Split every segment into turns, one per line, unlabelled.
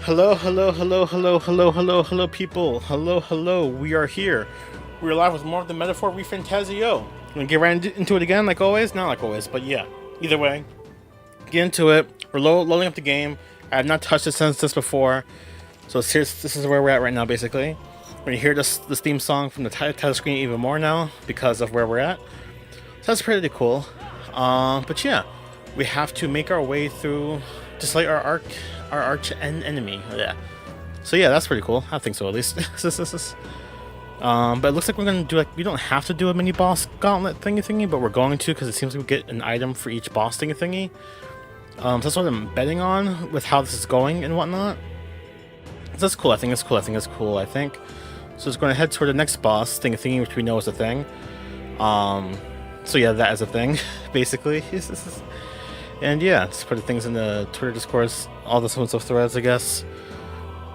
Hello, hello, hello, hello, hello, hello, hello, people. Hello, hello. We are here. We're live with more of the metaphor ReFantazio. I'm gonna get right into it again, like always. Not like always, but yeah. Either way, get into it. We're loading up the game. I have not touched it since this before, so this is where we're at right now. Basically, we're gonna hear this theme song from the title screen even more now because of where we're at. So that's pretty cool. But yeah, we have to make our way through just like our arch enemy. Yeah. So yeah, that's pretty cool. I think so, at least. But it looks like we're gonna do we don't have to do a mini boss gauntlet thingy, but we're going to because it seems like we get an item for each boss thingy. So that's what I'm betting on with how this is going and whatnot. So that's cool. I think it's cool. I think. So it's going to head toward the next boss thingy, which we know is a thing. So yeah, that is a thing, basically. And yeah, just put things in the Twitter discourse, all the sorts of threads, I guess.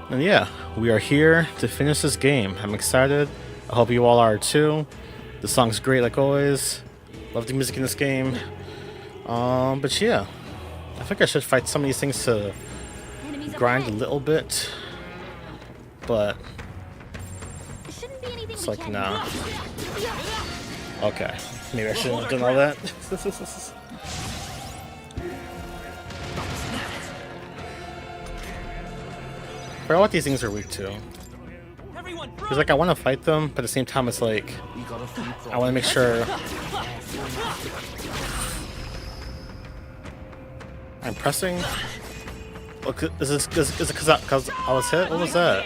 And yeah, we are here to finish this game. I'm excited. I hope you all are too. The song's great, like always. Love the music in this game. But yeah, I think I should fight some of these things to grind a little bit. But it's like, nah. Okay, maybe I shouldn't have done all that. I forgot what these things are weak to. Because like I want to fight them, but at the same time it's like I want to make sure I'm pressing. Look, is it because I was hit? What was that?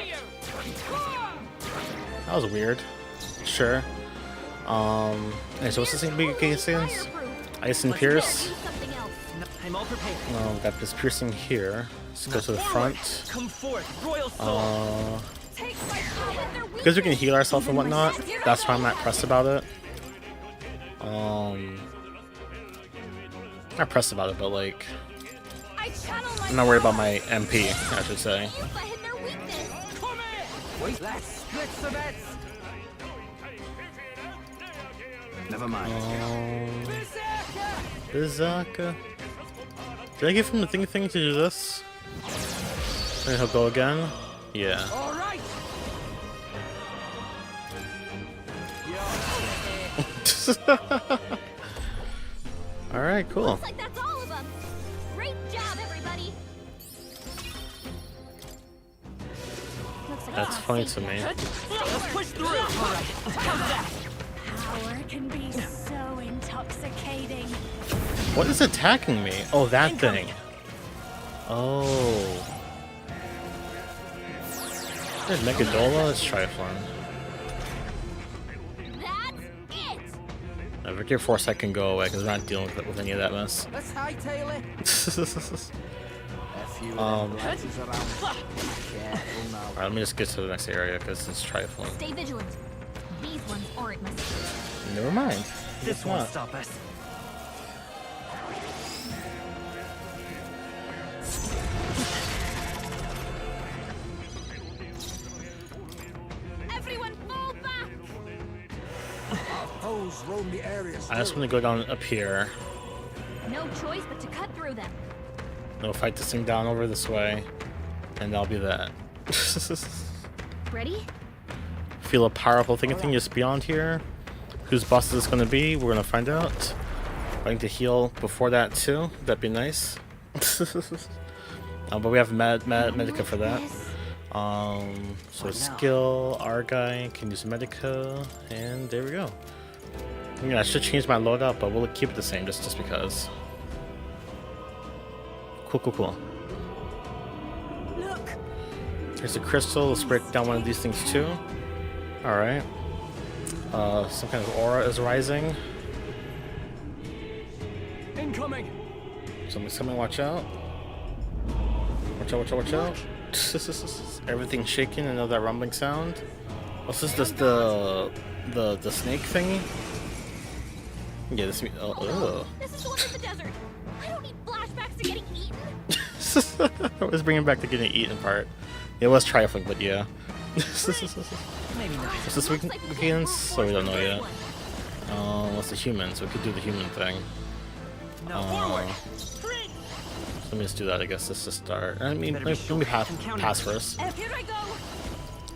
That was weird. Sure. And so what's this thing big against? Ice and Pierce. We got this piercing here. Let's go to the front. Because we can heal ourselves and whatnot, that's why I'm not pressed about it. Not pressed about it, but like I'm not worried about my MP, I should say.
Never mind.
Berserker. Did I give him the thing to do this? And he'll go again? Yeah. Alright, cool.
Looks like that's all of them. Great job, everybody.
That's funny to me.
Let's push through. All right.
Power can be so intoxicating.
What is attacking me? Oh, that thing. Oh. There's Megadola. Let's try one.
That's it.
Victory Force I can go away because we're not dealing with any of that mess.
Let's hightail it.
Alright, let me just get to the next area because it's trifling.
Stay vigilant. These ones aren't messages.
Never mind.
This
It's
won't
not.
stop us.
Everyone, fall back.
I just want to go down up here.
No choice but to cut through them.
No, fight this thing down over this way, and that'll be that.
Ready?
Feel a powerful thing just beyond here. Whose boss is this going to be? We're going to find out. I need to heal before that too. That'd be nice. But we have Medica for that. So skill, our guy can use Medica, and there we go. Yeah, I should change my loadout, but we'll keep it the same just because. Cool.
Look.
Here's a crystal. Let's break down one of these things too. Alright. Some kind of aura is rising.
Incoming.
Somebody's coming, watch out. Watch out. Everything's shaking, I know that rumbling sound. What's this? The snake thingy? Yeah, this
This is the one in the desert. I don't need flashbacks to getting eaten.
I was bringing back the getting eaten part. It was trifling, but yeah.
Maybe not.
What's this weekend? So we don't know yet. What's the human? So we could do the human thing.
No. Forward.
So let me just do that, I guess, just to start. I mean,
Better be
let me
sure. I'm counting.
pass first.
Here I go.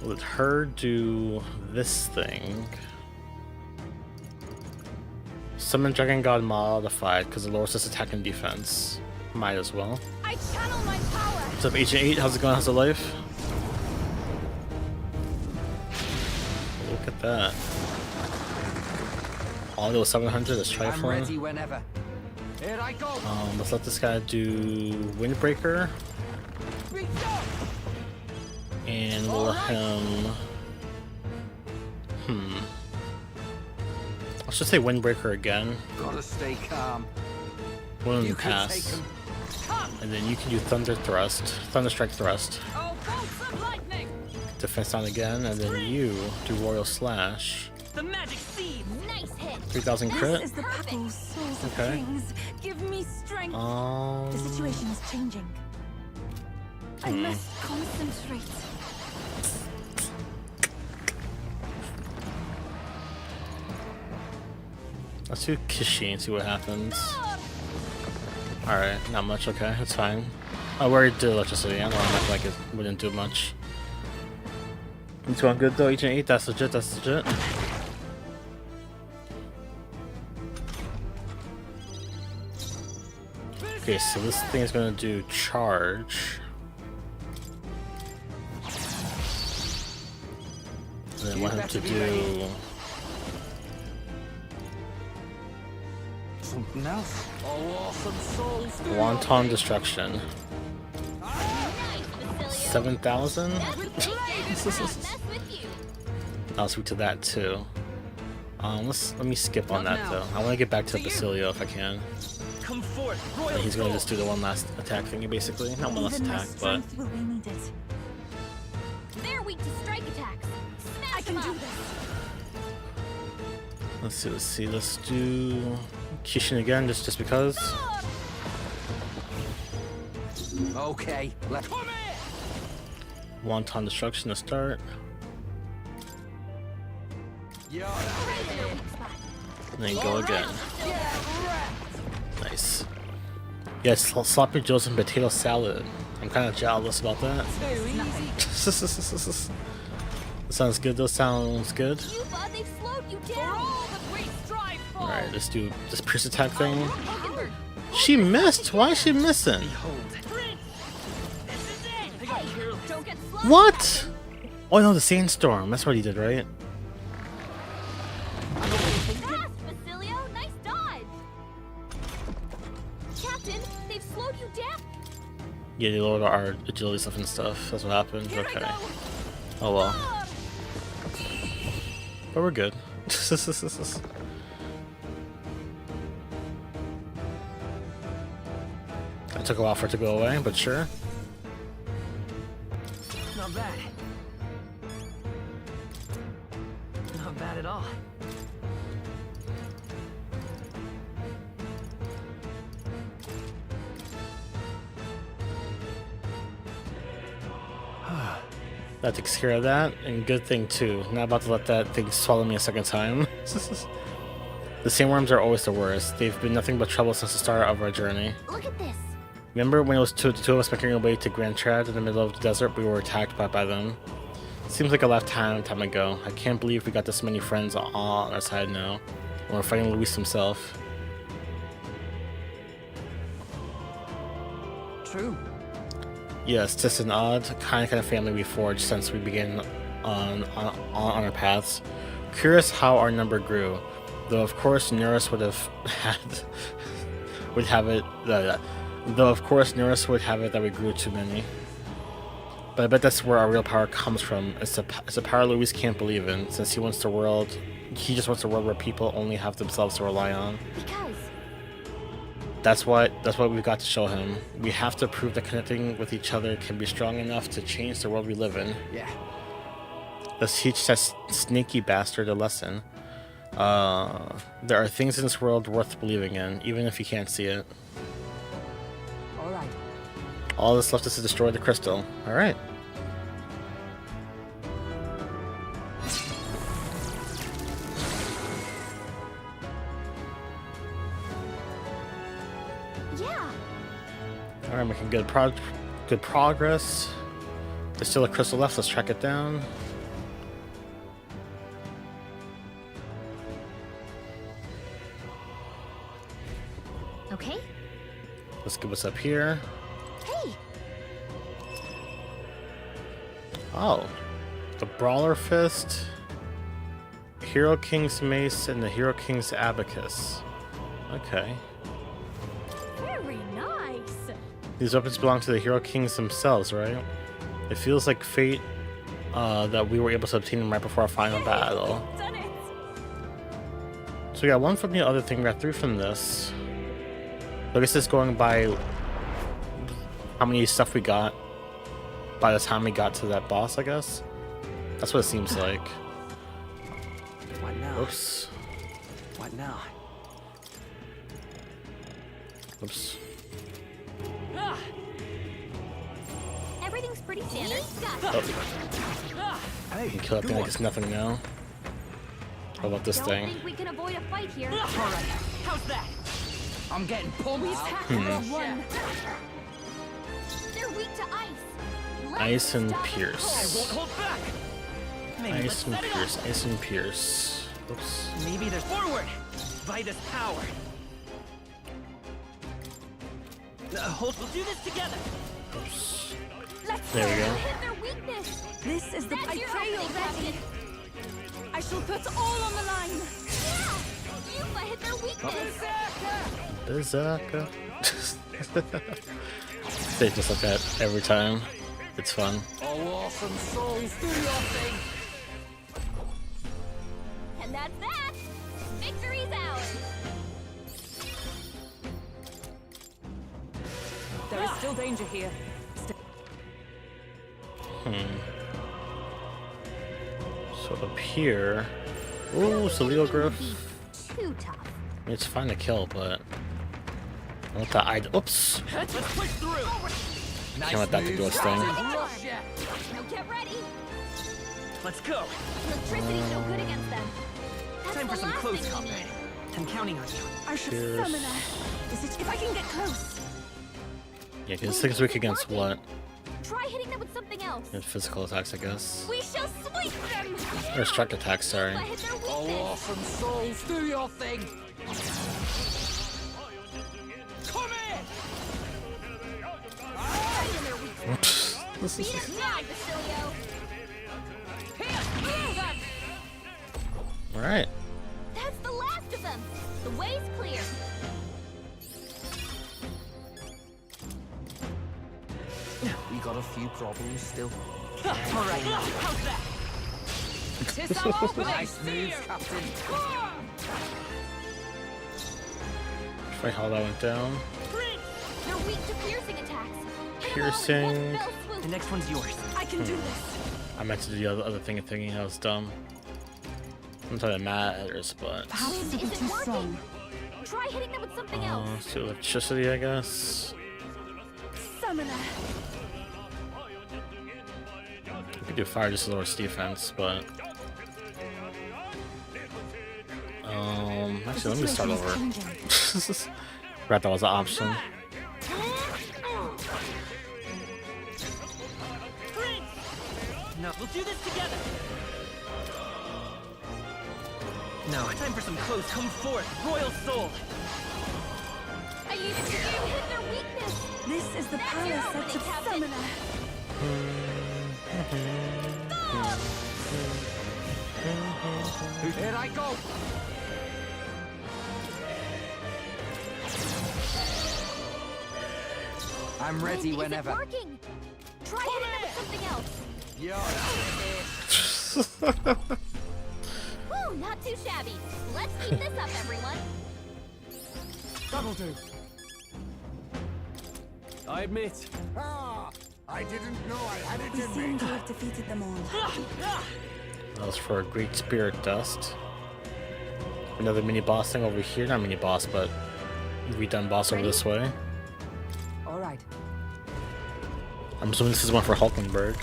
Let her do this thing. Summon Dragon God modified because it lowers its attack and defense. Might as well.
I channel my power.
What's up, Agent 8? How's it going? How's it life? Look at that. All those 700 is
I'm
trifling.
ready whenever. Here I go.
Let's let this guy do Windbreaker.
Reach up.
And we'll let him. Let's just say Windbreaker again.
Gotta stay calm.
One of
You
them
can take
pass.
him. Come.
And then you can do Thunder Thrust. Thunder Strike Thrust.
Oh, bolts of lightning.
Defense down again. And then you do Royal Slash.
The magic seed. Nice hit.
3000 crit.
This is the battle, souls of
Okay.
kings. Give me strength.
Um,
The situation is changing. I must concentrate.
let's do Kishi and see what happens. Alright, not much, okay, that's fine. Oh, we already did electricity, I don't act like it wouldn't do much. It's going good though, Agent 8, that's legit, that's legit. Okay, so this thing is gonna do charge. And then I want him to do
Something else. Oh, awesome souls.
Wonton Destruction.
Nice, Basilia.
7,000?
That's with me. Mess with you.
I'll speak to that too. Let me skip on that though. I want to get back to Basilio if I can.
Come forth.
And he's gonna just do the one last attack thingy basically. Not one last
Even my
attack, but
strength will be needed.
They're weak to strike attacks. Smash
I can
them
do
up.
this.
let's see. Let's do Kishin again, just because.
Okay. Let's come here.
Wonton Destruction to start.
You're
And then go again. Nice. Yes, sloppy joes and potato salad. I'm kind of jealous about that. That sounds good. Those sounds good.
You thought they slowed you down. For all that we strive for.
All right, let's do this pierce attack thing.
Power.
She missed. Why is she missing?
Hey, don't get slow.
What? Oh no, the sandstorm. That's what he did, right?
Fast, Basilio. Nice dodge. Captain, they've slowed you down.
Yeah, they lowered our agility stuff and stuff. That's what happened.
Here
Okay.
I go.
Oh well.
Ah,
But we're good. It took a while for it to go away, but sure.
Not bad. Not bad at all.
That takes care of that, and good thing too. Not about to let that thing swallow me a second time. The sandworms are always the worst. They've been nothing but trouble since the start of our journey.
Look at this.
Remember when it was the two of us making our way to Grand Trad in the middle of the desert? We were attacked by them. Seems like a lifetime ago. I can't believe we got this many friends all on our side now. And we're fighting Luis himself.
True.
Yes, just an odd kind of family we forged since we began on our paths. Curious how our number grew, though of course Nereus would have that we grew too many. But I bet that's where our real power comes from. It's a power Luis can't believe in, since he just wants a world where people only have themselves to rely on.
Because
That's what we've got to show him. We have to prove that connecting with each other can be strong enough to change the world we live in.
Yeah.
Let's teach that sneaky bastard a lesson. There are things in this world worth believing in, even if you can't see it.
All right.
All that's left is to destroy the crystal. Alright.
yeah,
Alright, making good progress. There's still a crystal left. Let's track it down.
Okay.
Let's get what's up here.
Hey.
Oh, the Brawler Fist, Hero King's Mace, and the Hero King's Abacus. Okay.
Very nice.
These weapons belong to the Hero Kings themselves, right? It feels like fate that we were able to obtain them right before our final battle.
Done it.
So we got one from the other thing, we got 3 from this. I guess it's going by how many stuff we got by the time we got to that boss, I guess. That's what it seems like.
What now?
Oops.
What now?
Oops.
Everything's pretty standard.
Oh,
Hey,
you can kill that thing like it's nothing now. How about this
Don't
thing?
think we can avoid a fight here.
All right. How's that? I'm getting pulled.
One. They're weak to ice. Let's
Ice and
stop
Pierce.
Won't hold back. Maybe
Ice and Pierce. Ice and Pierce. Oops.
Maybe there's forward. Vitus power. Hold. We'll do this together.
Oops.
Let's
There we go.
hit their weakness.
This is the
That's your
betrayal,
opening,
Betty.
Captain.
I shall put all on the line.
Yeah. Yufa hit their weakness.
Berserker. They just like that every time. It's fun.
Oh, awesome souls, do your thing.
And that's that. Victory's ours.
There is still danger here.
So up here. Ooh, Celeogryph.
Too tough.
It's fine to kill, but I want the eye. Oops.
Let's push through.
Can't let that do its thing.
Now get ready.
Let's go.
Electricity's no good against them. That's
Time
the
for some
last
close
thing we
combat.
need.
I'm counting on you.
I should
Cheers.
summon her. Is it if I can get close?
Yeah, because this thing's weak against what?
Try hitting them with something else.
And physical attacks, I guess.
We shall sweep them.
Or strike attacks, sorry.
Yufa hit their weakness.
Oh, awesome souls, do your thing. Come in.
Right in their weakness.
This
Beat
is
it live, Basilio.
alright.
That's the last of them. The way's clear.
We got a few problems still. All right, how's that?
Tis our opening.
Nice moves, Captain.
Fight how that went down.
They're weak to piercing attacks. Hit 'em all in
Piercing.
one fell swoop.
The next one's yours.
I can do this.
I meant to do the other thing thinking I was dumb. Sometimes it matters, but
Perhaps
Is
it'll be
it
too
working?
strong.
Try hitting them with something else.
let's do electricity, I guess.
Summon her.
We could do fire just to lower its defense, but actually, let me start over. Forgot that was an option.
No, we'll do this together. No, time for some close. Come forth, Royal Soul.
I used to hit their weakness.
This is the
That's
power
your
set
opening,
to
Captain.
summon her.
Here I go. I'm ready whenever.
Is it working? Try hitting them with something else. Whew, not too shabby. Let's keep this up, everyone.
That'll do. I admit.
I didn't know I had it
We
in
seem
me.
to have defeated them all.
That was for a Great Spirit Dust. Another mini boss thing over here. Not mini boss, but redone boss over this way.
All right.
I'm assuming this is one for Hulkenberg.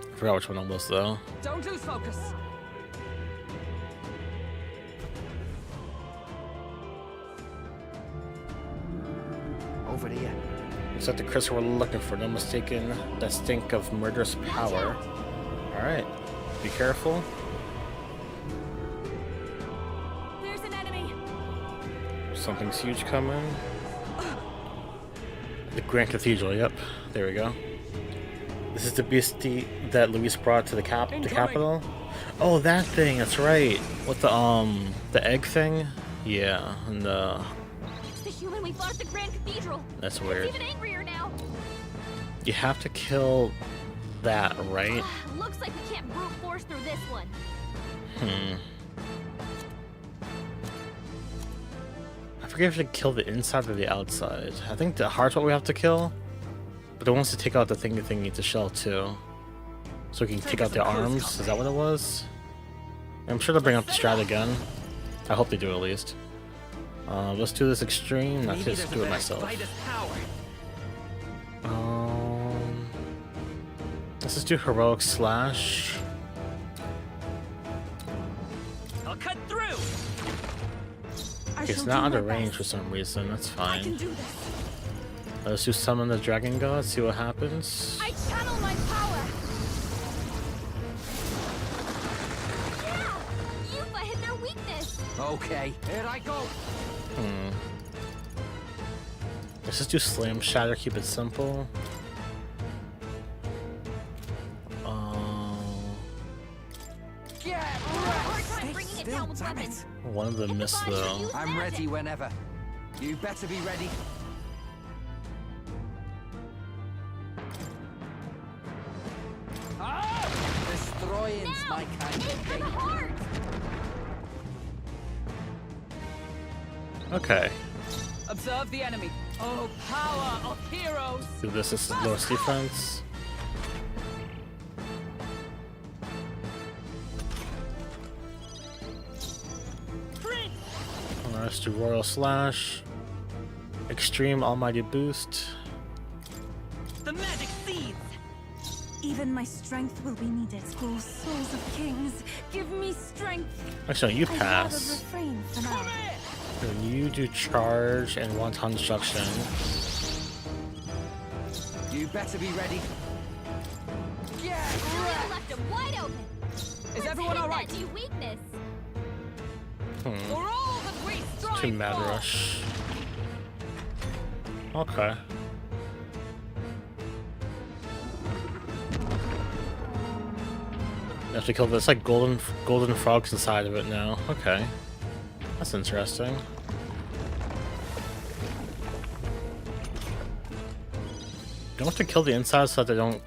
I forgot which one it was though.
Don't lose focus. over here.
It's like the crystal we're looking for. No mistaking that stink of murderous power. Alright. Be careful.
There's an enemy.
Something's huge coming. The Grand Cathedral, yep. There we go. This is the beastie that Luis brought to the capital. Oh, that thing, that's right. With the egg thing? Yeah, and
It's the human we fought at the Grand Cathedral.
that's weird.
It's even angrier now.
You have to kill that, right?
Looks like we can't brute force through this one.
I forget if you kill the inside or the outside. I think the heart's what we have to kill. But it wants to take out the thingy to shell too. So we can take out the arms. Is that what it was? I'm sure they'll bring up the strat again. I hope they do at least. Let's do this extreme. Not just do it myself. Let's just do heroic slash.
I'll cut through.
Okay, it's not out of range for some reason. That's fine. Let's just summon the dragon god. See what happens.
I channel my power. Yeah, Yufa hit their weakness.
Okay, here I go.
Let's just do slam shatter. Keep it simple.
Hard time bringing it down with weapons.
One of them missed though.
I'm ready whenever. You better be ready. Destroying's my kind
Aim
of
for the
game.
heart.
Okay.
Observe the enemy. Oh, power of heroes!
Do this as lowest defense. Alright, let's do royal slash. Extreme almighty boost.
The magic seeds!
Even my strength will be needed. Oh, souls of kings, give me strength.
Actually, you
I'd rather
pass.
refrain for now.
Then you do charge and one-ton destruction.
You better be ready.
Julia left him wide open.
Is everyone
Hit
alright?
that new weakness.
For all that we strive
Too mad
for!
rush. Okay. You have to kill this like golden frogs inside of it now. Okay. That's interesting. Don't have to kill the inside so that they don't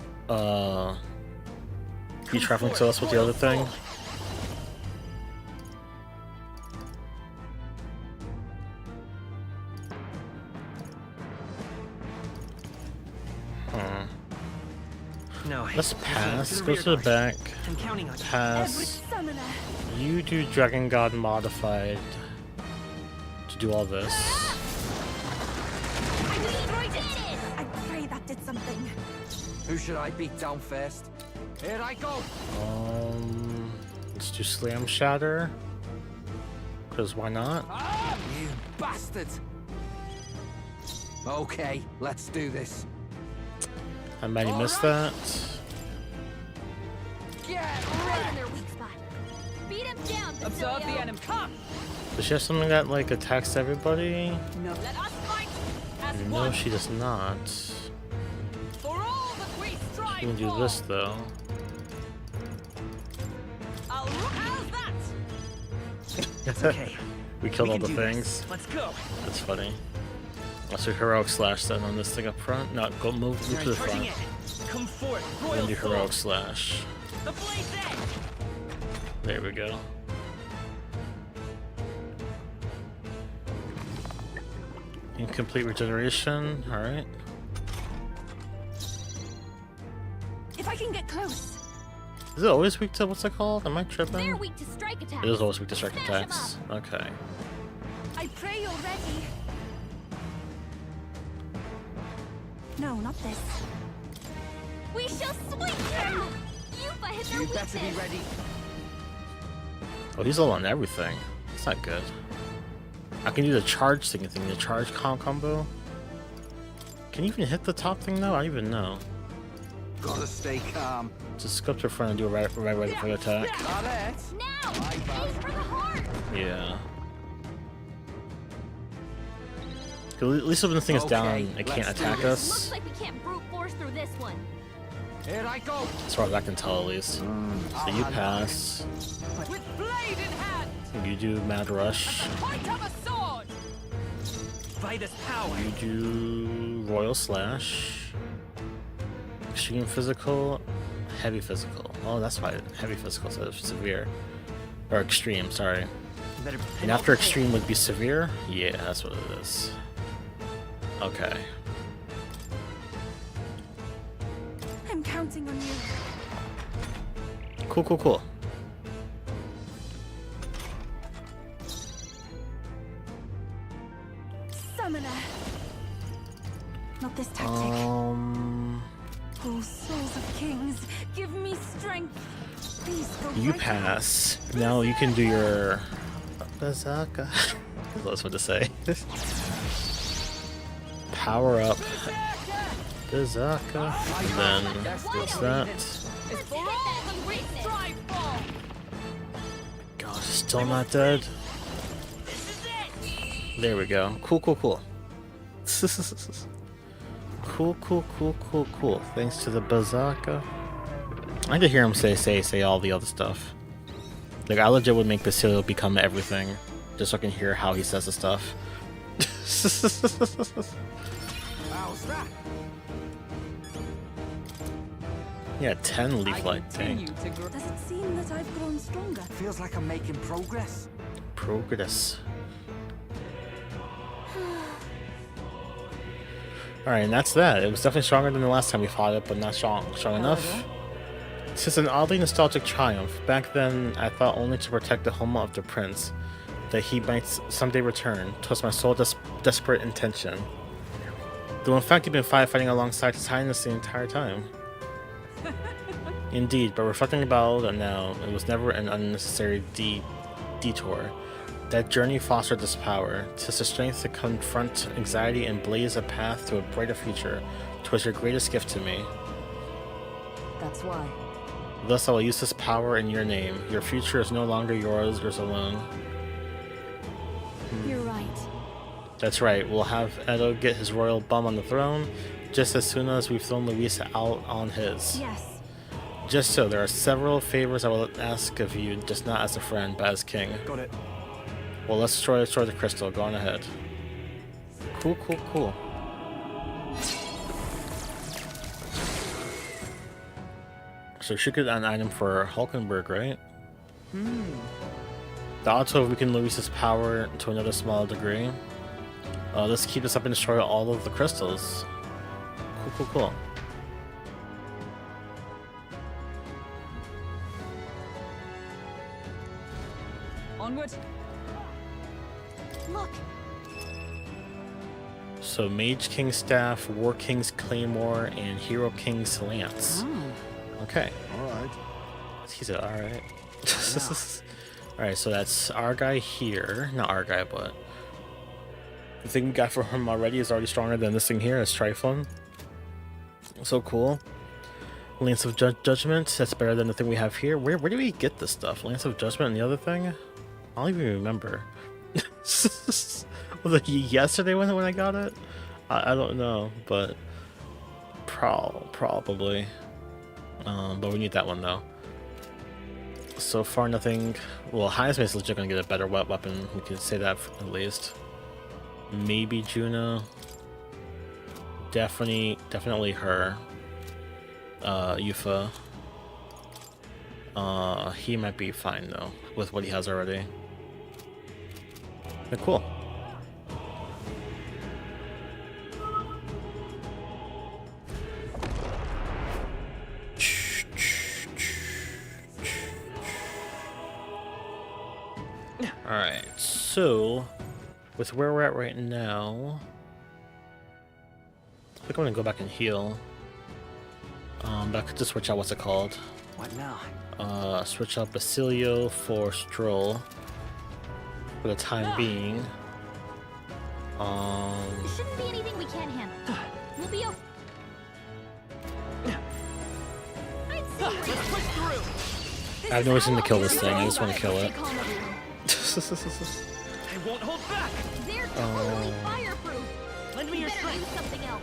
be traveling to us with the other thing.
No.
Let's pass. Go to the back.
I'm counting on you.
Every
Pass.
summoner.
You do Dragon God modified to do all this.
I did it.
I pray that did something.
Who should I beat down first? Here I go.
Let's do Slam Shatter. Because why not?
You bastard. Okay, let's do this.
I might have missed that.
Right in their weak spot. Beat him down,
Observe the
Basilio.
enemy. Come!
Does she have something that like attacks everybody?
No. Let us fight as
No,
one.
she does not.
For all that we strive
You can do
for.
this though.
How's that?
It's okay.
We killed all the
can do
things.
this. Let's go.
That's funny. Let's do heroic slash then on this thing up front. No, go move to the front.
Come forth,
And
royal
do
soul.
heroic slash.
The blaze edge.
There we go. Incomplete regeneration. All right.
If I can get close.
Is it always weak to what's it called? Am I
They're
tripping?
weak to strike attacks.
It is always weak to strike
Smash 'em
attacks. Okay.
I pray you're ready. No, not this.
We shall swing him. Yufa hit their
You
weakness.
better be ready.
Oh, he's all on everything. That's not good. I can do the charge thing, the charge combo. Can you even hit the top thing though? I don't even know.
Gotta stay calm.
Just go up to the front and do a right for the attack.
Got it.
Now! Aim for the heart!
Yeah. At least when the thing is down, it can't
let's do
attack
this.
Looks
us.
like we can't brute force through this one.
Here I go.
As far as I can tell, at least. So you pass.
With blade in hand.
You do Mad Rush.
Point of a sword. By this power.
You do Royal Slash. Extreme Physical. Heavy Physical. Oh, that's why Heavy Physical instead of Severe. Or Extreme, sorry. And after Extreme would be Severe? Yeah, that's what it is. Okay.
I'm counting on you.
Cool, cool, cool.
Summoner. Not this tactic.
Um,
Oh, souls of kings, give me strength. Please go
you
right
pass. Now you can do your Bazaka. That's what to say. Power up Bazaka, and then what's that?
It's for all the we strive for.
Gosh, still not dead. There we go. Cool, cool, cool. Cool, cool, cool, cool, cool. Thanks to the Bazaka. I like to hear him say all the other stuff. Like, I legit would make Basilio become everything, just so I can hear how he says the stuff.
How's that?
Yeah, 10 leaf light.
Continue
Dang.
to grow.
Does it seem that I've grown stronger?
Feels like I'm making progress.
Progress. Alright, and that's that. It was definitely stronger than the last time we fought it, but not strong enough. It's just an oddly nostalgic triumph. Back then, I thought only to protect the home of the prince, that he might someday return. 'Twas my sole desperate intention. Though in fact, you've been fighting alongside his highness the entire time. Indeed, but reflecting about it now, it was never an unnecessary detour. That journey fostered this power. 'Tis the strength to confront anxiety and blaze a path to a brighter future. 'Twas your greatest gift to me.
That's why.
Thus I will use this power in your name. Your future is no longer yours alone.
You're right.
That's right, we'll have Edo get his royal bum on the throne, just as soon as we've thrown Luisa out on his.
Yes.
Just so, there are several favors I will ask of you, just not as a friend, but as king.
Got it.
Well, let's destroy the crystal. Go on ahead. Cool, cool, cool. So she could an item for Hulkenberg, right? The odds of we can Luisa's power to another small degree. Let's keep this up and destroy all of the crystals. Cool, cool, cool.
Onward.
Look,
So Mage King's Staff, War King's Claymore, and Hero King's Lance. Okay.
All right.
He said, alright. Alright, so that's our guy here. Not our guy, but the thing we got from him already is already stronger than this thing here. It's Triflin. So cool. Lance of Judgment, that's better than the thing we have here. Where do we get this stuff? Lance of Judgment and the other thing? I don't even remember. Was it yesterday when I got it? I don't know, but probably. But we need that one though. So far, nothing. Well, Heisman's legit gonna get a better weapon. We can say that at least. Maybe Juno. Definitely her. Yufa. He might be fine though with what he has already. But cool. Alright, so with where we're at right now, I think I'm gonna go back and heal. But I could just switch out what's it called.
What now?
Switch out Basilio for Stroll for the time being.
it shouldn't be anything we can't handle. We'll be okay. I'd say
Let's push through.
I have no reason to kill this thing. I just want to kill it.
I won't hold back.
they're totally fireproof.
Lend me
You
your
better
strength.
use something else.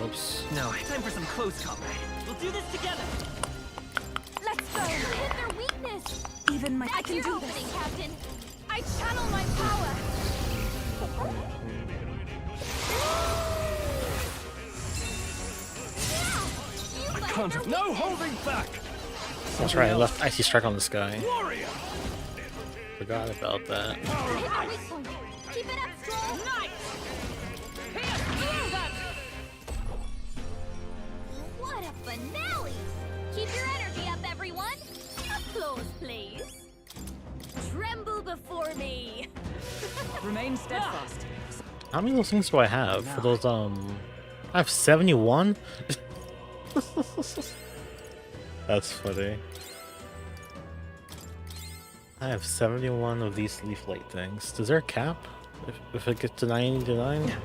Oops.
No, time for some close combat. We'll do this together.
Let's go.
Hit their weakness.
Even my I
That's
can
your
do
opening,
this.
Captain. I channel my power.
No holding back!
That's right, I left Icy Strike on this guy.
Warrior!
Forgot about that.
Hit their weak point. Keep it up, Stroll.
Nice. Feel that.
What a finale! Keep your energy up, everyone. Applause, please. Tremble before me.
Remain steadfast.
How many of those things do I have? For those, I have 71? That's funny. I have 71 of these leaf light things. Is there a cap? If it gets to 99? I feel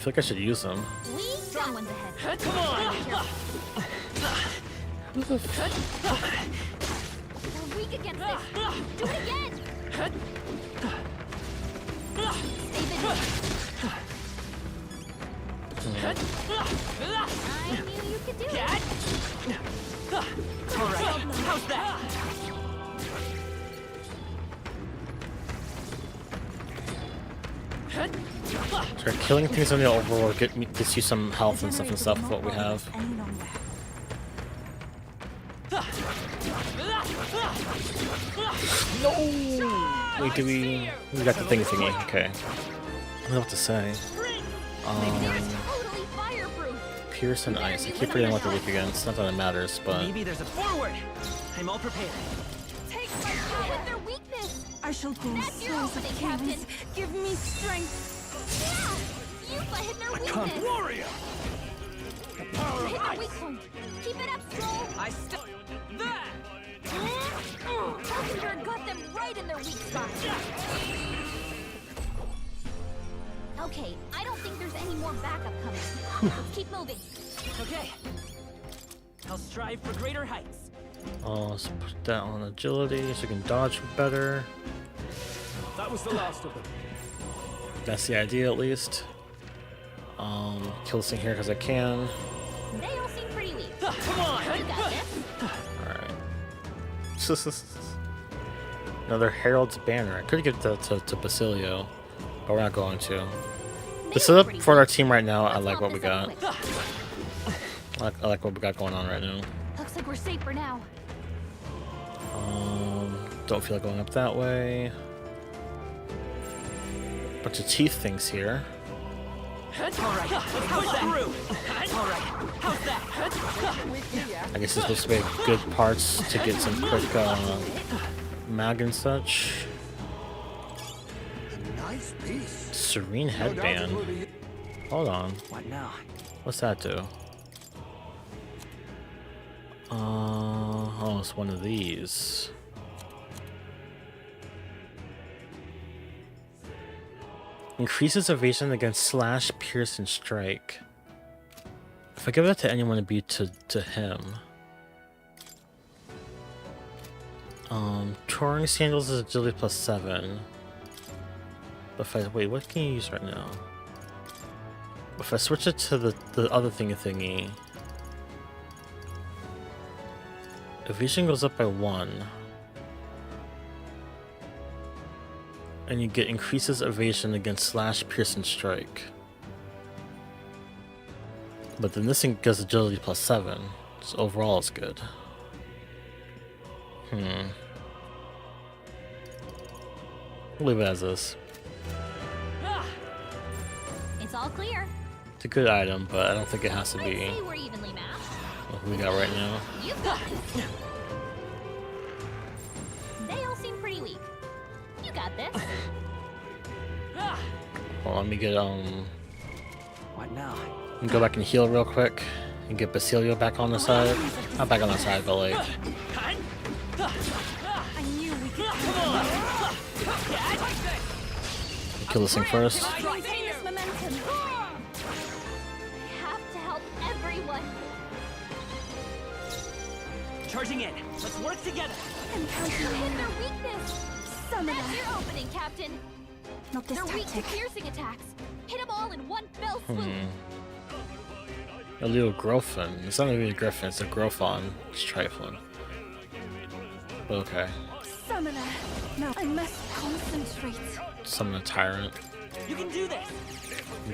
like I should use them.
We strong ones ahead.
Come on.
We're weak against this. Do it again. Stay busy. I knew you could do it.
All right. How's that?
Sure, killing things on the overworld gets you some health and stuff with what we have.
Any longer.
Wait, do we got the thingy? Okay. I don't know what to say.
Totally fireproof.
Pierce and Ice. I keep forgetting what they're weak against. Not that it matters, but
Maybe there's a forward. I'm all prepared.
Take my power with their weakness.
I shall go
That's your
souls of
opening,
kings.
Captain.
Give me strength.
Yeah. Use my hit their weakness.
Warrior! The power of
Hit their
ice!
weak point. Keep it up, Stroll.
I still. That.
Hulkenberg got them right in their weak spot. Okay, I don't think there's any more backup coming. Let's keep moving.
Okay. I'll strive for greater heights.
oh, let's put that on agility so we can dodge better.
That was the last of them.
That's the idea, at least. Kill this thing here because I can.
They all seem pretty weak.
Come on.
You got this.
Alright. Another Herald's Banner. I could give that to Basilio, but we're not going to. The setup for our team right now, I like what we got. I like what we got going on right now.
Looks like we're safe for now.
Don't feel like going up that way. Bunch of teeth things here.
All right. How's that? All right. How's that?
I guess it's supposed to be good parts to get some quick mag and such.
A nice piece.
Serene
No doubt it
headband.
will be-
Hold on.
What now?
What's that do? Oh, it's one of these. Increases evasion against slash, pierce, and strike. If I give that to anyone, it'd be to him. Touring sandals is agility plus 7. But if I wait, what can you use right now? If I switch it to the other thingy, evasion goes up by 1. And you get increases evasion against slash, pierce, and strike. But then this thing does agility plus 7. So overall it's good. We'll leave it as this.
It's all clear.
It's a good item, but I don't think it has to
I'd
be
say we're evenly matched.
what we got right now.
You've got this. They all seem pretty weak. You got this.
Well, let me get
What now?
let me go back and heal real quick and get Basilio back on the side. Not back on the side, but like
I knew we could
kill this thing first.
maintain this momentum.
Charging in. Let's work together.
You hit their weakness.
Summoner.
That's your opening, Captain.
Not this
They're weak to
tactic.
piercing attacks. Hit them all in one fell swoop.
A little Griffin. It's not really a Griffin, it's a Grophon. It's trifling. But okay.
Summoner. Now I must concentrate.
Summon a Tyrant.
You can do this.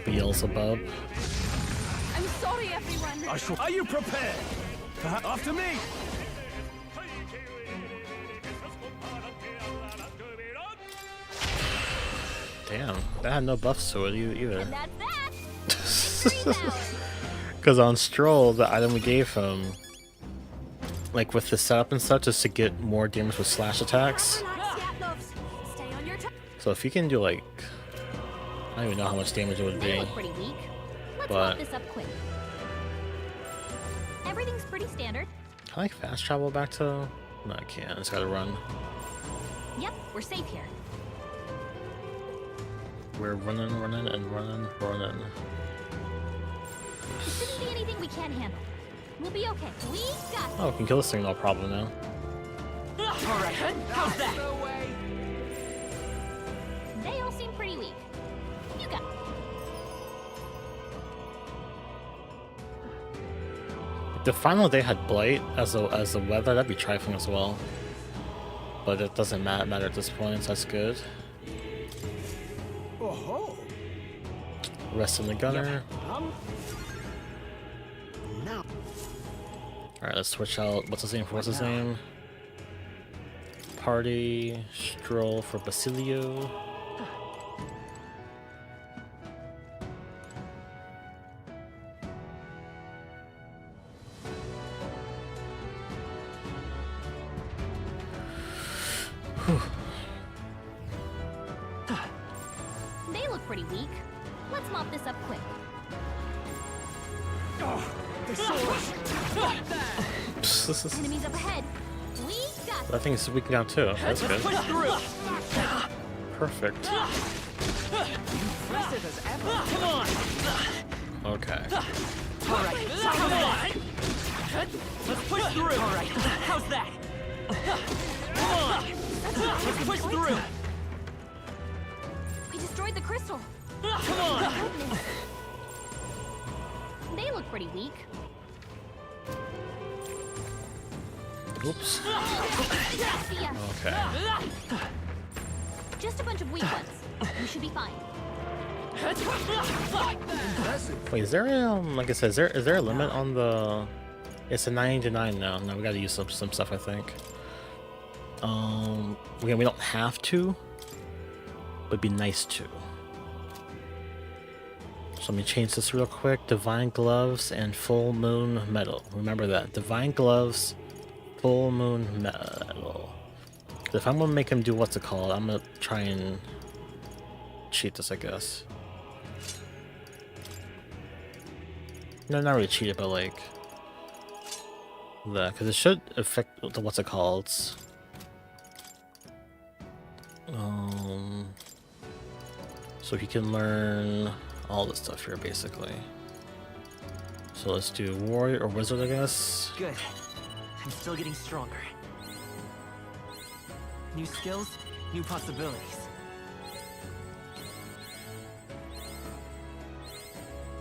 Beelzebub.
I'm sorry, everyone.
I shall. Are you prepared? After me.
Damn, that had no buffs to it either.
And that's that. Victory's ours.
Because on Stroll, the item we gave him, like with the setup and such, is to get more damage with slash attacks.
Relax, Yatlovs. Stay on your toes.
So if you can do like, I don't even know how much damage it would
They
be.
look pretty weak. Let's
But-
wrap this up quick. Everything's pretty standard.
Can I fast travel back to? No, I can't. I just gotta run.
Yep, we're safe here.
We're running, running, and running, running.
There shouldn't be anything we can't handle. We'll be okay. We got
Oh, we can kill this thing no problem now.
All right. How's that?
They all seem pretty weak. You got it.
If the final day had Blight as a weather, that'd be trifling as well. But it doesn't matter at this point, so that's good.
Oh
Rest in the gunner.
now.
Alright, let's switch out. What's his name? What's his name? Party. Stroll for Basilio.
They look pretty weak. Let's mop this up quick. Enemies up ahead. We got
That thing's weakening out too. That's good.
Push through.
Perfect.
Impressive as ever.
Come on.
Okay.
All right. Come on. Let's push through. All right. How's that? Come on. Let's push through.
We destroyed the crystal.
Come on.
Goodness. They look pretty weak.
Oops.
See ya.
Okay.
Just a bunch of weak ones. We should be fine.
Impressive.
Wait, is there a, like I said, is there a limit on the? It's a 99 now. No, we gotta use some stuff, I think. We don't have to, but it'd be nice to. So let me change this real quick. Divine Gloves and Full Moon Metal. Remember that. Divine Gloves, Full Moon Metal. If I'm gonna make him do what's it called, I'm gonna try and cheat this, I guess. No, not really cheat it, but like that, because it should affect the what's it called. So he can learn all this stuff here, basically. So let's do warrior or wizard, I guess.
Good. I'm still getting stronger. New skills, new possibilities.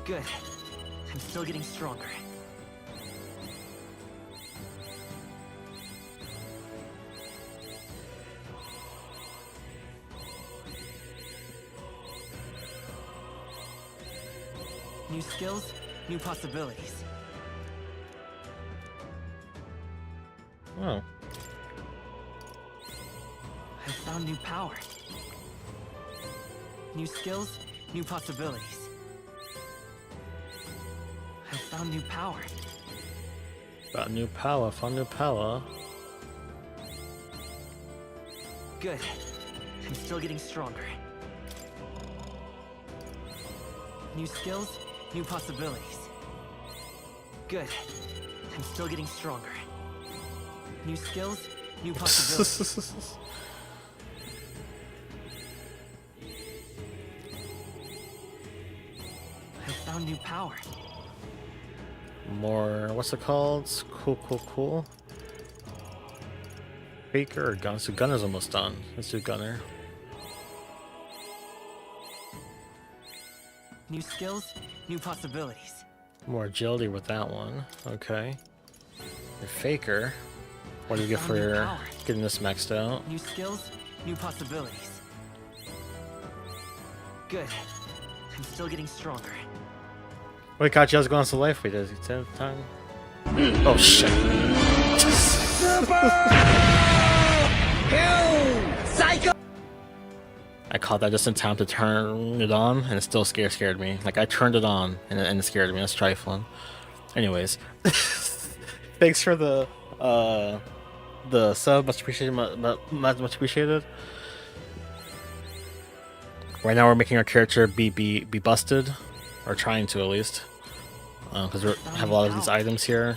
Good. I'm still getting stronger. New skills, new possibilities.
Oh,
I found new power. New skills, new possibilities. I found new power.
got new power. Found new power.
Good. I'm still getting stronger. New skills, new possibilities. Good. I'm still getting stronger. New skills, new possibilities. I found new power.
More, what's it called? Cool. Faker or Gun? So Gunner's almost done. Let's do Gunner.
New skills, new possibilities.
More agility with that one. Okay. Your Faker. What do you get for getting this maxed out?
New skills, new possibilities. Good. I'm still getting stronger.
Wait, God, you was going to life. Wait, does it have time? Oh shit. I caught that just in time to turn it on, and it still scared me. Like, I turned it on, and it scared me. That's trifling. Anyways. Thanks for the sub. Much appreciated. Much appreciated. Right now we're making our character be busted. Or trying to, at least. Because we have a lot of these items here.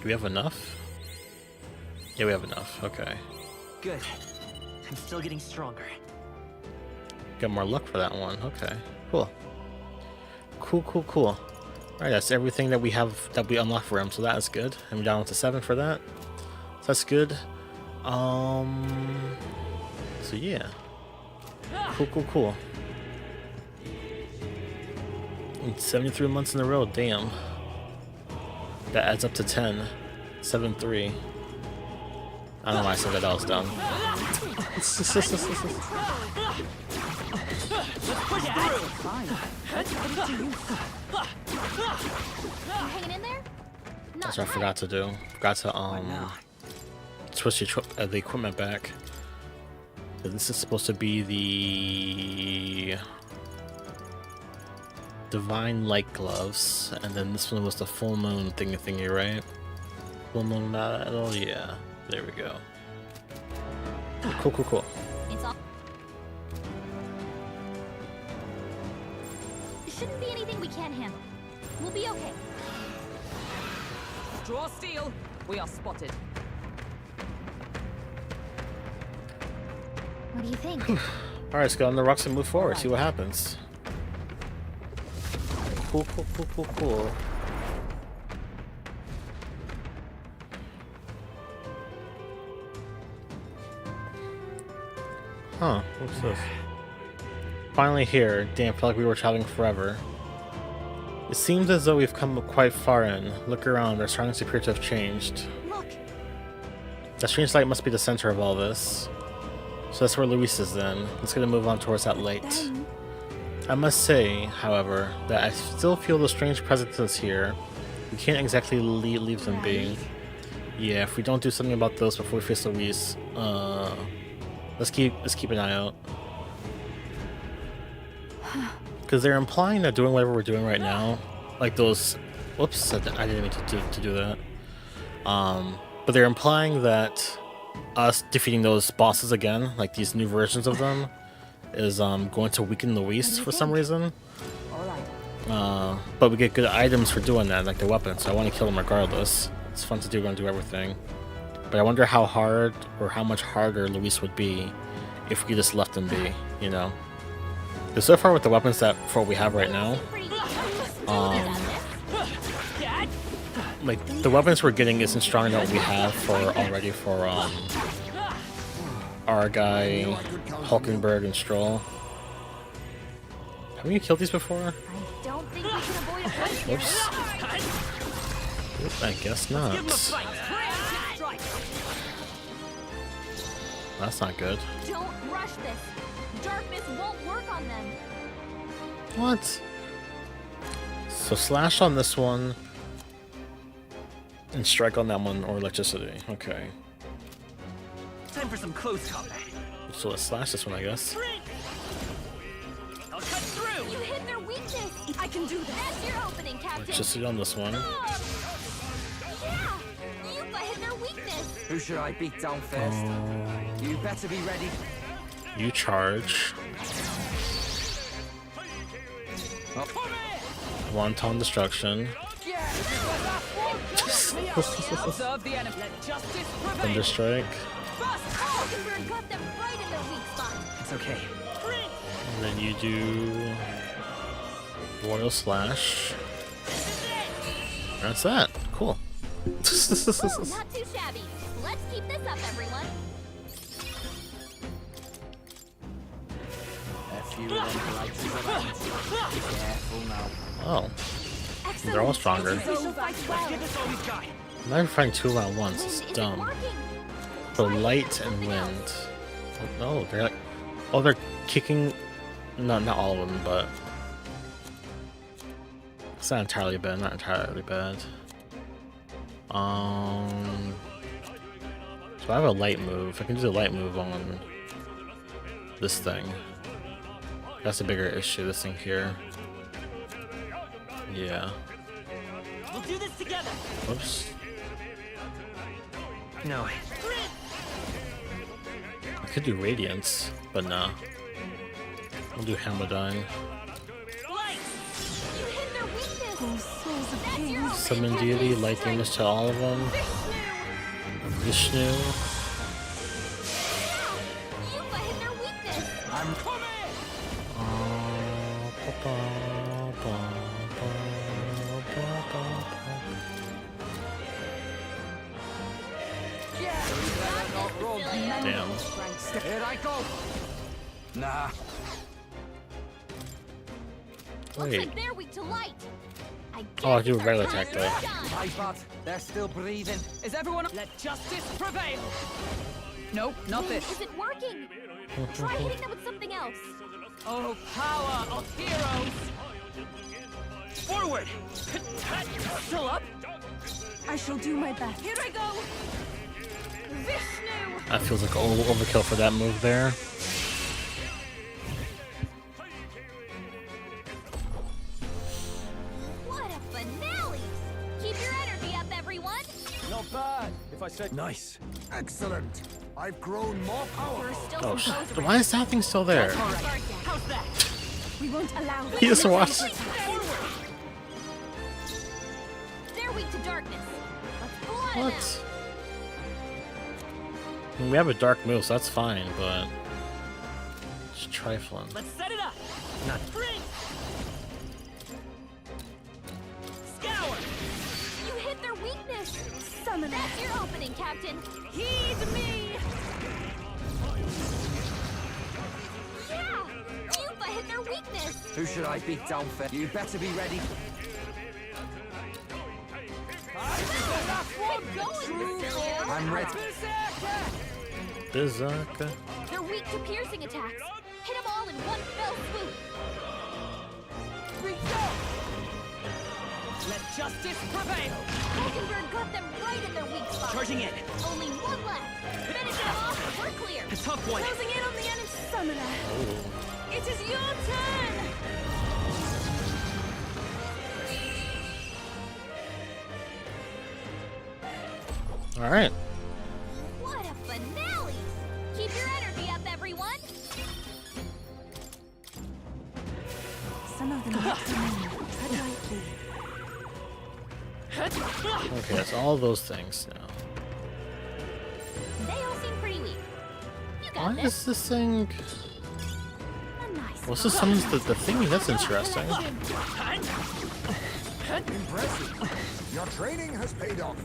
Do we have enough? Yeah, we have enough. Okay.
Good. I'm still getting stronger.
Get more luck for that one. Okay. Cool. Cool. Alright, that's everything that we have that we unlocked for him, so that is good. And we're down to 7 for that. So that's good. So yeah. Cool. And 73 months in a row, damn. That adds up to 10. 7-3. I don't know why I said that was dumb.
You hanging in there?
That's what I forgot to do. Forgot to switch the equipment back. This is supposed to be the Divine Light Gloves, and then this one was the Full Moon thingy, right? Full Moon Battle, yeah. There we go. Cool.
It's all. Shouldn't be anything we can't handle. We'll be okay.
Draw steel. We are spotted.
What do you think?
Alright, let's go on the rocks and move forward, see what happens. Cool. Huh, what's this? Finally here. Damn, felt like we were traveling forever. It seems as though we've come quite far in. Look around, our surroundings appear to have changed.
Look.
That strange light must be the center of all this. So that's where Luis is then. Let's gonna move on towards that light. I must say, however, that I still feel the strange presence here. We can't exactly leave them be. Yeah, if we don't do something about those before we face Luis, let's keep an eye out. Because they're implying that doing whatever we're doing right now, like those, whoops, I didn't mean to do that. But they're implying that us defeating those bosses again, like these new versions of them, is going to weaken Luis for some reason. But we get good items for doing that, like the weapons, so I want to kill them regardless. It's fun to do, we're going to do everything. But I wonder how hard, or how much harder Luis would be if we just left him be, you know? Because so far with the weapons that, for what we have right now, like, the weapons we're getting isn't strong enough what we have already for our guy, Hulkenberg and Stroll. Haven't you killed these before?
I don't think we can avoid a fight here.
Oops. Oop, I guess not. That's not good.
Don't rush this. Darkness won't work on them.
What? So slash on this one, and strike on that one, or electricity. Okay.
Time for some close combat.
So let's slash this one, I guess.
I'll cut through.
You hit their weakness.
I can do that.
That's your opening, Captain.
Electricity on this one.
Yeah, you hit their weakness.
Who should I beat down first? You better be ready.
You charge. Wonton destruction.
Observe the enemy. Let justice prevail.
Thunder strike.
Hulkenberg got them right in their weak spot.
It's okay.
And then you do Royal Slash. That's that. Cool.
Ooh, not too shabby. Let's keep this up, everyone.
A few of them lights around. Be careful now.
Oh, they're all stronger.
We shall fight well.
Give this all we've got.
I'm never fighting 2 at once. It's
Wind isn't
dumb.
working.
So light and wind. Oh, no, they're like, oh, they're kicking. No, not all of them, but it's not entirely bad. Not entirely bad. So I have a light move. I can do the light move on this thing. That's a bigger issue. This thing here. Yeah.
We'll do this together.
Whoops.
No.
I could do radiance, but nah. I'll do Hamadine.
Light.
You hit their weakness.
Oh, souls of
That's your
kings.
Summon deity, light damage to all of them. Vishnu.
You've hit their weakness.
I'm
Come
Damn.
Here I go. Nah.
Looks
Wait.
like they're weak to light.
Oh, I do a
guess
regular
it's our
attack
time
though.
to shine.
My bad. They're still breathing.
Is everyone?
Let justice prevail.
Nope, not
Wait,
this.
is it working? Try hitting them with something else.
Oh, power of heroes. Forward. Still up?
I shall do my best.
Here I go. Vishnu.
That feels like overkill for that move there.
What a finale! Keep your energy up, everyone.
Not bad, if I said. Nice. Excellent. I've grown more power.
We're still
Oh,
supposed
why is that thing still there?
to
How's that?
We won't allow
He just watched.
They're weak to darkness. Let's blot them out.
What? I mean, we have a dark move, so that's fine, but it's trifling.
Let's set it up. Not Ring. Scour.
You hit their weakness.
Summon
That's your opening, Captain.
Heed me.
Yeah! You've hit their weakness.
Who should I beat down first? You better be ready.
Keep going, Vishnu.
I'm ready.
Berserker.
They're weak to piercing attacks. Hit them all in one fell swoop.
Let justice prevail.
Falkenberg got them right in their weak spot.
Charging in.
Only one left. Finish them off. We're clear.
A tough one.
Closing in on the enemy summoner.
Oh.
It is your turn.
All right.
What a finale! Keep your energy up, everyone.
Some of them have to move. Tread lightly.
Okay, that's all those things now.
They all seem pretty weak. You got
Why
this.
is this thing?
A nice
What's this summons the thingy? That's interesting.
Impressive. Your training has paid off.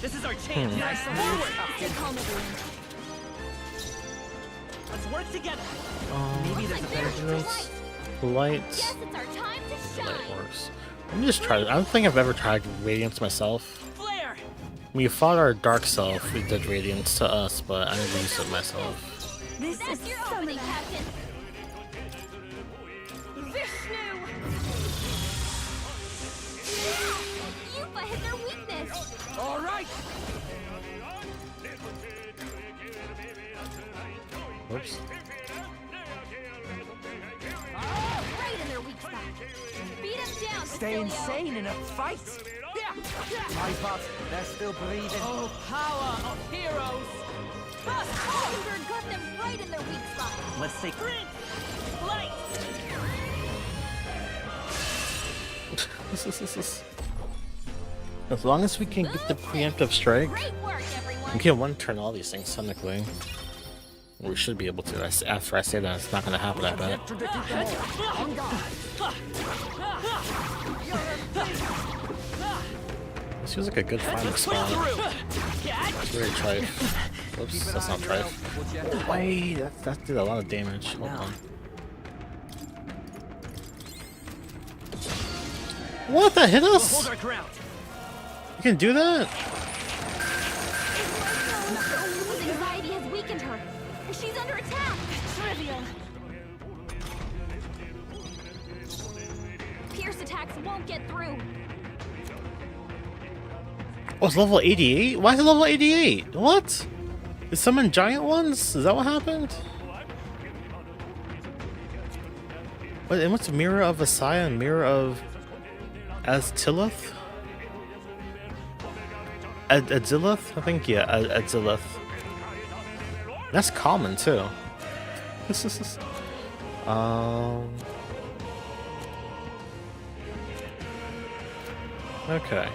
This is our chance. Nice forward.
Take home, everyone.
Let's work together.
Maybe
Looks like they're weak to light.
Light.
Guess it's our time to
Light
shine.
works. Let me just try it. I don't think I've ever tried Radiance myself.
Flare.
When we fought our dark self, we did Radiance to us, but I never used it myself.
This
That's
is
your opening,
summoner.
Captain. Vishnu! Yupa hit their weakness.
All right.
Whoops.
Right in their weak spot. Beat them down,
Stay
Facilio.
insane in a fight. My bad. They're still breathing.
Oh, power of heroes.
Falkenberg got them right in their weak spot.
Let's take Ring. Light.
As long as we can get the preemptive strike,
Great work, everyone.
we can one turn all these things technically. We should be able to. After I say that, it's not gonna happen, I bet. This feels like a good final spawn. It's very trife. Oops, that's not trife. Wait, that did a lot of damage. Hold on. What? That hit us?
Hold our ground.
You can do that?
Losing anxiety has weakened her. She's under attack. Trivial. Pierce attacks won't get through.
Oh, it's level 88? Why is it level 88? What? Is summon giant ones? Is that what happened? What, and what's Mirror of Asaya and Mirror of Aztilith? Azilith? I think, yeah, Azilith. That's common, too. Okay.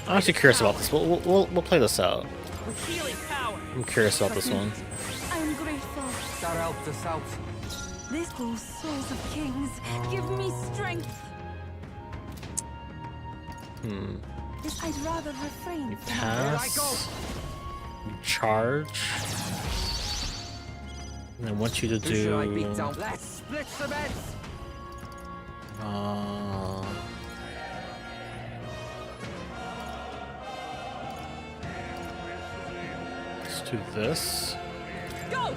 I'm actually curious about this. We'll play this out.
With healing power.
I'm curious about this one.
I'm grateful.
That helped us out.
This calls souls of kings. Give me strength. This I'd rather refrain from.
Pass. Charge. And I want you to
Who should I beat
do.
down? Let's split some heads.
Let's do this.
Go!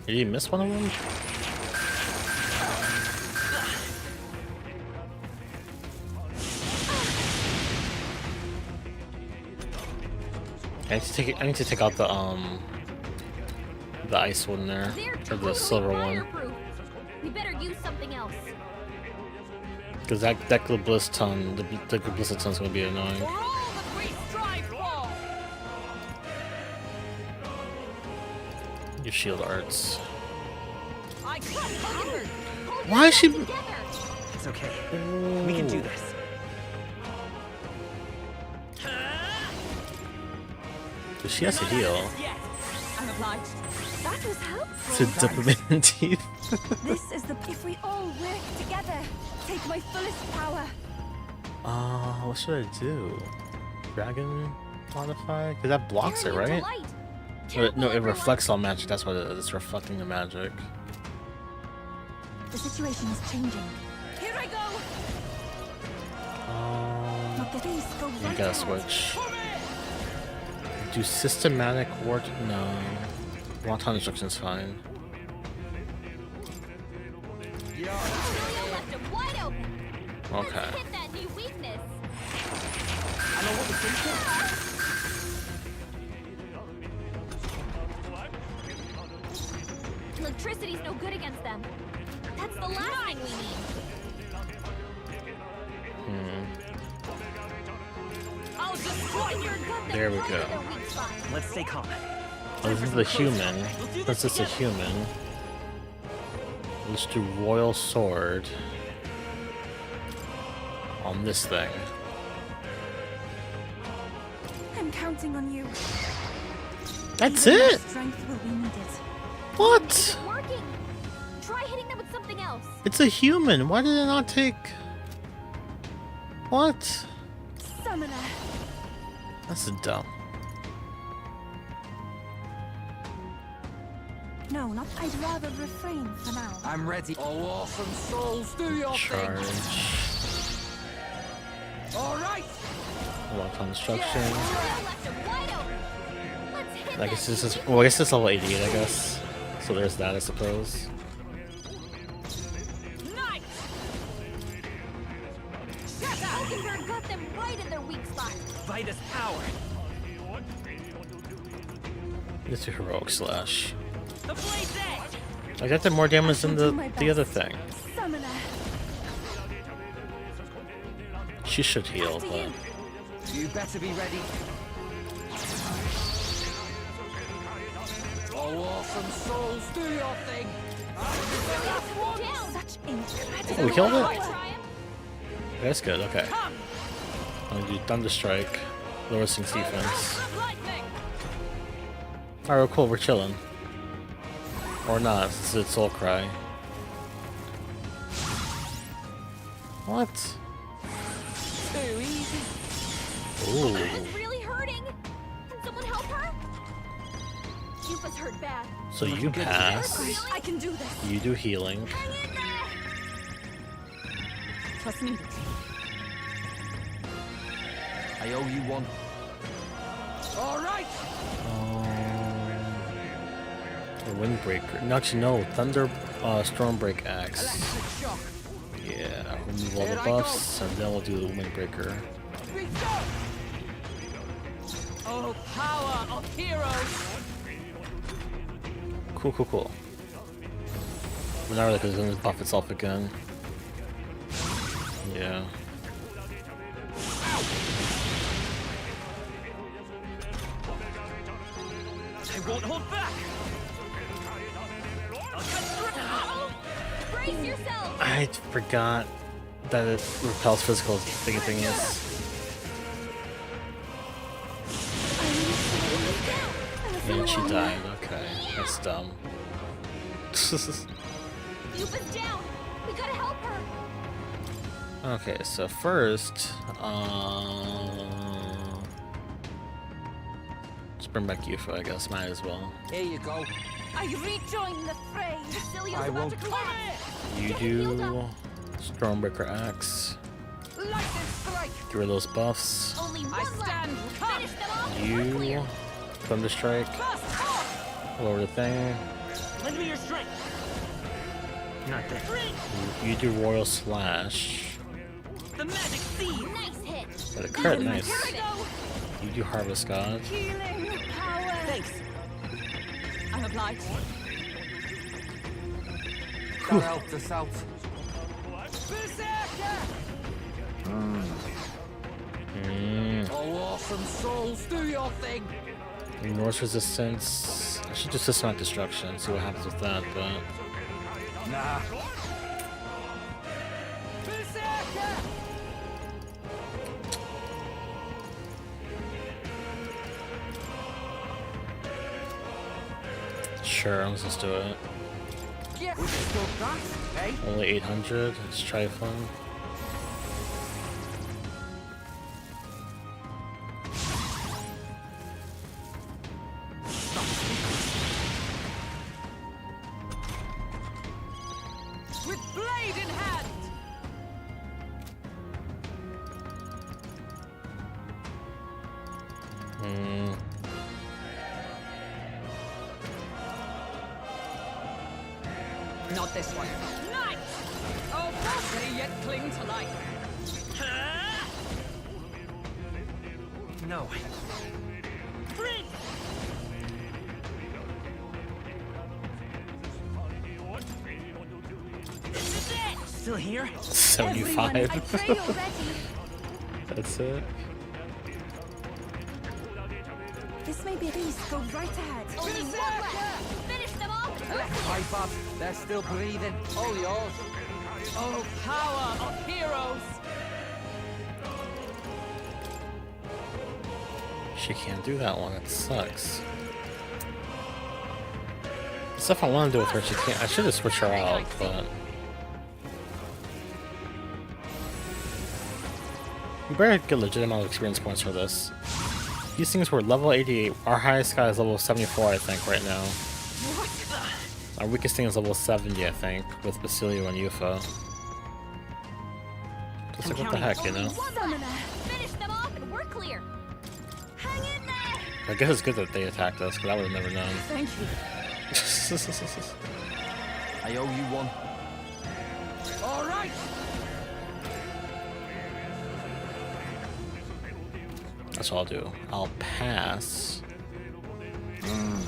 Did you miss one of them? I need to take out the ice one there.
They're
Or the
totally
silver one.
fireproof. We better use something else.
Because that Diabolus ton, the Diabolus ton's gonna be annoying.
For all the great strive fall.
Your shield arts.
I can't
Hold
Why is she?
yourself together.
It's okay. We can do this.
She has to heal.
Yes. I'm obliged.
That was helpful.
To dopamine teeth.
This is the. If we all work together, take my fullest power.
What should I do? Dragon modify? Because that blocks it,
Carry
right?
to light.
No,
Careful,
it
everyone.
reflects all magic. That's what it is. It's reflecting the magic.
The situation is changing.
Here I go.
Not the face, go
You
right
gotta
ahead.
switch. Do systematic ward? No. Wonton instruction is fine.
Julio left him wide open.
Okay.
Let's hit that new weakness.
I know what we're thinking.
Electricity's no good against them. That's the last thing we need.
I'll destroy you.
There we go.
Let's stay calm.
Oh, this is the human. That's just a human. Let's do Royal Sword on this thing.
I'm counting on you.
That's
Even
it?
your strength will be needed.
What?
It's working. Try hitting them with something else.
It's a human. Why did it not take? What?
Summoner.
That's dumb.
No, not. I'd rather refrain for now.
I'm ready. Oh, awesome souls, do your
Charge.
thing. All right.
Wonton instruction.
Julio left him wide open. Let's hit
I guess
that
this is. Well, I guess this is level 88. I guess. So there's that, I suppose.
Nice.
Oakenberg got them right in their weak spot.
Vitus power.
It's a heroic slash.
The blade's edge.
I got them more damage than
I'll do my
the other
best.
thing.
Summoner.
She should heal,
After
but
you.
You better be ready. Oh, awesome souls, do your thing.
Down.
Such incredible.
Oh, we killed it?
Try him.
that's good. Okay,
Come.
I'm gonna do Thunder Strike. Lower Sinks defense.
Lightning!
Alright, cool, we're chilling. Or not, since it's Soul Cry. What?
Too easy.
Ooh.
It's really hurting. Can someone help her? Yupa's hurt bad.
So you pass.
I can do this.
You do healing.
Hang in there.
Trust me.
I owe you one.
All right.
A Windbreaker. No, actually, no. Thunder, Stormbreak Axe.
Electric shock.
Yeah, remove all the buffs, and then we'll do the Windbreaker.
Reach out. Oh, power of heroes.
Cool, cool, cool. But not really, because it's gonna buff itself again. Yeah.
I won't hold back. I'll cut through.
Brace yourself.
I forgot that it repels physical thingies. And she died, okay. That's dumb.
Yupa's down. We gotta help her.
Okay, so first, let's bring back Yufa, I guess, might as well.
Here you go.
I rejoin the fray.
Cecilia's
I
about
won't
to collapse.
You do Stormbreaker Axe.
Lightning strike.
Get rid of those buffs.
Only one
I stand.
left.
Come.
Finish them off. and we're clear.
You Thunder Strike.
Fast off.
Lower the thing.
Lend me your strength.
Not that.
You do Royal Slash.
The magic seed.
Nice hit.
But a crit, nice.
Here we go.
You do Harvest God.
Healing power.
Thanks. I'm obliged.
Gotta help this out.
Berserker.
Oh, awesome souls, do your thing.
Ignores resistance. I should do Systematic Destruction, see what happens with that, but.
Nah.
Berserker.
Sure, let's just do it.
Yes.
Withstood that, eh?
Only 800. Let's try fun.
With blade in hand. Not this one. Night! Oh, they yet cling to life.
No.
Freeze! This is it!
Still here?
75.
Everyone, I pray you're ready.
That's it.
This may be a beast. Go right ahead.
Only one left. Finish them off. and we're clear.
Pipe up. They're still breathing. All yours.
Oh, power of heroes!
She can't do that one, it sucks. Stuff I want to do with her, she can't. I should have switched her out, but. You better get a legit amount of experience points for this. These things were level 88. Our highest guy is level 74, I think, right now. Our weakest thing is level 70, I think, with Basilio and Yufa. Just like, what the heck, you know?
One left. Finish them off and we're clear. Hang in there.
I guess it's good that they attacked us, because I would have never known.
Thank you.
I owe you one.
All right!
That's what I'll do. I'll pass.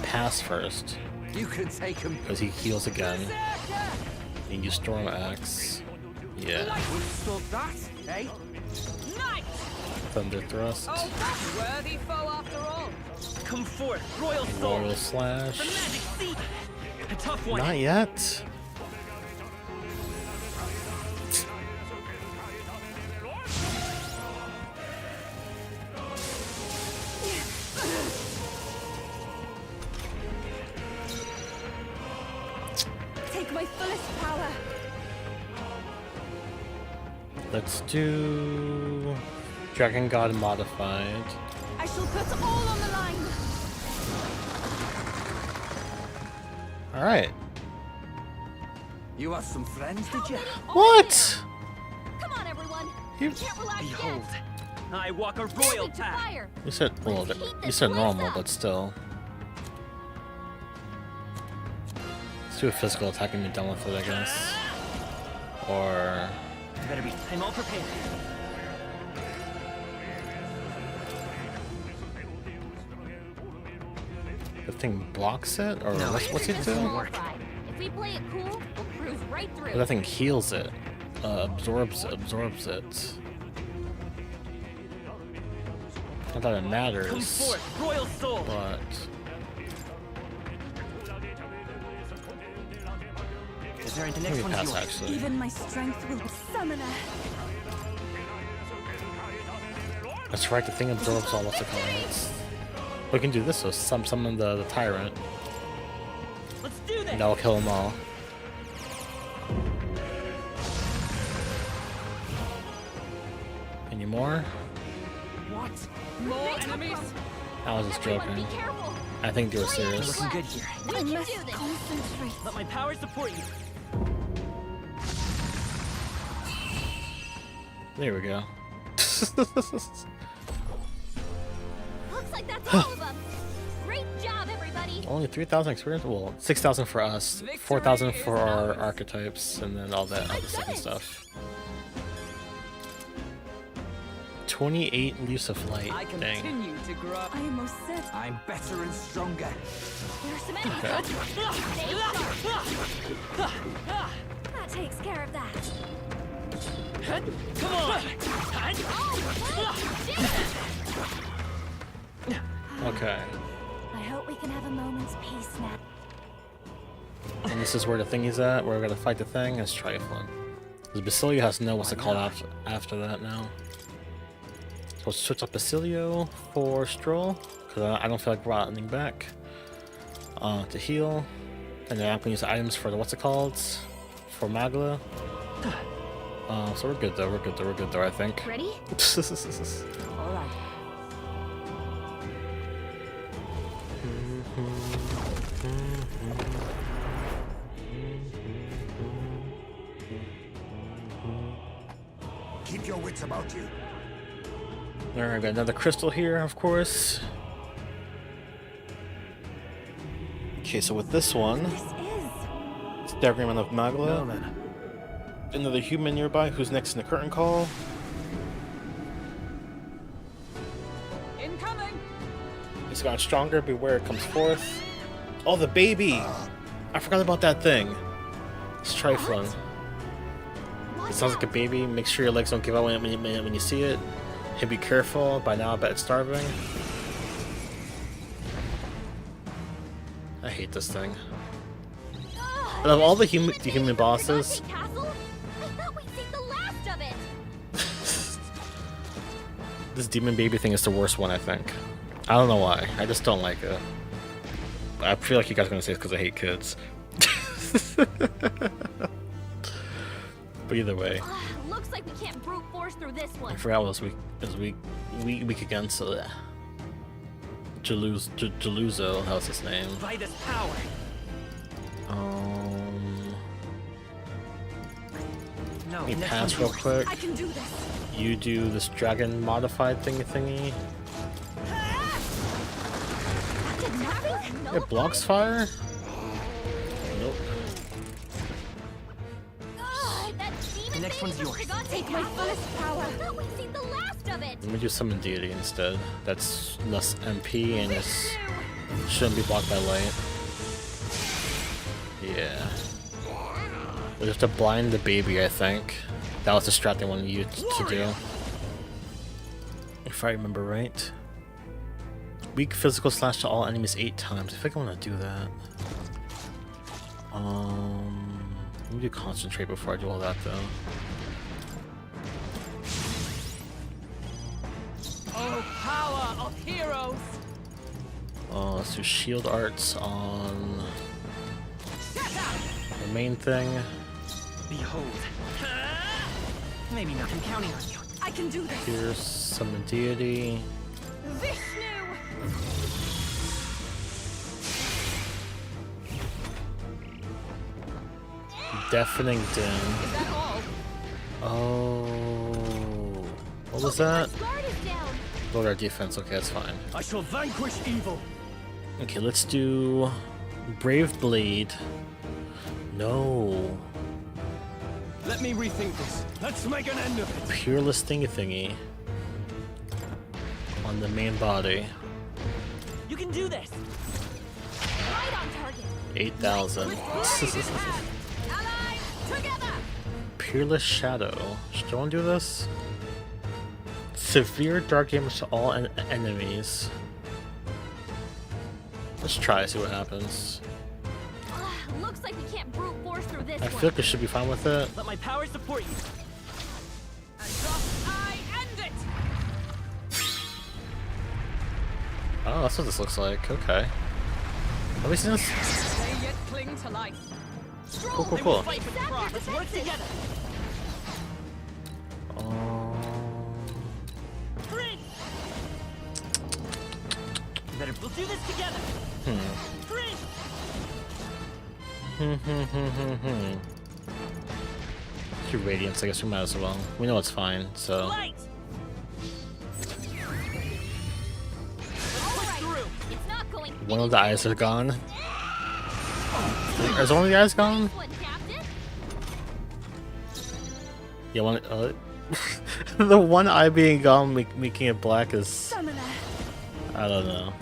Pass first,
You can take him.
because he heals again.
Berserker!
And you Storm Axe. Yeah.
Withstood that, eh?
Night!
Thunder Thrust.
Oh, worthy foe after all. Come forth, royal soul.
Royal Slash.
The magic seed. A tough one.
Not yet.
my fullest power.
Let's do Dragon God modified.
I shall put all on the line.
All right.
You have some friends, did you?
What?
Come on, everyone.
You-
We can't relax
Behold,
yet.
I walk a
Moving
royal
to
path.
fire.
You said well,
Let's heat
you
this
said
place
normal,
up.
but still. Let's do a physical attack and be done with it, I guess. Or
Better be. I'm all prepared.
the thing blocks it, or
No.
what's it
This
do?
will fry. If we play it cool, we'll cruise right through.
That thing heals it, absorbs it. Not that it
Come
matters,
forth, royal soul.
but
Is there the
maybe
next one's
pass
yours?
actually.
Even my strength will be summoner.
That's right, the thing absorbs all what's it called. We can do this, so summon the Tyrant.
Let's do this.
And that'll kill them all. Any more?
What? More enemies?
I was just
Everyone,
joking.
be careful.
I think they were serious.
Looking good here.
We
I
can
must
do this.
concentrate.
Let my power support you.
There we go.
Looks like that's all of them. Great job, everybody.
Only 3,000 experience? Well, 6,000 for us, 4,000 for our archetypes, and then all that other second stuff. 28 leaves of light.
I
Dang.
continue to grow.
I am most certain.
I'm better and stronger.
There's some enemies.
Okay.
Stay sharp. That takes care of that.
Come on.
Okay.
I hope we can have a moment's peace now.
And this is where the thingy's at. We're gonna fight the thing. It's trifling. Because Basilio has to know what's it called after that now. So let's switch up Basilio for Stroll. Because I don't feel like running back. To heal. And then I'm gonna use the items for the what's it called? For Magla. So we're good though, I think.
Ready?
All right.
Keep your wits about you.
Alright, got another crystal here, of course. Okay, so with this one,
This is.
it's Diagram of
Well
Magla.
then.
Another human nearby who's next in the curtain call.
Incoming.
It's gotten stronger, beware it comes forth. Oh, the baby! I forgot about that thing. It's trifling. It sounds like a baby. Make sure your legs don't give out when you see it. And be careful. By now, I bet it's starving. I hate this thing. Out of all the human bosses,
Castle? I thought we'd seen the last of it.
this demon baby thing is the worst one, I think. I don't know why. I just don't like it. I feel like you guys are gonna say it's because I hate kids. But either way,
Looks like we can't brute force through this one.
I forgot what was weak against Jaluzo. How's his name?
By this power. No.
Let me
next
pass
one's
real
yours.
quick.
I can do this.
You do this dragon modified thingy.
That didn't happen. No
It blocks fire? Nope.
That demon
next
baby
one's
from
yours.
Gigante
Take my
Castle?
fullest power.
I thought we'd seen the last of it.
Let me do summon deity instead. That's less MP and it shouldn't be blocked by light. Yeah. We have to blind the baby, I think. That was the strat they wanted you to do. If I remember right. Weak physical slash to all enemies 8 times. I think I want to do that. Let me do concentrate before I do all that though.
Oh, power of heroes.
Let's do shield arts on main thing.
Behold. Maybe not. I'm counting on you.
I can do this.
Here's summon deity.
Vishnu!
Deafening din.
Is that all?
Oh. What was that?
Guard is down.
Lower our defense. Okay, that's fine.
I shall vanquish evil.
Okay, let's do Brave Blade. No.
Let me rethink this. Let's make an end of it.
Peerless thingy on the main body.
You can do this.
Right on target.
8,000.
Allies, together!
Peerless Shadow. Should I want to do this? Severe dark damage to all enemies. Let's try, see what happens.
Looks like we can't brute force through this
I
one.
feel like we should be fine with it.
Let my power support you.
And thus I end it.
Oh, that's what this looks like. Okay. Let me see this.
They yet cling to life.
Cool, cool, cool.
Fight for the cross. Let's work together. Prince! We'll do this together. Prince!
Your radiance, I guess we might as well. We know it's fine, so.
Light!
All right. It's not going
One of the eyes are gone. Is one of the eyes gone?
one, Captain.
Yeah, one. The one eye being gone, making it black is.
Summoner.
I don't know.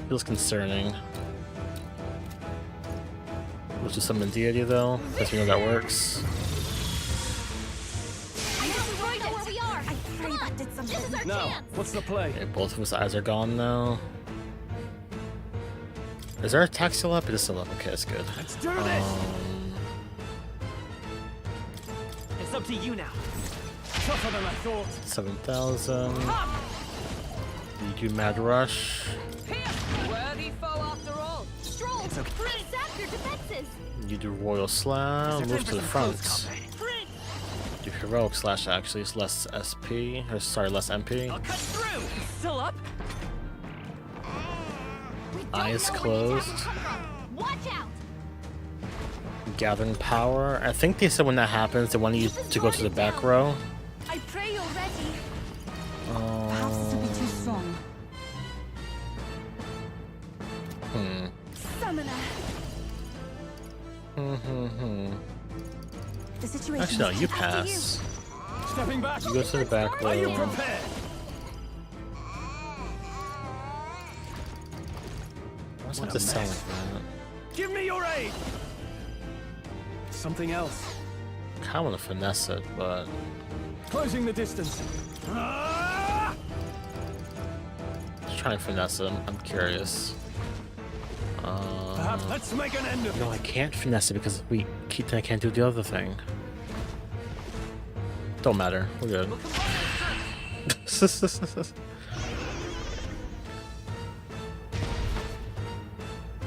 Feels concerning. Which is summon deity though, because we know that works.
I don't really know where we are.
I pray that did something.
This is our
Now,
chance.
what's the play?
Okay, both of his eyes are gone now. Is our attack still up? It is still up. Okay, that's good.
Let's do this.
It's up to you now.
Tougher than I thought.
7,000. You do Mad Rush.
Worthy foe after all.
Stroll. Zap your defenses.
You do Royal Slam. Move to the front.
Prince!
Do Heroic Slash actually. It's less SP. Or sorry, less MP.
I'll cut through. Still up?
We don't
Eyes
know where the attack
closed.
will come from. Watch out.
Gathering Power. I think they said when that happens, they want you to go to the back row.
I pray you're ready. Perhaps to be too strong. Summoner. The situation
Actually, no,
is
you
after
pass.
Stepping back.
You go to the back
Are you
row.
prepared?
What's
What
not
a
to sound
mess.
like that?
Give me your aid. Something else.
I kinda wanna finesse it, but
Closing the distance. Ah!
just try and finesse it. I'm curious.
Perhaps let's make an end of
No, I
it.
can't finesse it because I can't do the other thing. Don't matter. We're good.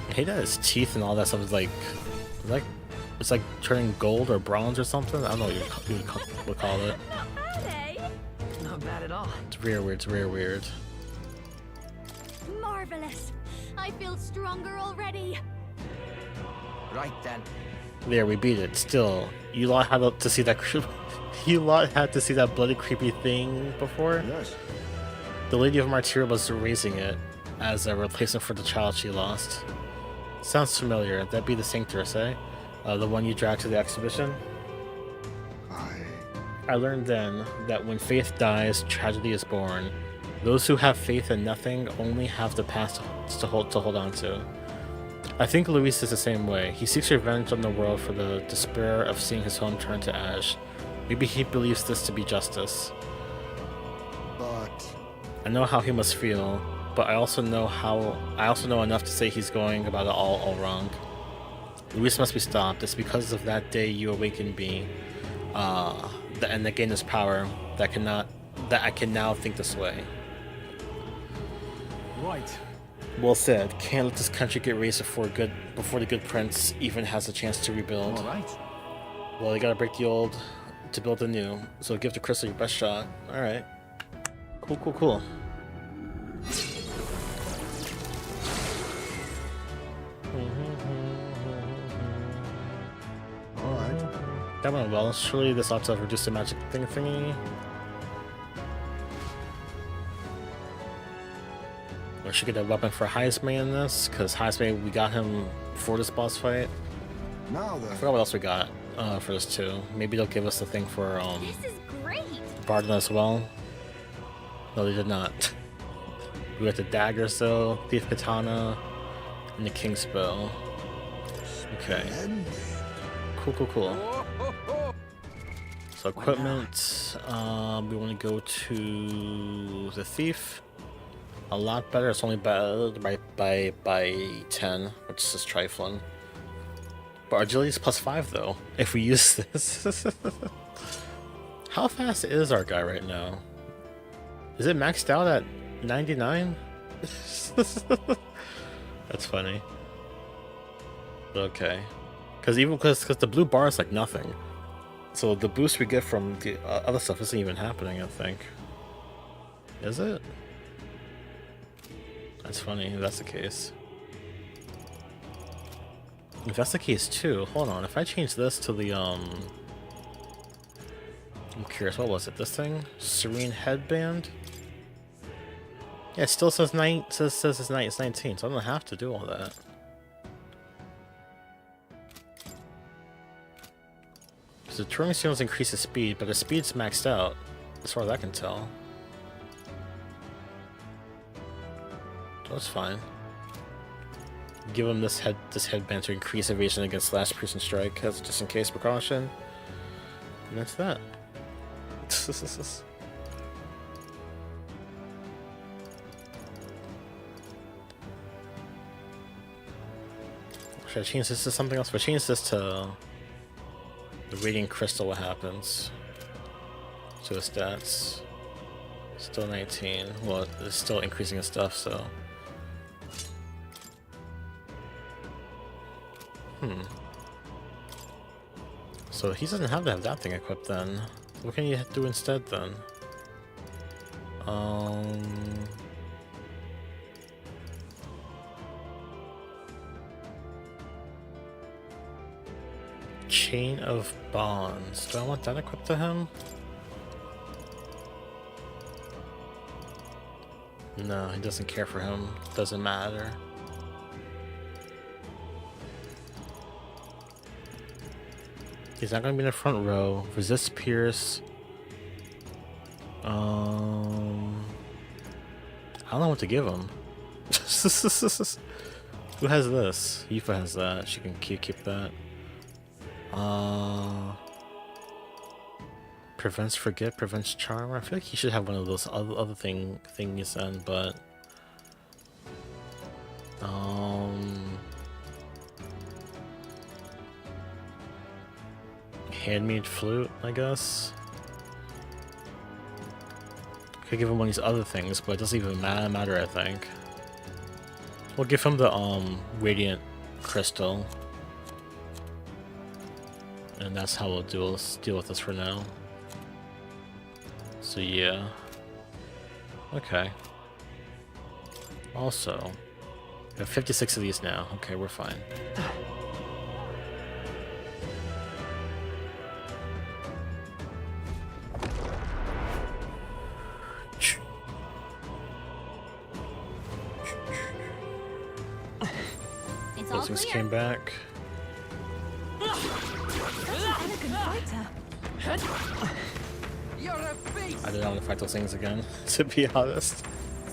I hate that his teeth and all that stuff is like it's like turning gold or bronze or something. I don't know what you would call it.
Not bad, eh?
Not bad at all.
It's real weird. It's real weird.
Marvelous. I feel stronger already.
Right then.
There, we beat it. Still, you lot had to see that. You lot had to see that bloody creepy thing before.
Yes.
The Lady of Martyr was raising it as a replacement for the child she lost. Sounds familiar. That'd be the Sanctress, eh? The one you dragged to the exhibition? I learned then that when faith dies, tragedy is born. Those who have faith in nothing only have the past to hold on to. I think Luis is the same way. He seeks revenge on the world for the despair of seeing his home turn to ash. Maybe he believes this to be justice.
But
I know how he must feel, but I also know enough to say he's going about it all wrong. Luis must be stopped. It's because of that day you awakened me, and that gained this power that I can now think this way.
right.
Well said. Can't let this country get razed before the good prince even has a chance to rebuild.
All right.
Well, you gotta break the old to build the new. So give the crystal your best shot. All right. Cool, cool, cool.
All right.
That went well. Surely this ought to have reduced the magic thingy. Or should get a weapon for highest main in this, because highest main we got him for this boss fight.
Now
I
then.
forgot what else we got for this too. Maybe they'll give us the thing for
This is great.
Barden as well. No, they did not. We got the daggers though, thief katana, and the king's bow. Okay. Cool, cool, cool. So equipment, we want to go to the thief. A lot better. It's only better by 10, which is trifling. But our agility is +5 though. If we use this, how fast is our guy right now? Is it maxed out at 99? That's funny. Okay, because the blue bar is like nothing. So the boost we get from the other stuff isn't even happening. I think. Is it? That's funny, if that's the case. If that's the case too, hold on, if I change this to the, I'm curious, what was it, this thing? Serene Headband? Yeah, it still says it's 19, so I don't have to do all that. So the turning signals increase the speed, but the speed's maxed out, as far as I can tell. That's fine. Give him this headband to increase evasion against last piercing strike as just in case precaution. And that's that. Should I change this to something else? If I change this to the Radiant Crystal, what happens? To the stats. Still 19. Well, it's still increasing his stuff, so. So he doesn't have to have that thing equipped then. What can you do instead then? Chain of Bonds. Do I want that equipped to him? No, he doesn't care for him. Doesn't matter. He's not gonna be in the front row. Resist Pierce. I don't know what to give him. Who has this? Yifa has that. She can keep that. Prevents Forget, prevents Charm. I feel like he should have one of those other thingies then, but Handmade Flute, I guess. Could give him one of these other things, but it doesn't even matter, I think. We'll give him the Radiant Crystal. And that's how we'll deal with this for now. So yeah. Okay. Also, we have 56 of these now. Okay, we're fine.
It's all
Those
clear.
came back.
You're a beast.
I didn't want to fight those things again, to be honest.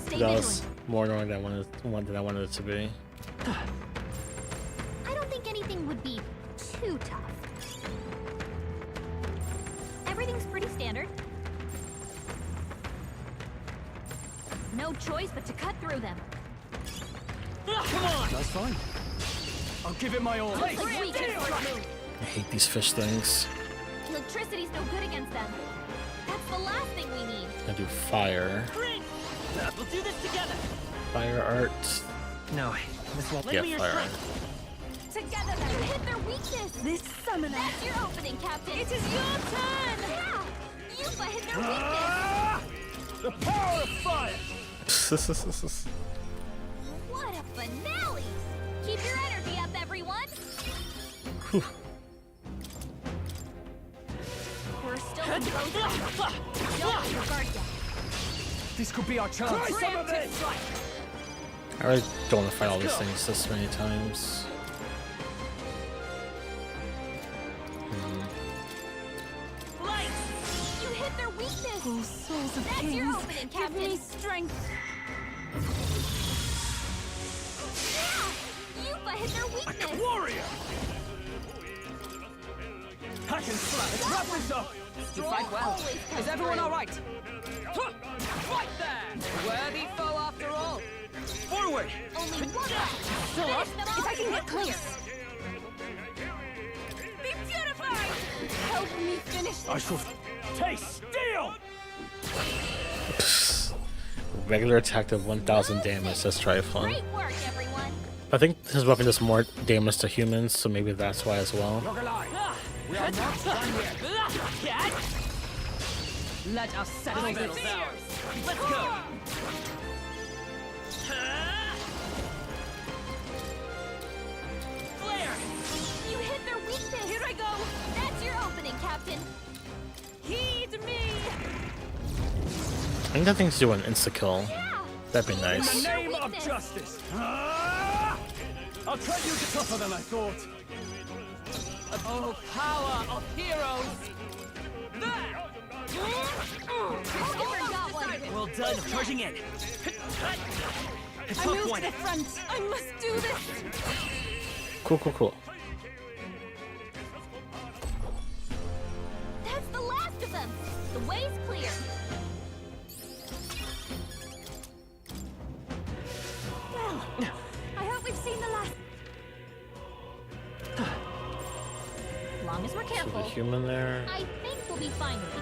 Stay
That was
vigilant.
more annoying than I wanted it to be.
I don't think anything would be too tough. Everything's pretty standard. No choice but to cut through them.
Come on!
That's fine.
I'll give it my all.
Looks like we can move.
I hate these fish things.
Electricity's no good against them. That's the last thing we need.
I do fire.
Green! We'll do this together!
Fire art.
No, this won't.
Yeah,
me your
fire.
Together, then hit their weakness.
This summoner.
That's your opening, Captain.
It is your turn.
Yeah, Yufa hit their weakness.
The power of fire!
What a finale! Keep your energy up, everyone. We're still in close. Don't let your guard down.
This could be our chance. Try some of this!
I really don't want to fight all these things this many times.
You hit their weakness.
Oh, souls of
That's
kings,
your opening,
give
Captain.
me strength.
Yeah, Yufa hit their weakness.
Warrior! Hack and slap! Let's wrap this up!
You fight well. Is everyone all right? Fight there! Worthy foe after all.
Forward!
Only one left.
Still up?
Finish them
If
off.
I can get close.
Be beautified.
Help me finish
I
this.
shall taste steel!
Regular attack of 1000 damage. That's trifling.
Great work, everyone.
I think his weapon does more damage to humans, so maybe that's why as well.
Look alive! We are not done yet!
Let us settle
Battle's
this.
ours. Let's go.
Flare. You hit their weakness. Here I go. That's your opening, Captain.
Heed me.
I think that thing's doing insta kill.
Yeah.
That'd be
In the
nice.
name of justice! I'll tell you it's tougher than I thought.
Oh, power of heroes. There.
Never got one.
Well done. Charging in.
I
Tough
move
one.
to the front. I must do this.
Cool.
That's the last of them. The way's clear.
Well, I hope we've seen the last.
As long as we're
So the
careful,
human there.
I think we'll be fine with these.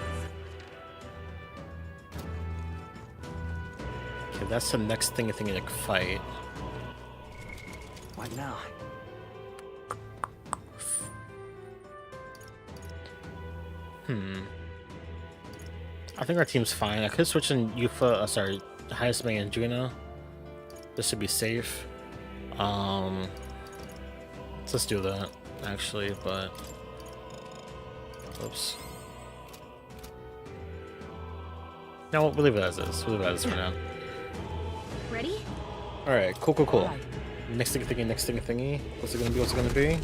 Okay, that's the next thing I think I can fight.
What now?
I think our team's fine. I could switch in Yufa, sorry, Heisman and Juno. This should be safe. Let's just do that, actually, but... Oops. No, we'll leave it as is. We'll leave it as is for now.
Ready?
Alright, cool. Next thing thingy. What's it gonna be?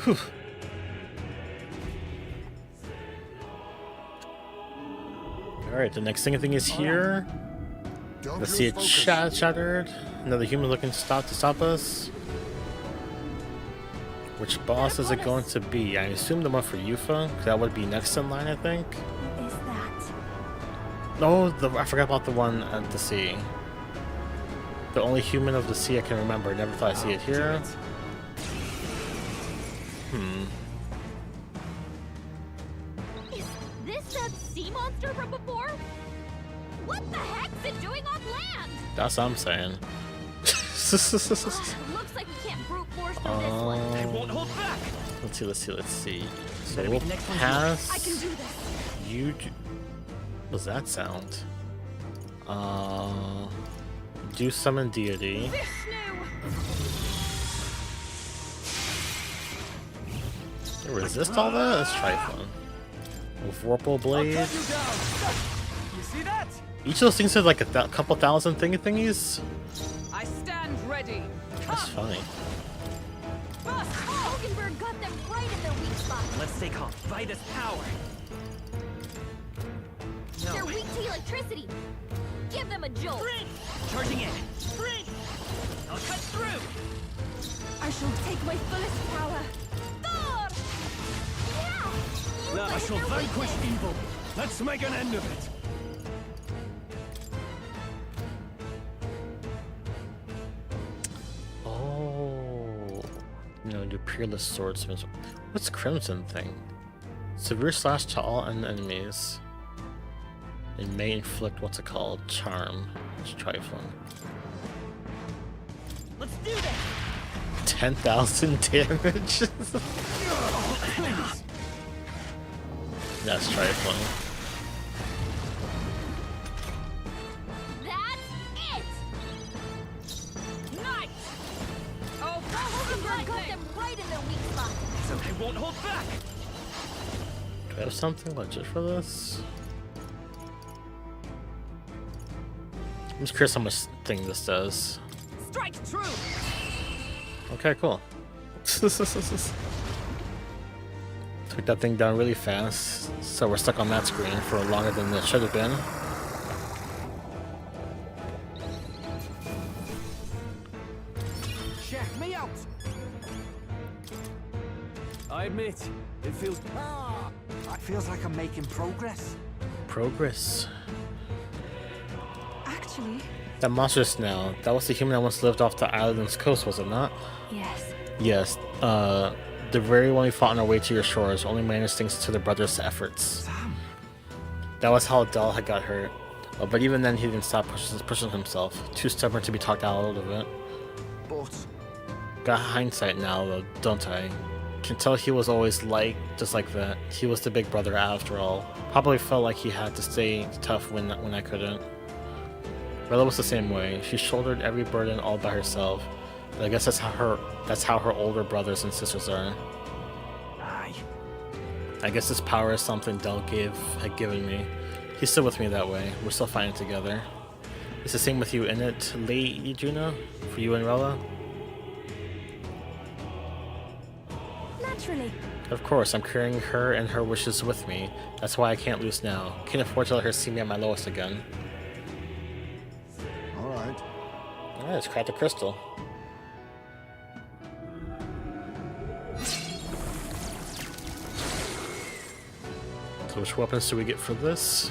Whew. Alright, the next thing is here. Let's see it shattered. Another human looking to stop us. Which boss is it going to be? I assume the one for Yufa, 'cause that would be next in line, I think.
What is that?
No, I forgot about the one at the sea. The only human of the sea I can remember. Never thought I'd see it here.
Is this that sea monster from before? What the heck's it doing on land?
That's what I'm saying.
Looks like we can't brute force through this one.
They won't hold back.
Let's see. So
Better
we'll
make the next one
pass.
I can do this.
You. What does that sound? Do summon deity. Resist all that? That's trifling. With Vorpal Blade.
You see that?
Each of those things have like a couple thousand thingies.
I stand ready.
That's funny.
Hogenberg got them right in their weak spot.
Let's stay calm. By this power.
They're weak to electricity. Give them a jolt.
Charging in. I'll cut through.
I shall take my fullest power.
Thor! Yeah! You
Now I
fight
shall
their
vanquish
weakness.
evil. Let's make an end of it.
Oh. No, do Peerless Swordsman. What's Crimson thing? Severe slash to all enemies. It may inflict what's it called? Charm. It's trifling.
Let's do this!
10,000 damage. That's trifling.
That's it!
Nice! Oh,
I got them right in their weak spot.
I won't hold back!
Do I have something legit for this? I'm just curious how much thing this does.
strike true!
Okay, cool. Took that thing down really fast, so we're stuck on that screen for longer than it should have been.
Check me out.
I admit, it feels...
It feels like I'm making progress.
Progress.
Actually,
That monster now, that was the human that once lived off the island's coast, was it not?
yes.
Yes, the very one we fought on our way to your shores only managed thanks to the brothers' efforts. That was how Adele had got hurt. But even then, he didn't stop pushing himself. Too stubborn to be talked out of it.
But
Got hindsight now, though, don't I? Can tell he was always just like that. He was the big brother after all. Probably felt like he had to stay tough when I couldn't. Rella was the same way. She shouldered every burden all by herself. But I guess that's how her older brothers and sisters are.
aye.
I guess this power is something Del had given me. He's still with me that way. We're still fighting together. It's the same with you, isn't it, Lady Juna? For you and Rella?
Naturally.
Of course, I'm carrying her and her wishes with me. That's why I can't lose now. Can't afford to let her see me at my lowest again.
Alright.
Alright, let's crack the crystal. So which weapons do we get for this?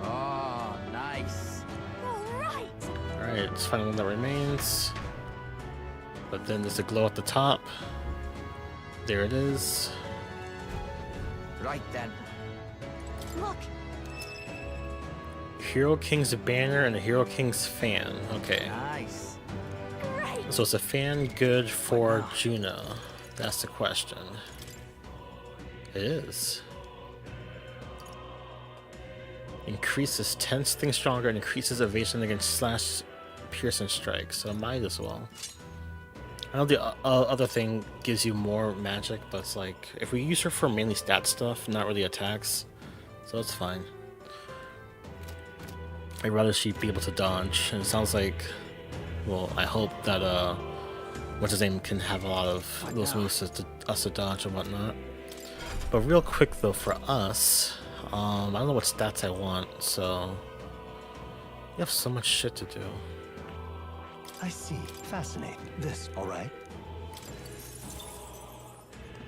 Oh, nice.
Alright!
Alright, let's find one that remains. But then there's a glow at the top. There it is.
Right then.
Look,
Hero King's banner and a Hero King's fan. Okay.
Nice.
great!
So it's a fan good for Juno? That's the question. It is. Increases tense thing stronger and increases evasion against slash pierce and strike, so might as well. I know the other thing gives you more magic, but it's like, if we use her for mainly stat stuff, not really attacks, so it's fine. I'd rather she be able to dodge, and it sounds like, well, I hope that, what's his name can have a lot of those moves to us to dodge and whatnot. But real quick though, for us, I don't know what stats I want, so we have so much shit to do.
I see. Fascinating. This, alright?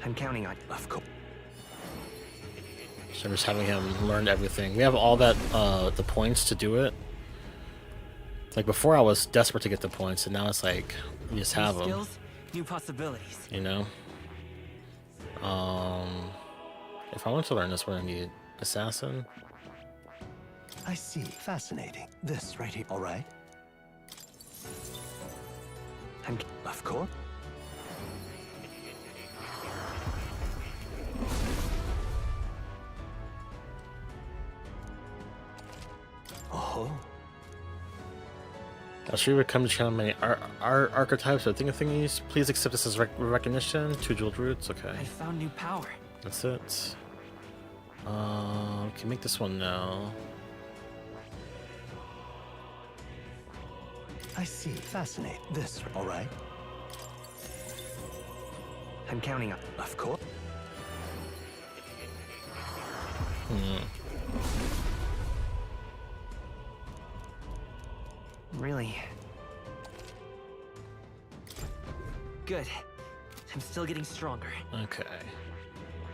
I'm counting on. Of course.
So I'm just having him learn everything. We have all that, the points to do it. Like before I was desperate to get the points, and now it's like, we just have
New
them,
skills, new possibilities.
you know? If I want to learn this, what I need? Assassin?
I see. Fascinating. This right here, alright? Of course. Oh.
I'll show you what comes to channel many archetypes or thingies. Please accept this as recognition. 2 jeweled roots, okay.
I found new power.
That's it. Can make this one now.
I see. Fascinating. This, alright?
I'm counting on.
Of course.
Really?
Good. I'm still getting stronger.
Okay.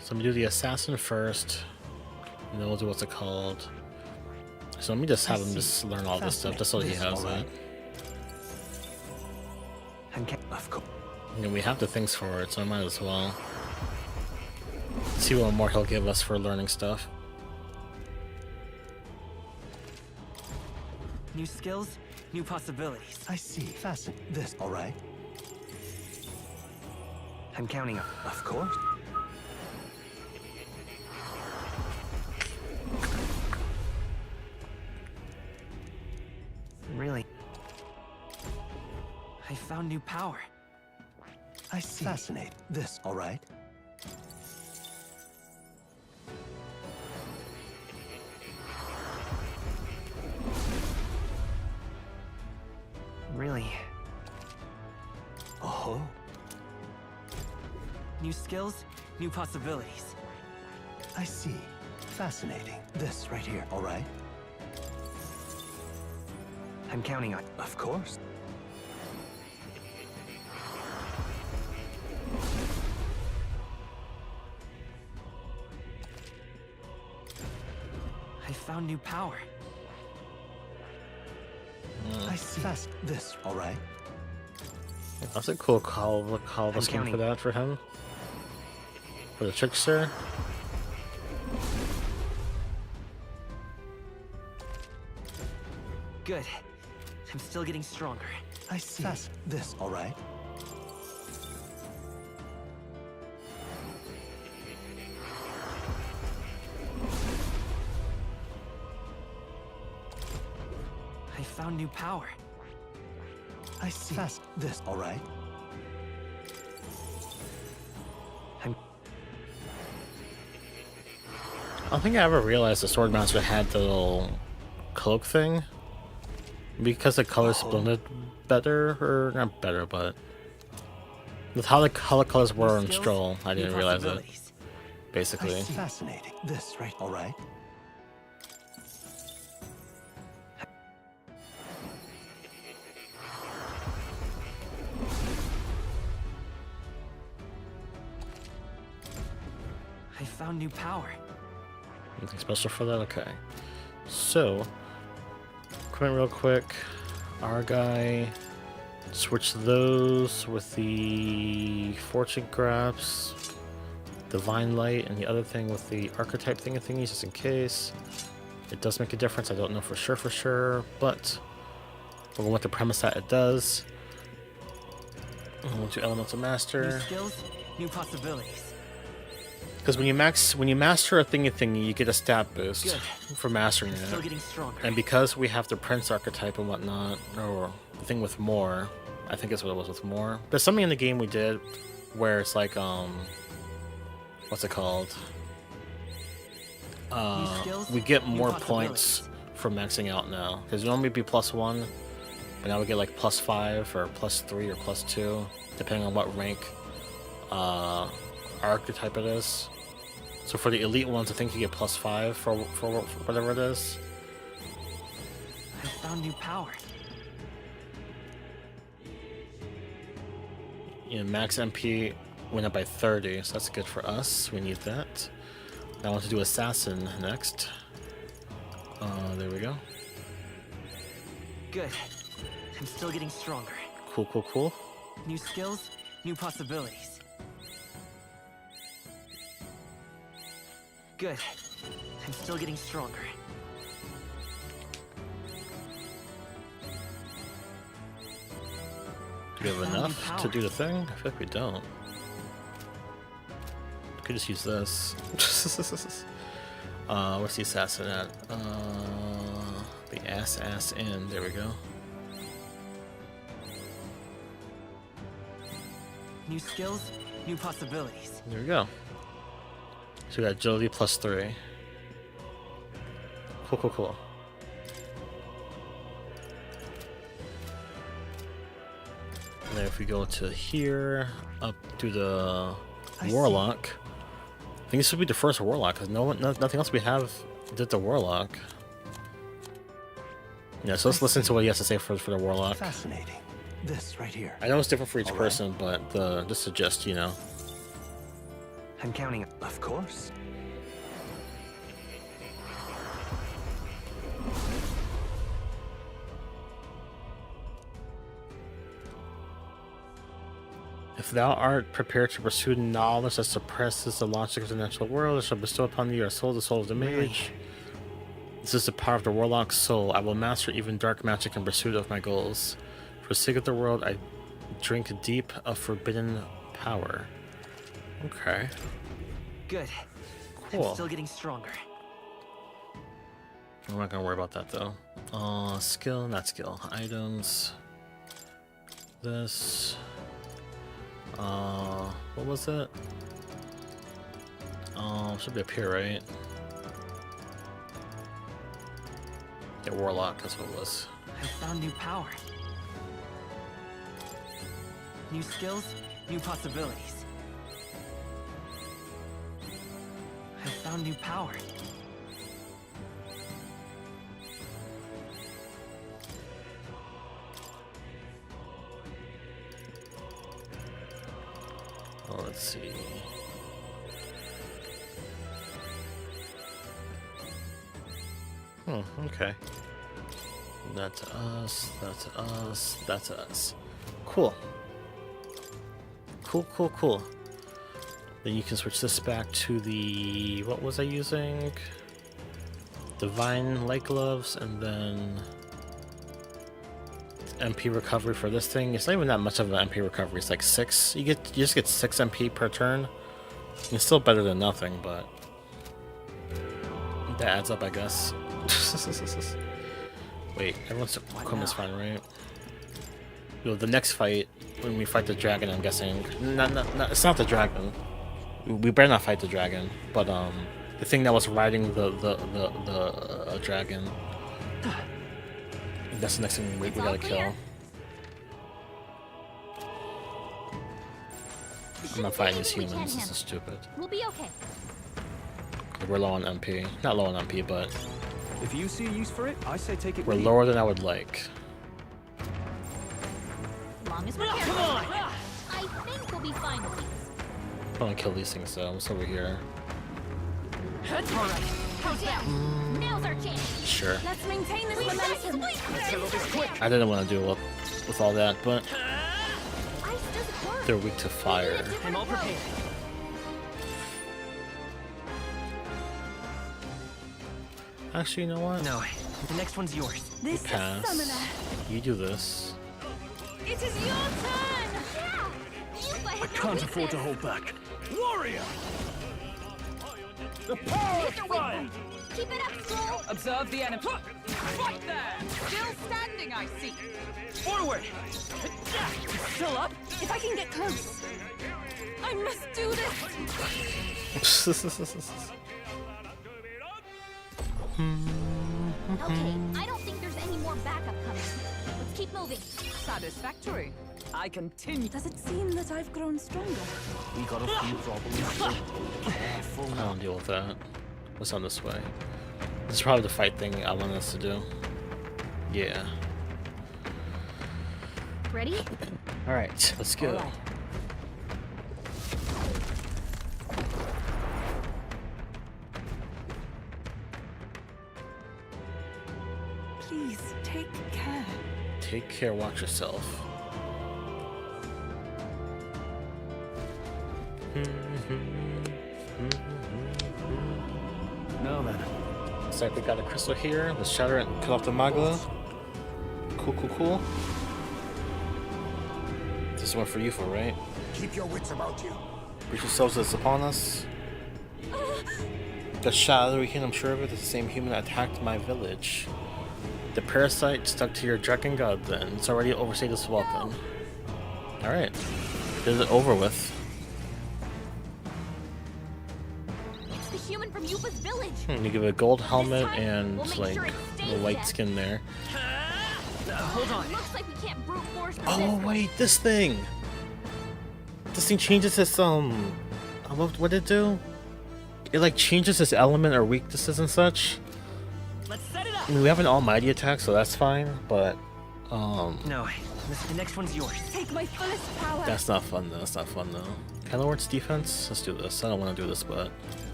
So I'm gonna do the assassin first, and then we'll do what's it called. So let me just have him just learn all this stuff, just so he has it.
I'm of course.
And we have the things for it, so I might as well. Let's see what more he'll give us for learning stuff.
New skills, new possibilities.
I see. Fasten this. All right.
I'm counting on.
Of course.
Really?
I found new power.
I see. Fascinate this. All right.
Really?
Oh.
New skills, new possibilities.
I see. Fascinating. This right here. All right.
I'm counting on.
Of course.
I found new power.
I see. Fast this. All right.
That's a cool call scheme
counting.
for that for him. For the trickster.
Good. I'm still getting stronger.
I see. Fast this. All right.
I found new power.
I see. Fast this. All right.
I don't think I ever realized the Swordmaster had the little cloak thing. Because the colors blended better, or not better, but with how the colors were in
Skills,
Stroll, I
new
didn't realize it.
possibilities.
Basically.
I see. Fascinating. This right. All right.
I found new power.
Anything special for that? Okay. So, come in real quick. Our guy, switch those with the Fortune Grasp, Divine Light, and the other thing with the Archetype thingy just in case. It does make a difference. I don't know for sure, but we're going with the premise that it does. We'll do Elemental
New
Master.
skills, new possibilities.
Because when you master a thingy, you get a stat boost
Good.
for mastering
I'm still
it.
getting stronger.
And because we have the Prince archetype and whatnot, or the thing with more, I think that's what it was with more. There's something in the game we did where it's like, what's it called?
skills,
We get
new
more points
possibilities.
for maxing out now. Because normally it'd be +1, but now we get like +5 or +3 or +2, depending on what rank archetype it is. So for the elite ones, I think you get +5 for whatever it is.
I found new power.
Yeah, max MP went up by 30, so that's good for us. We need that. Now I want to do Assassin next. There we go.
Good. I'm still getting stronger.
Cool.
New skills, new possibilities. Good. I'm still getting stronger.
Do we have enough to do the thing? I feel like we don't. Could just use this. Where's the assassin at? The ass in. There we go.
New skills, new possibilities.
There we go. So we got agility +3. Cool. And then if we go to here, up to the Warlock. I think this would be the first Warlock, because nothing else we have did the Warlock. Yeah, so let's listen to what he has to say for the Warlock.
Fascinating. This right here.
I know it's different for each
All right.
person, but just to just, you know.
I'm counting.
Of course.
If thou art prepared to pursue knowledge that suppresses the logic of the natural world, it shall bestow upon thee our soul, the soul of the mage. This is the power of the warlock's soul. I will master even dark magic in pursuit of my goals. For the sake of the world, I drink deep of forbidden power. Okay.
Good.
Cool.
I'm still getting stronger.
I'm not gonna worry about that though. Skill, not skill. Items. This. What was it? Should be up here, right? Yeah, warlock, that's what it was.
I found new power. New skills, new possibilities. I found new power.
Well, let's see. Okay. That's us, that's us, that's us. Cool. Cool. Then you can switch this back to the... what was I using? Divine Light Gloves, and then... MP recovery for this thing. It's not even that much of an MP recovery. It's like 6. You just get 6 MP per turn. It's still better than nothing, but... that adds up, I guess. Wait, everyone's equipment's fine, right? Yo, the next fight, when we fight the dragon, I'm guessing. It's not the dragon. We better not fight the dragon, but the thing that was riding the dragon. That's the next thing we gotta kill. I'm not fighting these humans. This is stupid.
We'll be okay.
We're low on MP. Not low on MP, but
If you see a use for it, I say take it
we're
with you.
lower than I would like.
As long as we're careful.
Come on!
I think we'll be fine with these.
I don't kill these things though. What's over here?
Alright, calm down. Now's our chance.
Sure.
Let's maintain this momentum.
I didn't want to do it with all that, but
Ice doesn't work.
they're weak to fire.
I'm all prepared.
Actually, you know what?
No, the next one's yours.
This is
Pass.
Summoner.
You do this.
It is your turn.
Yeah. If I had
Can't afford to hold back. Warrior! The power of fire!
Keep it up, Skull.
Observe the enemy. Right there! Still standing, I see.
Forward!
Still up?
If I can get close. I must do this.
Okay, I don't think there's any more backup coming. Let's keep moving.
Satisfactory. I continue.
Does it seem that I've grown stronger?
We got a few problems. Careful
I
now.
don't deal with that. What's on this way? This is probably the fight thing I want us to do. Yeah.
Ready?
Alright, let's go.
Alright.
Please take care.
Take care, watch yourself.
Now then.
Looks like we got a crystal here. Let's shatter it and cut off the magma. Cool. This is one for you, for right?
Keep your wits about you.
Breach yourselves is upon us. The shadow we I'm sure of it, is the same human that attacked my village. The parasite stuck to your dragon god then. It's already overstayed its welcome. Alright. Get it over with.
It's the human from Yupa's village.
You give it a gold helmet
time,
and
we'll make
like
sure it stays
the white
dead.
skin there.
Hold on.
Looks like we can't brute force through
Oh
this.
wait, this thing! This thing changes its what did it do? It like changes its element or weaknesses and such.
Let's set it up!
I mean, we have an almighty attack, so that's fine, but
No, the next one's yours.
Take my fullest power.
that's not fun though. That's not fun though. Can I lower its defense? Let's do this. I don't want to do this, but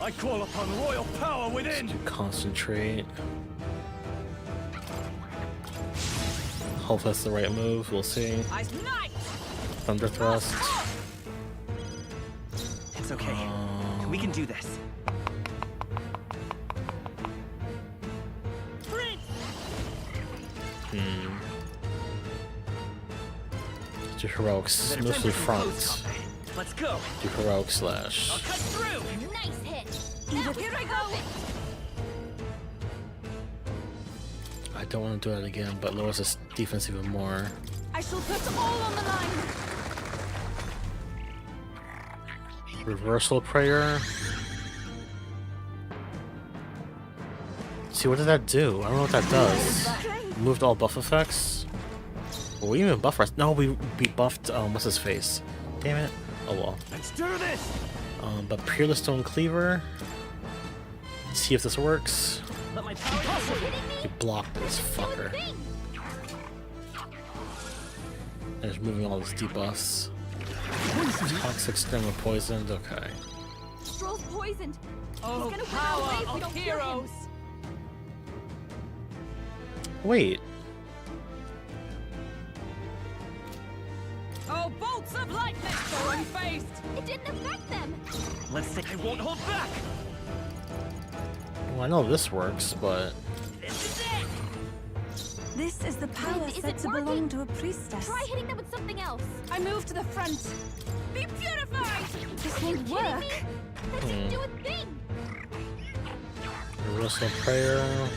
I call upon royal power within.
concentrate. Hopefully that's the right move. We'll see.
Ice Knight!
Thunder Thrust.
It's okay. We can do this.
Do heroics, mostly front.
Let's go.
Do heroic slash.
I'll cut through.
Nice hit.
Here I go.
I don't want to do it again, but lowers this defense even more.
I shall put all on the line.
Reversal prayer. See, what does that do? I don't know what that does. Moved all buff effects. Well, we even buff rest. No, we buffed what's his face? Damn it. Oh well.
Let's do this.
But Peerless Stone Cleaver. Let's see if this works.
Let my power
He blocked this fucker. And it's moving all these debuffs. Toxic Sting or poisoned. Okay.
Stroll's poisoned.
Oh,
He's gonna
power
wither away if we
of
don't hear him.
heroes!
Wait.
Oh, bolts of lightning! They're unfazed!
It didn't affect them.
Let's see. I won't hold back.
Well, I know this works, but
This is it.
This is the power
Is
said
it
to
working?
belong to a priestess.
Try hitting them with something else.
I move to the front.
Be purified.
This
Are you
won't
kidding
work.
me? That didn't do a thing.
Reversal prayer.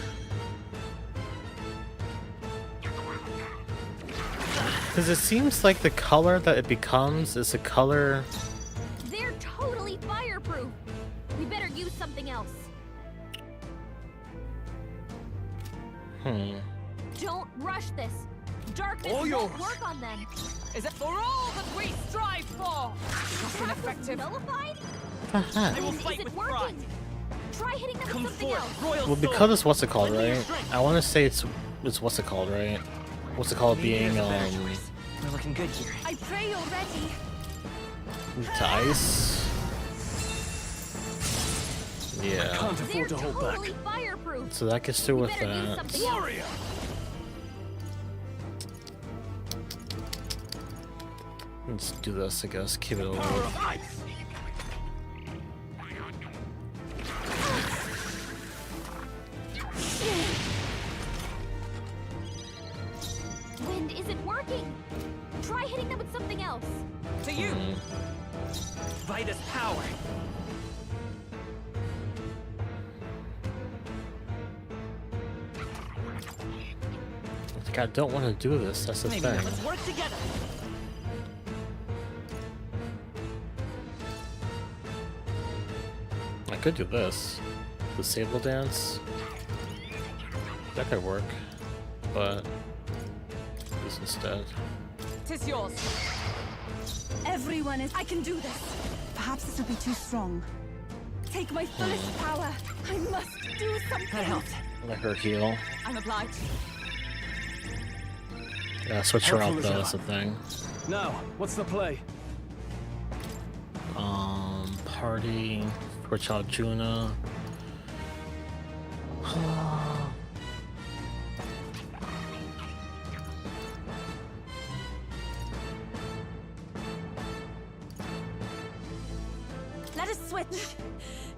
Because it seems like the color that it becomes is a color.
They're totally fireproof. We better use something else. Don't rush this. Darkness
All
won't
yours.
work on them.
Is it for all that we strive for? Not
Trap was
ineffective.
nullified?
I will
Then
fight
is it
with
working?
pride.
Try hitting them
Come
with something
forth,
else.
royal
Well,
sword.
because it's what's it called,
Lend me your
right?
strength.
I want to say it's what's it called, right? What's it called being
We're looking good here.
I pray already.
to ice? Yeah.
Can't
They're
afford to hold back.
totally fireproof.
So that gets through
We
with
better use
that.
something else.
Warrior.
Let's do this, I guess. Keep it
Power
alive.
of ice.
Wind isn't working. Try hitting them with something else.
To you!
Vitus power.
Like, I don't want to do this. That's the
Maybe
thing.
not. Let's work together.
I could do this. The Sable Dance. That could work. But this instead.
Tis yours.
Everyone is. I can do this. Perhaps this will be too strong. Take my fullest power. I must do something.
That helped.
Let her heal.
I'm obliged.
Yeah, switch her out
Helpful as
though,
ever.
that's the thing.
Now, what's the play?
Party, switch out Juna.
Let us switch.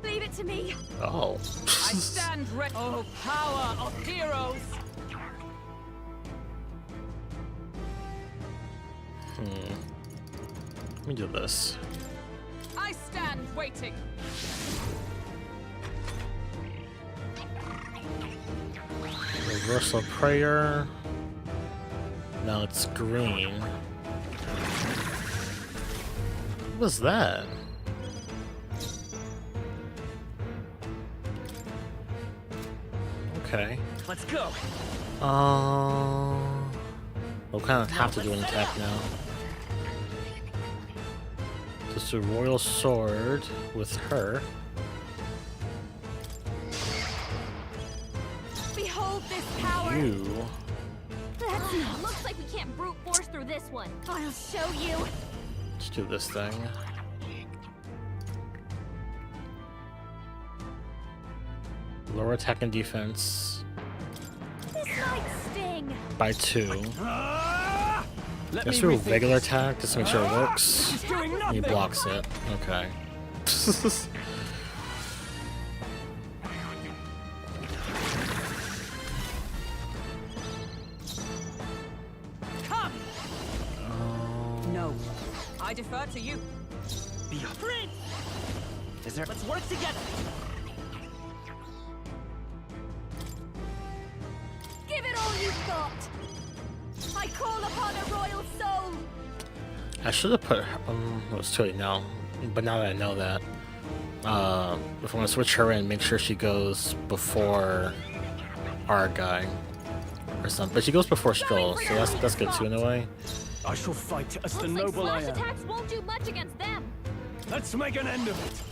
Leave it to me.
Oh.
I stand ready. Oh, power of heroes!
Let me do this.
I stand waiting.
Reversal prayer. Now it's green. What was that? Okay.
Let's go.
We'll kind of have to do an attack now. Just a royal sword with her.
Behold this power.
You.
Looks like we can't brute force through this one. I'll show you.
Let's do this thing. Lower attack and defense.
This might sting.
by 2.
Let
Let's
me
do a
rethink
regular
this.
attack just to make sure it works.
He's doing
He
nothing.
blocks it. Okay.
Come! No. I defer to you.
Be a prince.
Is there?
Let's work together.
Give it all you've got! I call upon a royal soul!
I should have put it was too late now, but now that I know that, if I'm gonna switch her in, make sure she goes before our guy or something. But she goes before Stroll, so that's good too in a way.
I shall fight as the
Looks like
noble I
slash
am.
attacks won't do much against them!
Let's make an end of it.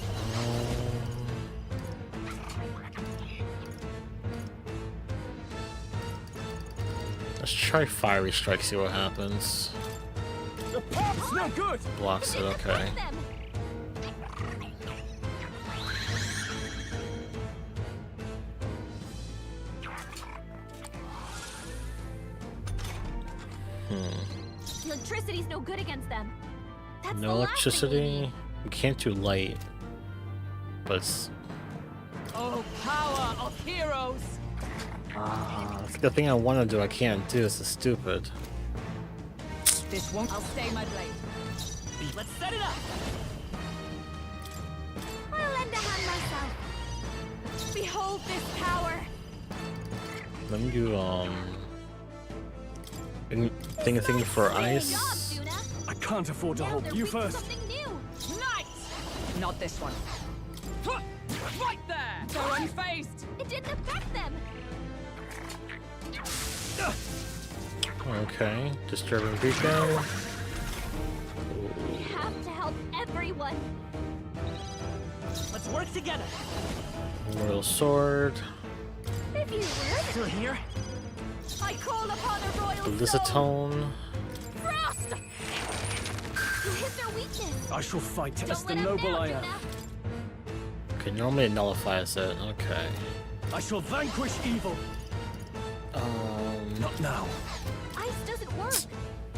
Let's try Fiery Strike, see what happens.
The pump's no good.
Blocks it, okay.
Affect them. Electricity's no good against them. That's
No
the last thing we need.
electricity. We can't do light, but it's
Oh, power of heroes!
it's the thing I want to do. I can't do. This is stupid.
This won't. I'll stay my blade.
Let's set it up.
I'll lend a hand myself. Behold this power.
Let me do thing for
Great
ice.
job, Suna.
I can't afford to
Now
hold
they're
you
weak to
first.
something new.
Nice! Not this one. Right there! They're unfazed!
It didn't affect them.
Okay, disturbing beacon.
We have to help everyone.
Let's work together.
Royal sword.
If you would,
Still here?
I call upon a royal soul.
Lysatone.
Frost! You hit their weakness.
I shall fight
Don't
as the
let 'em
noble
down,
I am.
Juna.
Okay, normally it nullifies it. Okay.
I shall vanquish evil. Not now.
Ice doesn't work.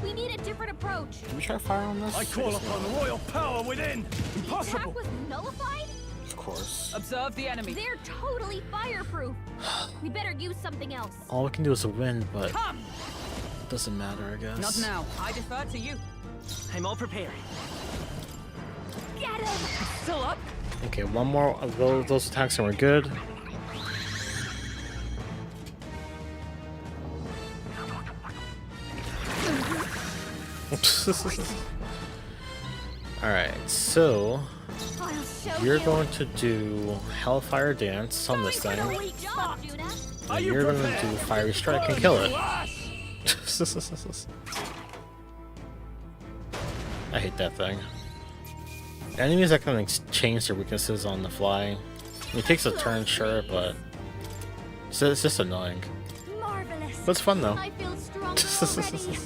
We need a different approach.
Can we try fire on this?
I call upon royal power within.
The
Impossible.
attack was nullified?
Of course.
Observe the enemy.
They're totally fireproof. We better use something else.
All we can do is a win, but
Come!
it doesn't matter, I guess.
Not now. I defer to you.
I'm all prepared.
Get him!
Still up?
Okay, one more of those attacks and we're good. Alright, so
I'll show
you're
you.
going to do Hellfire Dance on this thing.
Great job, Juna.
Are
And
you
you're going to
prepared?
do Fiery Strike and kill it. I hate that thing. Enemies that can change their weaknesses on the fly. It takes a turn, sure, but it's just annoying.
Marvelous.
But it's fun though.
I feel stronger already.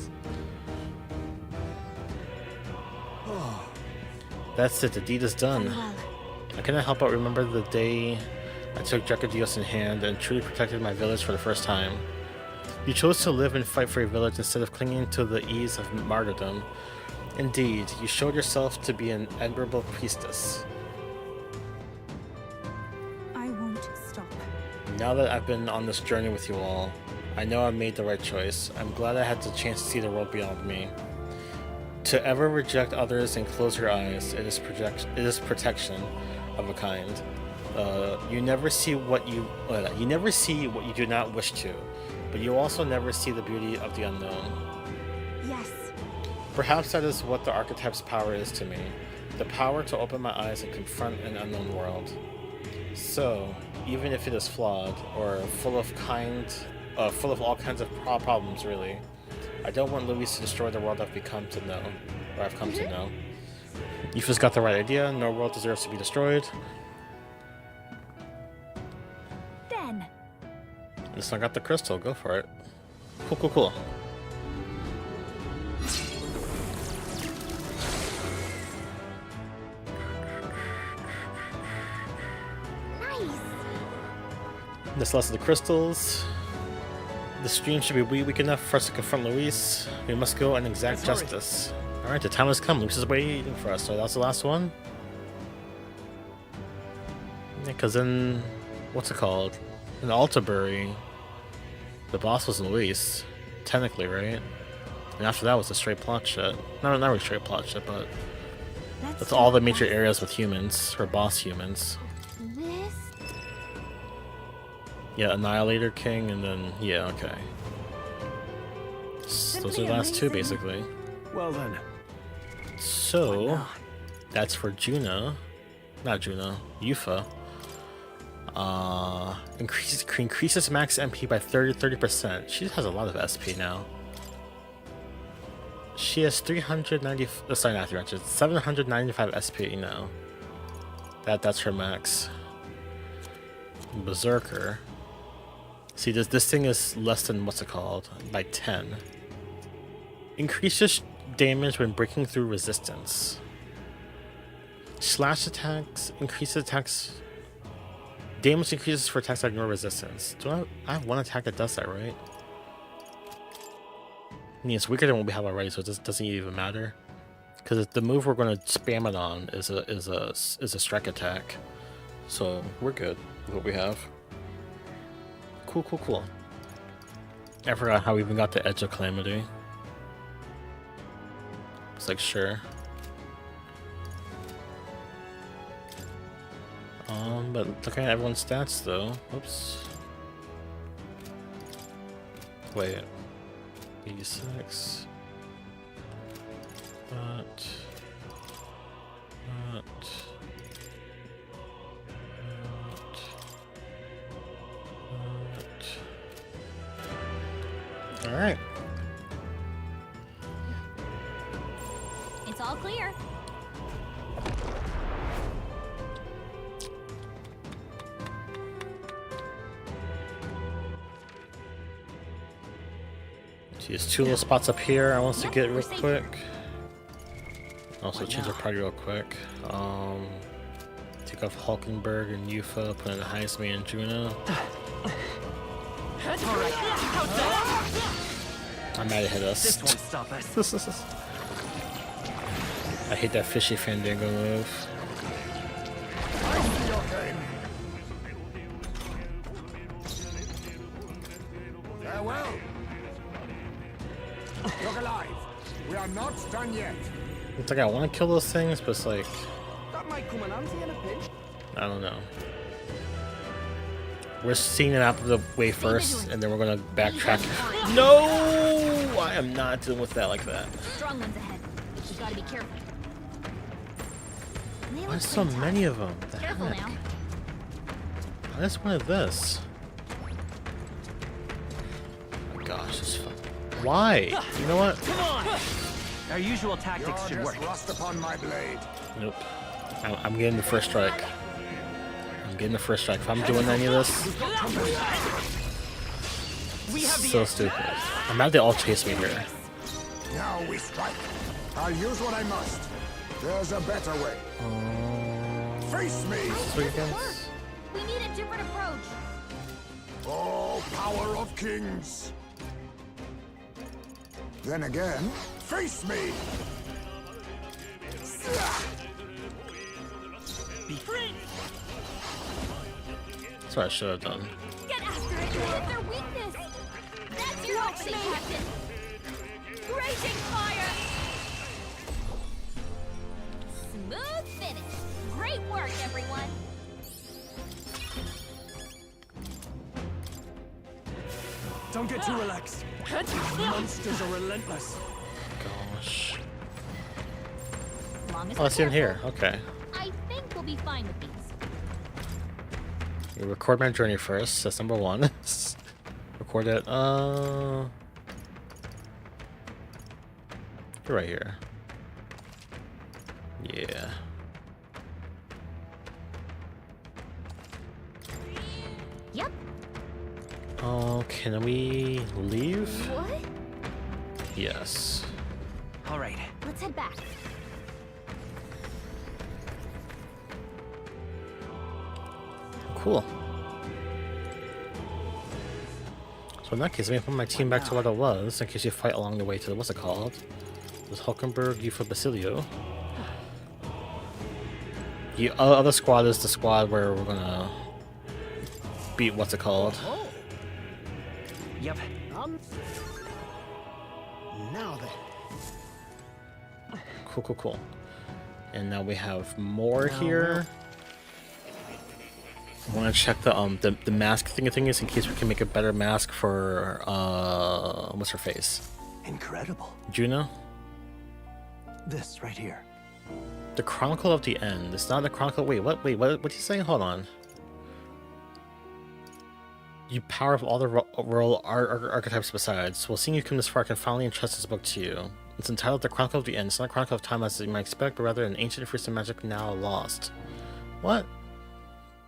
That's it, the deed is done. I cannot help but remember the day I took Dracodios in hand and truly protected my village for the first time. You chose to live and fight for your village instead of clinging to the ease of martyrdom. Indeed, you showed yourself to be an admirable priestess.
I won't stop.
Now that I've been on this journey with you all, I know I made the right choice. I'm glad I had the chance to see the world beyond me. To ever reject others and close your eyes, it is protection of a kind. You never see what you do not wish to, but you also never see the beauty of the unknown.
Yes.
Perhaps that is what the archetype's power is to me, the power to open my eyes and confront an unknown world. So, even if it is flawed or full of all kinds of problems, really, I don't want Louise to destroy the world I've come to know. Aoife's got the right idea. No world deserves to be destroyed.
Then,
This one got the crystal. Go for it. Cool.
nice.
This lost of the crystals. The stream should be weak enough for us to confront Luis. We must go and exact justice. Alright, the time has come. Luis is waiting for us. So that's the last one? Yeah, because then... What's it called? In Altabury, the boss was Luis. Technically, right? And after that was a straight plot shit. Not really straight plot shit, but... That's all the major areas with humans. Or boss humans.
This?
Yeah, Annihilator King, and then... Yeah, okay. Those are the last two, basically.
Well then.
So, that's for Juna. Not Juna. Yufa. Increases max MP by 30%. She has a lot of SP now. She has 390... sorry, not 300. 795 SP now. That's her max. Berserker. See, this thing is less than, what's it called? By 10. Increases damage when breaking through resistance. Slash attacks increases attacks. Damage increases for attacks that ignore resistance. Do I have one attack that does that, right? I mean, it's weaker than what we have already, so it doesn't even matter. Because the move we're going to spam it on is a strike attack, so we're good with what we have. Cool. I forgot how we even got the Edge of Calamity. It's like, sure. But looking at everyone's stats though. Oops. Wait. 86. But. Alright.
It's all clear.
There's two little spots up here I want to get real
we're safe.
quick. Also change our party real quick. Take off Hulkenberg and Yufa, put in the highest man Juna. I might have hit us.
This won't stop us.
I hate that fishy Fandango move.
I see your game. Farewell. Look alive. We are not done yet.
It's like I want to kill those things, but it's like,
That might come in handy in a pinch.
I don't know. We're seeing it out of the way first, and then we're gonna backtrack. No! I am not dealing with that like that.
Strong ones ahead. You gotta be careful. They
Why
look
so
pretty tough.
many of them? The
Careful
heck?
now.
I just wanted this. Oh gosh, it's fun. Why? You know what?
Come on! Our usual tactics should
You're
work.
just rust upon my blade.
Nope. I'm getting the first strike. I'm getting the first strike. If I'm doing any of this,
We have the
so
edge.
stupid. I'm mad they all chase me here.
Now we strike. I'll use what I must. There's a better way. Face me!
So you guys.
We need a different approach.
Oh, power of kings! Then again, face me!
Be free.
That's what I should have done.
Get after it. Hit their weakness. That's your opening, Captain. Raging fire. Smooth finish. Great work, everyone.
Don't get too relaxed. Monsters are relentless.
Gosh.
Long as
Oh, it's
we're
in here.
careful,
Okay.
I think we'll be fine with these.
You record my journey first. That's number one. Record it. You're right here. Yeah.
Yep.
Oh, can we leave?
What?
Yes.
All right.
Let's head back.
Cool. So in that case, let me put my team back to what it was, in case you fight along the way to the, what's it called? There's Hulkenberg, you for Basilio. The other squad is the squad where we're gonna beat, what's it called?
Yep.
Now then.
Cool, cool, cool. And now we have more here. I want to check the mask thingies in case we can make a better mask for what's her face?
Incredible.
Juna?
This right here.
The Chronicle of the End. It's not the Chronicle. Wait, what did you say? Hold on. You power of all the royal archetypes besides. Well, seeing you come this far, I can finally entrust this book to you. It's entitled The Chronicle of the End. It's not a Chronicle of Time as you might expect, but rather an ancient fearsome magic now lost. What?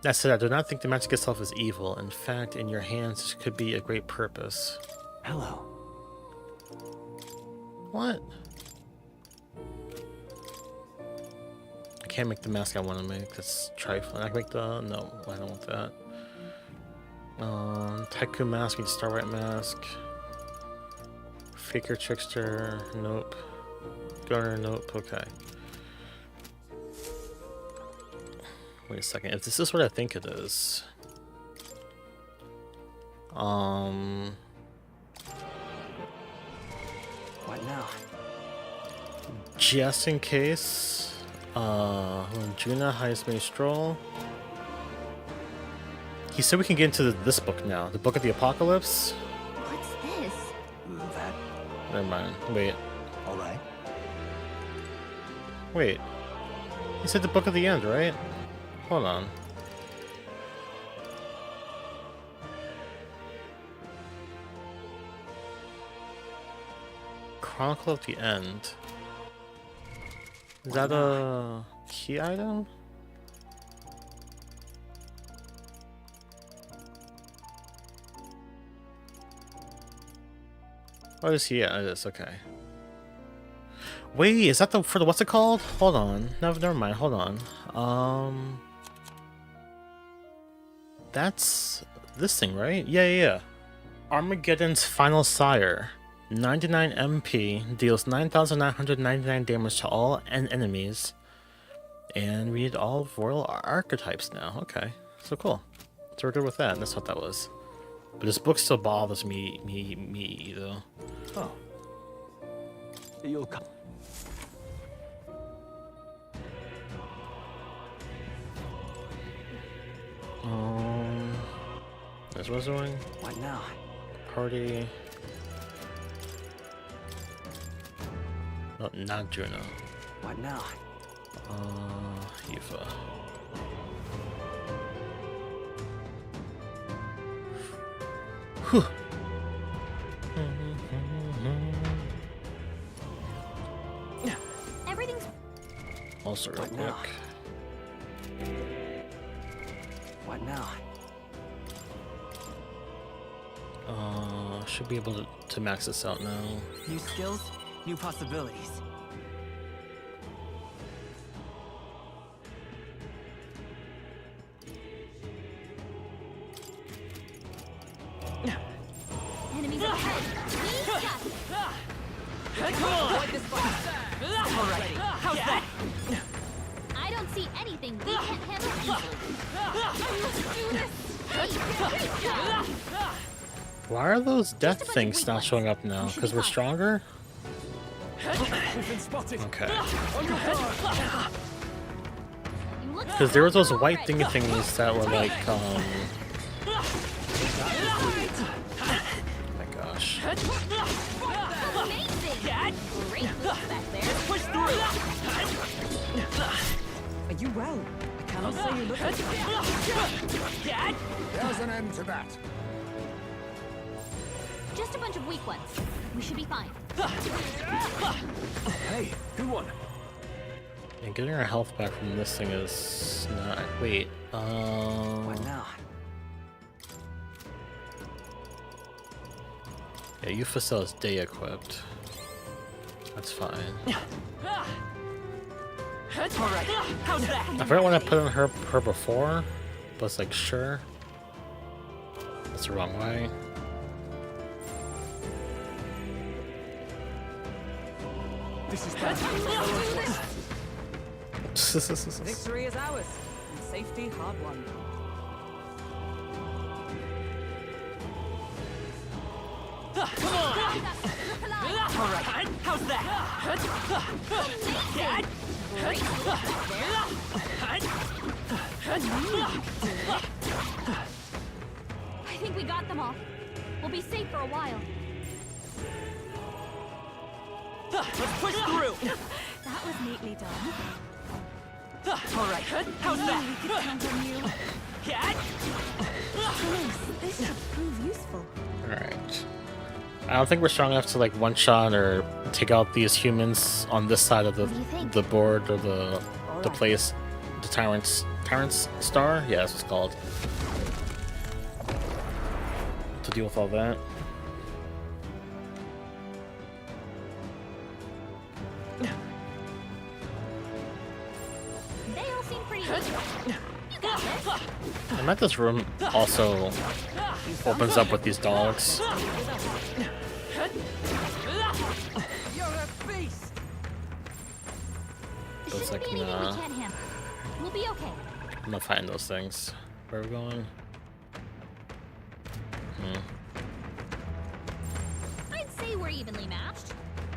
That said, I do not think the magic itself is evil. In fact, in your hands, it could be a great purpose.
Hello.
What? I can't make the mask I want to make. That's trifling. I can make the... No, I don't want that. Tycoon mask, we need Starlight mask. Faker Trickster, nope. Gunner, nope, okay. Wait a second, if this is what I think it is...
What now?
Just in case... Juna, Highest May Stroll... He said we can get into this book now. The Book of the Apocalypse?
What's this?
That.
Never mind. Wait.
All right.
Wait. He said the Book of the End, right? Hold on. Chronicle of the End. Is that a key item? Oh, is he? Yeah, it is. Okay. Wait, is that the for the what's it called? Hold on. No, never mind. Hold on. That's this thing, right? Yeah. Armageddon's Final Sire. 99 MP deals 9,999 damage to all enemies, and we need all royal archetypes now. Okay, so cool. So we're good with that. That's what that was. But this book still bothers me though.
Oh. You'll come.
There's Wizarding.
What now?
Party. No, not Juno.
What now?
Eva. Whew.
Everything's
Also real
What
quick.
now? What now?
Should be able to max this out now.
New skills, new possibilities.
enemies ahead. We've got it.
Come on!
Avoid this fight.
Alrighty, how's that?
I don't see anything we can't handle easily.
Why are those death things not showing up now? Because we're stronger? Okay. Because there were those white thingy thingies that were like, oh my gosh.
Push through!
Are you well? I cannot say you look
There's an end to that.
Just a bunch of weak ones. We should be fine.
Hey, good one.
And getting our health back from this thing is not. Wait.
What now?
Yeah, Euphacel is day equipped. That's fine.
Alright, how's that?
I forgot when I put on her before, but it's like, sure. That's the wrong way.
This is bad.
Victory is ours, and safety hard won.
Come on! Alright, how's that?
I think we got them all. We'll be safe for a while.
Let's push through!
That was neatly done.
Alright, how's that?
We could count on you. Nice. This should prove useful.
Alright. I don't think we're strong enough to like one shot or take out these humans on this side of
What do you think?
the board or the place. The Tyrant's star? Yeah, that's what it's called. To deal with all that.
They all seem pretty easy. You got this.
I bet this room also opens up with these dogs.
You're a beast!
But it's
Shouldn't
like,
be anything
nah,
we can't handle. We'll be okay.
I'm not fighting those things. Where are we going?
I'd say we're evenly matched,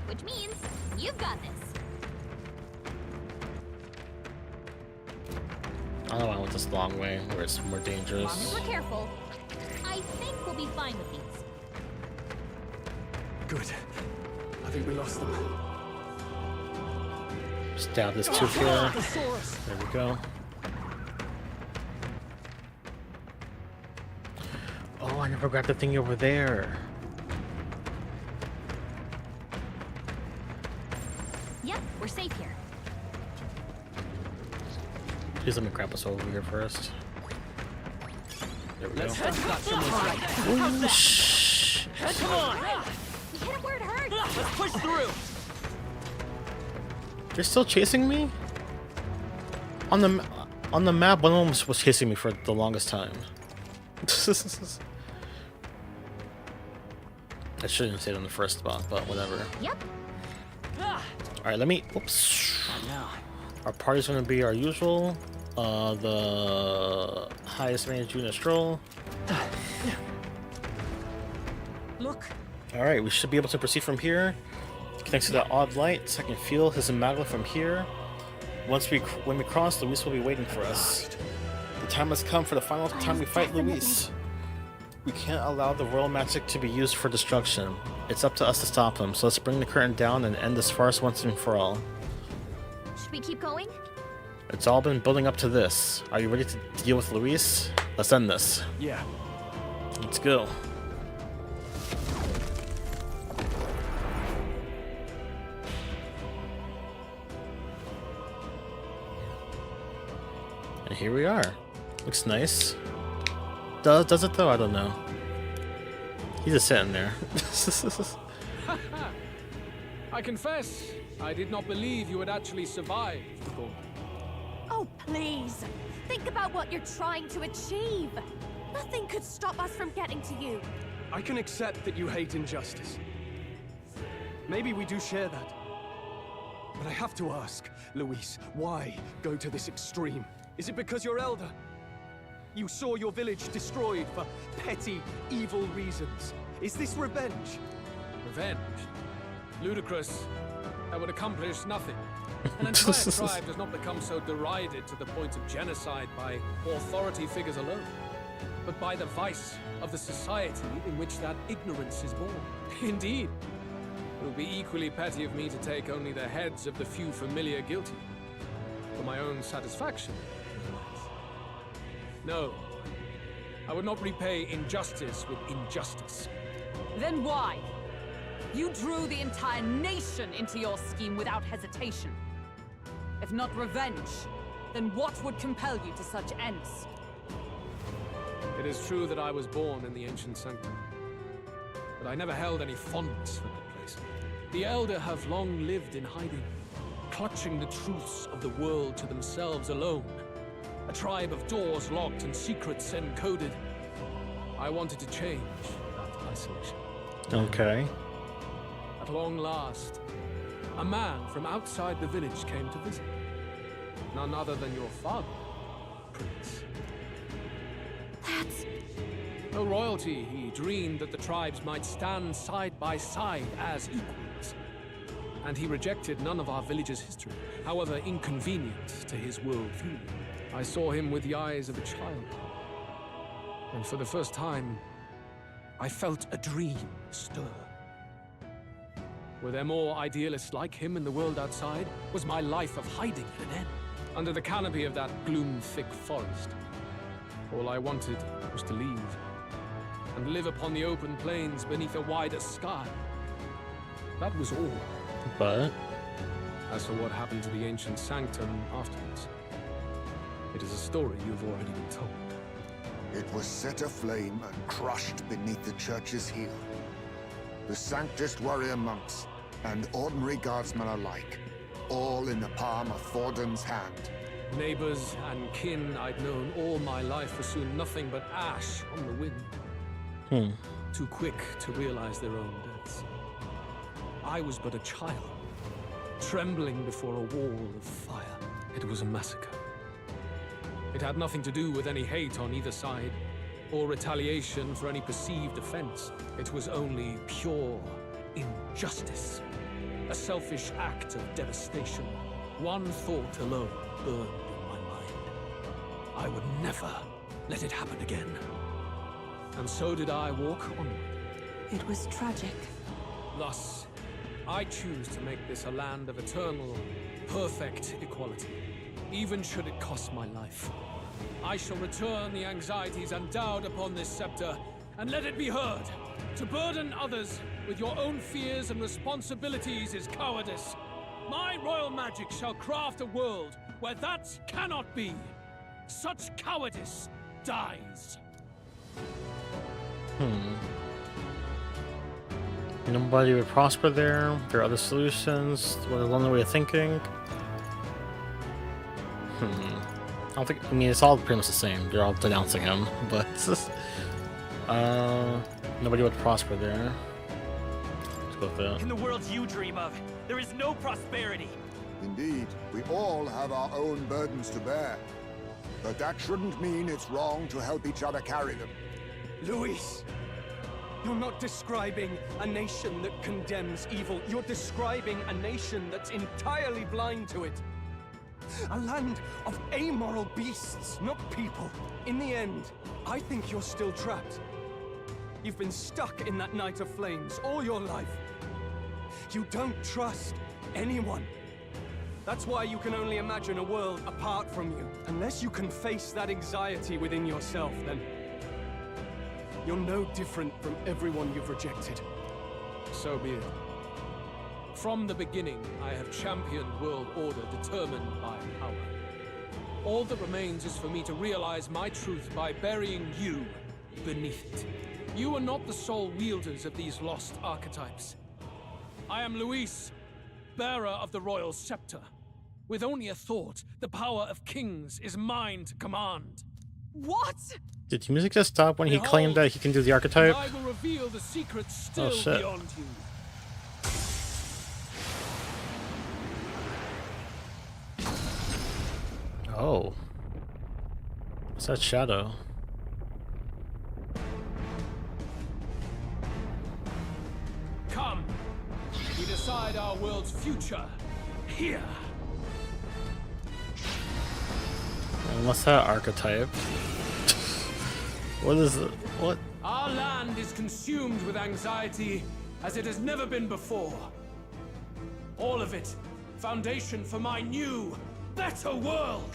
which means you've got this.
I don't know why I went this long way where it's more
As long as
dangerous.
we're careful, I think we'll be fine with these.
Good. I think we lost them.
Stab this tooth here. There we go. Oh, I never grabbed the thing over there.
Yep, we're safe here.
Please let me grab us over here first. There we go.
Let's test that somewhere.
Shh.
Come on!
We hit it where it hurts.
Let's push through!
They're still chasing me? On the map, one of them was chasing me for the longest time. I shouldn't say it on the first spot, but whatever.
Yep.
Alright, let me... Oops.
Now,
Our party's gonna be our usual. The highest range unit stroll.
Look,
Alright, we should be able to proceed from here. Connects to that odd light, so I can feel his magma from here. When we cross, Luis will be waiting for us. The time has come for the final time we fight Luis. We can't allow the royal magic to be used for destruction. It's up to us to stop him, so let's bring the curtain down and end this farce once and for all.
Should we keep going?
It's all been building up to this. Are you ready to deal with Luis? Let's end this.
Yeah.
Let's go. And here we are. Looks nice. Does it though? I don't know. He's just sitting there.
I confess, I did not believe you would actually survive.
Oh, please. Think about what you're trying to achieve. Nothing could stop us from getting to you.
I can accept that you hate injustice. Maybe we do share that. But I have to ask, Luis, why go to this extreme? Is it because you're elder? You saw your village destroyed for petty, evil reasons. Is this revenge? Revenge? Ludicrous. That would accomplish nothing. An entire tribe does not become so derided to the point of genocide by authority figures alone, but by the vice of the society in which that ignorance is born. Indeed. It would be equally petty of me to take only the heads of the few familiar guilty. For my own satisfaction. No. I would not repay injustice with injustice.
then why? You drew the entire nation into your scheme without hesitation. If not revenge, then what would compel you to such ends?
It is true that I was born in the ancient sanctum, but I never held any fondness for that place. The Elder have long lived in hiding, clutching the truths of the world to themselves alone. A tribe of doors locked and secrets encoded. I wanted to change that isolation.
Okay.
At long last,
a man from outside the village came to visit. None other than your father, Prince.
That's...
No royalty, he dreamed that the tribes might stand side by side as equals. And he rejected none of our village's history, however inconvenient to his worldview. I saw him with the eyes of a child. And for the first time, I felt a dream stir. Were there more idealists like him in the world outside? Was my life of hiding at an end? Under the canopy of that gloom-thick forest, all I wanted was to leave and live upon the open plains beneath a wider sky. That was all.
But
As for what happened to the ancient sanctum afterwards, it is a story you've already been told.
It was set aflame and crushed beneath the church's heel. The Sanctist warrior monks and ordinary guardsmen alike, all in the palm of Forden's hand.
Neighbors and kin I'd known all my life were soon nothing but ash on the wind. Too quick to realize their own deaths. I was but a child, trembling before a wall of fire. It was a massacre. It had nothing to do with any hate on either side, or retaliation for any perceived offense. It was only pure injustice. A selfish act of devastation. One thought alone burned in my mind. I would never let it happen again. And so did I walk onward.
It was tragic.
Thus, I choose to make this a land of eternal, perfect equality, even should it cost my life. I shall return the anxieties endowed upon this scepter, and let it be heard. To burden others with your own fears and responsibilities is cowardice. My royal magic shall craft a world where that cannot be. Such cowardice dies.
Nobody would prosper there. There are other solutions. What a lonely way of thinking. I don't think. I mean, it's all pretty much the same. They're all denouncing him, but nobody would prosper there. Let's go with that.
In the worlds you dream of, there is no prosperity.
Indeed, we all have our own burdens to bear. But that shouldn't mean it's wrong to help each other carry them.
Luis, you're not describing a nation that condemns evil. You're describing a nation that's entirely blind to it. A land of amoral beasts, not people. In the end, I think you're still trapped. You've been stuck in that night of flames all your life. You don't trust anyone. That's why you can only imagine a world apart from you. Unless you can face that anxiety within yourself, then you're no different from everyone you've rejected.
So be it. From the beginning, I have championed world order determined by power. All that remains is for me to realize my truth by burying you beneath it. You are not the sole wielders of these lost archetypes. I am Luis, bearer of the royal scepter. With only a thought, the power of kings is mine to command.
What?
Did the music just stop when he claimed that he can do the archetype?
I will reveal the secrets still
shit.
beyond you.
Oh. What's that shadow?
Come, we decide our world's future here.
And what's that archetype? What is it? What?
Our land is consumed with anxiety as it has never been before. All of it, foundation for my new, better world.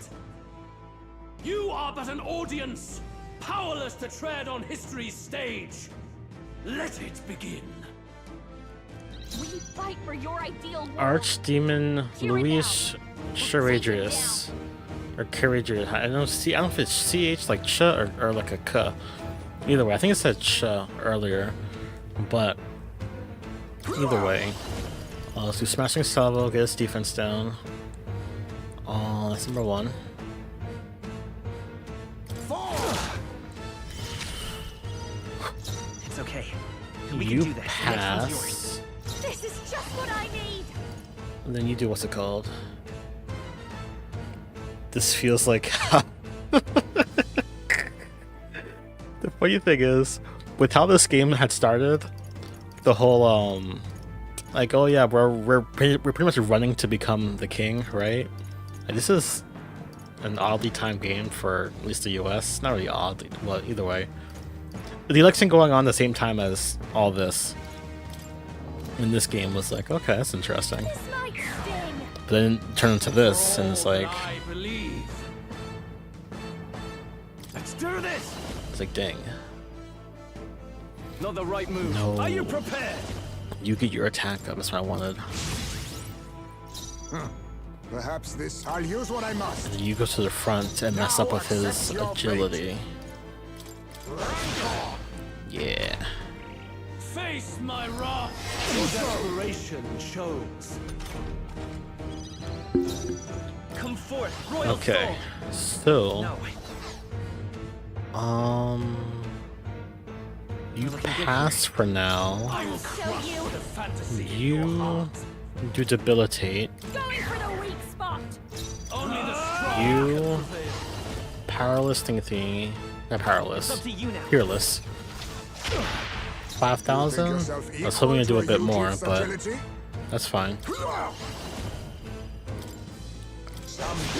You are but an audience, powerless to tread on history's stage. Let it begin.
We fight for your ideal world.
Archdemon
Hear it
Luis
out.
Charadrius. Or Charadrius. I don't know if it's CH like Ch or like a K. Either way, I think it said Ch earlier. But either way. Let's do Smashing Salvo, get his defense down. That's number one.
It's okay. We
You
can do this. The next one's yours.
pass.
This is just what I need.
And then you do what's it called? This feels like the funny thing is, with how this game had started, the whole like, oh yeah, we're pretty much running to become the king, right? And this is an oddly timed game for at least the US. Not really odd, well, either way. The election going on the same time as all this in this game was like, okay, that's interesting. But then it turned into this, and it's like,
I believe.
Let's do this.
it's like, dang.
Not the right move.
No.
Are you prepared?
You get your attack up. That's what I wanted.
Perhaps this. I'll use what I must.
And then you go to the front and mess up with his agility. Yeah.
Face my wrath. Your desperation shows.
Come forth, royal
Okay.
soul.
So,
No.
you pass for now.
I will crush the fantasy in your
You
heart.
do debilitate.
Going for the weak spot.
Only the strong
You
can prevail.
powerless thingy. Not
It's
powerless.
up to you now.
Fearless. 5,000? I was hoping to do a bit more, but that's fine.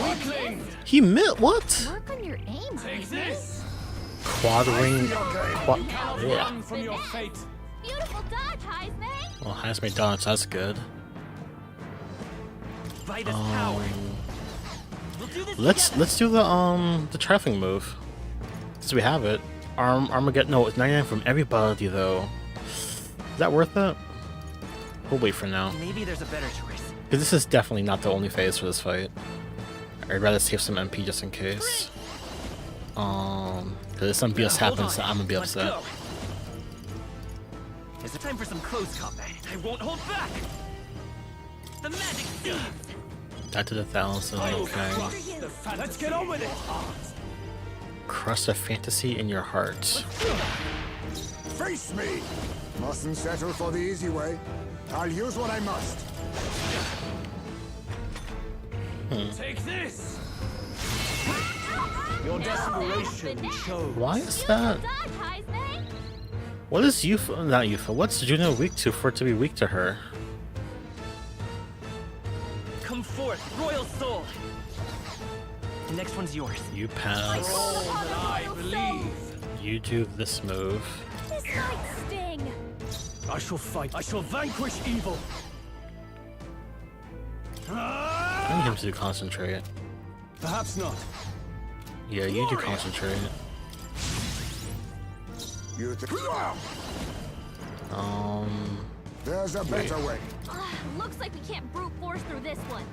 Weakling.
He mit what?
Work on your aim.
Take this.
Quad ring.
Cannot
Yeah.
run from your fate.
Beautiful dodge, Heisman.
Well, has me dodge. That's good.
Vitus power.
Um,
We'll do this
let's do the traveling move. Since we have it. Armageddon. No, it's 99 from everybody though. Is that worth it? We'll wait for now.
Maybe there's a better choice.
Because this is definitely not the only phase for this fight. I'd rather save some MP just in case. Because if some BS
Hold
happens,
on.
I'm gonna be
Let's
upset.
go. Is it time for some close combat? I won't hold back. The magic seeds.
That did 1,000.
I will
Okay.
crush the fantasy.
Let's get on with it.
Crush the fantasy in your heart.
Face me! Mustn't settle for the easy way. I'll use what I must.
Take this.
Your desperation shows.
Why is that?
Dodge, Heisman.
What is Yufa? Not Yufa. What's Juno weak to for it to be weak to her?
Come forth, royal soul. The next one's yours.
You pass.
All that I believe.
You do this move.
This might sting.
I shall fight. I shall vanquish evil.
I need him to do concentrate.
Perhaps not.
Yeah, you do concentrate.
You th- There's a better way.
Looks like we can't brute force through this one.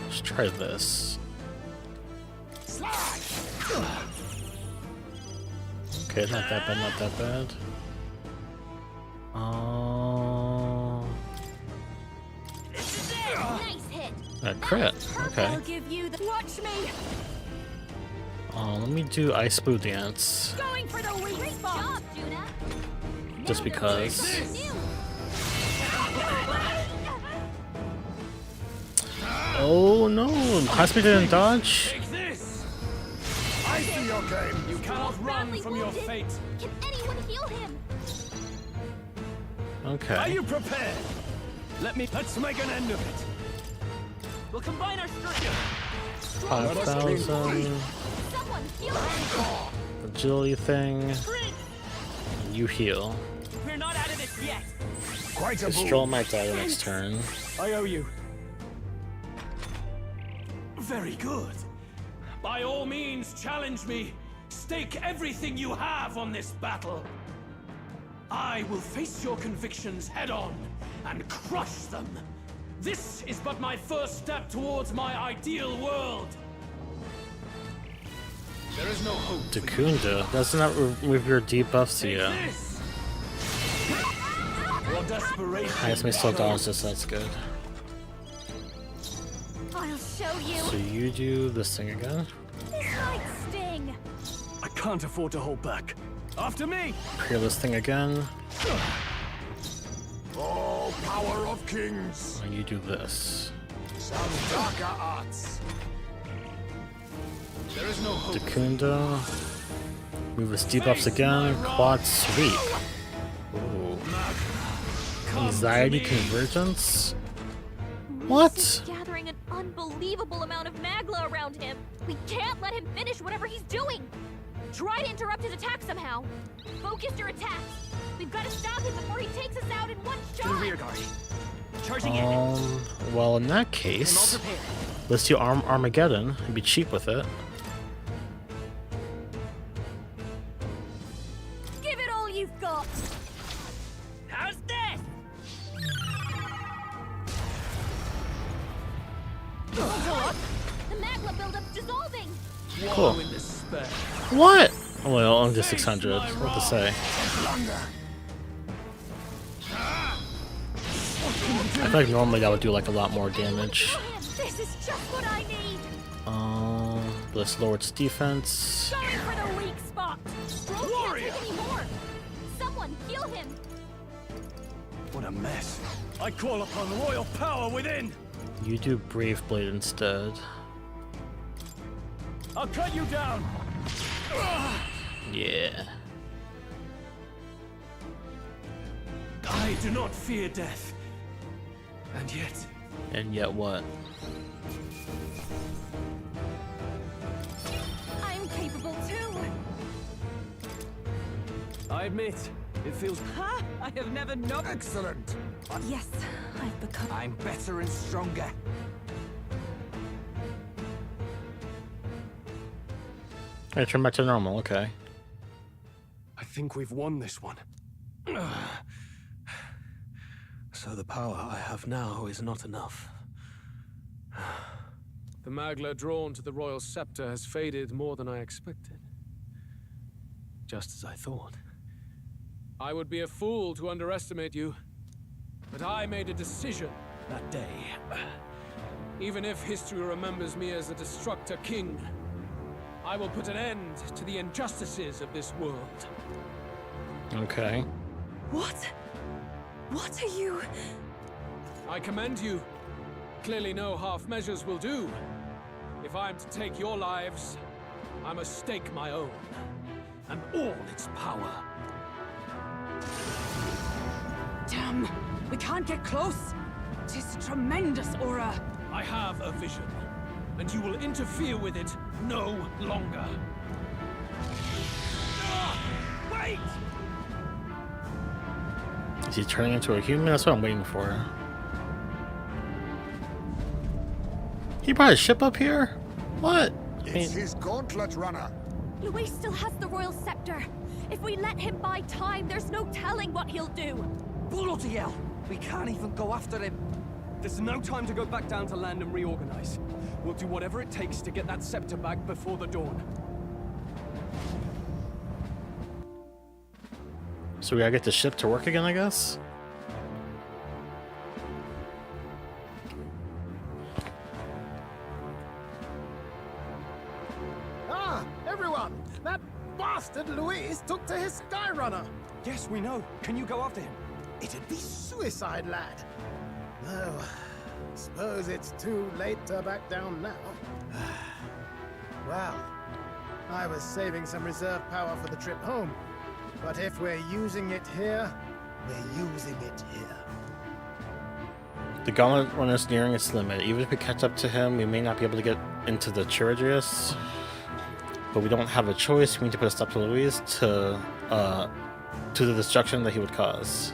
Let's try this. Okay, not that bad, not that bad.
Nice hit.
A crit. Okay.
I'll give you the. Watch me.
Let me do Ice Blue Dance.
Going for the weak
Great
spot.
job, Juna.
Just because. Oh no! Hospital didn't dodge?
Take this.
I see your game.
You cannot run from your fate.
Can anyone heal him?
Are
Okay.
you prepared? Let's make an end of it.
We'll combine our strength.
5,000.
Someone heal him.
Agility thing. You heal.
We're not out of this yet.
Quite a
Destroy
boon.
might die the next turn.
I owe you.
Very good. By all means, challenge me. Stake everything you have on this battle. I will face your convictions head on and crush them. This is but my first step towards my ideal world. There is no hope.
Dakunda. Doesn't that remove your debuffs?
Take
Yeah.
this.
Your desperation.
Highest may still dodge this, that's good.
I'll show you.
So you do this thing again.
This might sting.
I can't afford to hold back. After me!
Clear this thing again.
Oh, power of kings!
And you do this.
Some darker arts.
There is no hope.
Dakunda. Move his debuffs again. Quad sweep. Ooh. Anxiety convergence? What?
He's gathering an unbelievable amount of magla around him. We can't let him finish whatever he's doing. Try to interrupt his attack somehow. Focus your attacks. We've got to stop him before he takes us out in one
To the
shot.
rear guard. Charging in.
Well, in that
I'm all
case,
prepared.
let's do Armageddon and be cheap with it.
Give it all you've got.
How's this?
Look, the magma buildup's dissolving.
Cool.
In despair.
What? Well, only 600. What to say? I feel like normally that would do like a lot more damage.
This is just what I need.
Let's lower its defense.
Going for the weak spot. Bro can't take any more. Someone heal him.
What a mess. I call upon royal power within!
You do Brave Blade instead.
I'll cut you down!
Yeah.
I do not fear death.
And yet what?
I'm capable too.
I admit, it feels...
Ha! I have never known.
Excellent.
Yes, I've become.
I'm better and stronger.
I turn back to normal, okay.
I think we've won this one.
So the power I have now is not enough. The magla drawn to the royal scepter has faded more than I expected. Just as I thought. I would be a fool to underestimate you, but I made a decision that day. Even if history remembers me as a destructor king, I will put an end to the injustices of this world.
Okay.
What? What are you?
I commend you. Clearly no half measures will do. If I'm to take your lives, I must stake my own, and all its power.
Damn! We can't get close! Tis a tremendous aura!
I have a vision, and you will interfere with it no longer. Wait!
Is he turning into a human? That's what I'm waiting for. He brought his ship up here? What?
It's his gauntlet runner.
Luis still has the royal scepter. If we let him buy time, there's no telling what he'll do.
Bloody hell! We can't even go after him.
There's no time to go back down to land and reorganize. We'll do whatever it takes to get that scepter back before the dawn.
So we gotta get the ship to work again, I guess?
Ah, everyone! That bastard Luis took to his Skyrunner!
Yes, we know. Can you go after him?
It'd be suicide, lad. No, suppose it's too late to back down now. Well, I was saving some reserve power for the trip home. But if we're using it here, we're using it here.
The gauntlet runner's nearing its limit. Even if we catch up to him, we may not be able to get into the Chiridius. But we don't have a choice. We need to put a stop to Luis to the destruction that he would cause.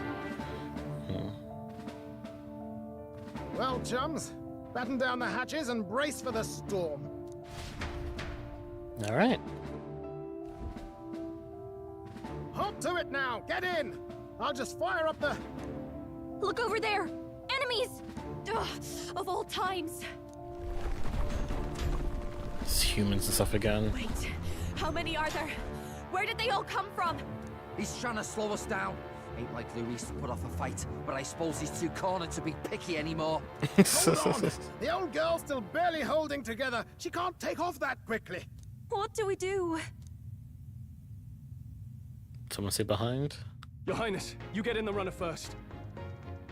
Well, chums, batten down the hatches and brace for the storm.
Alright.
Hold to it now! Get in! I'll just fire up the...
Look over there! Enemies! Ugh, of all times.
It's humans and stuff again.
Wait, how many are there? Where did they all come from?
He's trying to slow us down. Ain't like Luis to put off a fight, but I suppose he's too cornered to be picky anymore.
Hold on! The old girl's still barely holding together. She can't take off that quickly.
What do we do?
Someone stay behind.
Your Highness, you get in the runner first.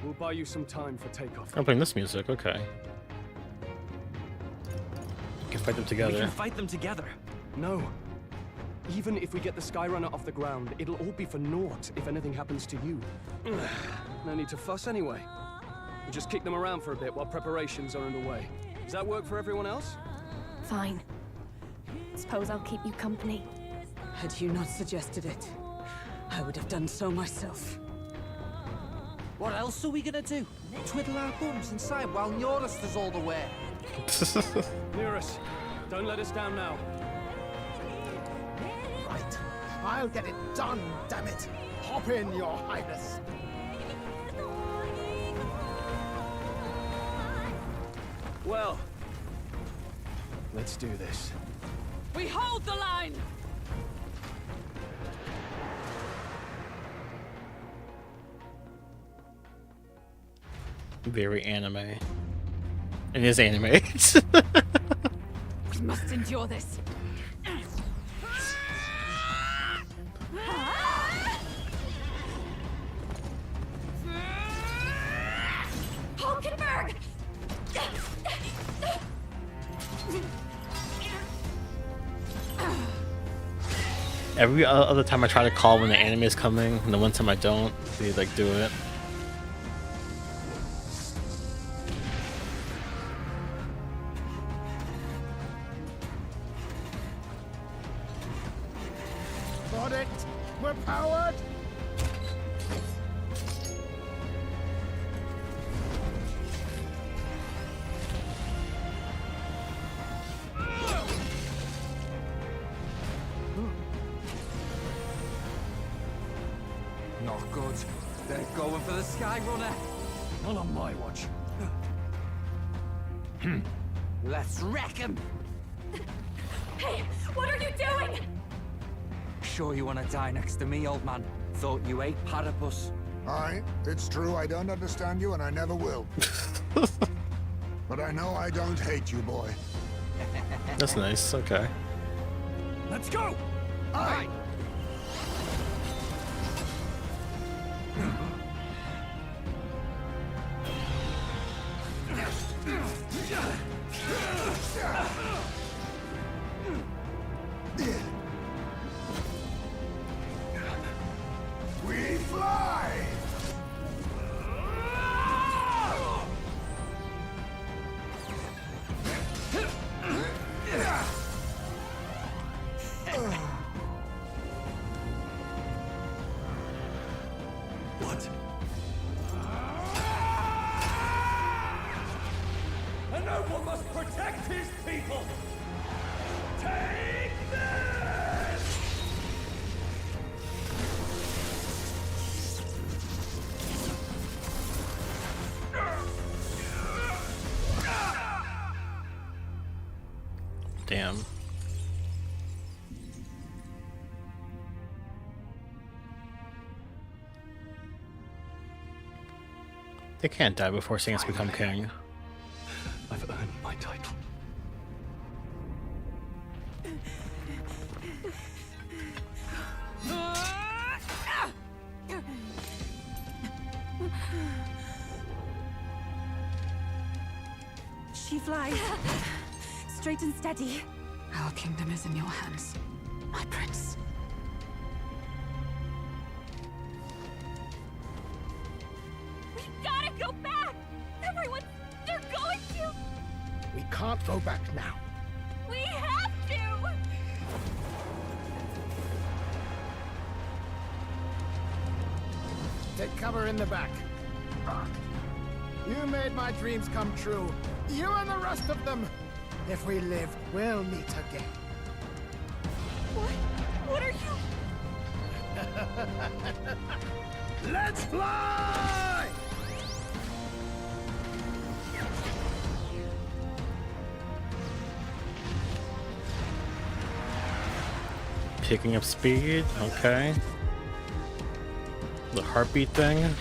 We'll buy you some time for takeoff.
I'm playing this music. Okay. We can fight them
We
together.
can fight them together.
No. Even if we get the Skyrunner off the ground, it'll all be for naught if anything happens to you. No need to fuss anyway. We'll just kick them around for a bit while preparations are underway. Does that work for everyone else?
Fine. Suppose I'll keep you company.
Had you not suggested it, I would have done so myself.
What else are we gonna do? Twiddle our thumbs inside while Norris does all the work.
Nearest, don't let us down now.
Right. I'll get it done, damn it. Hop in, Your Highness.
Well, let's do this.
We hold the line!
Very anime. It is anime.
We must endure this.
Hulkenberg!
Every other time I try to call when the anime is coming, and the one time I don't, they like do it.
Got it. We're powered.
Not good. They're going for the Skyrunner.
Not on my watch.
Let's wreck him.
Hey, what are you doing?
Sure you want to die next to me, old man? Thought you ate platypus.
Aye, it's true I don't understand you and I never will. But I know I don't hate you, boy.
That's nice. Okay.
Let's go!
Aye! We fly!
What? A noble must protect his people! Take this!
Damn. They can't die before seeing us become king.
I've earned my title.
She flies. Straight and steady.
Our kingdom is in your hands, my prince.
We gotta go back! Everyone, they're going to!
We can't go back now.
We have to!
Take cover in the back. You made my dreams come true. You and the rest of them. If we live, we'll meet again.
What are you?
Let's fly!
Picking up speed. Okay. The heartbeat thing.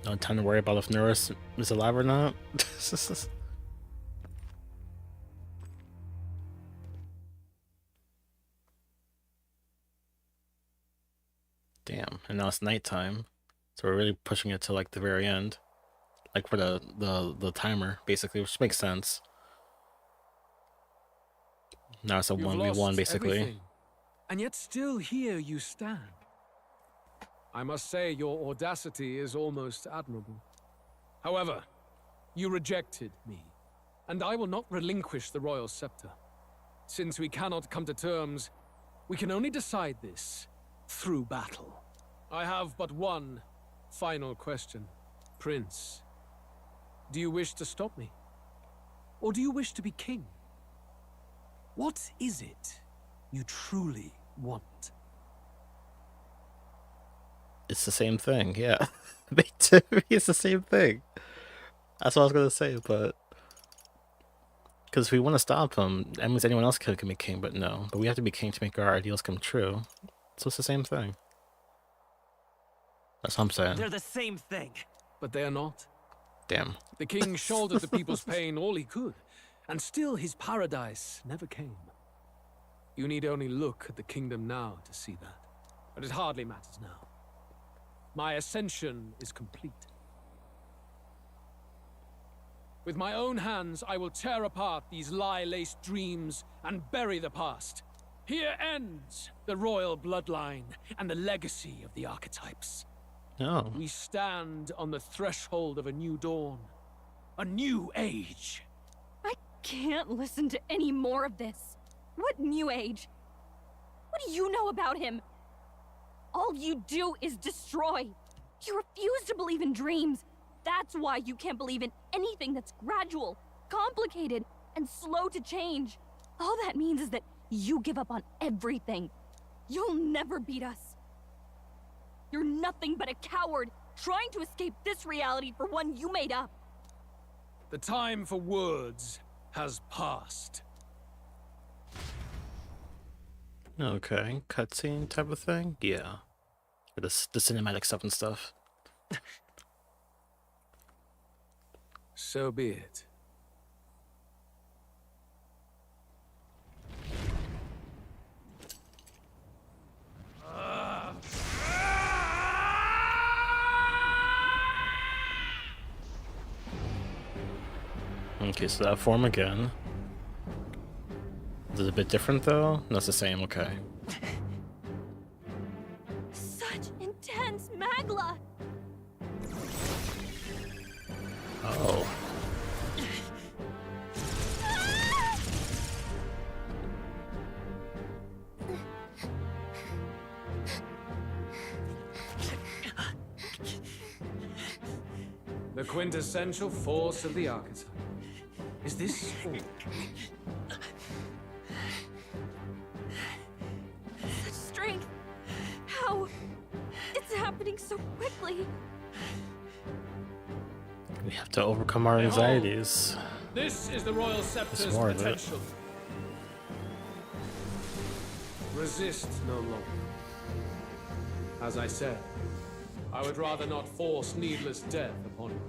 No time to worry about if Neuros is alive or not. Damn, and now it's nighttime, so we're really pushing it to like the very end, like for the timer basically, which makes sense. Now it's a 1v1 basically.
Everything, and yet still here you stand. I must say your audacity is almost admirable. However, you rejected me, and I will not relinquish the royal scepter. Since we cannot come to terms, we can only decide this through battle. I have but one final question. Prince, do you wish to stop me? Or do you wish to be king? What is it you truly want?
It's the same thing, yeah. It's the same thing. That's what I was gonna say, but because if we want to stop him, that means anyone else can be king, but no. But we have to be king to make our ideals come true. So it's the same thing. That's what I'm saying.
They're the same thing.
But they are not.
Damn.
The king shouldered the people's pain all he could, and still his paradise never came. You need only look at the kingdom now to see that. But it hardly matters now. My ascension is complete. With my own hands, I will tear apart these lie-laced dreams and bury the past. Here ends the royal bloodline and the legacy of the archetypes.
Oh.
We stand on the threshold of a new dawn, a new age.
I can't listen to any more of this. What new age? What do you know about him? All you do is destroy. You refuse to believe in dreams. That's why you can't believe in anything that's gradual, complicated, and slow to change. All that means is that you give up on everything. You'll never beat us. You're nothing but a coward, trying to escape this reality for one you made up.
The time for words has passed.
Okay, cutscene type of thing? Yeah. For the cinematic stuff and stuff.
So be it.
Okay, so that form again. Is it a bit different though? No, it's the same, okay.
Such intense magla!
Oh.
The quintessential force of the archetype. Is this all?
Such strength! How? It's happening so quickly!
We have to overcome our anxieties.
This is the royal scepter's
more of it.
potential. Resist no longer. As I said, I would rather not force needless death upon you.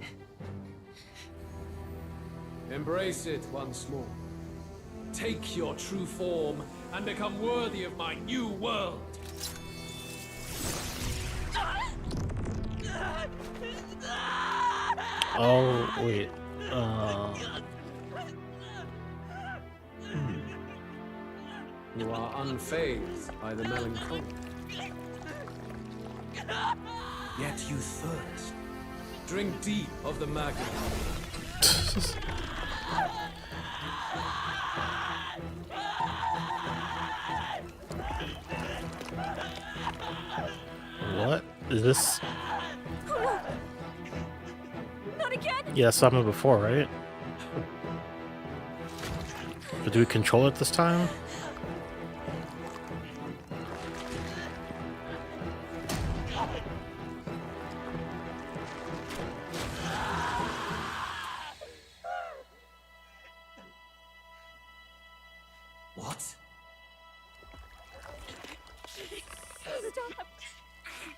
Embrace it once more. Take your true form and become worthy of my new world.
Oh, wait.
You are unfazed by the melancholy. Yet you thirst. Drink deep of the magma.
What is this?
Not again!
Yeah, that's happened before, right? But do we control it this time?
What?
Stop.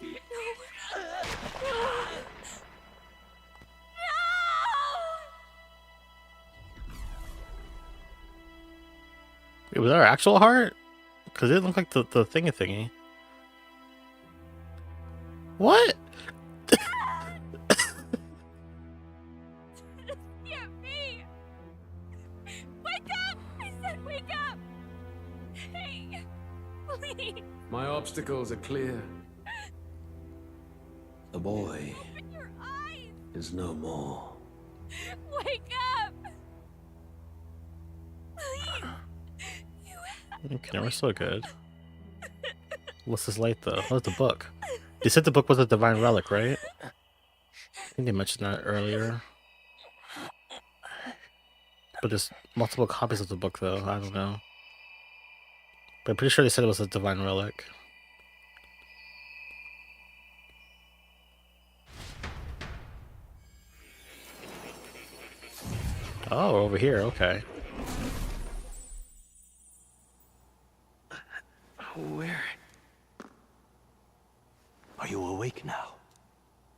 No.
Wait, was that our actual heart? Because it looked like the thingy. What?
Yeah, me. Wake up! I said wake up. Hey, please.
My obstacles are clear.
The boy
Open your eyes.
is no more.
Wake up. Please. You have
Okay, we're so good. What's this light though? What's the book? They said the book was a divine relic, right? I think they mentioned that earlier. But there's multiple copies of the book though, I don't know. But I'm pretty sure they said it was a divine relic. Oh, we're over here, okay.
Where? Are you awake now?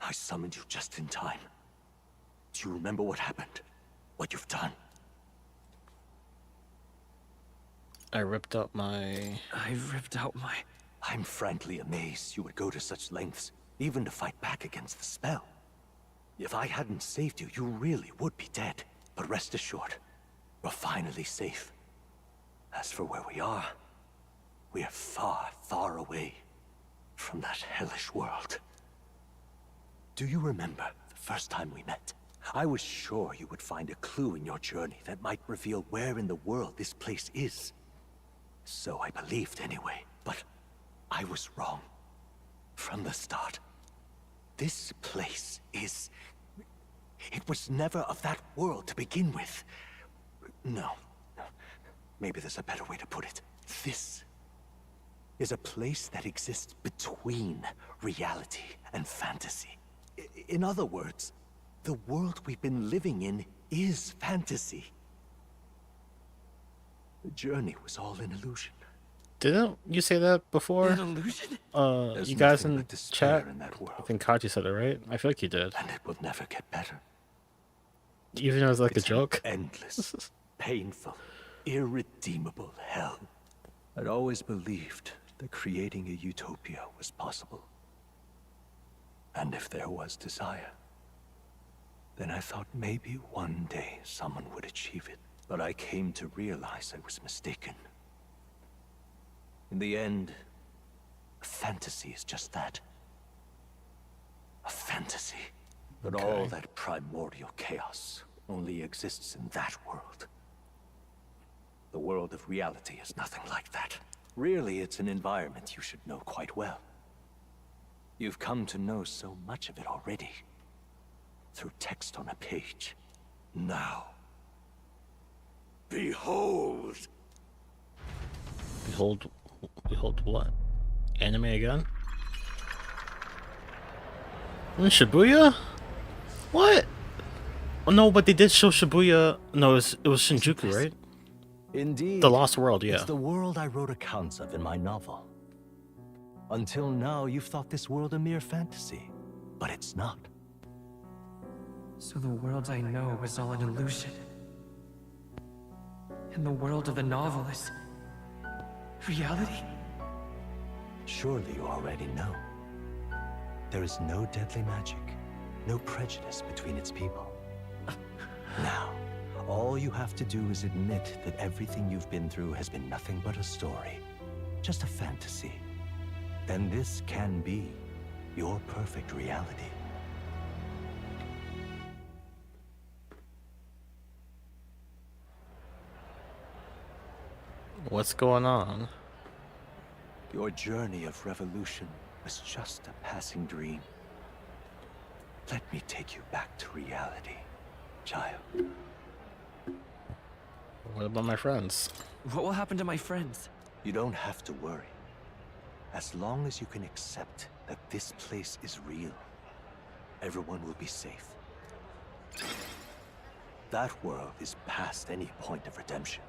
I summoned you just in time. Do you remember what happened? What you've done?
I ripped out my...
I'm frankly amazed you would go to such lengths, even to fight back against the spell. If I hadn't saved you, you really would be dead. But rest assured, we're finally safe. As for where we are far, far away from that hellish world. Do you remember the first time we met? I was sure you would find a clue in your journey that might reveal where in the world this place is. So I believed anyway, but I was wrong. From the start. This place is... It was never of that world to begin with. No. Maybe there's a better way to put it. This is a place that exists between reality and fantasy. In other words, the world we've been living in is fantasy. The journey was all an illusion.
Didn't you say that before?
An illusion?
You guys
nothing
in
but despair
chat?
in that world.
I think Kachi said it, right? I feel like he did.
And it will never get better.
Even though it was like
It's
a joke.
An endless, painful, irredeemable hell. I'd always believed that creating a utopia was possible. And if there was desire, then I thought maybe one day someone would achieve it. But I came to realize I was mistaken. In the end, a fantasy is just that. A fantasy. But all that primordial chaos only exists in that world. The world of reality is nothing like that. Really, it's an environment you should know quite well. You've come to know so much of it already. Through text on a page. Now, behold!
Behold what? Anime again? In Shibuya? What? Oh, no, but they did show Shibuya. No, it was Shinjuku, right?
Indeed.
The Lost World, yeah.
It's the world I wrote accounts of in my novel. Until now, you've thought this world a mere fantasy. But it's not.
So the world I know is all an illusion. And the world of the novel is... reality?
Surely you already know. There is no deadly magic, no prejudice between its people. Now, all you have to do is admit that everything you've been through has been nothing but a story, just a fantasy. Then this can be your perfect reality.
What's going on?
Your journey of revolution was just a passing dream. Let me take you back to reality, child.
What about my friends?
What will happen to my friends?
You don't have to worry. As long as you can accept that this place is real, everyone will be safe. That world is past any point of redemption.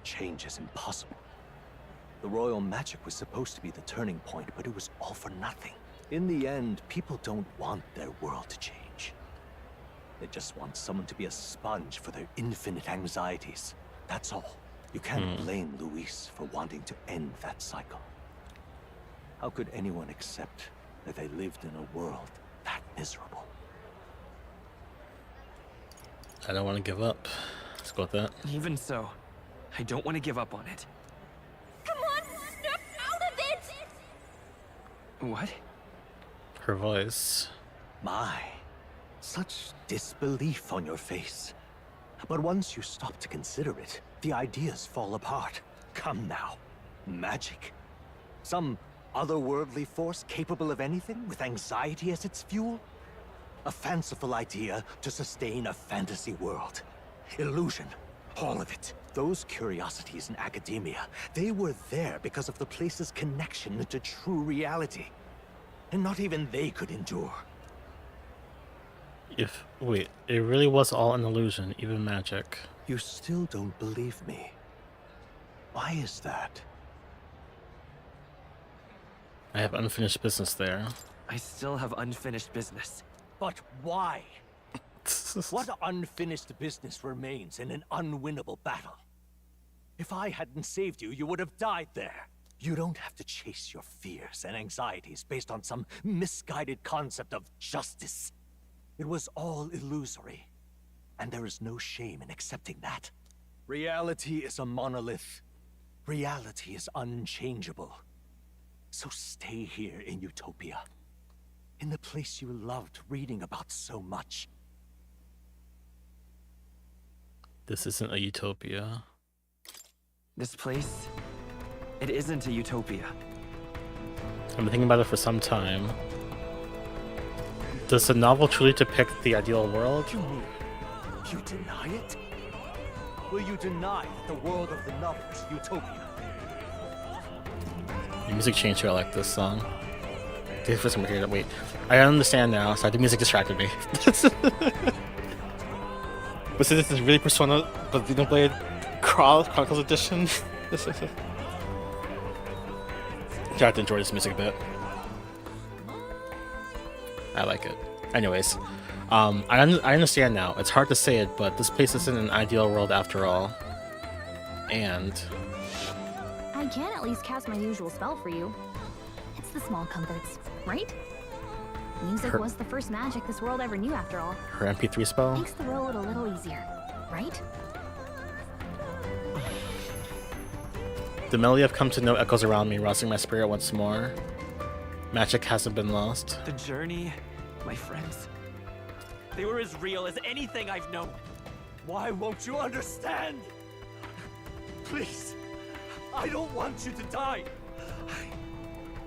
change is impossible. The royal magic was supposed to be the turning point, but it was all for nothing. In the end, people don't want their world to change. They just want someone to be a sponge for their infinite anxieties. That's all. You can't blame Luis for wanting to end that cycle. How could anyone accept that they lived in a world that miserable?
I don't want to give up. Let's go with that.
Even so, I don't want to give up on it.
Come on, snap out of it!
What?
Her voice.
My, such disbelief on your face. But once you stop to consider it, the ideas fall apart. Come now. Magic? Some otherworldly force capable of anything, with anxiety as its fuel? A fanciful idea to sustain a fantasy world. Illusion. All of it. Those curiosities in academia, they were there because of the place's connection to true reality. And not even they could endure.
Wait, it really was all an illusion, even magic.
You still don't believe me. Why is that?
I have unfinished business there.
I still have unfinished business.
But why? What unfinished business remains in an unwinnable battle? If I hadn't saved you, you would have died there. You don't have to chase your fears and anxieties based on some misguided concept of justice. It was all illusory, and there is no shame in accepting that. Reality is a monolith. Reality is unchangeable. So stay here in Utopia, in the place you loved reading about so much.
This isn't a utopia.
This place, it isn't a utopia.
I've been thinking about it for some time. Does the novel truly depict the ideal world?
You mean, you deny it? Will you deny that the world of the novel is utopia?
The music changed to I like this song. The first time I heard it, wait. I understand now, so the music distracted me. But see, this is really Persona, but Xenoblade Chronicles Edition. I have to enjoy this music a bit. I like it. Anyways, I understand now. It's hard to say it, but this place isn't an ideal world after all. And
I can at least cast my usual spell for you. It's the small comforts, right? Music was the first magic this world ever knew after all.
her MP3 spell.
Makes the road a little easier, right?
The melody I've come to know echoes around me, rousing my spirit once more. Magic hasn't been lost.
The journey, my friends, they were as real as anything I've known.
Why won't you understand? Please, I don't want you to die.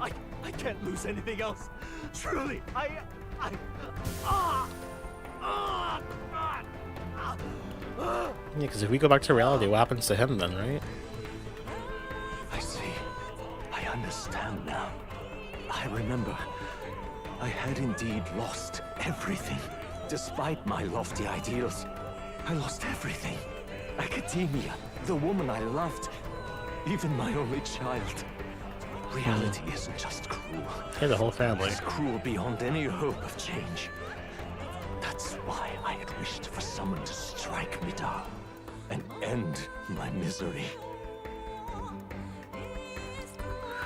I can't lose anything else. Truly,
Yeah, because if we go back to reality, what happens to him then, right?
I see. I understand now. I remember. I had indeed lost everything. Despite my lofty ideals, I lost everything. Academia, the woman I loved, even my only child. Reality isn't just cruel.
Yeah, the whole family.
It's cruel beyond any hope of change. That's why I had wished for someone to strike me down and end my misery.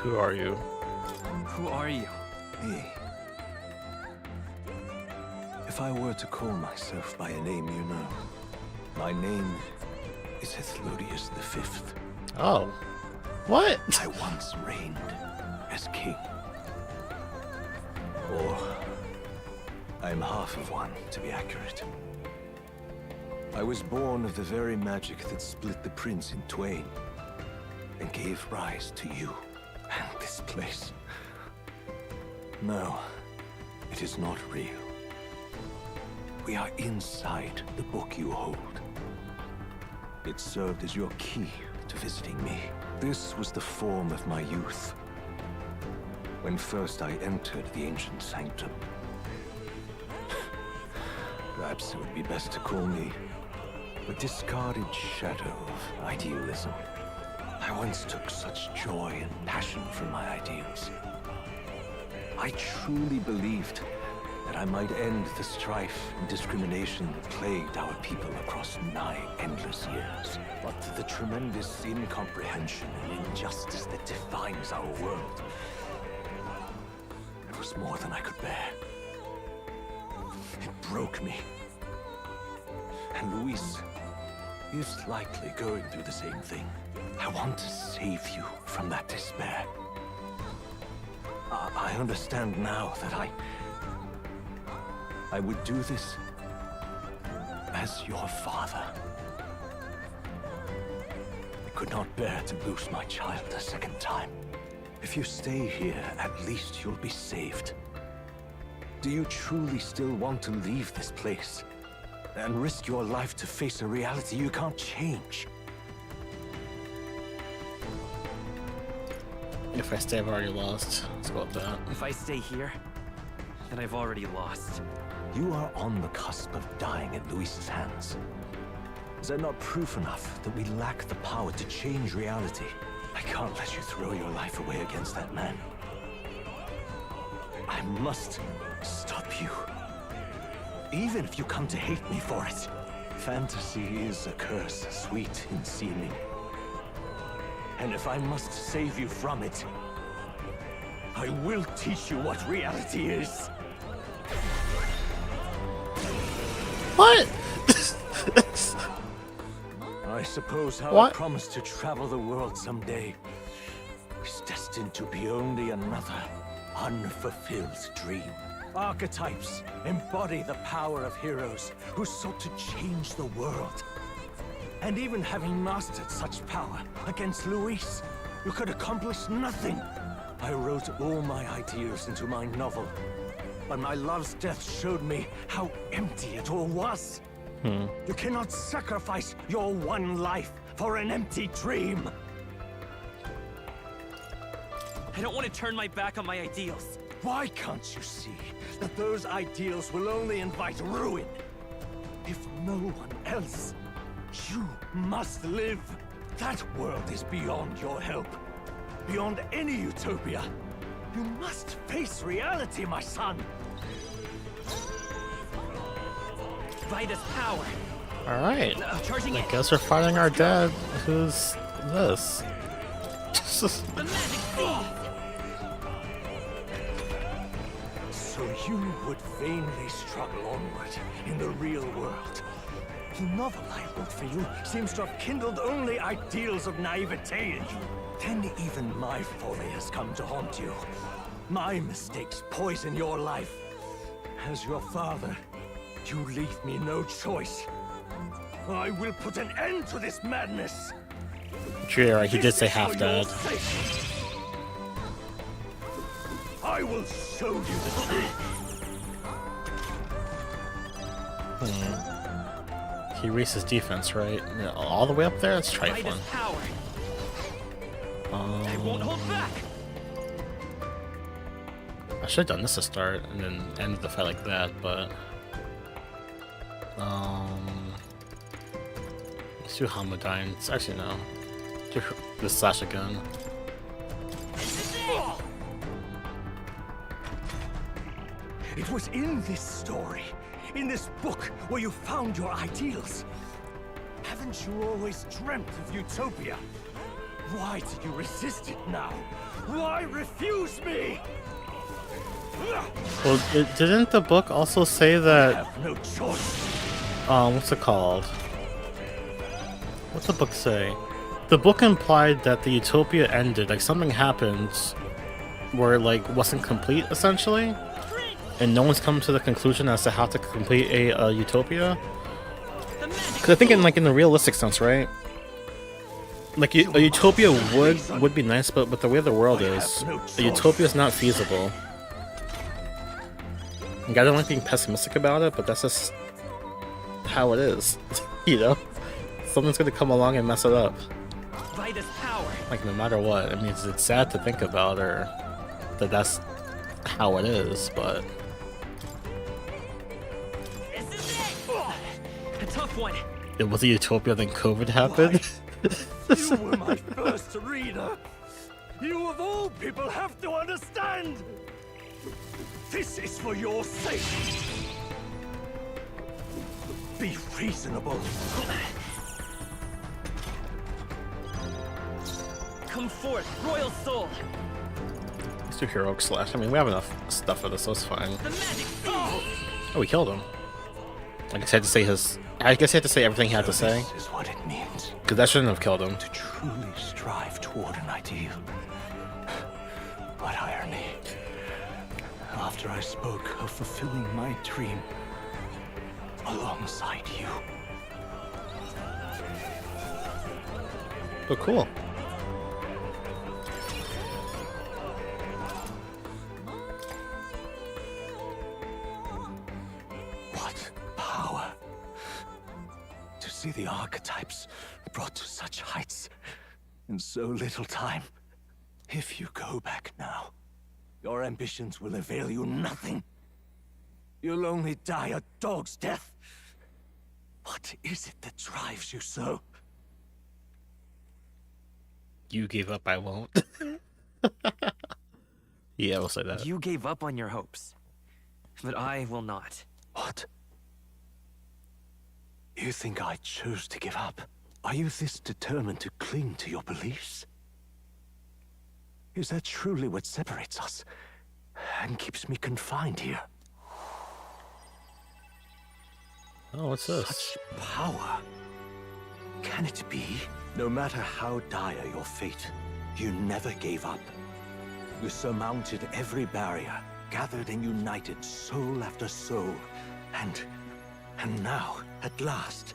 Who are you?
Who are you?
Me. If I were to call myself by a name you know, my name is Athlodius V.
Oh. What?
I once reigned as king. Or I am half of one, to be accurate. I was born of the very magic that split the prince in twain and gave rise to you and this place. No, it is not real. We are inside the book you hold. It served as your key to visiting me. This was the form of my youth, when first I entered the ancient sanctum. Perhaps it would be best to call me a discarded shadow of idealism. I once took such joy and passion from my ideals. I truly believed that I might end the strife and discrimination that plagued our people across nigh endless years. But the tremendous incomprehension and injustice that defines our world, it was more than I could bear. It broke me. And Luis is likely going through the same thing. I want to save you from that despair. I understand now that I would do this as your father. I could not bear to lose my child a second time. If you stay here, at least you'll be saved. Do you truly still want to leave this place and risk your life to face a reality you can't change?
If I stay, I've already lost. Let's go with that.
If I stay here, then I've already lost.
You are on the cusp of dying at Luis's hands. Is that not proof enough that we lack the power to change reality? I can't let you throw your life away against that man. I must stop you. Even if you come to hate me for it. Fantasy is a curse, sweet in seeming. And if I must save you from it, I will teach you what reality is.
What?
I suppose how
What?
I promised to travel the world someday is destined to be only another unfulfilled dream. Archetypes embody the power of heroes who sought to change the world. And even having mastered such power against Luis, you could accomplish nothing. I wrote all my ideas into my novel, but my love's death showed me how empty it all was. You cannot sacrifice your one life for an empty dream.
I don't want to turn my back on my ideals.
Why can't you see that those ideals will only invite ruin? If no one else, you must live. That world is beyond your help. Beyond any utopia. You must face reality, my son.
Vitus power.
Alright.
Charging
I
in.
guess we're fighting our dad. Who's this?
The magic seed.
So you would vainly struggle onward in the real world. The novel I wrote for you seems to have kindled only ideals of naivete in you. Then even my folly has come to haunt you. My mistakes poison your life. As your father, you leave me no choice. I will put an end to this madness.
True, right? He did say half dad.
I will show you the truth.
He raised his defense, right? Yeah, all the way up there? That's trifling.
Vitus power. I won't hold back.
I should have done this to start and then end the fight like that, but let's do Hamadines. Actually, no. Do the slash again.
It was in this story, in this book, where you found your ideals. Haven't you always dreamt of utopia? Why did you resist it now? Why refuse me?
Well, didn't the book also say
I
that?
have no choice.
What's it called? What's the book say? The book implied that the utopia ended, like something happened where it like wasn't complete essentially, and no one's come to the conclusion as to how to complete a utopia. Because I think in the realistic sense, right? Like a utopia would be nice, but the way the world is, a utopia is not feasible. Like, I don't like being pessimistic about it, but that's just how it is. You know, something's gonna come along and mess it up.
Vitus power.
Like no matter what, I mean, it's sad to think about, or that's how it is, but
This is it. A tough one.
it was a utopia, then COVID happened.
You were my first reader. You of all people have to understand. This is for your sake. Be reasonable.
Come forth, royal soul.
Let's do heroic slash. I mean, we have enough stuff for this, so it's fine.
The magic
Oh, we killed him. I guess I had to say his. I guess I had to say everything he had to say.
This is what it means
Because that shouldn't have killed him.
to truly strive toward an ideal. What irony. After I spoke of fulfilling my dream alongside you.
But cool.
What power. To see the archetypes brought to such heights in so little time. If you go back now, your ambitions will avail you nothing. You'll only die a dog's death. What is it that drives you so?
You gave up, I won't. Yeah, we'll say that.
You gave up on your hopes, but I will not.
What? You think I chose to give up? Are you this determined to cling to your beliefs? Is that truly what separates us and keeps me confined here?
Oh, what's this?
Such power. Can it be? No matter how dire your fate, you never gave up. You surmounted every barrier, gathered and united soul after soul, and now, at last,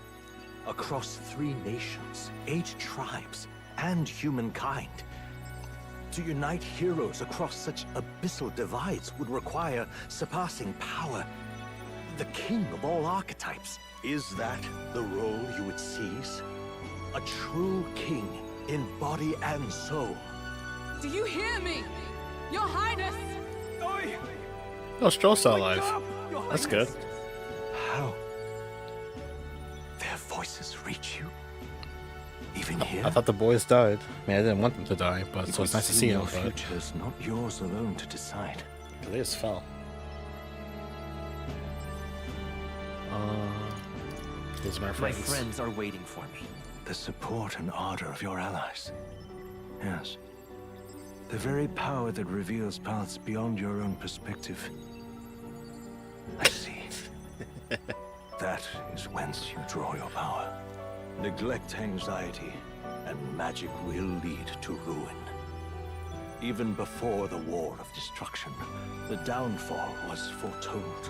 across 3 nations, 8 tribes, and humankind. To unite heroes across such abyssal divides would require surpassing power. The king of all archetypes. Is that the role you would seize? A true king in body and soul.
Do you hear me? Your Highness!
Oh, Stroll's still alive. That's good.
How? Their voices reach you? Even here?
I thought the boys died. I mean, I didn't want them to die, but so it's nice to see them.
Your
But
future's not yours alone to decide.
they just fell. Those are my
My
friends.
friends are waiting for me.
The support and ardor of your allies. Yes. The very power that reveals paths beyond your own perspective. I see. That is whence you draw your power. Neglect anxiety, and magic will lead to ruin. Even before the war of destruction, the downfall was foretold.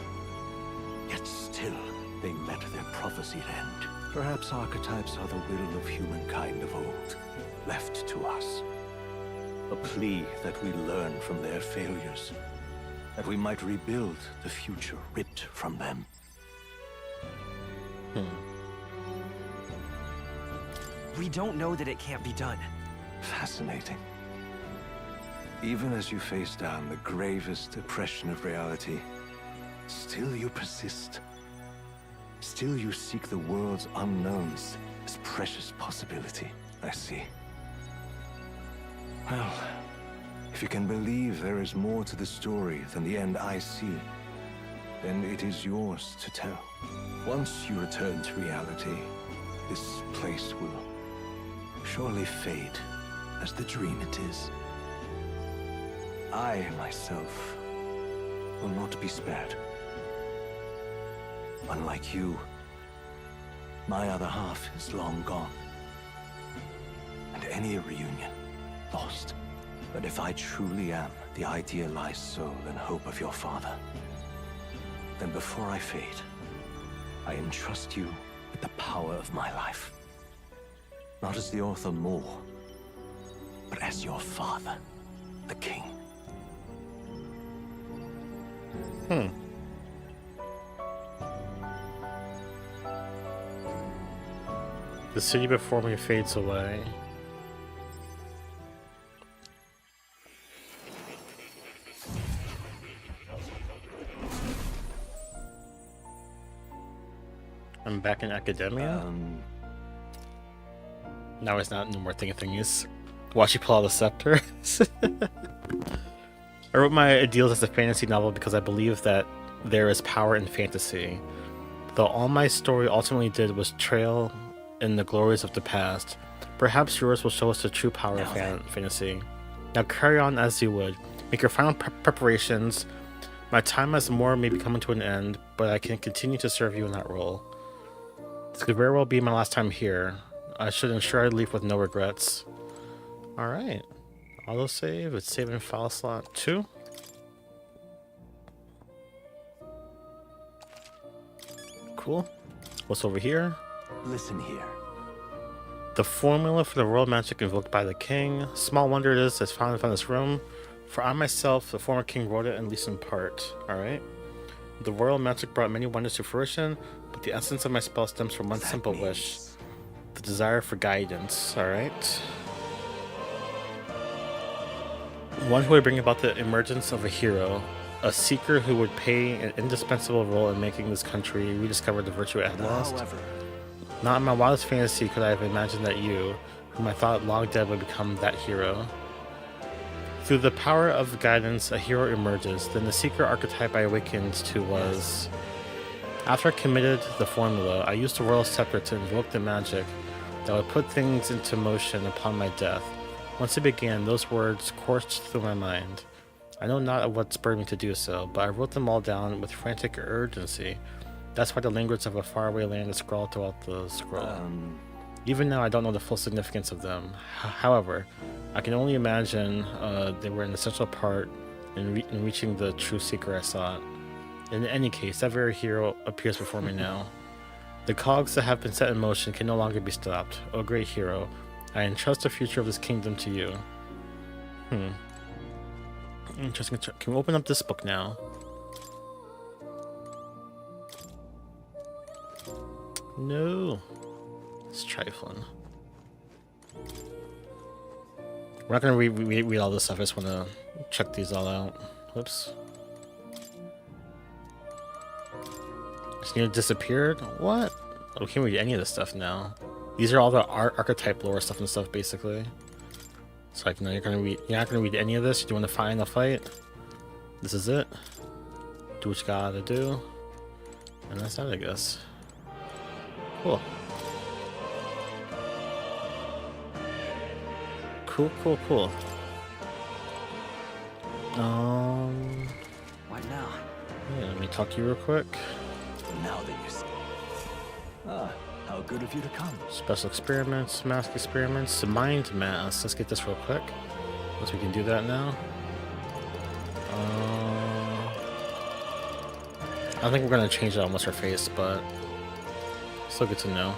Yet still, they met their prophesied end. Perhaps archetypes are the will of humankind of old, left to us. A plea that we learn from their failures, that we might rebuild the future ripped from them.
We don't know that it can't be done.
Fascinating. Even as you face down the gravest oppression of reality, still you persist. Still you seek the world's unknowns as precious possibility. I see. Well, if you can believe there is more to the story than the end I see, then it is yours to tell. Once you return to reality, this place will surely fade as the dream it is. I, myself, will not be spared. Unlike you, my other half is long gone. And any reunion, lost. But if I truly am the idealized soul and hope of your father, then before I fade, I entrust you with the power of my life. Not as the author more, but as your father, the king.
The city before me fades away. I'm back in academia? Now he's not no more thingies. Watch you pull out the scepter. I wrote my ideals as a fantasy novel because I believe that there is power in fantasy. Though all my story ultimately did was trail in the glories of the past, perhaps yours will show us the true power of fantasy. Now carry on as you would. Make your final preparations. My time as Moore may be coming to an end, but I can continue to serve you in that role. This could very well be my last time here. I should ensure I leave with no regrets. Alright. Autosave. It's saving file slot 2. Cool. What's over here?
Listen here.
The formula for the royal magic invoked by the king. Small wonder it is that's found in this room. For I myself, the former king, wrote it at least in part. Alright. The royal magic brought many wonders to fruition, but the essence of my spell stems from one simple wish. The desire for guidance. Alright. One who would bring about the emergence of a hero. A seeker who would play an indispensable role in making this country rediscover the virtue it had lost.
However,
Not in my wildest fantasy could I have imagined that you, whom I thought long dead, would become that hero. Through the power of guidance, a hero emerges. Then the seeker archetype I awakened to was... After I committed the formula, I used the royal scepter to invoke the magic that would put things into motion upon my death. Once it began, those words coursed through my mind. I know not of what spurred me to do so, but I wrote them all down with frantic urgency. That's why the language of a faraway land is scrawled throughout the scroll. Even now, I don't know the full significance of them. However, I can only imagine they were an essential part in reaching the true seeker I sought. In any case, that very hero appears before me now. The cogs that have been set in motion can no longer be stopped. O great hero, I entrust the future of this kingdom to you. Interesting. Can we open up this book now? No. It's trifling. We're not going to read all this stuff. I just want to check these all out. Whoops. This unit disappeared? What? Oh, we can't read any of this stuff now. These are all the archetype lore stuff and stuff, basically. So like, no, you're not gonna read any of this. You want to find the fight. This is it. Do what you gotta do, and that's that, I guess. Cool. Cool.
What now?
Yeah, let me talk to you real quick.
Now that you see. How good of you to come.
Special experiments, mask experiments, mind mask. Let's get this real quick. Once we can do that now. I think we're gonna change it on what's her face, but still good to know.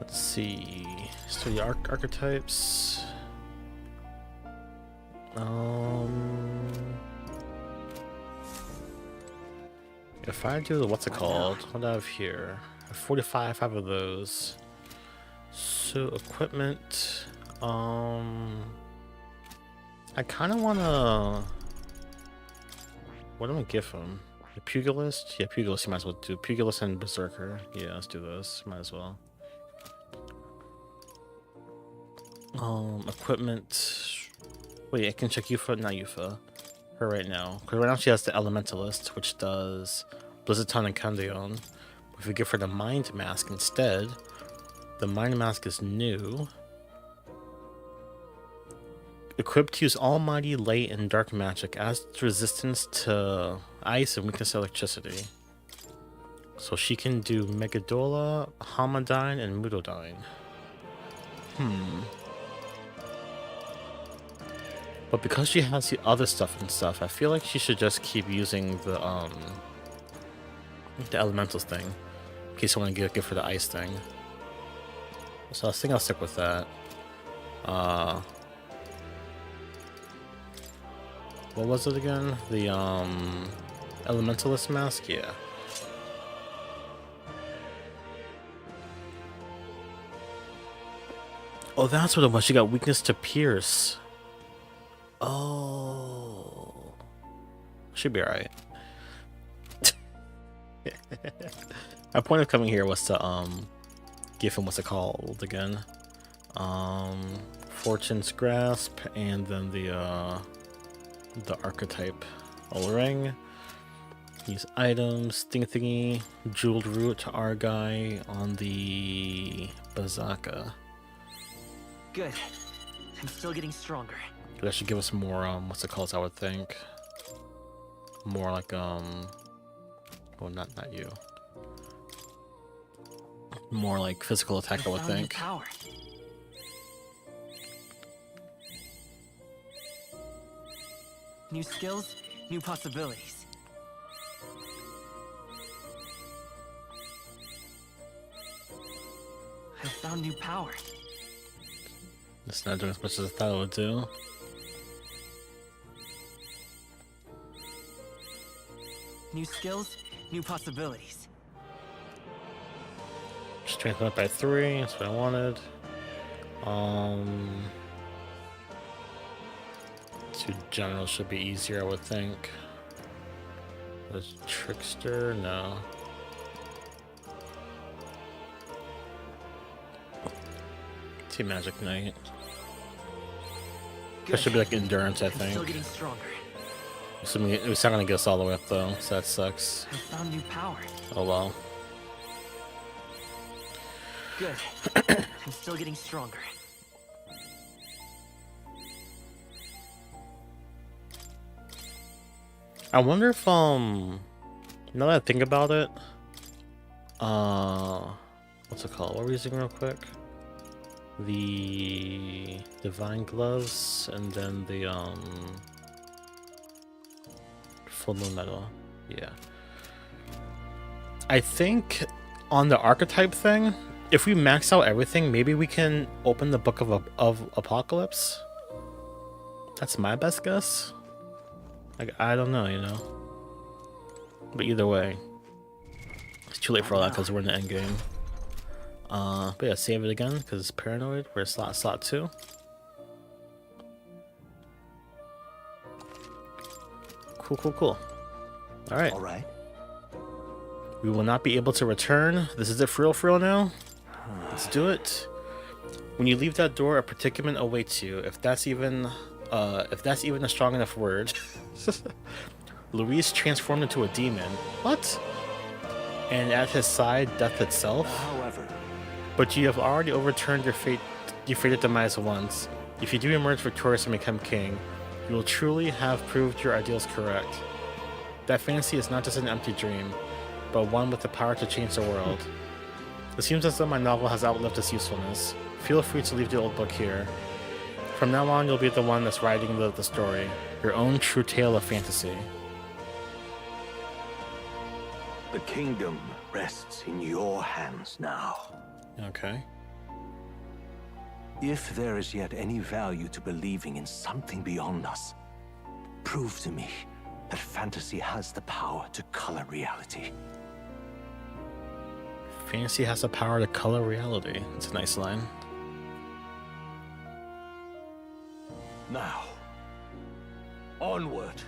Let's see. So the archetypes. If I do the what's it called? What do I have here? I have 45 of those. So equipment. I kind of wanna. What do I give him? The pugilist? Yeah, pugilist. You might as well do pugilist and berserker. Yeah, let's do those. Might as well. Equipment. Wait, I can check Yufa, not Yufa. Her right now. Because right now she has the Elementalist, which does Blizzardton and Kandeon. If we give her the Mind Mask instead, the Mind Mask is new. Equipped to use Almighty Light and Dark Magic, adds resistance to ice and weakness to electricity. So she can do Megadola, Hamadine, and Mudodyne. But because she has the other stuff and stuff, I feel like she should just keep using the elementals thing. In case I want to give her the ice thing. So I think I'll stick with that. What was it again? The Elementalist mask? Yeah. Oh, that's what it was. She got weakness to pierce. Oh. Should be alright. My point of coming here was to give him what's it called again? Fortune's Grasp, and then the archetype ring. Use items, thingy, jeweled root to our guy on the Bazaka.
Good. I'm still getting stronger.
That should give us more what's it called, I would think. More like well, not you. More like physical attack, I would think.
Power. New skills, new possibilities. I found new power.
It's not doing as much as I thought it would do.
New skills, new possibilities.
Strength up by 3, that's what I wanted. 2 general should be easier, I would think. There's Trickster, no. 2 Magic Knight. That should be like Endurance, I think.
Still getting stronger.
Assuming it's not gonna get us all the way up though, so that sucks.
I found new power.
Oh well.
Good. I'm still getting stronger.
I wonder if now that I think about it, what's it called? What are we using real quick? The Divine Gloves and then the Full Moon Metal. Yeah. I think on the archetype thing, if we max out everything, maybe we can open the Book of Apocalypse. That's my best guess. Like, I don't know, you know. But either way, it's too late for all that because we're in the end game. But yeah, save it again because it's paranoid. We're slot 2. Cool. All right. We will not be able to return. This is it for real now. Let's do it. When you leave that door, a predicament awaits you. If that's even a strong enough word. Luis transformed into a demon. What? And at his side, death itself.
However,
but you have already overturned your fated demise once. If you do emerge victorious and become king, you will truly have proved your ideals correct. That fantasy is not just an empty dream, but one with the power to change the world. It seems as though my novel has outlived its usefulness. Feel free to leave the old book here. From now on, you'll be the one that's writing the story. Your own true tale of fantasy.
the kingdom rests in your hands now.
Okay.
If there is yet any value to believing in something beyond us, prove to me that fantasy has the power to color reality.
Fantasy has the power to color reality. That's a nice line.
Now, onward,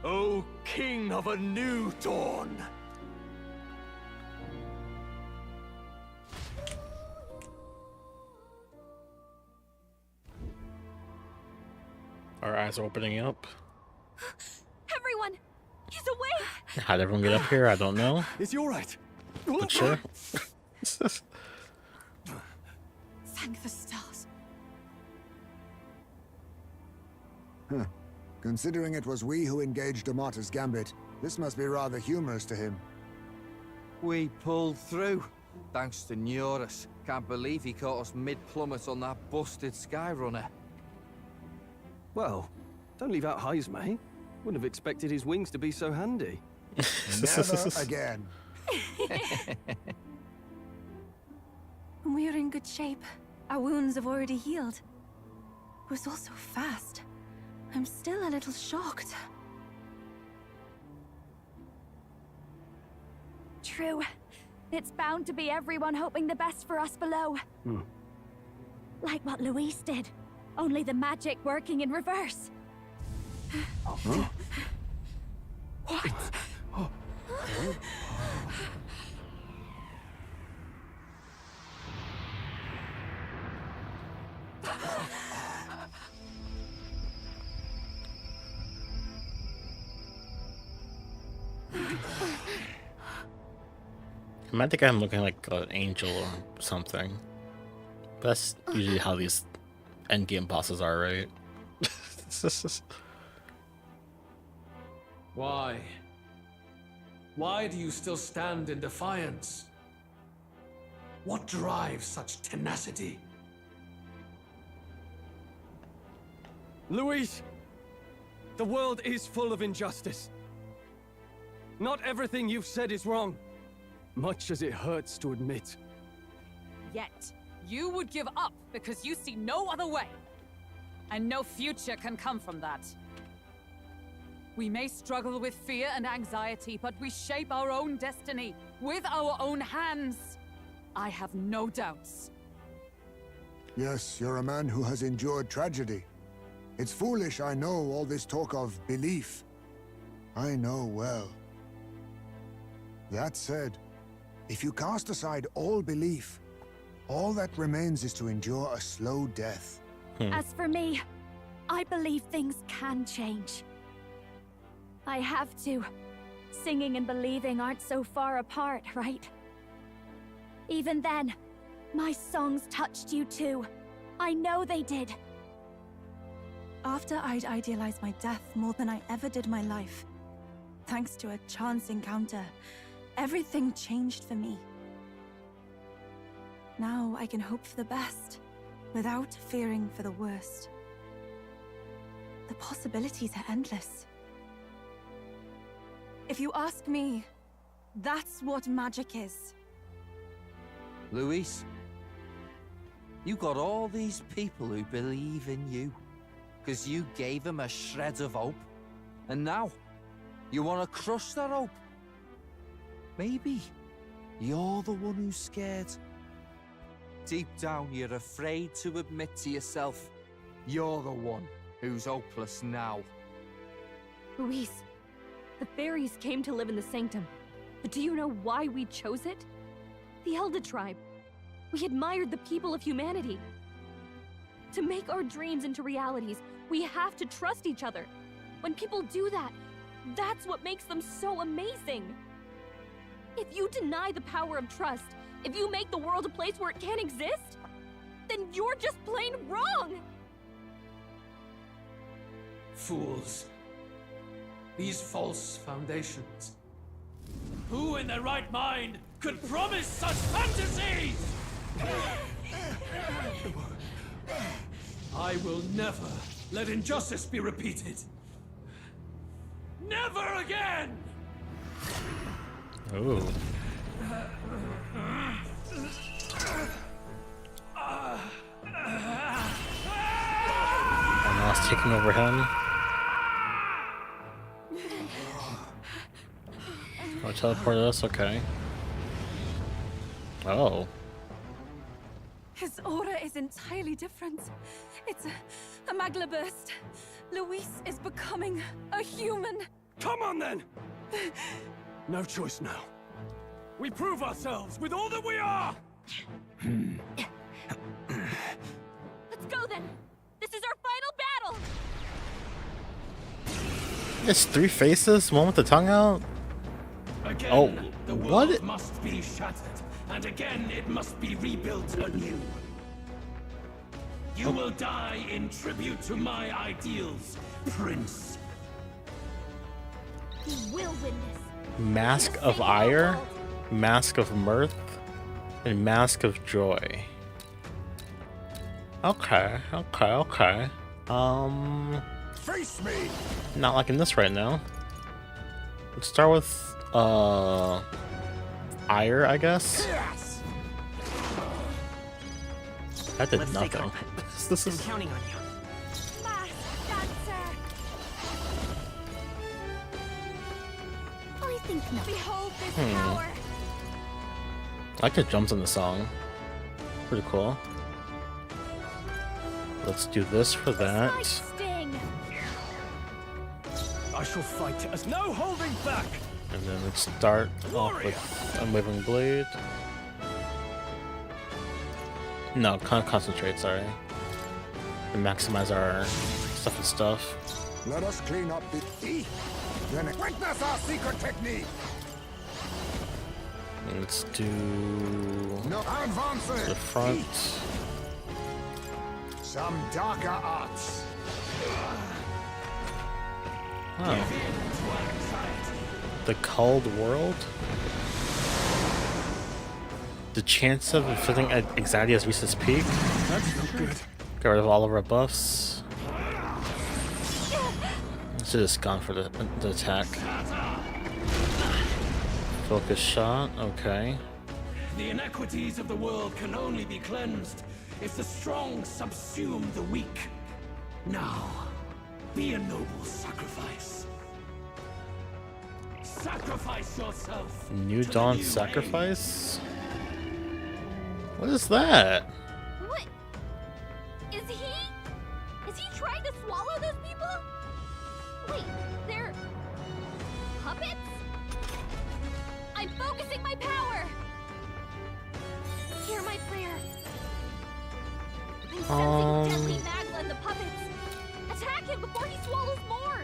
O King of a new dawn!
Our eyes are opening up.
Everyone! He's awake!
How'd everyone get up here? I don't know.
Is he all right?
But sure.
Thank the stars.
Huh. Considering it was we who engaged Amata's gambit, this must be rather humorous to him.
We pulled through, thanks to Neurus. Can't believe he caught us mid-plummet on that busted Skyrunner.
Well, don't leave out highs, mate. Wouldn't have expected his wings to be so handy.
Never again.
We're in good shape. Our wounds have already healed. It was all so fast. I'm still a little shocked.
True. It's bound to be everyone hoping the best for us below. Like what Luis did. Only the magic working in reverse.
What?
I might think I'm looking like an angel or something. But that's usually how these endgame bosses are, right?
Why? Why do you still stand in defiance? What drives such tenacity?
Luis! The world is full of injustice. Not everything you've said is wrong, much as it hurts to admit.
Yet, you would give up because you see no other way. And no future can come from that. We may struggle with fear and anxiety, but we shape our own destiny with our own hands. I have no doubts.
Yes, you're a man who has endured tragedy. It's foolish, I know, all this talk of belief. I know well. That said, if you cast aside all belief, all that remains is to endure a slow death.
As for me, I believe things can change. I have to. Singing and believing aren't so far apart, right? Even then, my songs touched you too. I know they did.
After I'd idealized my death more than I ever did my life, thanks to a chance encounter, everything changed for me. Now I can hope for the best, without fearing for the worst. The possibilities are endless. If you ask me, that's what magic is.
Luis, you got all these people who believe in you, because you gave them a shred of hope. And now, you want to crush that hope. Maybe you're the one who's scared. Deep down, you're afraid to admit to yourself, you're the one who's hopeless now.
Luis, the fairies came to live in the Sanctum. But do you know why we chose it? The Elder Tribe. We admired the people of humanity. To make our dreams into realities, we have to trust each other. When people do that, that's what makes them so amazing. If you deny the power of trust, if you make the world a place where it can't exist, then you're just plain wrong!
Fools. These false foundations. Who in their right mind could promise such fantasies? I will never let injustice be repeated. Never again!
Ooh. And now it's taking over him. Oh, teleport us? Okay. Oh.
His aura is entirely different. It's a magla burst. Luis is becoming a human.
Come on then! No choice now. We prove ourselves with all that we are!
Let's go then! This is our final battle!
It's three faces, one with the tongue out?
Again,
Oh,
the
what?
world must be shattered, and again it must be rebuilt anew. You will die in tribute to my ideals, Prince.
We will win this.
Mask of Ire, Mask of Mirth, and Mask of Joy. Okay.
Face me!
Not liking this right now. Let's start with Ire, I guess.
Yes.
That did
Let's take
nothing.
off.
This
I'm
is
counting on you.
Mask Dancer! I think not. Behold this power!
I like the jumps in the song. Pretty cool. Let's do this for that.
Sting!
I shall fight as no holding back.
And then let's start off with Unwavering Blade. No, concentrate, sorry. And maximize our stuff and stuff.
Let us clean up the thief. Then witness our secret technique.
And let's do
No advances.
the front.
Some darker arts.
Oh. The Cold World? The chance of inflicting anxiety has reached its peak.
That's not good.
Get rid of all of our buffs. Should have gone for the attack. Focus shot, okay.
The inequities of the world can only be cleansed if the strong subsume the weak. Now, be a noble sacrifice. Sacrifice yourself.
New
to the
Dawn
new
Sacrifice? What is that?
What? Is he trying to swallow those people? Wait, they're puppets? I'm focusing my power. Hear my prayer. I'm sensing deadly magma in the puppets. Attack him before he swallows more.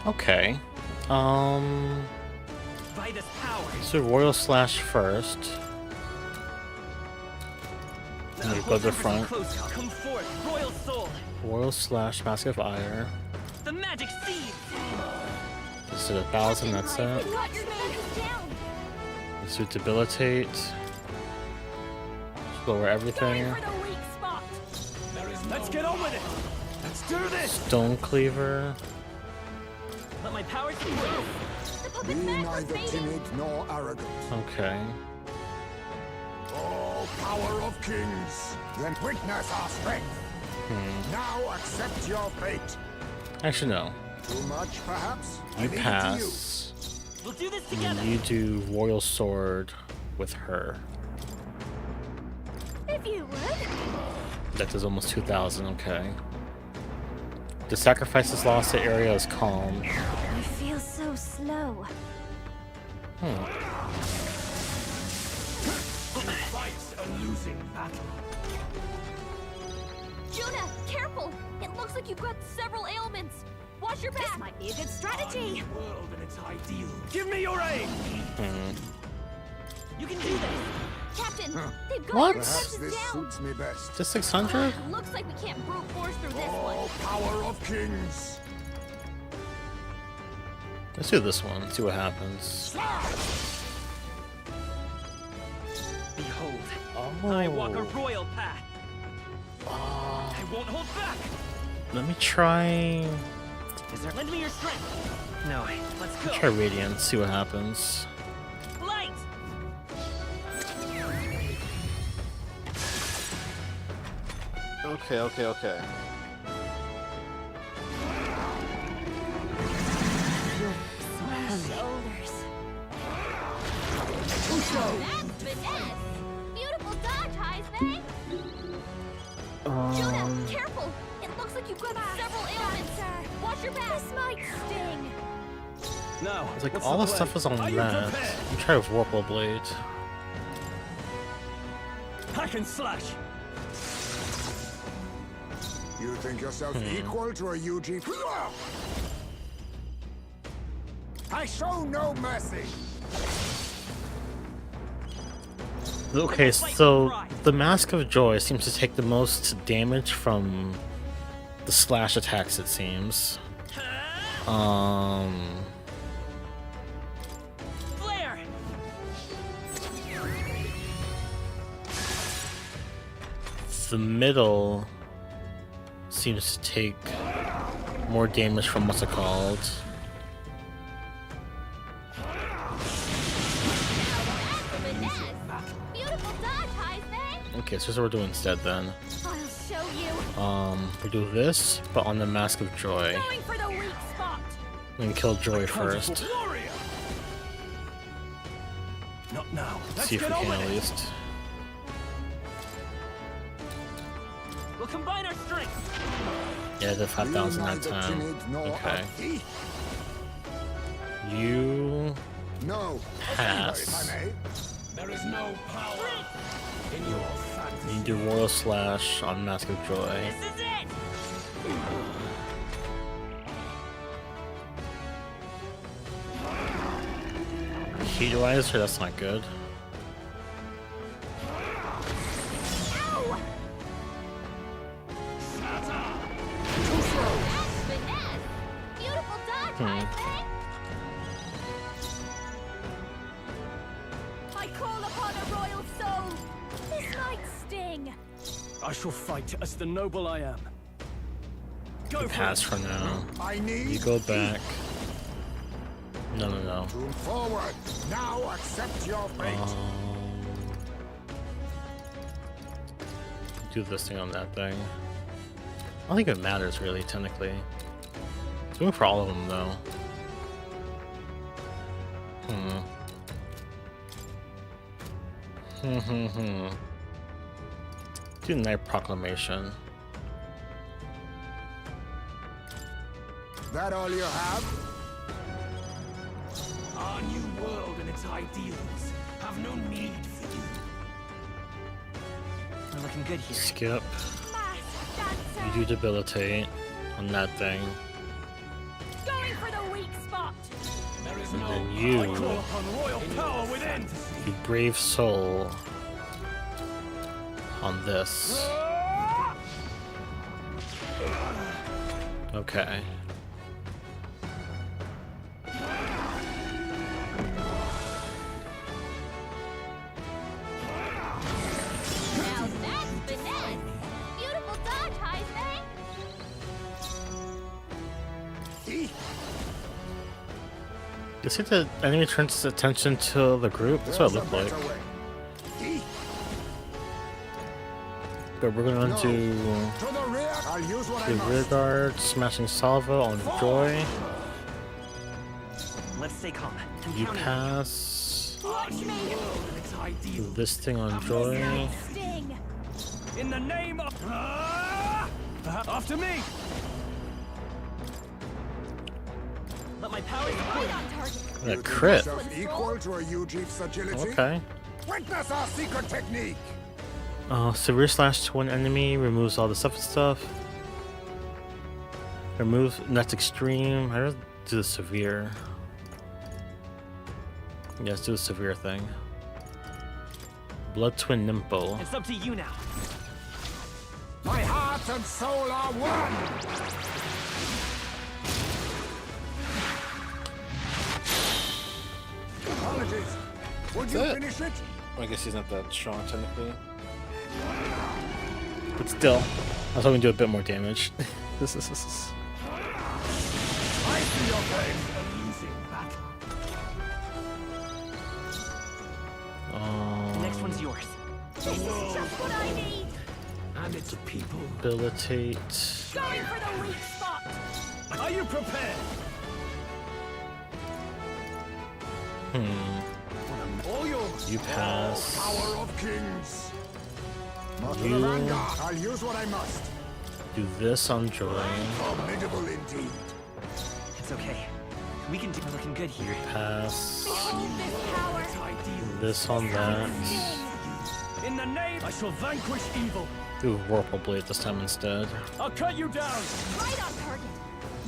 Okay.
By this power.
So Royal Slash first. And we go to the front.
Close. Come forth, Royal Soul.
Royal Slash, Mask of Ire.
The magic seed.
This is 1,000, that's it.
Got your defenses down.
Let's do Debilitate. Lower everything.
Going for the weak spot.
Let's get on with it. Let's do this.
Stone Cleaver.
Let my power see
The
Be
puppet's magma's
neither
fading.
timid nor arrogant.
Okay.
Oh, power of kings. Then witness our strength. Now accept your fate.
Actually, no.
Too much, perhaps? I
You
leave it to
pass.
We'll do this
And
together.
then you do Royal Sword with her.
If you would.
That does almost 2,000, okay. The sacrifice is lost, the area is calm.
I feel so slow.
Fights a losing battle.
Juna, careful! It looks like you've got several ailments. Watch your back. This might be a good strategy.
The world and its ideals.
Give me your aid.
You can do this.
Captain, they've got
What?
your
Perhaps
defenses
this
down.
suits me best.
Just 600?
Looks like we can't brute force through this one.
Oh, power of kings.
Let's do this one, see what happens.
Behold, I walk a royal path. I won't hold back.
Let me try...
Lend me your strength. No, let's go.
Try Radiance, see what happens.
Light.
Okay.
My shoulders. That's finesse. Beautiful dodge, Heisman. Juna, careful. It looks like you've got several ailments. Watch your back. This might sting.
Now,
It's like
what's
all the
plan?
stuff is on
Are you
that.
prepared?
Let me try with Warple Blade.
Hack and slash.
You think yourself equal to a UG? I show no mercy.
Okay, so the Mask of Joy seems to take the most damage from the slash attacks, it seems.
Flare.
The middle seems to take more damage from what's it called?
Finesse. Beautiful dodge, Heisman.
Okay, so here's what we're doing instead then.
I'll show you.
We do this, but on the Mask of Joy.
Going for the weak spot.
And kill Joy
Conscious
first.
warrior. Not now. Let's
See if we
get on
can
with
at
it.
least.
We'll combine our strength.
Yeah, the 5,000 that time. Okay. You pass.
There is no power in your fantasy.
You do Royal Slash on Mask of Joy.
This is it!
Heat Riser, that's not good.
Beautiful dodge, Heisei. I call upon a royal soul. This might sting.
I shall fight as the noble I am.
You pass for now. You go back. No.
Move forward. Now accept your fate.
Do this thing on that thing. I don't think it matters really, technically. It's going for all of them though. Do Night Proclamation.
That all you have?
Our new world and its ideals have no need for you.
We're looking good here.
Skip. You do Debilitate on that thing.
Going for the weak spot.
There is
And
no
then you
Upon royal power within.
do Brave Soul on this. Okay.
Now that's finesse. Beautiful dodge, Heisei.
You see the enemy turns its attention to the group? That's what it looked like. But we're gonna do
To the rear. I'll use what I
the rear
must.
guard, smashing salvo on Joy.
Let's stay calm. I'm
You
counting.
pass.
Watch me.
Do this thing on Joy.
Sting.
In the name of... After me!
Let my powers
Right on target.
A crit.
Equal to a Ujief's agility.
Okay.
Witness our secret technique.
Severe Slash to one enemy removes all the stuff. Remove that's extreme. I don't do the severe. Yeah, let's do the severe thing. Blood Twin Nimble.
It's up to you now.
My heart and soul are one. Apologies. Would you
That's it.
finish it?
I guess he's not that strong technically. But still, I was hoping to do a bit more damage.
I see your face. A losing battle.
The next one's yours.
This is just what I need.
And its people.
Debilitate.
Going for the weak spot.
Are you prepared? All yours.
You pass.
Power of kings. Not to
You-
the vanguard. I'll use what I must.
Do this on Joy.
Formidable indeed.
It's okay. We can do looking good here.
Pass.
Behold this power.
This on that.
In the name, I shall vanquish evil.
Do Vorpal Blade this time instead.
I'll cut you down.
Right on target.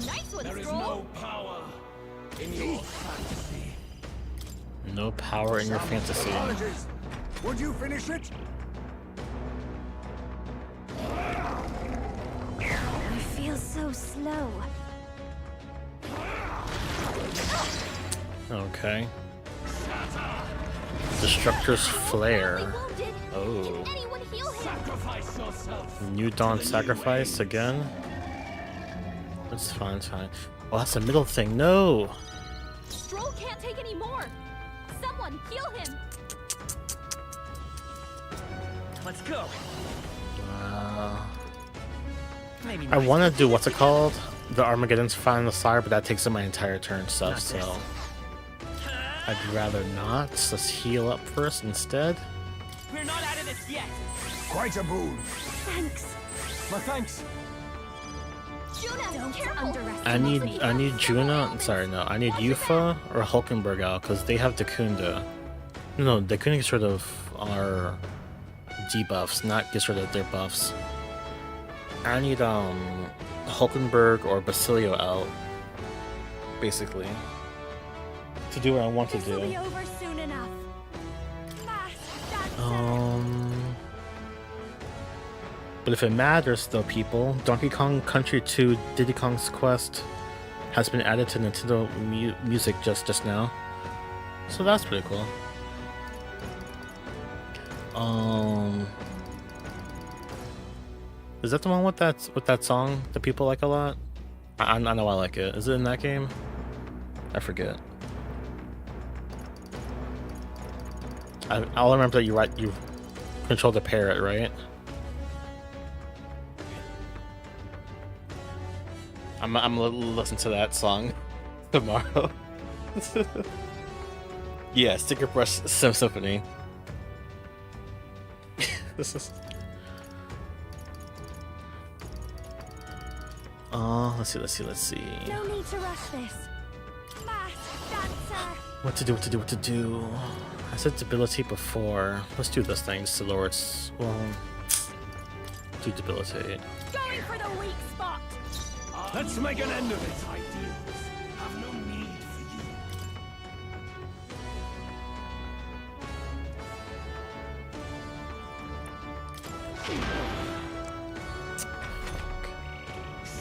Nice one,
There is
Scroll.
no power in your fantasy.
No power in your fantasy.
Apologies. Would you finish it?
I feel so slow.
Okay. Destructor's Flare.
Wounded.
Oh.
Can anyone heal him?
Sacrifice yourself.
New Dawn Sacrifice again? It's fine, it's fine. Oh, that's the middle thing. No!
Stroll can't take any more. Someone heal him.
Let's go. Maybe
I
not.
want to do what's it called? The Armageddon's Final Sire, but that takes up my entire turn stuff,
Not
so
this.
I'd rather not. Let's heal up first instead.
We're not out of this yet.
Quite a boon.
Thanks.
My thanks.
I need Juna. Sorry, no. I need Yufa or Hulkenberg out because they have Dakunda. No, Dakunda gets rid of our debuffs, not gets rid of their buffs. I need Hulkenberg or Basilio out, basically, to do what I want to do. But if it matters, though, people, Donkey Kong Country 2 Diddy Kong's Quest has been added to Nintendo Music just now, so that's pretty cool. Is that the one with that song that people like a lot? I know I like it. Is it in that game? I forget. I'll remember that you control the parrot, right? I'm gonna listen to that song tomorrow. Yeah, Sticker Brush Symphony. This is. Let's see.
No need to rush this.
What to do? I said debilitate before. Let's do this thing just to lower its. Well, do debilitate.
Going for the weak spot.
Let's make an end of it. Ideals have no need for you.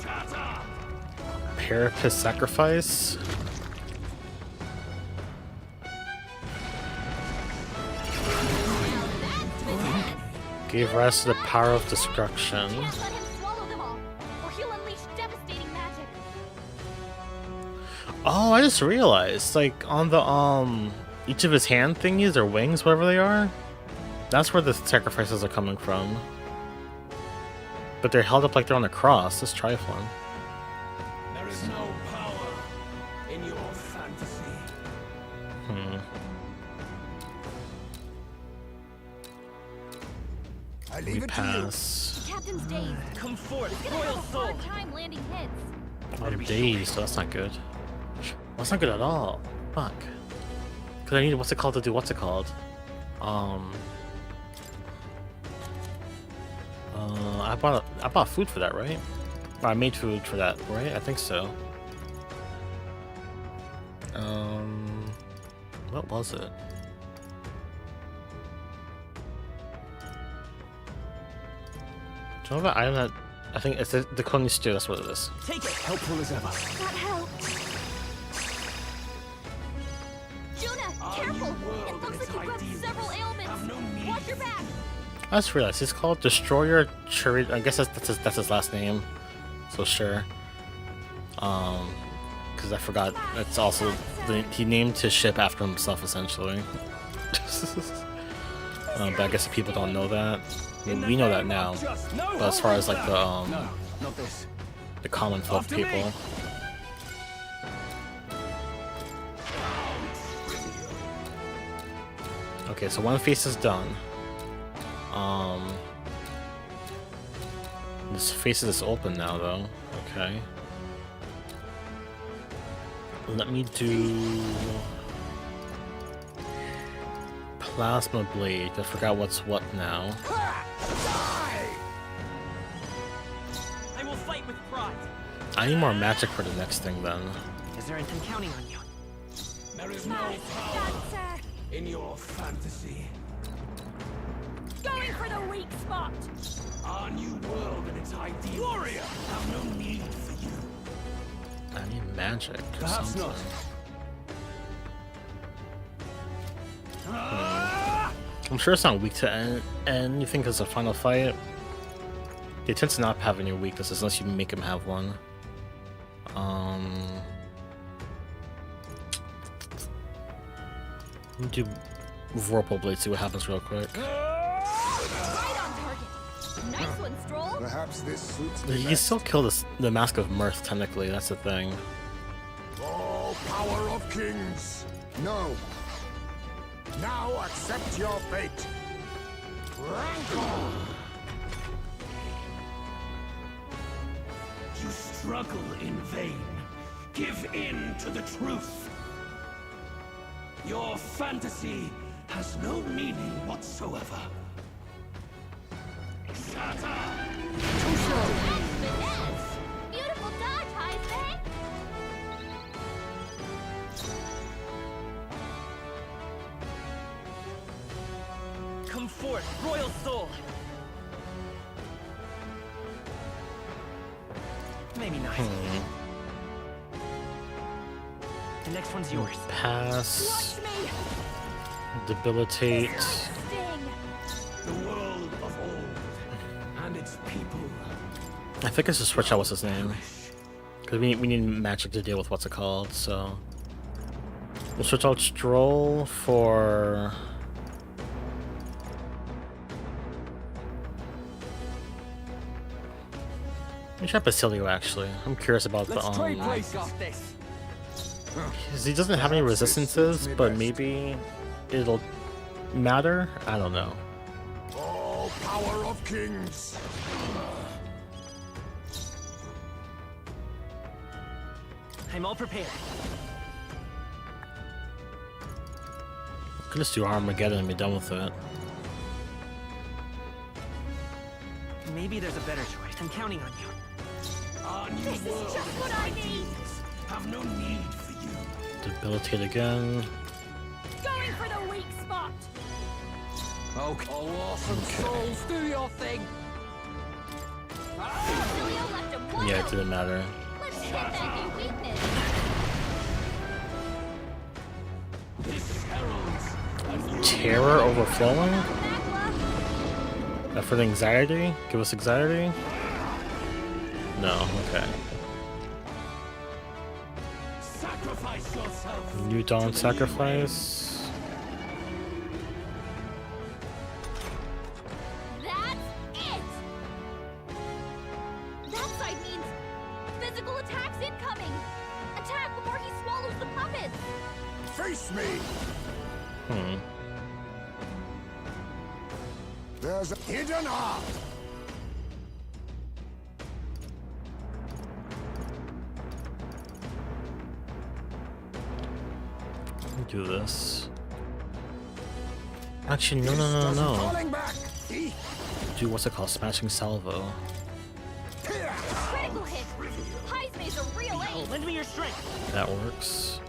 Shut up.
Parapet sacrifice. Gave rise to the power of destruction. Oh, I just realized, like, on the, each of his hand thingies or wings, whatever they are, that's where the sacrifices are coming from. But they're held up like they're on a cross. That's trifling.
There is no power in your fantasy.
I leave it
pass.
The captain's dazed.
Come forth,
He's gonna
royal
have a
soul.
hard time landing hits.
I'm dazed, so that's not good. Well, that's not good at all. Fuck. Cause I need what's it called to do what's it called? I bought food for that, right? Or I made food for that, right? I think so. What was it? Do you know that item that I think it's the Coney stew? That's what it is.
Take it.
Helpful as ever.
That helps. Juna, careful! It looks like you've got several ailments. Watch your back.
I just realized he's called Destroyer Churi. I guess that's his last name. So sure. Because I forgot that's also he named his ship after himself essentially. But I guess people don't know that. I mean, we know that now. But as far as like the common folk people. Okay, so one face is done. This face is open now, though. Okay. Let me do Plasma Blade. I forgot what's what now.
I will fight with pride.
I need more magic for the next thing, then.
Is there anything counting on you?
There is no power in your fantasy.
Going for the weak spot.
Our new world and its ideals Warrior have no need for you.
I need magic or
Perhaps
something.
not.
I'm sure it's not weak to anything because the final fight. They tend to not have any weaknesses unless you make them have one. Let me do Vorpal Blade, see what happens real quick.
Right on target. Nice one, Stroll.
Perhaps this suits me
You can
best.
still kill the Mask of Mirth, technically, that's the thing.
Oh, power of kings! No! Now accept your fate! Rancor!
You struggle in vain. Give in to the truth. Your fantasy has no meaning whatsoever.
Beautiful dodge, Heisman!
Come forth, royal soul. Maybe not. The next one's yours.
Pass.
Watch me!
Debilitate.
Sting!
The world of old and its people.
I think I should switch out what's his name. Because we need magic to deal with what's it called, so... We'll switch out Stroll for... Let me try Basilio, actually. I'm curious about the...
I got this.
Because he doesn't have any resistances, but maybe it'll matter? I don't know.
All power of kings.
I'm all prepared.
Could just do Armageddon and be done with it.
Maybe there's a better choice. I'm counting on you.
Our new
This is
world
just what I need!
have no need for you.
Debilitate again.
Going for the weak spot!
Okay. Oh, awesome souls, do your thing.
Basilio left him wide
Yeah, it
open.
didn't matter.
Let's hit that new weakness!
This heralds a new
Terror overflowing?
Magla!
For the anxiety? Give us anxiety? No, okay.
sacrifice yourself.
New Dawn sacrifice.
That's it! That side means physical attacks incoming! Attack before he swallows the puppets!
Face me.
Hmm.
There's a hidden art.
Do this. Actually, no.
Falling back.
Do what's it called? Smashing Salvo.
Critical hit! Heisman's a real ace!
Lend me your strength.
That works.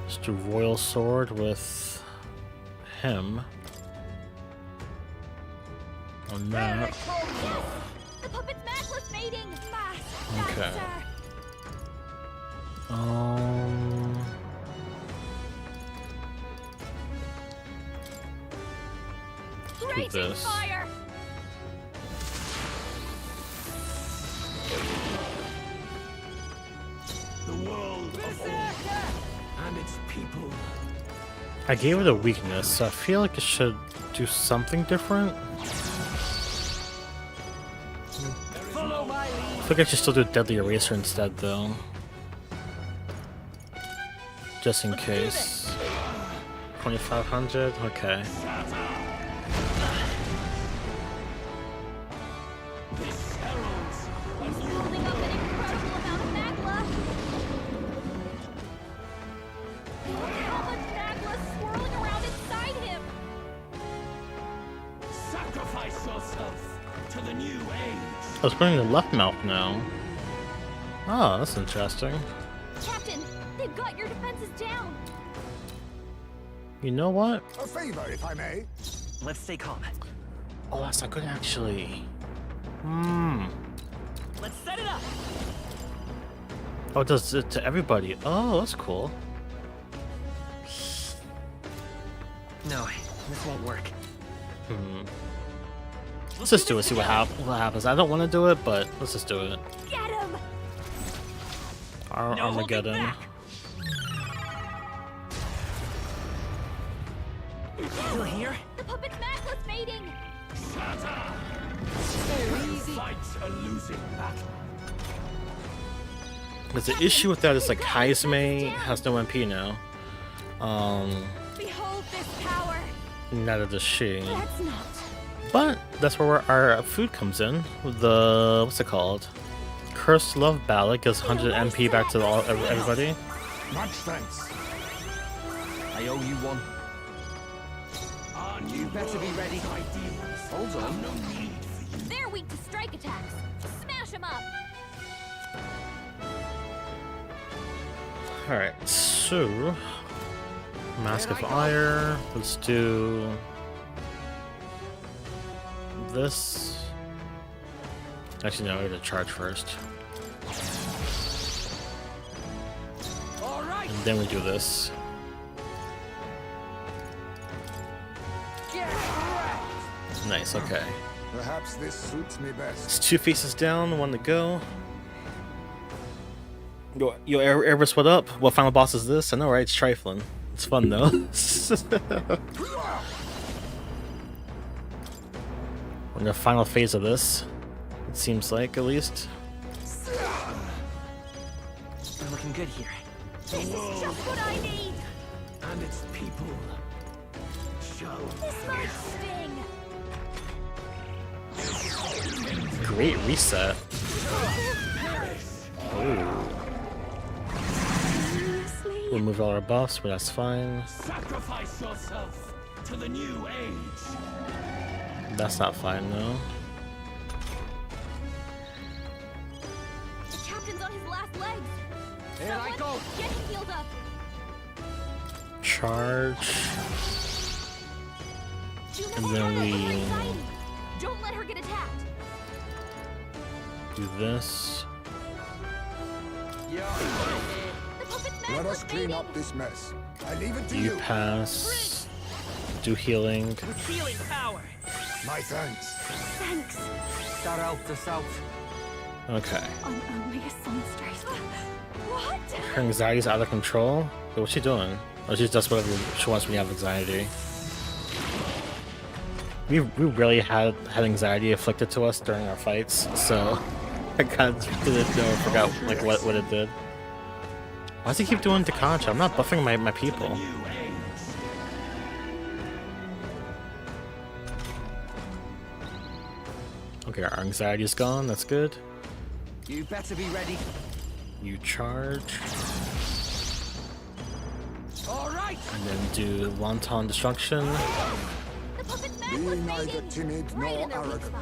Just do Royal Sword with him. On that.
Yes! The puppet's Magla's mating! Mass
Okay.
dancer!
Let's do
Raging
this.
fire!
The world of old and its people.
I gave it a weakness, so I feel like it should do something different.
Follow my
I
lead.
think I should still do Deadly Eraser instead, though. Just in case. 2500? Okay.
This heralds
He's building up an incredible amount of Magla! Look at how much Magla's swirling around inside him!
sacrifice yourself to the new age.
I was putting the left mouth now. Oh, that's interesting.
Captain, they've got your defenses down!
You know what?
A favor, if I may.
Let's stay calm.
Oh, that's not good, actually. Hmm.
Let's set it up.
Oh, it does it to everybody. Oh, that's cool.
No, this won't work.
Hmm. Let's just do it, see what happens. I don't want to do it, but let's just do it.
Get him!
No holding
Armageddon.
back. Still here?
The puppet's Magla's mating!
Fights a losing battle.
Because the issue with that is like Heisme has no MP now.
Behold this power!
Neither does she.
Let's not.
But that's where our food comes in. The what's it called? Cursed Love Ballad gives 100 MP back to everybody.
Much thanks.
I owe you one. You better be ready. Hold on.
They're weak to strike attacks. Smash them up.
Alright, so Mask of Ire. Let's do this. Actually, no, I gotta charge first. And then we do this. Nice, okay.
Perhaps this suits me best.
It's 2 faces down, 1 to go. Yo, Erebus, what up? What final boss is this? I know, right? It's trifling. It's fun, though. We're in the final phase of this. It seems like, at least.
We're looking good here.
This is just what I need.
And its people shall
This might sting.
Great reset. Ooh. Remove all our buffs, but that's fine.
sacrifice yourself to the new age.
That's not fine, though.
The captain's on his last legs.
Here I go.
Get him healed up.
Charge. And then we
Don't let her get attacked.
do this.
Let us clean up this mess. I leave it to
You
you.
pass. Do healing.
With healing power.
My thanks.
Thanks.
That helped us out.
Okay.
I'm only a songstress. What?
Her anxiety's out of control. But what's she doing? Oh, she does whatever she wants when you have anxiety. We really had anxiety afflicted to us during our fights, so I kind of didn't know. I forgot like what it did. Why does he keep doing Deconcha? I'm not buffing my people. Okay, our anxiety's gone. That's good.
You better be ready.
You charge.
All right.
And then do Wanton Destruction.
The puppet's
Be neither timid nor arrogant.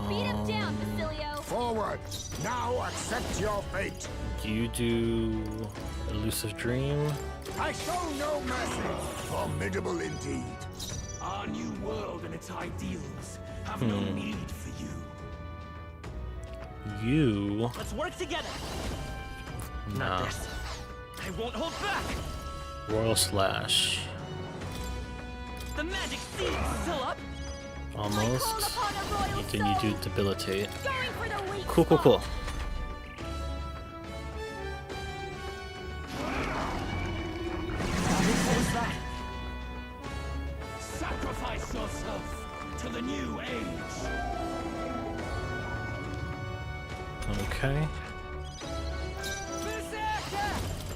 Beat him down, Basilio.
Forward! Now accept your fate.
You do Elusive Dream.
I show no mercy. Formidable indeed.
Our new world and its ideals have no need for you.
You.
Let's work together.
No.
This. I won't hold back.
Royal Slash.
The magic seed is still up.
Almost. And then you do Debilitate.
Going for the weak
Cool, cool, cool.
Sacrifice yourself to the new age.
Okay.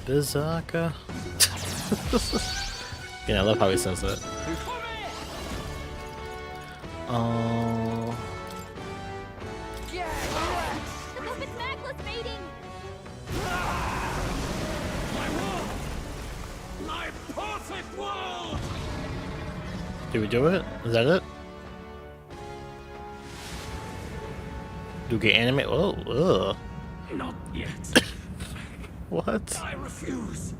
Berserker. Yeah, I love how he says that. Oh.
The puppet's necklace mating.
My world! My perfect world!
Did we do it? Is that it? Do we get animate? Oh, ugh.
Not yet.
What?
I refuse.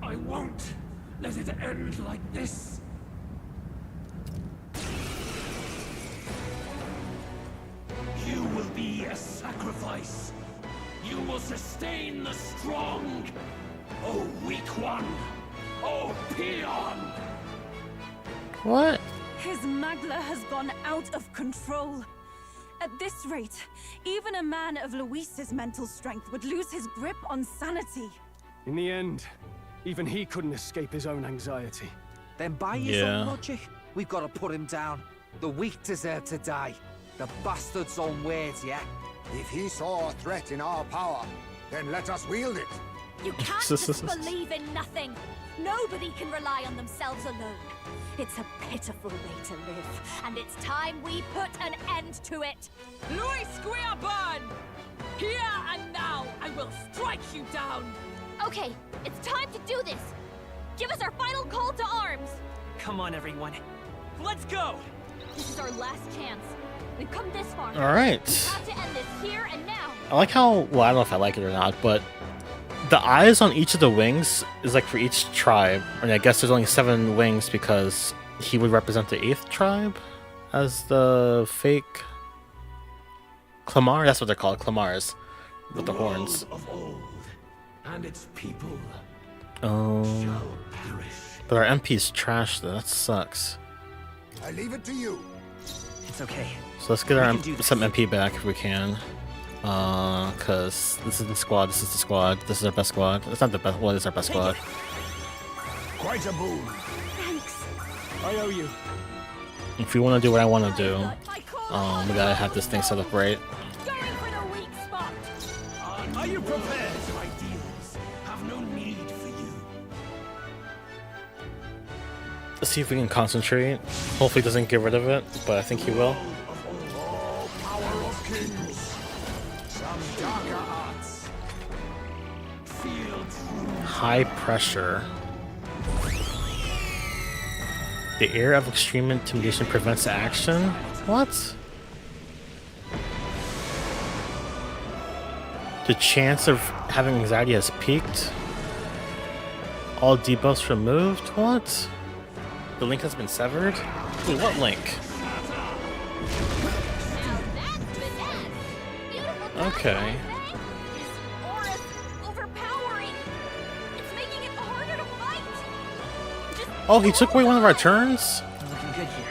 I won't let it end like this. You will be a sacrifice. You will sustain the strong. Oh, weak one. Oh, peon.
What?
His Magla has gone out of control. At this rate, even a man of Luis's mental strength would lose his grip on sanity.
In the end, even he couldn't escape his own anxiety.
Then by his own logic, we've got to put him down. The weak deserve to die. The bastard's own words, yeah?
If he saw a threat in our power, then let us wield it.
You can't just believe in nothing. Nobody can rely on themselves alone. It's a pitiful way to live, and it's time we put an end to it.
Luis Guiaban! Here and now, I will strike you down!
Okay, it's time to do this. Give us our final call to arms.
Come on, everyone. Let's go!
This is our last chance. We've come this far.
All right.
We have to end this here and now.
I like how, well, I don't know if I like it or not, but the eyes on each of the wings is like for each tribe. And I guess there's only 7 wings because he would represent the 8th tribe as the fake Clamar. That's what they're called, Clamars, with the horns.
Of old, and its people
Oh,
shall perish.
but our MP's trash though. That sucks.
I leave it to you.
It's okay.
So let's get
We
our
can do this.
some MP back if we can. Cause this is the squad. This is the squad. This is our best squad. It's not the best. Well, it's our best squad.
Quite a boon.
Thanks.
I owe you.
If we want to do what I want to do, we gotta have this thing set up right.
Going for the weak spot.
Are you prepared? Your ideals have no need for you.
Let's see if we can concentrate. Hopefully, he doesn't get rid of it, but I think he will.
All power of kings. Some darker arts.
Feel true.
High pressure. The air of extreme intimidation prevents action? What? The chance of having anxiety has peaked. All debuffs removed? What? The link has been severed? Wait, what link?
Now that's bananas. Beautiful
Okay.
This aura's overpowering. It's making it harder to fight. Just
Oh, he took away one of our turns?
We're looking good here.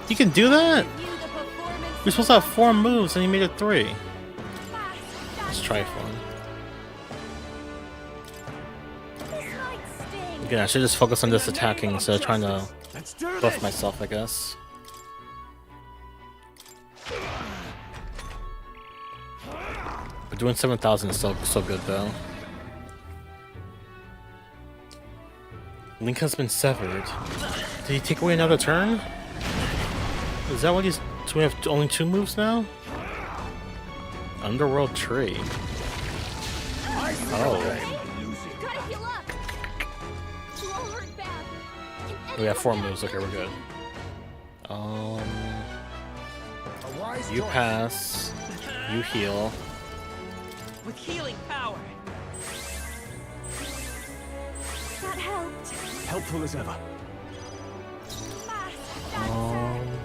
You can do that?
view the performance.
We're supposed to have 4 moves and he made it 3. Let's try one.
This might sting.
Again, I should just focus on this attacking instead of trying to
Let's do
buff
this.
myself, I guess. But doing 7,000 is so good though. Link has been severed. Did he take away another turn? Is that what he's... So we have only 2 moves now? Underworld Tree. Oh.
Gotta heal up. You all hurt bad. Can
We have 4
anyone
moves. Okay, we're good.
A wise
You
choice.
pass. You heal.
With healing power.
That helped.
Helpful as ever.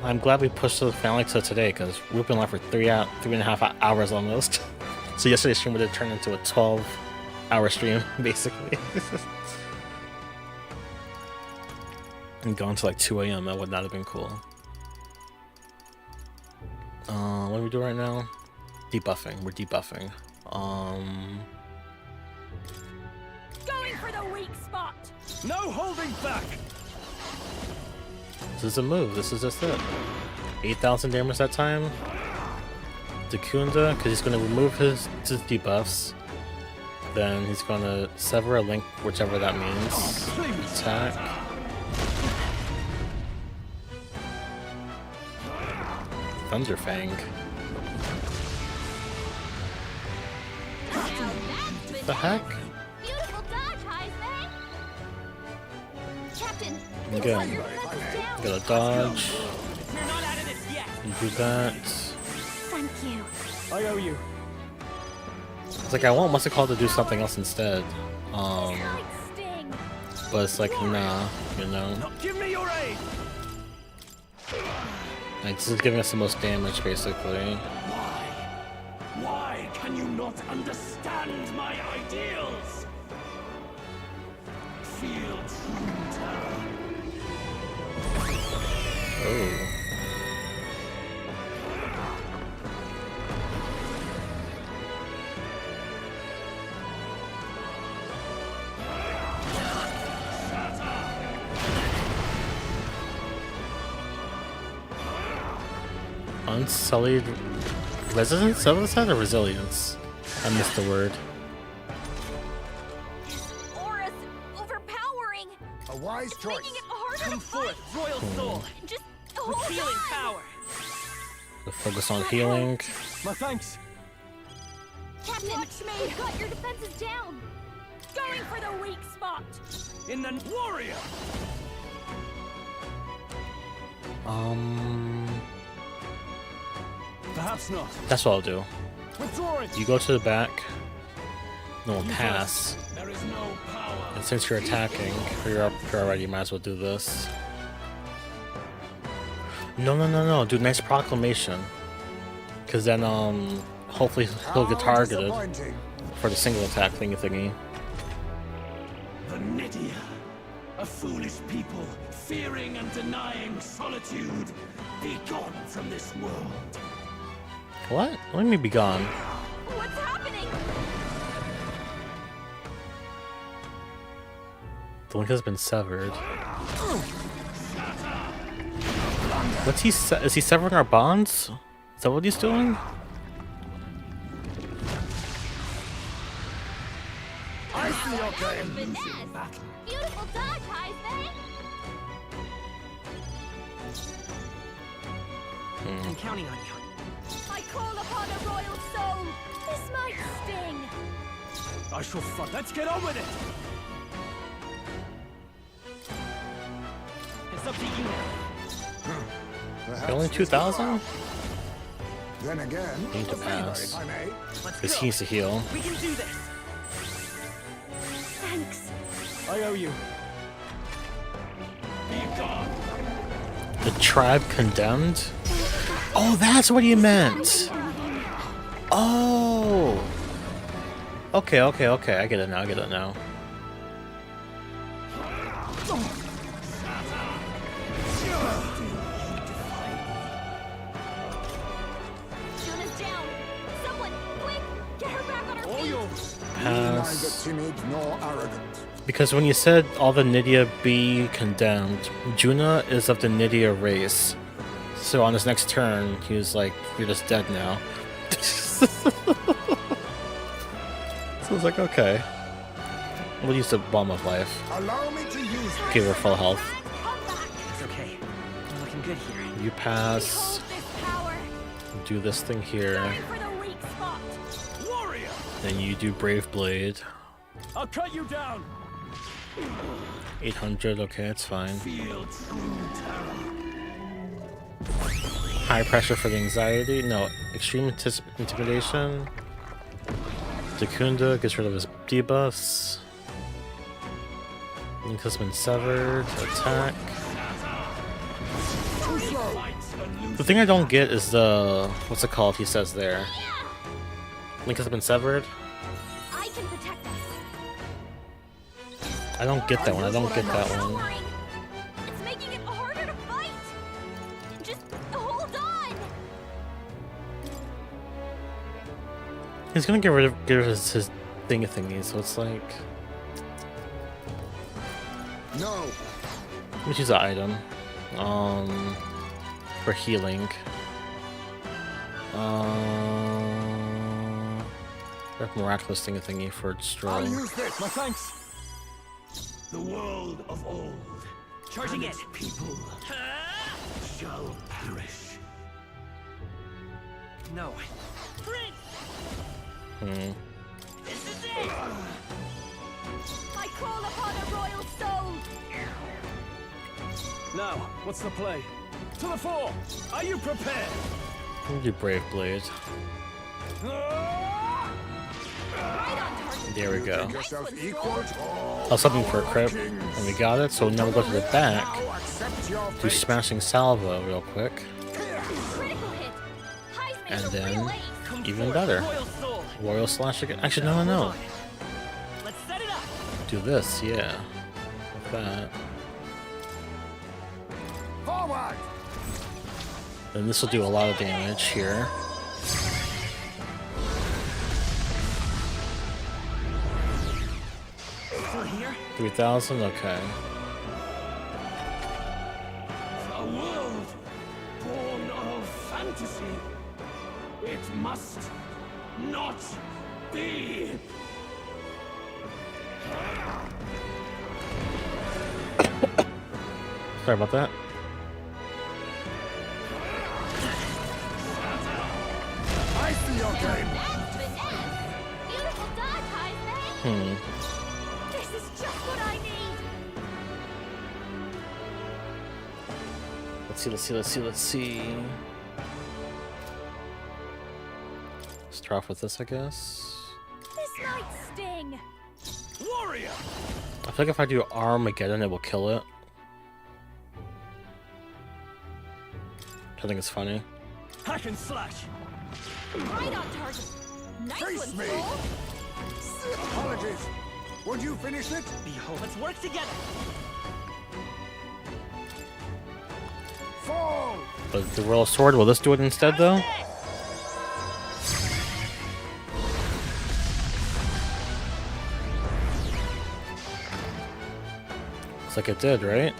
I'm glad we pushed the finale to today because we've been live for 3.5 hours almost. So yesterday's stream would have turned into a 12-hour stream, basically. And gone to like 2 a.m. That would not have been cool. What do we do right now? Debuffing. We're debuffing.
Going for the weak spot.
No holding back.
This is a move. This is just it. 8,000 damage that time. Dakunda, because he's going to remove his debuffs. Then he's going to sever a link, whichever that means. Attack. Thunderfang.
Now that's
The heck?
beautiful dodge, Heisman. Captain,
Again,
your presence down.
gotta dodge.
We're not out of this yet.
You do that.
Thank you.
I owe you.
It's like I want What's It Called to do something else instead.
Might sting.
But it's like, nah, you know.
Now give me your aid.
Like, this is giving us the most damage, basically.
Why can you not understand my ideals? Feel true terror.
Oh. Unsullied resilience? Is that what it said? Or resilience? I missed the word.
A wise
It's
choice.
making it harder
Come
to fight.
forth, royal soul.
Just
With
hold
healing
on.
power.
So focus on healing.
My thanks.
Captain, we've got your defenses down.
Going for the weak spot.
In the warrior.
Perhaps not.
That's what I'll do.
Withdrawing.
You go to the back. No one pass.
There is no power.
And since you're attacking, or you're up here already, you might as well do this. No. Do nice proclamation. Cause then hopefully he'll get targeted for the single attack thingy.
The Nidia. A foolish people, fearing and denying solitude. Be gone from this world.
What? Let me be gone.
What's happening?
The link has been severed. What's he? Is he severing our bonds? Is that what he's doing?
I see your game.
Finesse. Beautiful dodge, Heisman.
I'm counting on you.
I call upon a royal soul. This might sting.
I shall fight. Let's get on with it.
It's up to you now.
Perhaps
Only
this
2,000?
will. Then again,
Need to
a favor,
pass.
if I may.
Let's
Because
go.
he needs to heal.
We can do this.
Thanks.
I owe you.
Be gone.
The tribe condemned? Oh, that's what he meant! Oh! Okay. I get it now.
Juna's down. Someone, quick, get her back on her
All
feet.
yours.
Be neither
Pass.
timid nor arrogant.
Because when you said all the Nidia be condemned, Juna is of the Nidia race. So on his next turn, he was like, you're just dead now. So I was like, okay. We'll use the Bomb of Life.
Allow me to use
Give her full health.
It's okay. We're looking good here.
You pass.
Hold this power.
Do this thing here.
Going for the weak spot.
Warrior.
Then you do Brave Blade.
I'll cut you down.
800, okay, it's fine.
Feel true terror.
High pressure for the anxiety. No, extreme intimidation. Dakunda gets rid of his debuffs. Link has been severed. Attack. The thing I don't get is the... what's it called he says there? Link has been severed?
I can protect us.
I don't get that one.
Don't worry. It's making it harder to fight. Just hold on.
He's gonna get rid of his thingy, so it's like...
No.
Let me choose an item. For healing. Miraculous thingy for
I'll
destroying.
use this.
My thanks.
The world of old.
Charging
and
it.
its people shall perish.
No.
This is it.
I call upon a royal soul.
Now, what's the play? To the fore. Are you prepared?
We'll do Brave Blade. There we go.
Think yourself equal to all
I was hoping for a
power
crit,
kings.
and we got it, so now we'll go to the back.
Now accept your
Do
fate.
Smashing Salvo real quick.
Critical hit.
And
Heisman's a
then,
real ace.
Come
even
forth,
better.
royal soul.
Royal Slash again. Actually, no.
Let's set it up.
Do this, yeah. With that.
Forward.
Then this will do a lot of damage here.
Still here?
3,000, okay.
A world born of fantasy. It must not be.
Sorry about that.
I see your game.
That's finesse! Beautiful dodge, Heisman! This is just what I need!
Let's see. Start off with this, I guess.
This might sting!
Warrior!
I feel like if I do Armageddon, it will kill it. I think it's funny.
Hack and slash!
Right on target! Nice
Face
one,
me.
Soul!
Apologies. Would you finish it?
Behold, let's work together.
Fall!
But the Royal Sword, will this do it instead, though? Looks like it did, right?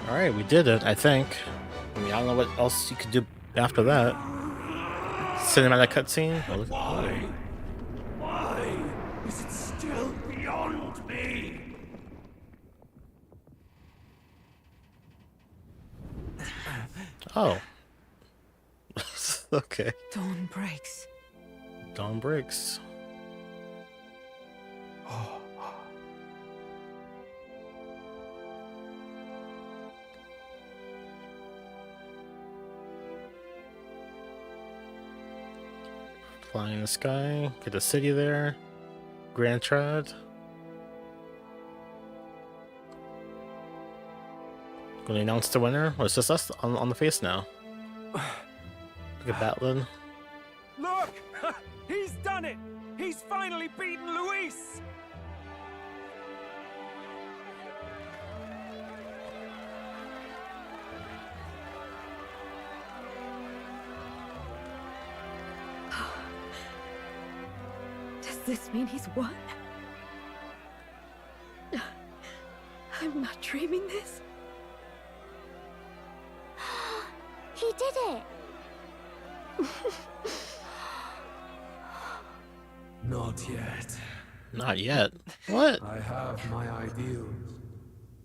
Alright, we did it, I think. I mean, I don't know what else you could do after that. Cinematic cutscene? Oh,
Why is it still beyond me?
oh. Okay.
Dawn breaks.
Dawn breaks. Flying in the sky, get the city there. Grand Trad. Gonna announce the winner? Or it's just us on the face now. Look at Batlin.
Look! He's done it! He's finally beaten Luis!
Does this mean he's won? I'm not dreaming this.
He did it!
Not yet.
Not yet. What?
I have my ideals.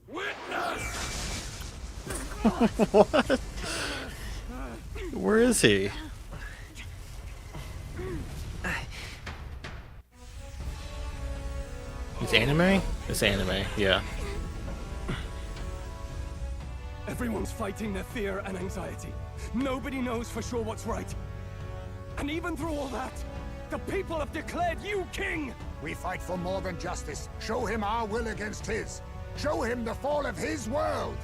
Witness!
What? Where is he? It's anime? It's anime, yeah.
Everyone's fighting their fear and anxiety. Nobody knows for sure what's right. And even through all that, the people have declared you king!
We fight for more than justice. Show him our will against his. Show him the fall of his world.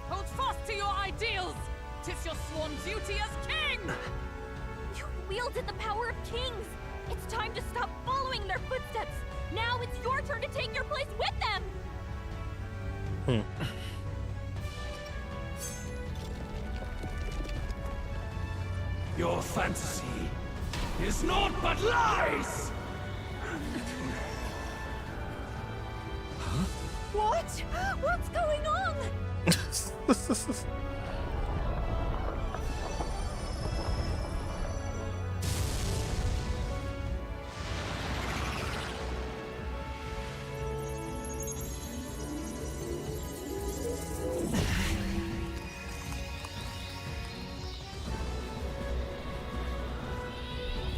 Hold fast to your ideals! 'Tis your sworn duty as king!
You wielded the power of kings! It's time to stop following in their footsteps! Now it's your turn to take your place with them!
Your fantasy is naught but lies!
What? What's going on?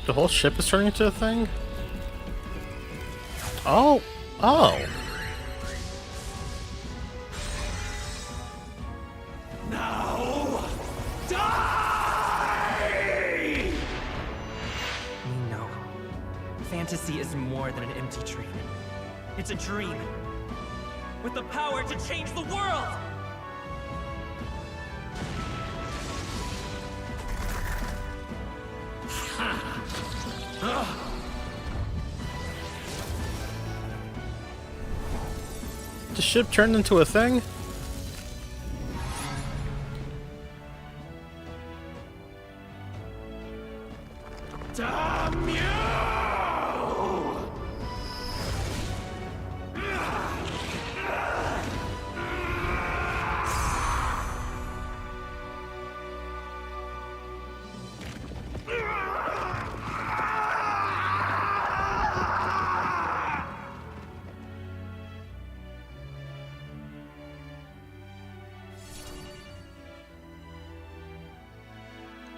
The whole ship is turning into a thing? Oh! Oh!
Now, die!
We know. Fantasy is more than an empty dream. It's a dream. With the power to change the world!
The ship turned into a thing?
Damn you!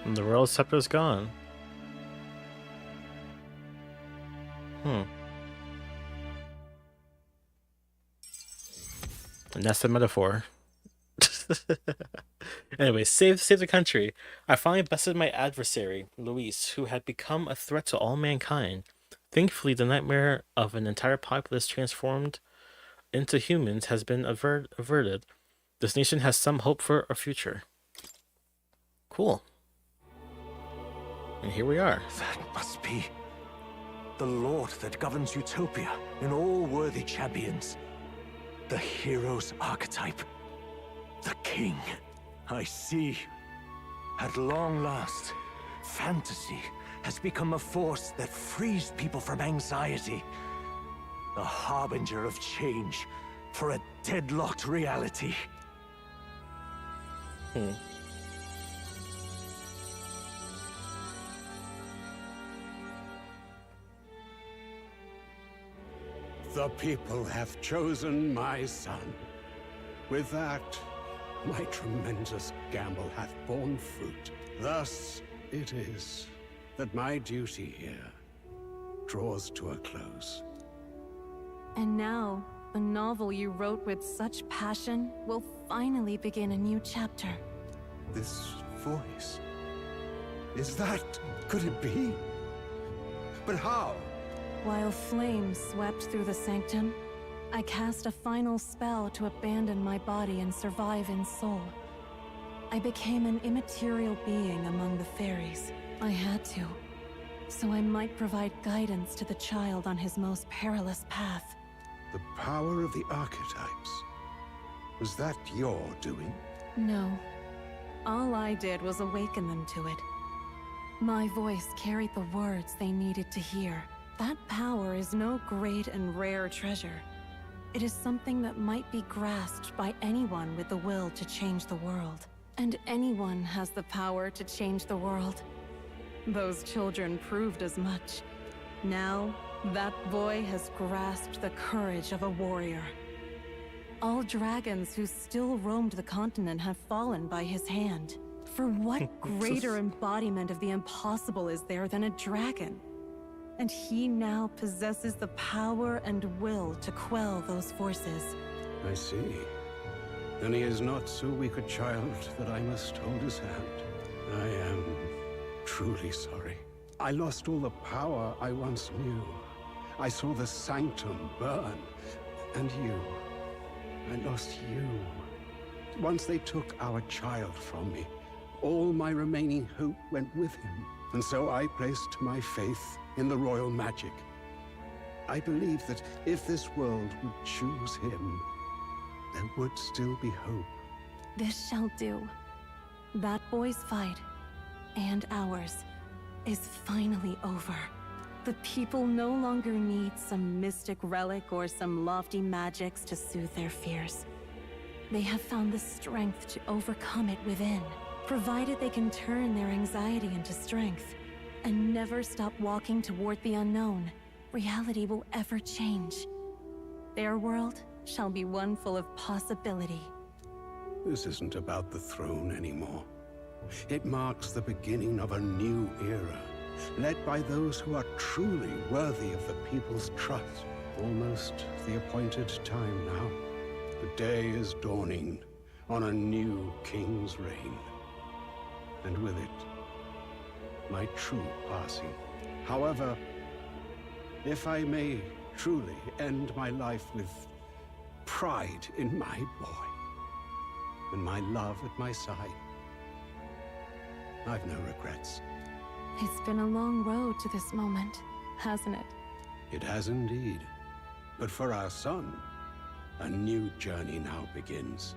And the royal scepter's gone. And that's the metaphor. Anyway, save the country. I finally bested my adversary, Luis, who had become a threat to all mankind. Thankfully, the nightmare of an entire populace transformed into humans has been averted. This nation has some hope for a future. Cool. And here we are.
That must be the Lord that governs Utopia in all worthy champions. The hero's archetype. The king. I see. At long last, fantasy has become a force that frees people from anxiety. A harbinger of change for a deadlocked reality.
The people have chosen my son. With that, my tremendous gamble hath borne fruit. Thus it is that my duty here draws to a close.
And now, the novel you wrote with such passion will finally begin a new chapter.
This voice... could it be? But how?
While flames swept through the sanctum, I cast a final spell to abandon my body and survive in soul. I became an immaterial being among the fairies. I had to, so I might provide guidance to the child on his most perilous path.
The power of the archetypes. Was that your doing?
No. All I did was awaken them to it. My voice carried the words they needed to hear. That power is no great and rare treasure. It is something that might be grasped by anyone with the will to change the world. And anyone has the power to change the world. Those children proved as much. Now, that boy has grasped the courage of a warrior. All dragons who still roamed the continent have fallen by his hand. For what greater embodiment of the impossible is there than a dragon? And he now possesses the power and will to quell those forces.
I see. Then he is not so weak a child that I must hold his hand. I am truly sorry. I lost all the power I once knew. I saw the sanctum burn. And you. I lost you. Once they took our child from me, all my remaining hope went with him. And so I placed my faith in the royal magic. I believe that if this world would choose him, there would still be hope.
This shall do. That boy's fight, and ours, is finally over. The people no longer need some mystic relic or some lofty magics to soothe their fears. They have found the strength to overcome it within, provided they can turn their anxiety into strength. And never stop walking toward the unknown. Reality will ever change. Their world shall be one full of possibility.
This isn't about the throne anymore. It marks the beginning of a new era, led by those who are truly worthy of the people's trust. Almost the appointed time now. The day is dawning on a new king's reign. And with it, my true passing. However, if I may truly end my life with pride in my boy, and my love at my side, I've no regrets.
It's been a long road to this moment, hasn't it?
It has indeed. But for our son, a new journey now begins.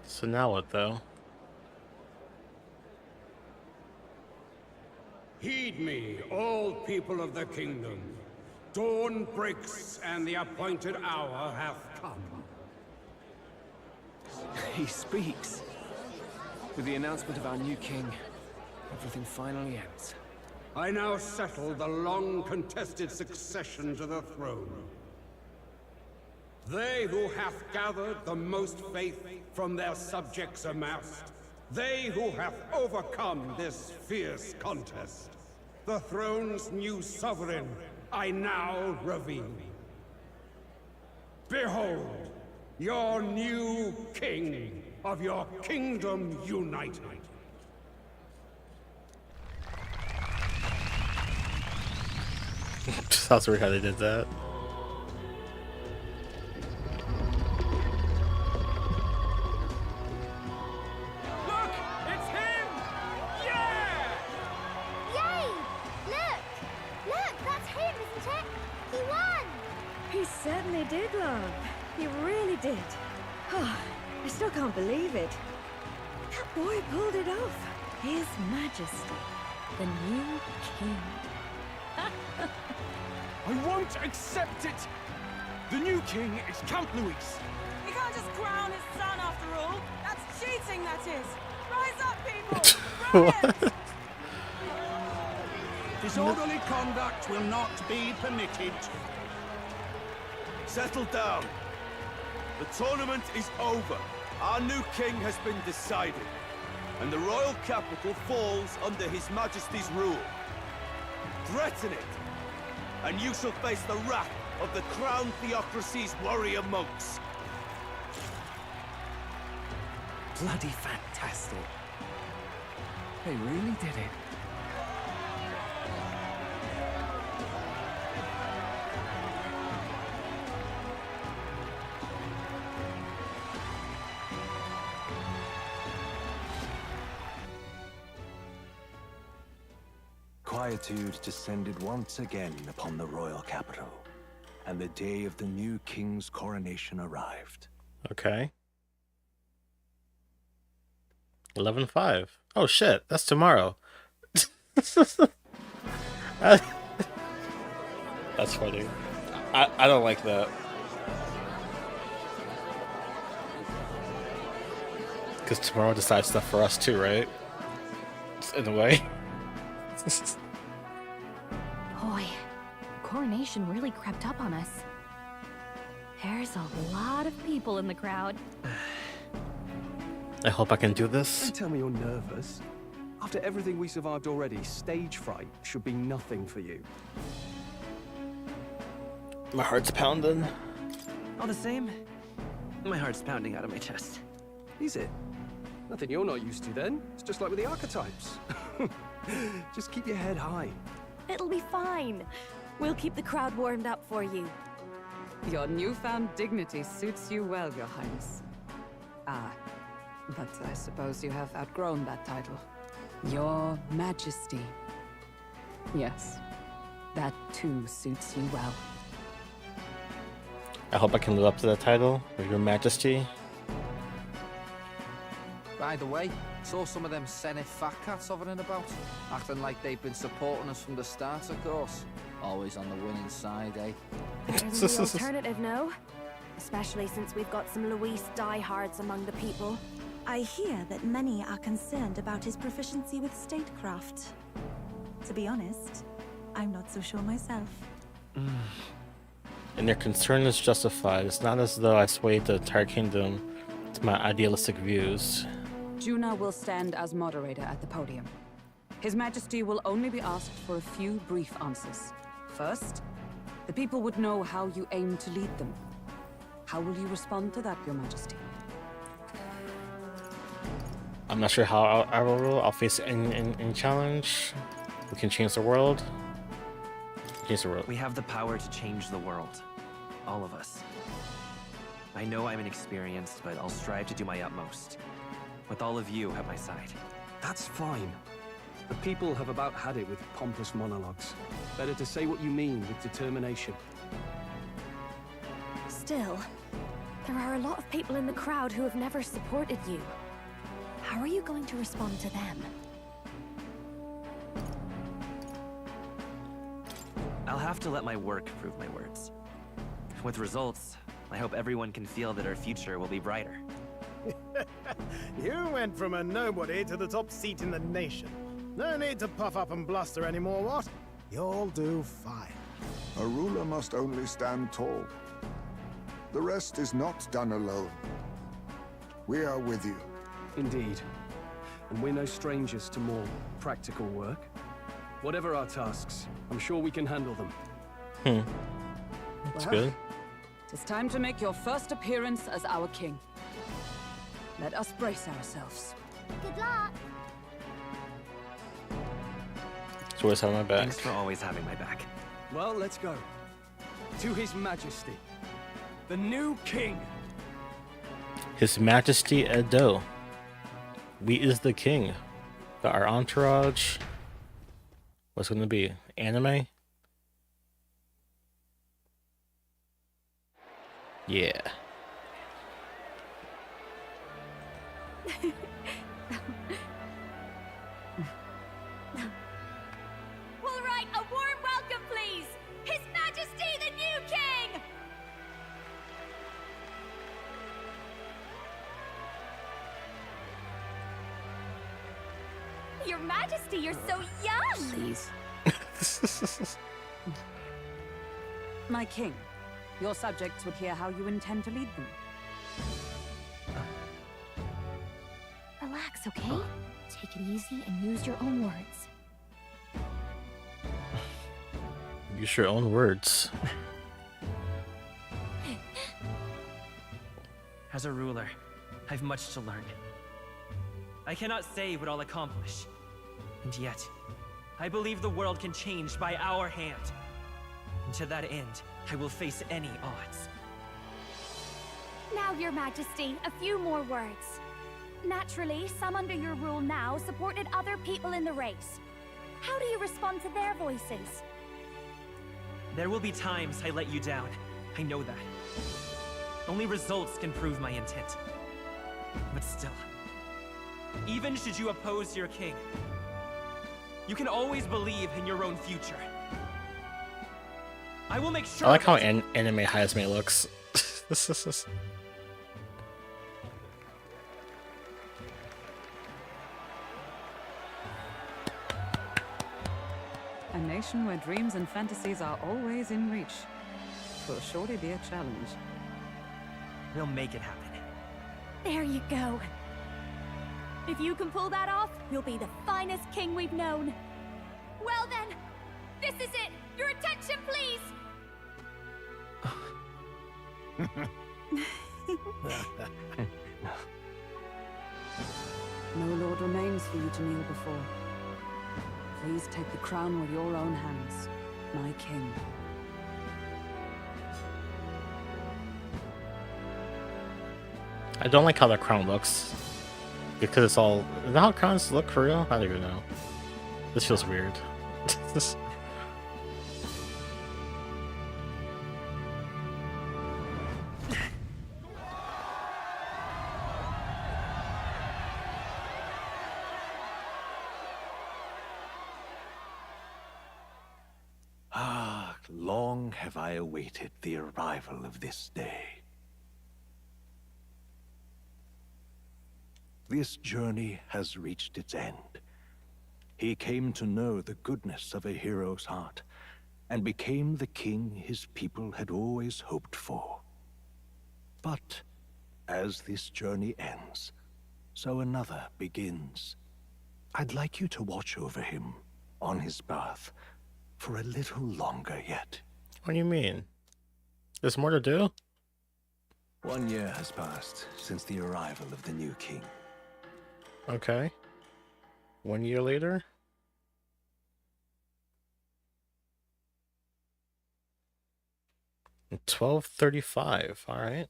So now what, though?
Heed me, all people of the kingdom. Dawn breaks, and the appointed hour hath come.
He speaks. With the announcement of our new king, everything finally ends.
I now settle the long-contested succession to the throne. They who hath gathered the most faith from their subjects amassed, they who have overcome this fierce contest, the throne's new sovereign, I now reveal. Behold, your new king of your kingdom united.
That's weird how they did that.
Look! It's him! Yeah!
Yay! Look! Look, that's him, isn't it? He won!
He certainly did, love. He really did. Oh, I still can't believe it. That boy pulled it off. His Majesty, the new king.
I won't accept it! The new king is Count Luis.
He can't just crown his son after all. That's cheating, that is. Rise up, people! Riot!
Disorderly conduct will not be permitted.
Settle down. The tournament is over. Our new king has been decided, and the royal capital falls under His Majesty's rule. Threaten it, and you shall face the wrath of the crown theocracy's warrior monks.
Bloody fantastic. They really did it.
Quietude descended once again upon the royal capital, and the day of the new king's coronation arrived.
Okay. 11/5. Oh shit, that's tomorrow. That's funny. I don't like that. Because tomorrow decides stuff for us too, right? In a way.
Boy, coronation really crept up on us. There's a lot of people in the crowd.
I hope I can do this.
Don't tell me you're nervous. After everything we survived already, stage fright should be nothing for you.
My heart's pounding.
All the same, my heart's pounding out of my chest.
Is it? Nothing you're not used to then. It's just like with the archetypes. Just keep your head high.
It'll be fine. We'll keep the crowd warmed up for you.
Your newfound dignity suits you well, Your Highness. Ah, but I suppose you have outgrown that title. Your Majesty. Yes, that too suits you well.
I hope I can live up to that title of Your Majesty.
By the way, saw some of them Senate fat cats hovering about, acting like they've been supporting us from the start, of course. Always on the winning side, eh?
There's the alternative, no? Especially since we've got some Luis diehards among the people.
I hear that many are concerned about his proficiency with statecraft. To be honest, I'm not so sure myself.
And their concern is justified. It's not as though I swayed the entire kingdom to my idealistic views.
Juna will stand as moderator at the podium. His Majesty will only be asked for a few brief answers. First, the people would know how you aim to lead them. How will you respond to that, Your Majesty?
I'm not sure how I will rule. I'll face any challenge. We can change the world. Change the world.
We have the power to change the world. All of us. I know I'm inexperienced, but I'll strive to do my utmost. With all of you at my side.
That's fine. The people have about had it with pompous monologues. Better to say what you mean with determination.
Still, there are a lot of people in the crowd who have never supported you. How are you going to respond to them?
I'll have to let my work prove my words. With results, I hope everyone can feel that our future will be brighter.
You went from a nobody to the top seat in the nation. No need to puff up and bluster anymore, what? You'll do fine.
A ruler must only stand tall. The rest is not done alone. We are with you.
Indeed. And we're no strangers to more practical work. Whatever our tasks, I'm sure we can handle them.
That's good.
It's time to make your first appearance as our king. Let us brace ourselves.
Good luck.
It's always having my back.
Thanks for always having my back.
Well, let's go. To His Majesty, the new king.
His Majesty Edo. We is the king. Got our entourage. What's gonna be? Anime? Yeah.
All right, a warm welcome, please. His Majesty, the new king. Your Majesty, you're so young.
Please. My king, your subjects would hear how you intend to lead them.
Relax, okay? Take it easy and use your own words.
Use your own words.
As a ruler, I've much to learn. I cannot say what I'll accomplish. And yet, I believe the world can change by our hand. And to that end, I will face any odds.
Now, Your Majesty, a few more words. Naturally, some under your rule now supported other people in the race. How do you respond to their voices?
There will be times I let you down. I know that. Only results can prove my intent. But still, even should you oppose your king, you can always believe in your own future. I will make sure.
I like how anime Hazmate looks.
A nation where dreams and fantasies are always in reach. Will surely be a challenge.
We'll make it happen.
There you go. If you can pull that off, you'll be the finest king we've known. Well then, this is it. Your attention, please.
No lord remains for you to kneel before. Please take the crown with your own hands, my king.
I don't like how the crown looks. Because it's all... Is that how crowns look for real? I don't even know. This feels weird.
Long have I awaited the arrival of this day. This journey has reached its end. He came to know the goodness of a hero's heart, and became the king his people had always hoped for. But as this journey ends, so another begins. I'd like you to watch over him on his path for a little longer yet.
What do you mean? There's more to do?
1 year has passed since the arrival of the new king.
Okay. 1 year later? In 1235, alright.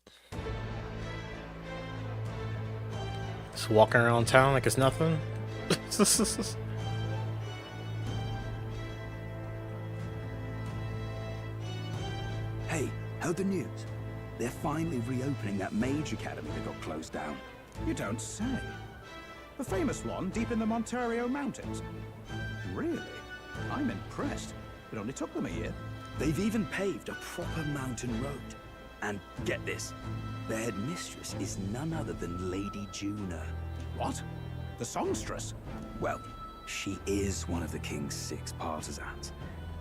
Just walking around town like it's nothing?
Hey, heard the news? They're finally reopening that mage academy that got closed down.
You don't say. The famous one deep in the Montario Mountains. Really? I'm impressed. It only took them a year.
They've even paved a proper mountain road. And get this, The headmistress is none other than Lady Juna.
What? The songstress?
Well, she is one of the king's 6 partisans.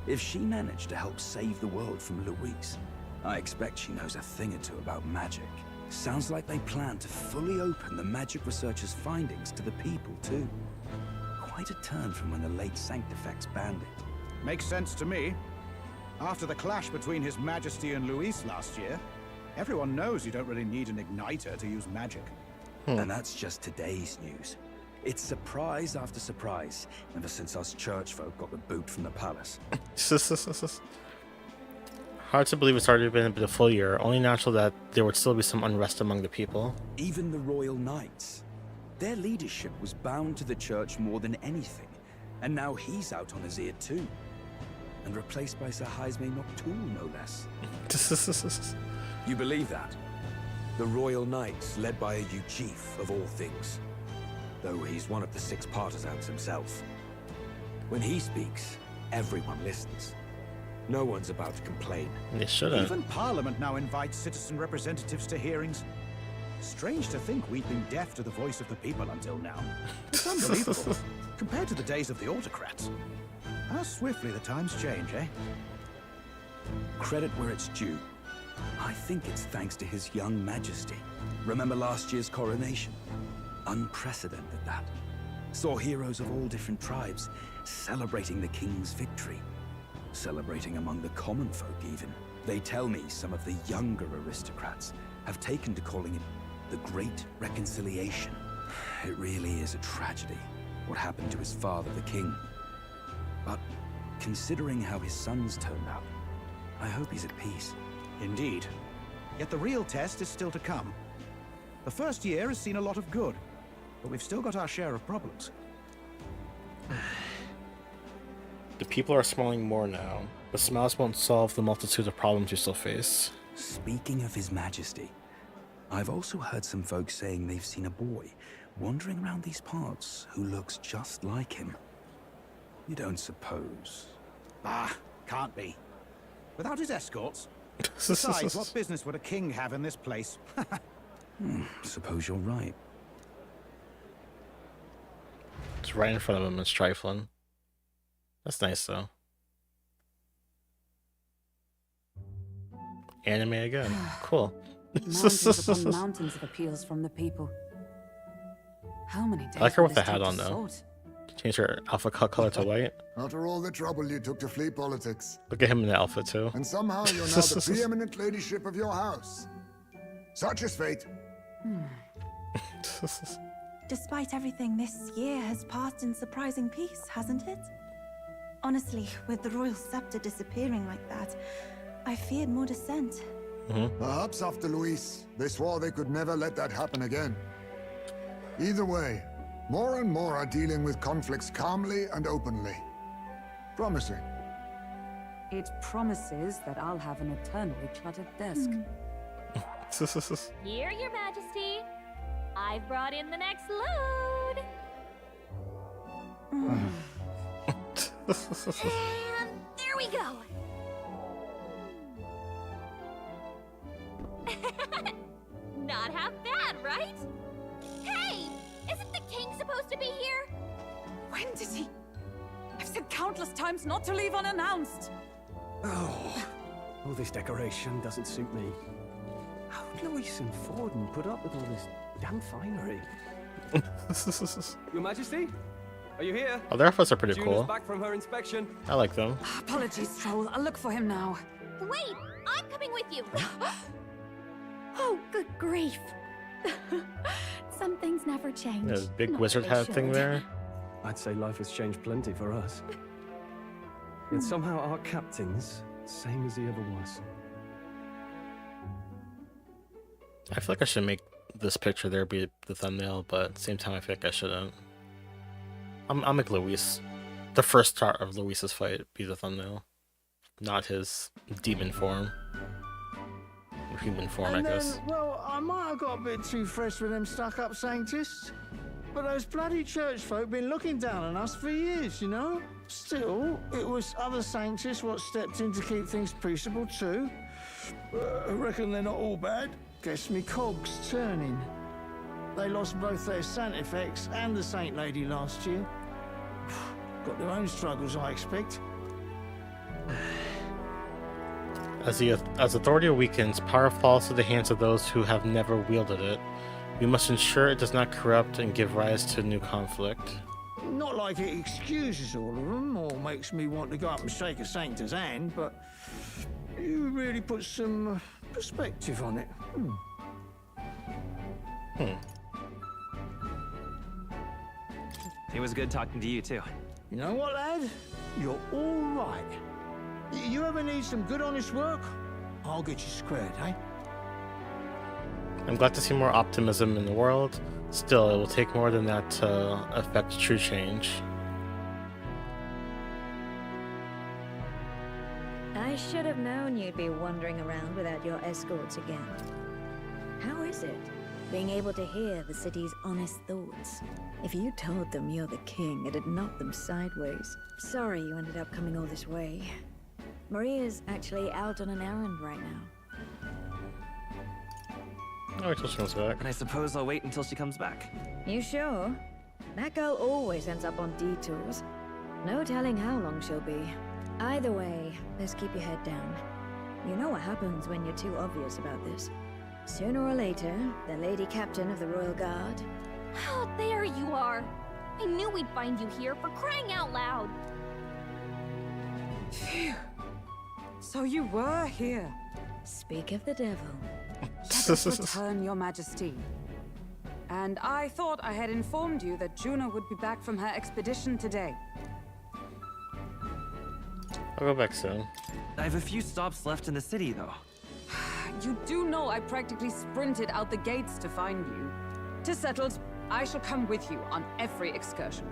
If she managed to help save the world from Luis, I expect she knows a thing or two about magic. Sounds like they plan to fully open the magic researcher's findings to the people, too. Quite a turn from when the late Sanctifex banned it.
Makes sense to me. After the clash between His Majesty and Luis last year, everyone knows you don't really need an igniter to use magic.
And that's just today's news. It's surprise after surprise, ever since us church folk got the boot from the palace.
Hard to believe it's already been a full year. Only natural that there would still be some unrest among the people.
Even the royal knights. Their leadership was bound to the church more than anything. And now he's out on his ear too. And replaced by Sir Jaime Noctul, no less. You believe that? The royal knights led by a Ujif of all things. Though he's one of the 6 partisans himself. When he speaks, everyone listens. No one's about to complain.
They shouldn't.
Even Parliament now invites citizen representatives to hearings. Strange to think we'd been deaf to the voice of the people until now. It's unbelievable, compared to the days of the autocrats. How swiftly the times change, eh?
Credit where it's due. I think it's thanks to His young majesty. Remember last year's coronation? Unprecedented, that. Saw heroes of all different tribes celebrating the king's victory. Celebrating among the common folk, even. They tell me some of the younger aristocrats have taken to calling it the Great Reconciliation. It really is a tragedy, what happened to his father, the king. But considering how his sons turned out, I hope he's at peace.
Indeed. Yet the real test is still to come. The first year has seen a lot of good, but we've still got our share of problems.
The people are smiling more now, but smiles won't solve the multitude of problems you still face.
Speaking of His Majesty, I've also heard some folks saying they've seen a boy wandering around these parts who looks just like him. You don't suppose?
Ah, can't be. Without his escorts? Besides, what business would a king have in this place?
Suppose you're right.
It's right in front of him, it's trifling. That's nice, though. Anime again. Cool.
Mountains upon mountains of appeals from the people. How many days
I like her with
will
the
this
hat
take
on,
to
though.
sort?
Change her alpha color to white.
After all the trouble you took to flee politics.
Look at him in the outfit, too.
And somehow you're now the preeminent ladyship of your house. Such is fate.
Despite everything, this year has passed in surprising peace, hasn't it? Honestly, with the royal scepter disappearing like that, I feared more dissent.
Perhaps after Luis, they swore they could never let that happen again. Either way, more and more are dealing with conflicts calmly and openly. Promising.
It promises that I'll have an eternally cluttered desk.
Here, Your Majesty. I've brought in the next load. And there we go. Not half bad, right? Hey! Isn't the king supposed to be here?
When did he? I've said countless times not to leave unannounced.
Oh, all this decoration doesn't suit me. How would Luis and Forden put up with all this damn finery? Your Majesty? Are you here?
Oh, their outfits are pretty
Juna's
cool.
back from her inspection.
I like them.
Apologies, Troll. I'll look for him now.
Wait! I'm coming with you!
Oh, good grief. Some things never change.
There's a big
Not
wizard
they
hat
should.
thing there.
I'd say life has changed plenty for us. Yet somehow our captain's same as he ever was.
I feel like I should make this picture there be the thumbnail, but at the same time I feel like I shouldn't. I'll make Luis, the first start of Luis's fight, be the thumbnail. Not his demon form. Or human form, I guess.
Well, I might have got a bit too fresh with them stuck-up Sanctists. But those bloody church folk been looking down on us for years, you know? Still, it was other Sanctists what stepped in to keep things peaceable too. I reckon they're not all bad. Gets me cogs turning. They lost both their Saint effects and the Saint Lady last year. Got their own struggles, I expect.
As authority weakens, power falls to the hands of those who have never wielded it. We must ensure it does not corrupt and give rise to new conflict.
Not like it excuses all of them or makes me want to go up and shake a sanctor's hand, but you really put some perspective on it.
It was good talking to you, too.
You know what, lad? You're all right. You ever need some good, honest work? I'll get you squared, eh?
I'm glad to see more optimism in the world. Still, it will take more than that to affect true change.
I should have known you'd be wandering around without your escorts again. How is it, being able to hear the city's honest thoughts? If you told them you're the king, it'd knock them sideways. Sorry you ended up coming all this way. Maria's actually out on an errand right now.
Oh, wait till she comes back.
And I suppose I'll wait until she comes back.
You sure? That girl always ends up on detours. No telling how long she'll be. Either way, let's keep your head down. You know what happens when you're too obvious about this. Sooner or later, the Lady Captain of the Royal Guard...
Oh, there you are! I knew we'd find you here, for crying out loud!
Phew. So you were here.
Speak of the devil.
Let us return, Your Majesty. And I thought I had informed you that Juno would be back from her expedition today.
I'll go back soon.
I have a few stops left in the city, though.
You do know I practically sprinted out the gates to find you. 'Tis settled. I shall come with you on every excursion.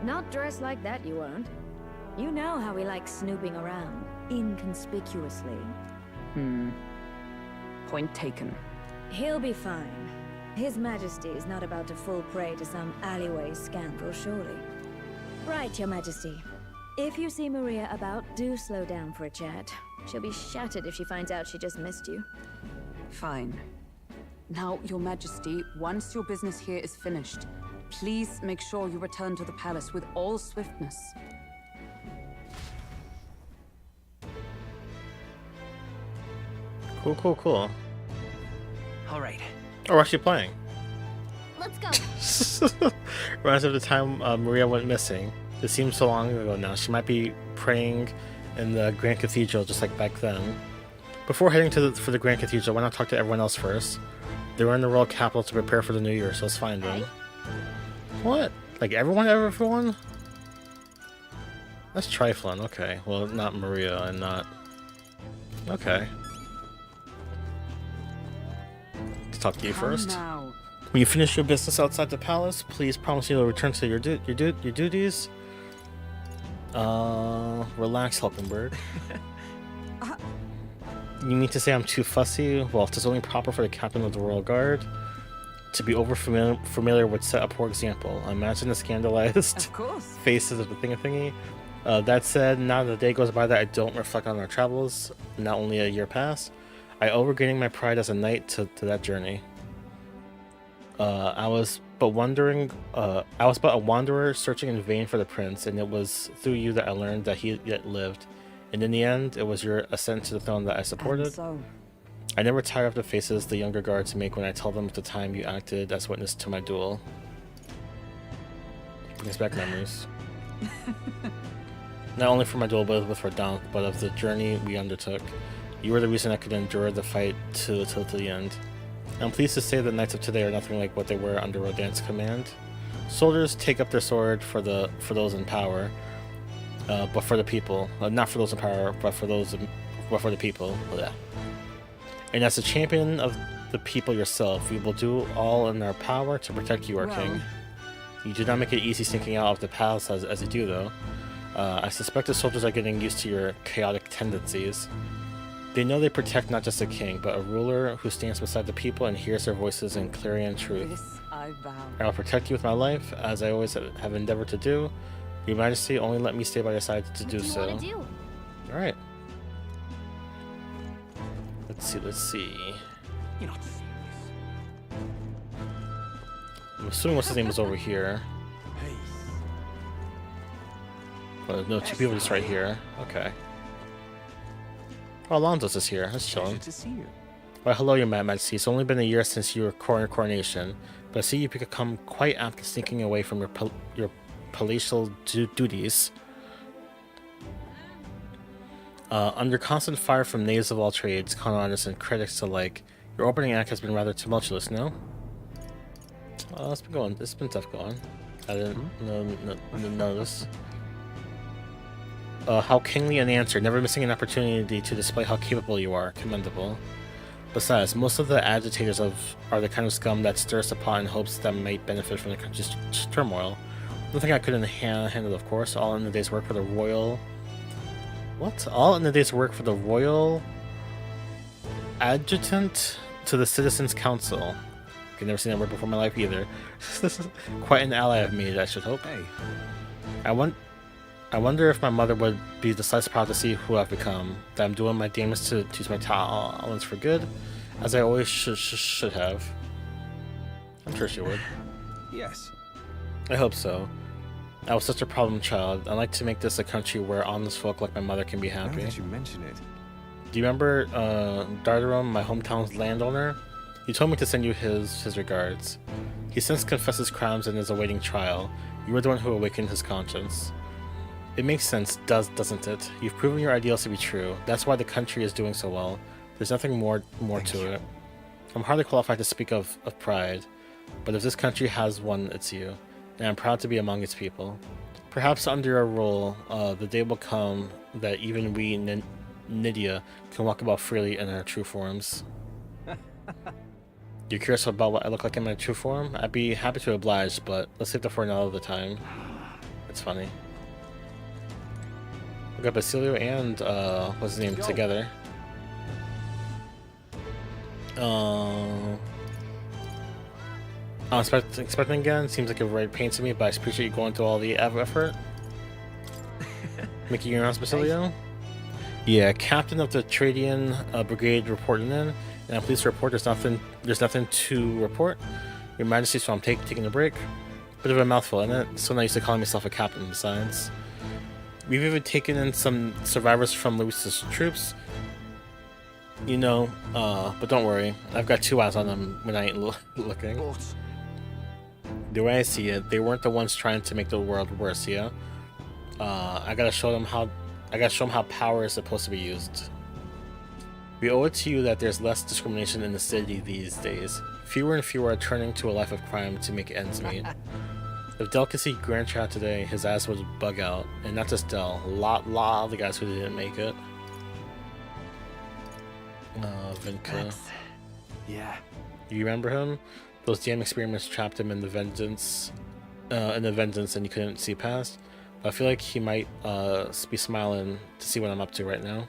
Not dressed like that, you won't. You know how we like snooping around, inconspicuously.
Point taken.
He'll be fine. His Majesty is not about to fall prey to some alleyway scandal, surely. Right, Your Majesty. If you see Maria about, do slow down for a chat. She'll be shattered if she finds out she just missed you.
Fine. Now, Your Majesty, once your business here is finished, please make sure you return to the palace with all swiftness.
Cool, cool, cool.
All right.
Oh, we're actually playing.
Let's go.
Reminds me of the time Maria went missing. It seems so long ago now. She might be praying in the Grand Cathedral just like back then. Before heading for the Grand Cathedral, why not talk to everyone else first? They were in the royal capital to prepare for the new year, so let's find them. What? Like everyone? That's trifling. Okay. Well, not Maria and not... Okay. Let's talk to you first.
Now.
When you finish your business outside the palace, please promise you'll return to your duties. Relax, Hulkenberg. You mean to say I'm too fussy? Well, if it's only proper for the captain of the Royal Guard to be over familiar would set a poor example. Imagine the scandalized faces of the thingy. That said, now that the day goes by that I don't reflect on our travels, not only a year past, I owe regaining my pride as a knight to that journey. I was but a wanderer searching in vain for the prince, and it was through you that I learned that he yet lived. And in the end, it was your ascent to the throne that I supported. I never tire of the faces the younger guards make when I tell them at the time you acted as witness to my duel. Brings back memories. Not only for my duel with Verdant, but of the journey we undertook. You were the reason I could endure the fight to the end. I'm pleased to say the knights of today are nothing like what they were under Rodin's command. Soldiers take up their sword for those in power, but for the people. Not for those in power, but for the people. Blah. And as a champion of the people yourself, we will do all in our power to protect you, our king. You do not make it easy sneaking out of the palace as you do, though. I suspect the soldiers are getting used to your chaotic tendencies. They know they protect not just a king, but a ruler who stands beside the people and hears their voices in clarion truth.
This I vow.
I will protect you with my life, as I always have endeavored to do. Your Majesty, only let me stay by your side to do so.
What do you want to do?
Alright. Let's see.
You're not
I'm assuming what's his name is over here. Well, no, two people just right here. Okay. Oh, Alonzo's is here. That's chilling.
To see you.
Well, hello, Your Majesty. It's only been a year since your coronation, but I see you've become quite apt at sneaking away from your palatial duties. Under constant fire from knaves of all trades, con artists, and critics alike, your opening act has been rather tumultuous, no? It's been going. It's been tough going. I didn't notice. How kingly an answer, never missing an opportunity to display how capable you are. Commendable. Besides, most of the agitators are the kind of scum that stirs the pot in hopes that might benefit from the country's turmoil. Nothing I couldn't handle, of course. All in the day's work for the royal... What? All in the day's work for the royal... adjutant to the Citizens' Council. I've never seen that word before in my life either. Quite an ally I've made, I should hope. Hey. I wonder if my mother would be the slightest proud to see who I've become, that I'm doing my damnedest to use my talents for good, as I always should have. I'm sure she would.
Yes.
I hope so. I was such a problem child. I'd like to make this a country where honest folk like my mother can be happy.
Now that you mention it.
Do you remember Dardarum, my hometown's landowner? He told me to send you his regards. He since confessed his crimes and is awaiting trial. You were the one who awakened his conscience. It makes sense, doesn't it? You've proven your ideals to be true. That's why the country is doing so well. There's nothing more to it. I'm hardly qualified to speak of pride, but if this country has one, it's you. And I'm proud to be among its people. Perhaps under your rule, the day will come that even we, Nydia, can walk about freely in our true forms. You're curious about what I look like in my true form? I'd be happy to oblige, but let's save that for another time. It's funny. We got Basilio and what's his name together. I'm expecting again. Seems like a right pain to me, but I appreciate you going through all the effort. Making your rounds, Basilio. Yeah, captain of the Tradian Brigade reporting in, and I'm pleased to report there's nothing to report. Your Majesty, so I'm taking a break. Bit of a mouthful, isn't it? So not used to calling myself a captain besides. We've even taken in some survivors from Luis's troops. You know, but don't worry. I've got 2 eyes on them when I ain't looking. The way I see it, they weren't the ones trying to make the world worse, yeah? I gotta show them how power is supposed to be used. We owe it to you that there's less discrimination in the city these days. Fewer and fewer are turning to a life of crime to make ends meet. If Del could see Grandchild today, his ass would bug out. And not just Del, a lot of the guys who didn't make it. Vinka.
Yeah.
You remember him? Those damn experiments trapped him in the vengeance, and he couldn't see past. I feel like he might be smiling to see what I'm up to right now.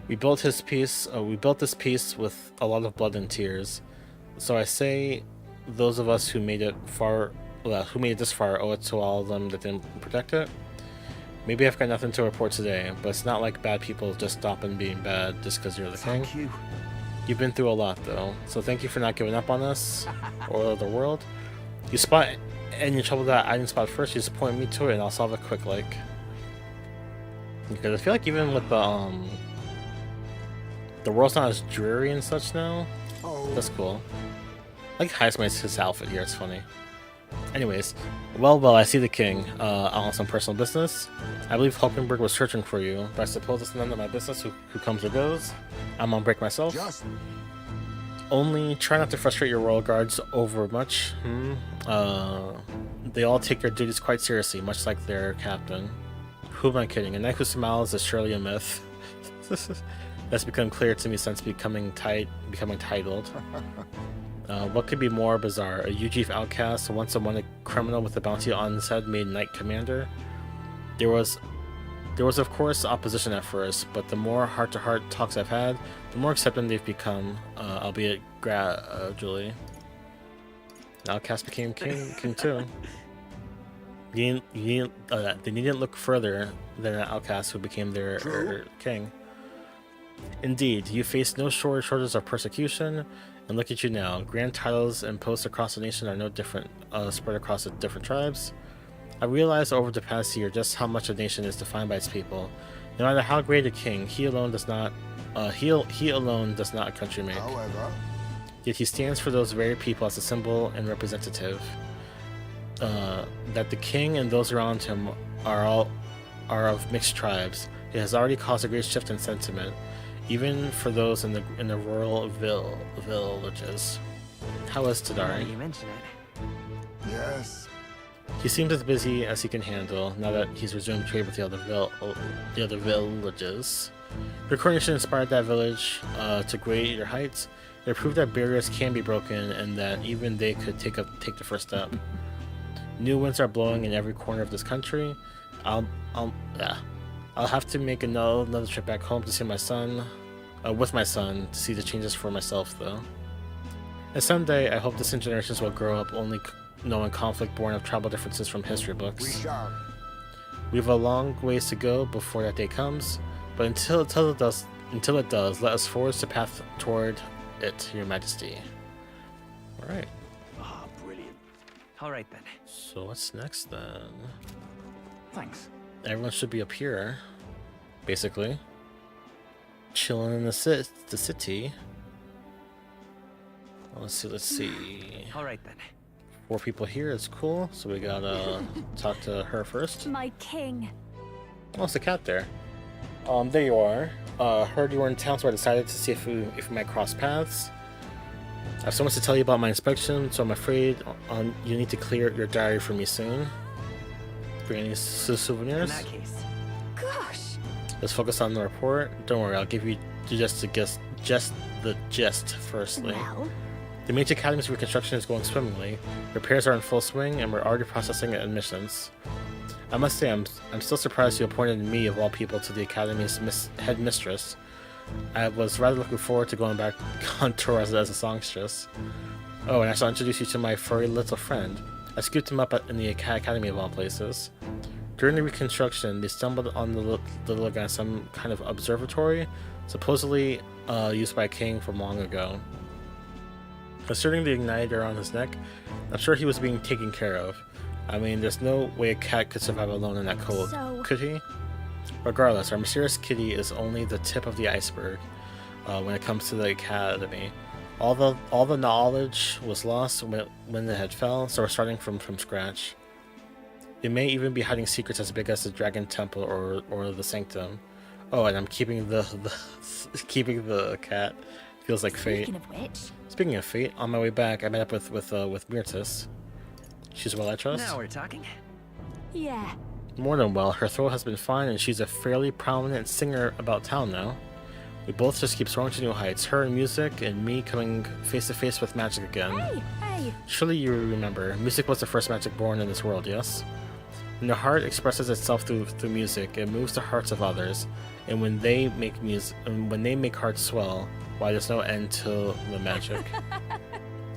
We built this piece with a lot of blood and tears. So I say, those of us who made it this far owe it to all of them that didn't protect it. Maybe I've got nothing to report today, but it's not like bad people just stopping being bad just because you're the king.
Thank you.
You've been through a lot, though, so thank you for not giving up on us or the world. You spot any trouble that I didn't spot first, you just point me to it, and I'll solve it quick, like. Because I feel like even with the world's not as dreary and such now. Oh. That's cool. I like Heisman's his outfit here. It's funny. Anyways, well, I see the king on some personal business. I believe Hulkenberg was searching for you, but I suppose it's none of my business who comes or goes. I'm on break myself. Only try not to frustrate your royal guards over much. They all take their duties quite seriously, much like their captain. Who am I kidding? A knight who smiles is surely a myth. That's become clear to me since becoming titled. What could be more bizarre? A UGF outcast, once a wanted criminal with a bounty on his head, made knight commander. There was of course opposition at first, but the more heart-to-heart talks I've had, the more accepting they've become, albeit gradually. Outcast became king too. They needn't look further than an outcast who became their king. Indeed, you faced no shortage of persecution, And look at you now. Grand titles and posts across the nation are no different, spread across the different tribes. I realized over the past year just how much a nation is defined by its people. No matter how great a king, he alone does not a country make.
However,
yet he stands for those very people as a symbol and representative. That the king and those around him are of mixed tribes. It has already caused a great shift in sentiment, even for those in the rural villages. How is Tadari?
You mention it.
yes.
He seems as busy as he can handle now that he's resumed trade with the other villages. Your coronation inspired that village to greater heights. It proved that barriers can be broken and that even they could take the first step. New winds are blowing in every corner of this country. I'll have to make another trip back home to see my son, with my son, to see the changes for myself though. And someday I hope the new generations will grow up only knowing conflict born of tribal differences from history books.
We shall.
We have a long ways to go before that day comes, but until it does, let us forge the path toward it, Your Majesty. All right.
Ah, brilliant.
All right then.
So what's next then?
Thanks.
Everyone should be up here, basically, chilling in the city. Let's see.
All right then.
4 people here is cool, so we gotta talk to her first.
My king.
Oh, it's a cat there. There you are. Heard you were in town, so I decided to see if we might cross paths. I have so much to tell you about my inspection, so I'm afraid you need to clear your diary for me soon. Bring any souvenirs?
In that case.
Gosh.
Let's focus on the report. Don't worry, I'll give you just the gist firstly.
Well?
The Mage Academy's reconstruction is going swimmingly. Repairs are in full swing, and we're already processing admissions. I must say, I'm still surprised you appointed me, of all people, to the Academy's headmistress. I was rather looking forward to going back on tour as a songstress. Oh, and I shall introduce you to my furry little friend. I scooped him up in the Academy of all places. During the reconstruction, they stumbled on the little guy in some kind of observatory, supposedly used by a king from long ago. Concerning the igniter on his neck, I'm sure he was being taken care of. I mean, there's no way a cat could survive alone in that cold, could he? Regardless, our mysterious kitty is only the tip of the iceberg when it comes to the Academy. All the knowledge was lost when the head fell, so we're starting from scratch. It may even be hiding secrets as big as the Dragon Temple or the Sanctum. Oh, and I'm keeping the cat. Feels like fate. Speaking of fate, on my way back, I met up with Myrtis. She's well, I trust.
Now we're talking.
Yeah.
More than well. Her throat has been fine, and she's a fairly prominent singer about town now. We both just keep soaring to new heights. Her in music, and me coming face to face with magic again.
Hey.
Surely you remember, music was the first magic born in this world, yes? When the heart expresses itself through music, it moves the hearts of others, and when they make hearts swell, why, there's no end to the magic.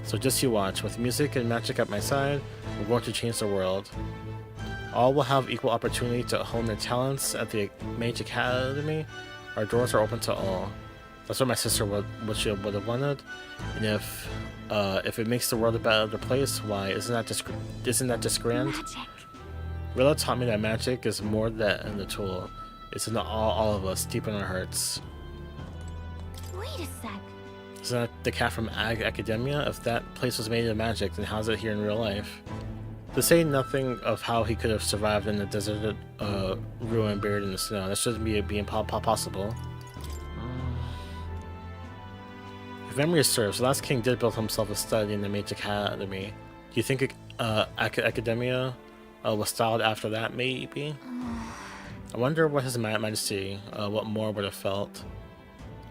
So just you watch. With music and magic at my side, we're going to change the world. All will have equal opportunity to hone their talents at the Mage Academy. Our doors are open to all. That's what my sister would have wanted. And if it makes the world a better place, why, isn't that just grand?
Magic.
Rilla taught me that magic is more than a tool. It's in all of us, deep in our hearts.
Wait a sec.
Isn't that the cat from Academia? If that place was made of magic, then how's it here in real life? To say nothing of how he could have survived in a deserted ruin buried in the snow. That shouldn't be possible. If memory serves, the last king did build himself a study in the Mage Academy. Do you think Academia was styled after that, maybe? I wonder what His Majesty, what more would have felt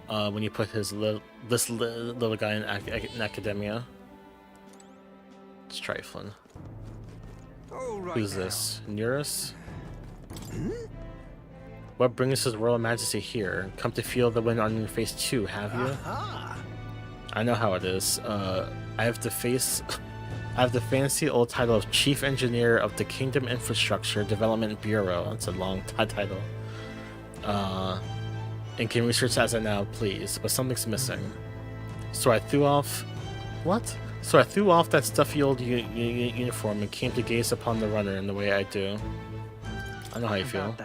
when you put this little guy in Academia. It's trifling.
Right.
Who's this? Neurus? What brings His Royal Majesty here? Come to feel the wind on your face too, have you? I know how it is. I have the fancy old title of Chief Engineer of the Kingdom Infrastructure Development Bureau. That's a long title. And can research as I now please, but something's missing. So I threw off What? So I threw off that stuffy old uniform and came to gaze upon the runner in the way I do. I know how you feel.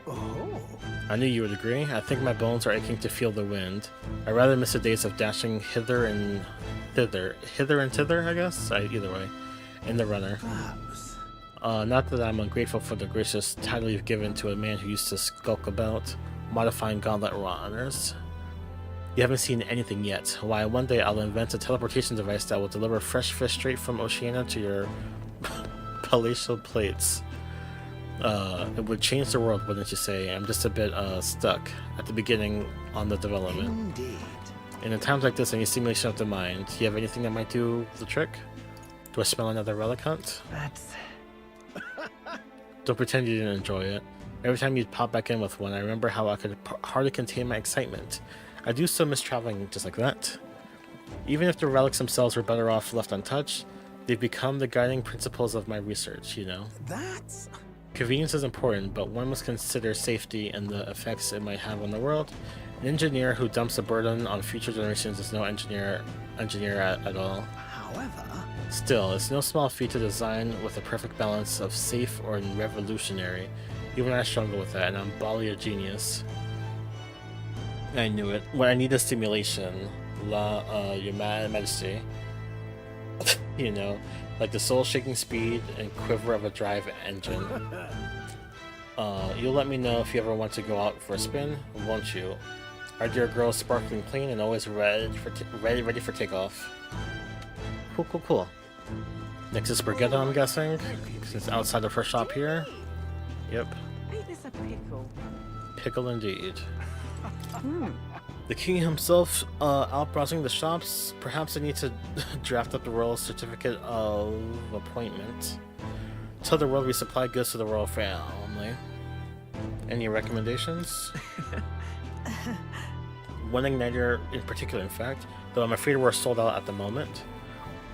Oh.
I knew you would agree. I think my bones are aching to feel the wind. I'd rather miss the days of dashing hither and thither, I guess? Either way, in the runner. Not that I'm ungrateful for the gracious title you've given to a man who used to skulk about, modifying gauntlet runners. You haven't seen anything yet. Why, one day I'll invent a teleportation device that will deliver fresh fish straight from Oceania to your palatial plates. It would change the world, wouldn't you say? I'm just a bit stuck at the beginning on the development.
Indeed.
And in times like this, I need stimulation of the mind. Do you have anything that might do the trick? Do I smell another relic hunt?
That's...
Don't pretend you didn't enjoy it. Every time you'd pop back in with one, I remember how I could hardly contain my excitement. I do so miss traveling just like that. Even if the relics themselves were better off left untouched, they've become the guiding principles of my research, you know?
That's...
Convenience is important, but one must consider safety and the effects it might have on the world. An engineer who dumps a burden on future generations is no engineer at all.
However...
Still, it's no small feat to design with a perfect balance of safe or revolutionary. Even I struggle with that, and I'm barely a genius. I knew it. When I need a stimulation, your majesty, you know, like the soul-shaking speed and quiver of a drive engine. You'll let me know if you ever want to go out for a spin, won't you? Our dear girl, sparkling clean and always ready for takeoff. Cool. Next is Brigitte, I'm guessing, because it's outside of her shop here. Yep.
Ain't this a pickle?
Pickle indeed. The king himself out browsing the shops. Perhaps I need to draft up the royal certificate of appointment. Tell the world we supply goods to the royal family. Any recommendations? One igniter in particular, in fact, though I'm afraid we're sold out at the moment.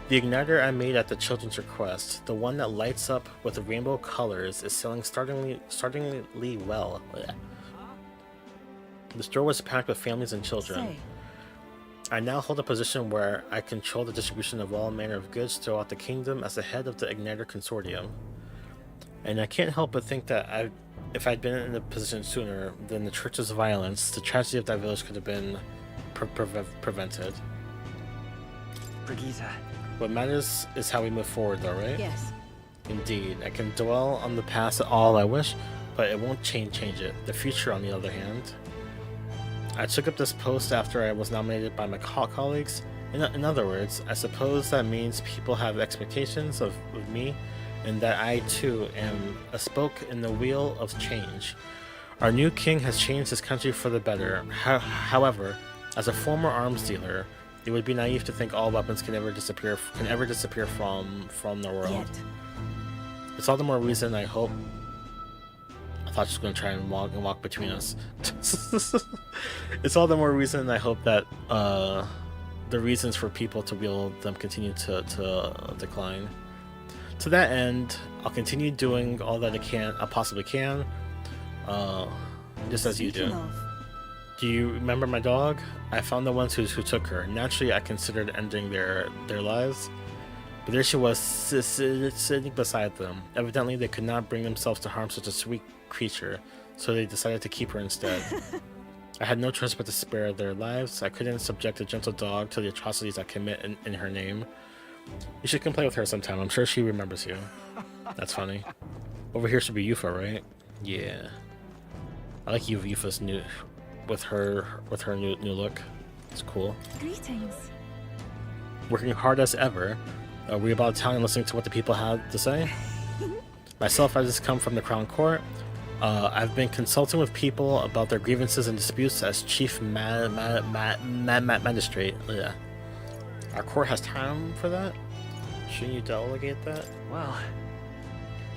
The igniter I made at the children's request, the one that lights up with rainbow colors, is selling startlingly well. The store was packed with families and children. I now hold a position where I control the distribution of all manner of goods throughout the kingdom as the head of the Igniter Consortium. And I can't help but think that if I'd been in a position sooner, then the church's violence, the tragedy of that village could have been prevented.
Brigitte.
What matters is how we move forward, though, right?
Yes.
Indeed. I can dwell on the past all I wish, but it won't change it. The future, on the other hand. I took up this post after I was nominated by my colleagues. In other words, I suppose that means people have expectations of me, and that I, too, am a spoke in the wheel of change. Our new king has changed his country for the better. However, as a former arms dealer, it would be naive to think all weapons can ever disappear from the world. Yet. It's all the more reason I hope. I thought she was going to try and walk between us. It's all the more reason I hope that the reasons for people to wield them continue to decline. To that end, I'll continue doing all that I possibly can, just as you do. Do you remember my dog? I found the ones who took her. Naturally, I considered ending their lives, but there she was, sitting beside them. Evidently, they could not bring themselves to harm such a sweet creature, so they decided to keep her instead. I had no choice but to spare their lives. I couldn't subject a gentle dog to the atrocities I commit in her name. You should come play with her sometime. I'm sure she remembers you. That's funny. Over here should be Yufa, right? Yeah. I like Yufa's new... with her new look. It's cool.
Greetings.
Working hard as ever. Were you about town and listening to what the people had to say? Myself, I just come from the Crown Court. I've been consulting with people about their grievances and disputes as chief magistrate. Yeah. Our court has time for that? Shouldn't you delegate that?
Well,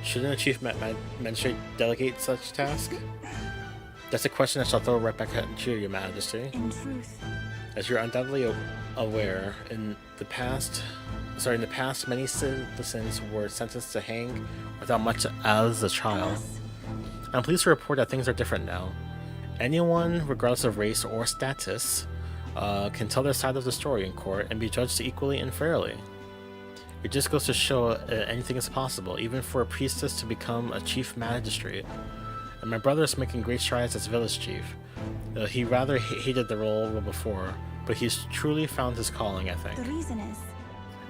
shouldn't a chief magistrate delegate such task? That's a question I shall throw right back at you, Your Majesty.
In truth.
As you're undoubtedly aware, in the past, many citizens were sentenced to hang without much as a trial. I'm pleased to report that things are different now. Anyone, regardless of race or status, can tell their side of the story in court and be judged equally and fairly. It just goes to show anything is possible, even for a priestess to become a chief magistrate. And my brother is making great strides as village chief. He rather hated the role before, but he's truly found his calling, I think.
The reason is...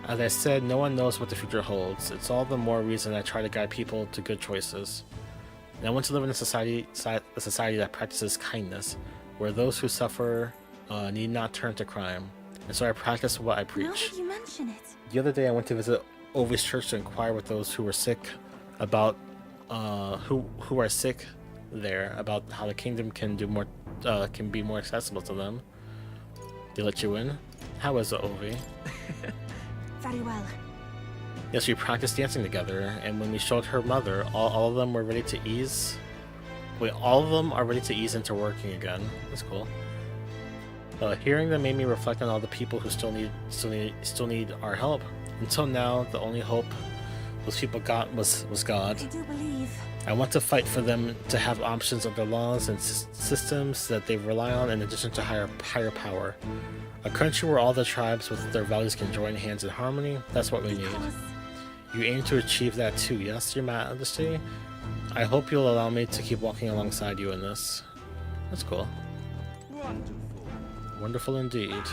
As I said, no one knows what the future holds. It's all the more reason I try to guide people to good choices. And I want to live in a society that practices kindness, where those who suffer need not turn to crime. And so I practice what I preach.
Now that you mention it.
The other day I went to visit Ovi's church to inquire with those who were sick about who are sick there, about how the kingdom can do more, can be more accessible to them. They let you in? How is it, Ovi?
Very well.
Yes, we practiced dancing together, and when we showed her mother, all of them were ready to ease. Wait, all of them are ready to ease into working again. That's cool. Hearing them made me reflect on all the people who still need our help. Until now, the only hope those people got was God.
I do believe.
I want to fight for them to have options under laws and systems that they rely on in addition to higher power. A country where all the tribes with their values can join hands in harmony, that's what we need. You aim to achieve that too, yes, Your Majesty? I hope you'll allow me to keep walking alongside you in this. That's cool.
Wonderful.
Wonderful indeed.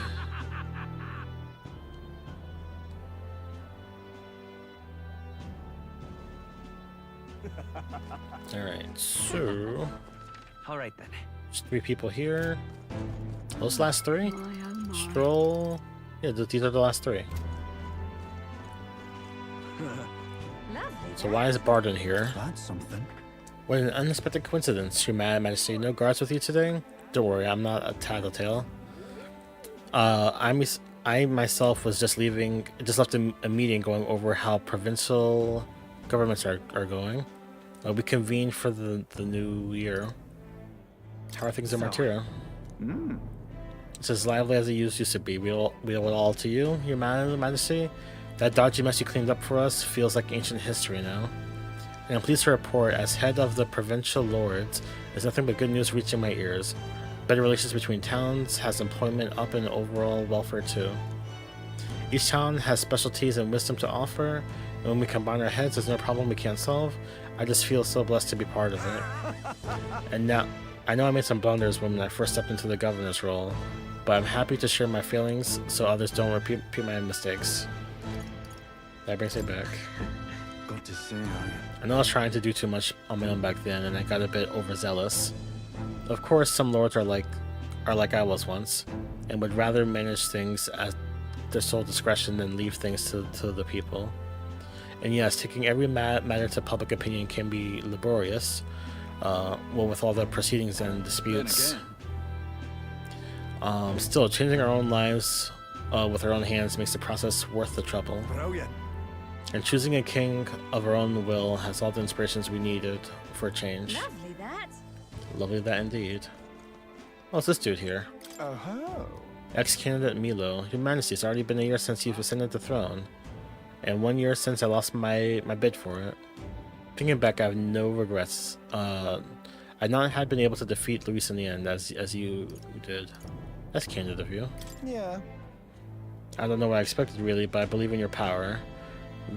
Alright, so...
Alright then.
There's 3 people here. Those last 3? Stroll... Yeah, these are the last 3. So why is Barden here?
That's something.
What an unexpected coincidence, Your Majesty. No guards with you today? Don't worry, I'm not a tattletale. I myself was just left a meeting going over how provincial governments are going. We convened for the new year. How are things in Martira? It's as lively as it used to be. We owe it all to you, Your Majesty. That dodgy mess you cleaned up for us feels like ancient history now. And I'm pleased to report, as head of the provincial lords, there's nothing but good news reaching my ears. Better relations between towns has employment up and overall welfare too. Each town has specialties and wisdom to offer, and when we combine our heads, there's no problem we can't solve. I just feel so blessed to be part of it. And now, I know I made some blunders when I first stepped into the governor's role, but I'm happy to share my feelings so others don't repeat my mistakes. That brings me back.
Got to say,
I know I was trying to do too much on my own back then, and I got a bit overzealous. Of course, some lords are like I was once, and would rather manage things at their sole discretion than leave things to the people. And yes, taking every matter to public opinion can be laborious, with all the proceedings and disputes. Still, changing our own lives with our own hands makes the process worth the trouble.
Brilliant.
And choosing a king of our own will has all the inspirations we needed for a change.
Lovely that.
Lovely that indeed. Oh, it's this dude here.
Oh.
Ex-candidate Milo. Your Majesty, it's already been a year since you've ascended the throne. And 1 year since I lost my bid for it. Thinking back, I have no regrets. I not had been able to defeat Luis in the end, as you did. That's candid of you.
Yeah.
I don't know what I expected really, but I believe in your power.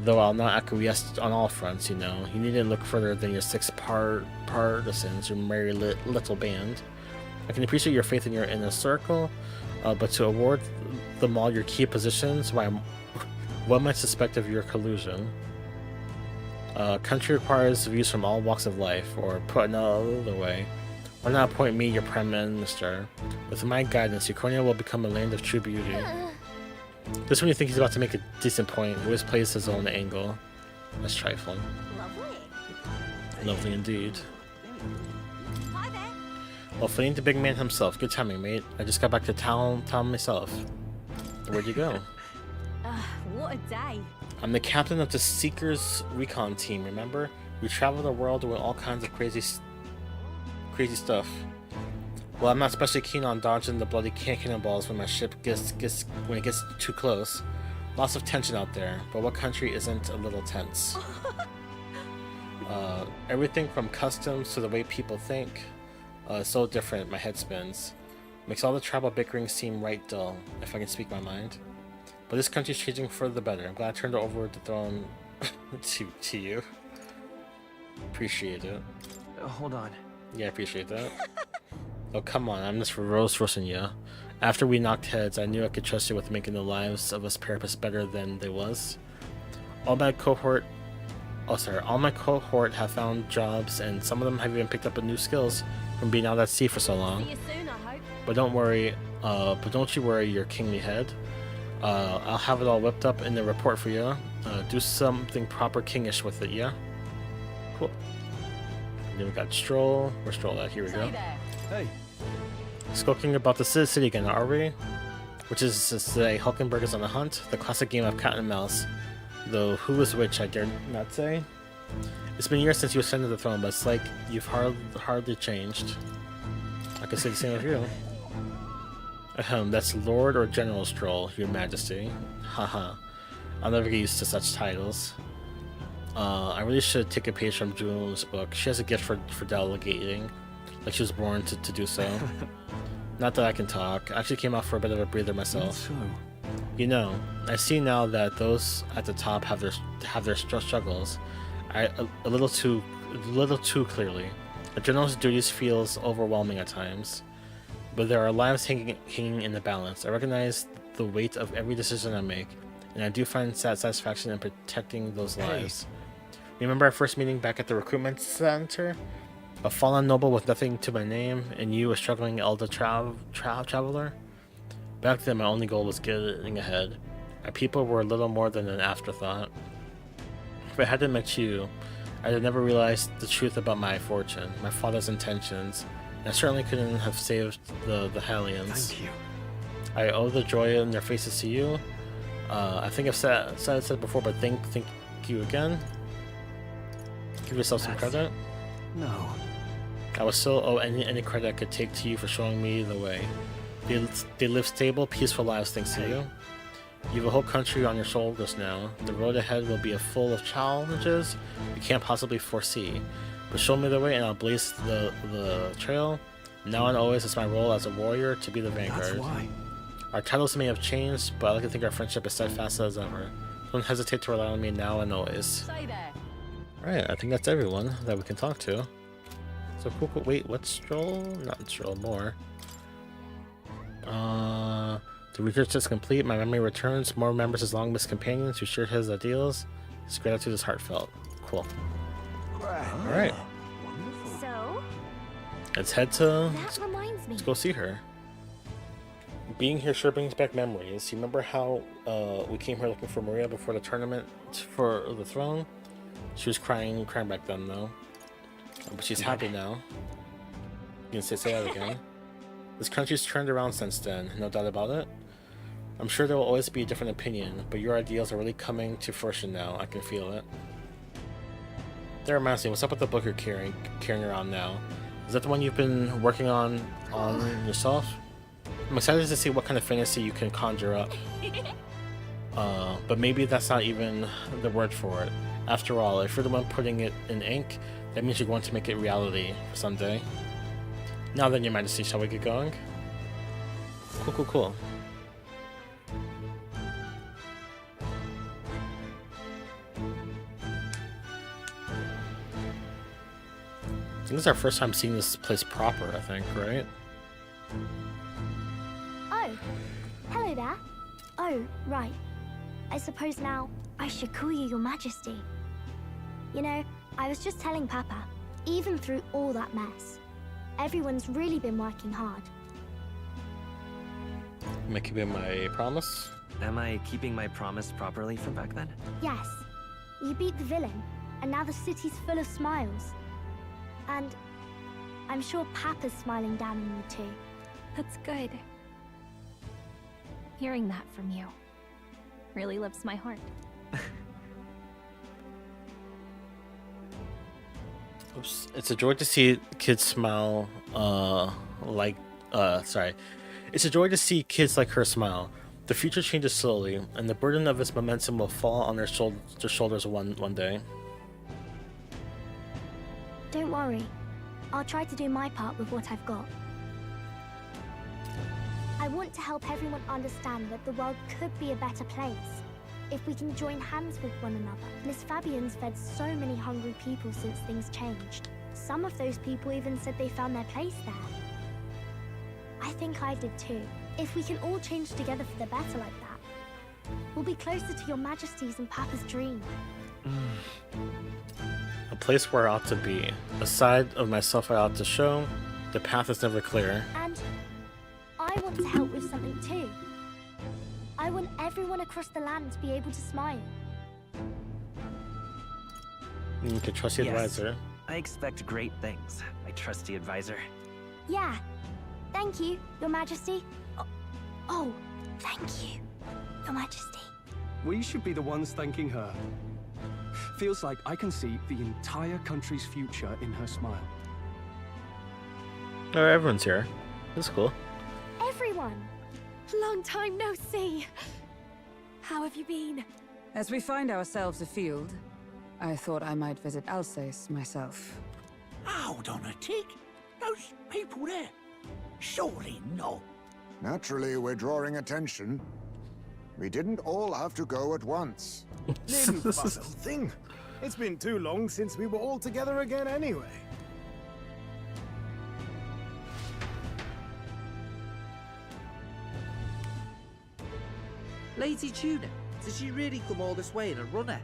Though I'll not acquiesce on all fronts, you know. You need to look further than your 6 partisans, your merry little band. I can appreciate your faith in your inner circle, but to award them all your key positions, what might suspect of your collusion? Country requires views from all walks of life, or put another way, why not appoint me your prime minister? With my guidance, Euconia will become a land of true beauty. Just when you think he's about to make a decent point, he always plays his own angle. That's trifling. Lovely indeed.
Hi there.
Well, fleeing the big man himself. Good timing, mate. I just got back to town myself. Where'd you go?
What a day.
I'm the captain of the Seekers Recon team, remember? We travel the world doing all kinds of crazy stuff. Well, I'm not especially keen on dodging the bloody cannonballs when my ship gets too close. Lots of tension out there, but what country isn't a little tense? Everything from customs to the way people think is so different, my head spins. Makes all the tribal bickering seem right dull, if I can speak my mind. But this country's changing for the better. I'm glad I turned over the throne to you. Appreciate it.
Hold on.
Yeah, I appreciate that. Oh, come on, I'm just roasting you. After we knocked heads, I knew I could trust you with making the lives of us Parapists better than they was. All my cohort have found jobs, and some of them have even picked up new skills from being out at sea for so long.
See you soon, I hope.
But don't you worry your kingly head. I'll have it all whipped up in the report for you. Do something proper kingish with it, yeah? Cool. Then we got Stroll. Where's Stroll at? Here we go.
Hey.
Skulking about the city again, are we? Which is to say, Hulkenberg is on the hunt, the classic game of cat and mouse. Though who is which, I dare not say. It's been years since you ascended the throne, but it's like you've hardly changed. I could say the same of you. That's Lord or General Stroll, Your Majesty. Haha. I'll never get used to such titles. I really should take a page from June's book. She has a gift for delegating, like she was born to do so. Not that I can talk. I actually came out for a bit of a breather myself.
So,
You know, I see now that those at the top have their struggles. A little too clearly. A general's duties feels overwhelming at times, but there are lives hanging in the balance. I recognize the weight of every decision I make, and I do find satisfaction in protecting those lives. Remember our first meeting back at the recruitment center? A fallen noble with nothing to my name, and you, a struggling elder traveler? Back then, my only goal was getting ahead. Our people were little more than an afterthought. If I hadn't met you, I'd have never realized the truth about my fortune, my father's intentions, and I certainly couldn't have saved the Hellions.
Thank you.
I owe the joy in their faces to you. I think I've said it before, but thank you again. Give yourself some credit.
No.
I would still owe any credit I could take to you for showing me the way. They live stable, peaceful lives thanks to you. You have a whole country on your shoulders now. The road ahead will be full of challenges you can't possibly foresee. But show me the way and I'll blaze the trail. Now and always it's my role as a warrior to be the vanguard.
That's why.
Our titles may have changed, but I like to think our friendship is steadfast as ever. Don't hesitate to rely on me now and always.
Say there.
Alright, I think that's everyone that we can talk to. So cool. Wait, what's Stroll? Not Stroll, more. The research is complete. My memory returns. More members as long missed companions who share his ideals. His gratitude is heartfelt. Cool. Alright.
So,
Let's head to...
that reminds me.
Let's go see her. Being here sure brings back memories. You remember how we came here looking for Maria before the tournament for the throne? She was crying back then though. But she's happy now. You can say that again. This country's turned around since then, no doubt about it. I'm sure there will always be a different opinion, but your ideals are really coming to fruition now. I can feel it. That reminds me, what's up with the book you're carrying around now? Is that the one you've been working on yourself? I'm excited to see what kind of fantasy you can conjure up. But maybe that's not even the word for it. After all, if you're the one putting it in ink, that means you're going to make it reality someday. Now then, Your Majesty, shall we get going? Cool. I think this is our first time seeing this place proper, I think, right?
Oh, hello there. Oh, right. I suppose now I should call you Your Majesty. You know, I was just telling Papa, even through all that mess, everyone's really been working hard.
Am I keeping my promise?
Am I keeping my promise properly from back then?
Yes, you beat the villain, and now the city's full of smiles. And I'm sure Papa's smiling down on you too.
That's good. Hearing that from you really lifts my heart.
Oops. It's a joy to see kids smile It's a joy to see kids like her smile. The future changes slowly, and the burden of its momentum will fall on their shoulders one day.
Don't worry. I'll try to do my part with what I've got. I want to help everyone understand that the world could be a better place if we can join hands with one another. Miss Fabian's fed so many hungry people since things changed. Some of those people even said they found their place there. I think I did too. If we can all change together for the better like that, we'll be closer to your Majesty's and Papa's dream.
A place where I ought to be. A side of myself I ought to show. The path is never clear.
And I want to help with something too. I want everyone across the land to be able to smile.
You can trust the advisor.
I expect great things, my trusty advisor.
Yeah. Thank you, Your Majesty. Oh, thank you, Your Majesty.
We should be the ones thanking her. Feels like I can see the entire country's future in her smile.
Oh, everyone's here. That's cool.
Everyone!
Long time no see. How have you been?
As we find ourselves afield, I thought I might visit Alsace myself.
Hold on a tick. Those people there. Surely not.
Naturally, we're drawing attention. We didn't all have to go at once.
Needn't fuss a thing. It's been too long since we were all together again anyway.
Lady Tuna, did she really come all this way in a runner?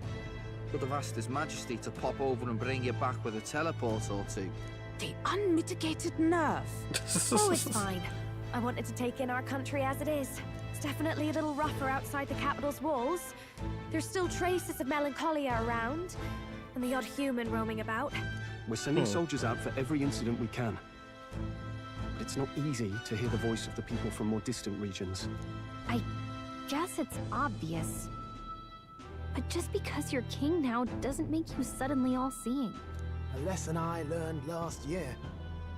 Could have asked His Majesty to pop over and bring you back with a teleport or two.
The unmitigated nerve.
Oh, it's fine. I wanted to take in our country as it is. It's definitely a little rougher outside the capital's walls. There's still traces of melancholia around, and the odd human roaming about.
We're sending soldiers out for every incident we can. But it's not easy to hear the voice of the people from more distant regions.
I guess it's obvious. But just because you're king now doesn't make you suddenly all-seeing.
A lesson I learned last year.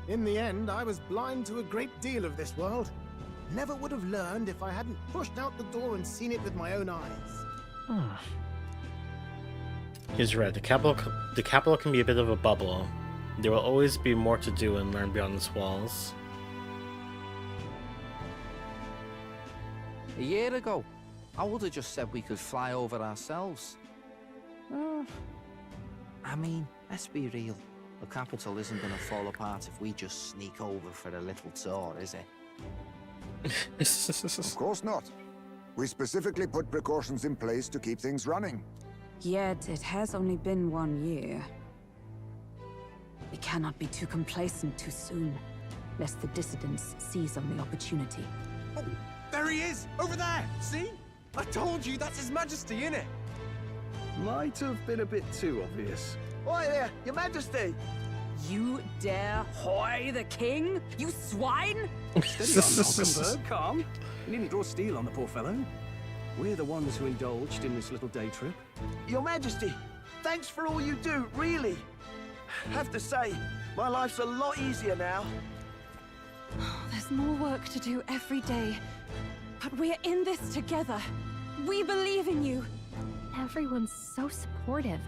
In the end, I was blind to a great deal of this world. Never would have learned if I hadn't pushed out the door and seen it with my own eyes.
He's right. The capital can be a bit of a bubble. There will always be more to do and learn beyond its walls.
A year ago, I would have just said we could fly over ourselves. I mean, let's be real. The capital isn't going to fall apart if we just sneak over for a little tour, is it?
Of course not. We specifically put precautions in place to keep things running.
Yet it has only been 1 year. We cannot be too complacent too soon, lest the dissidents seize on the opportunity.
Oh, there he is! Over there! See? I told you that's His Majesty, innit? Might have been a bit too obvious.
Oi there, Your Majesty!
You dare hoy the king? You swine!
Steady on, Hockenberg, calm. You needn't draw steel on the poor fellow. We're the ones who indulged in this little day trip.
Your Majesty, thanks for all you do, really. Have to say, my life's a lot easier now.
There's more work to do every day. But we're in this together. We believe in you.
Everyone's so supportive.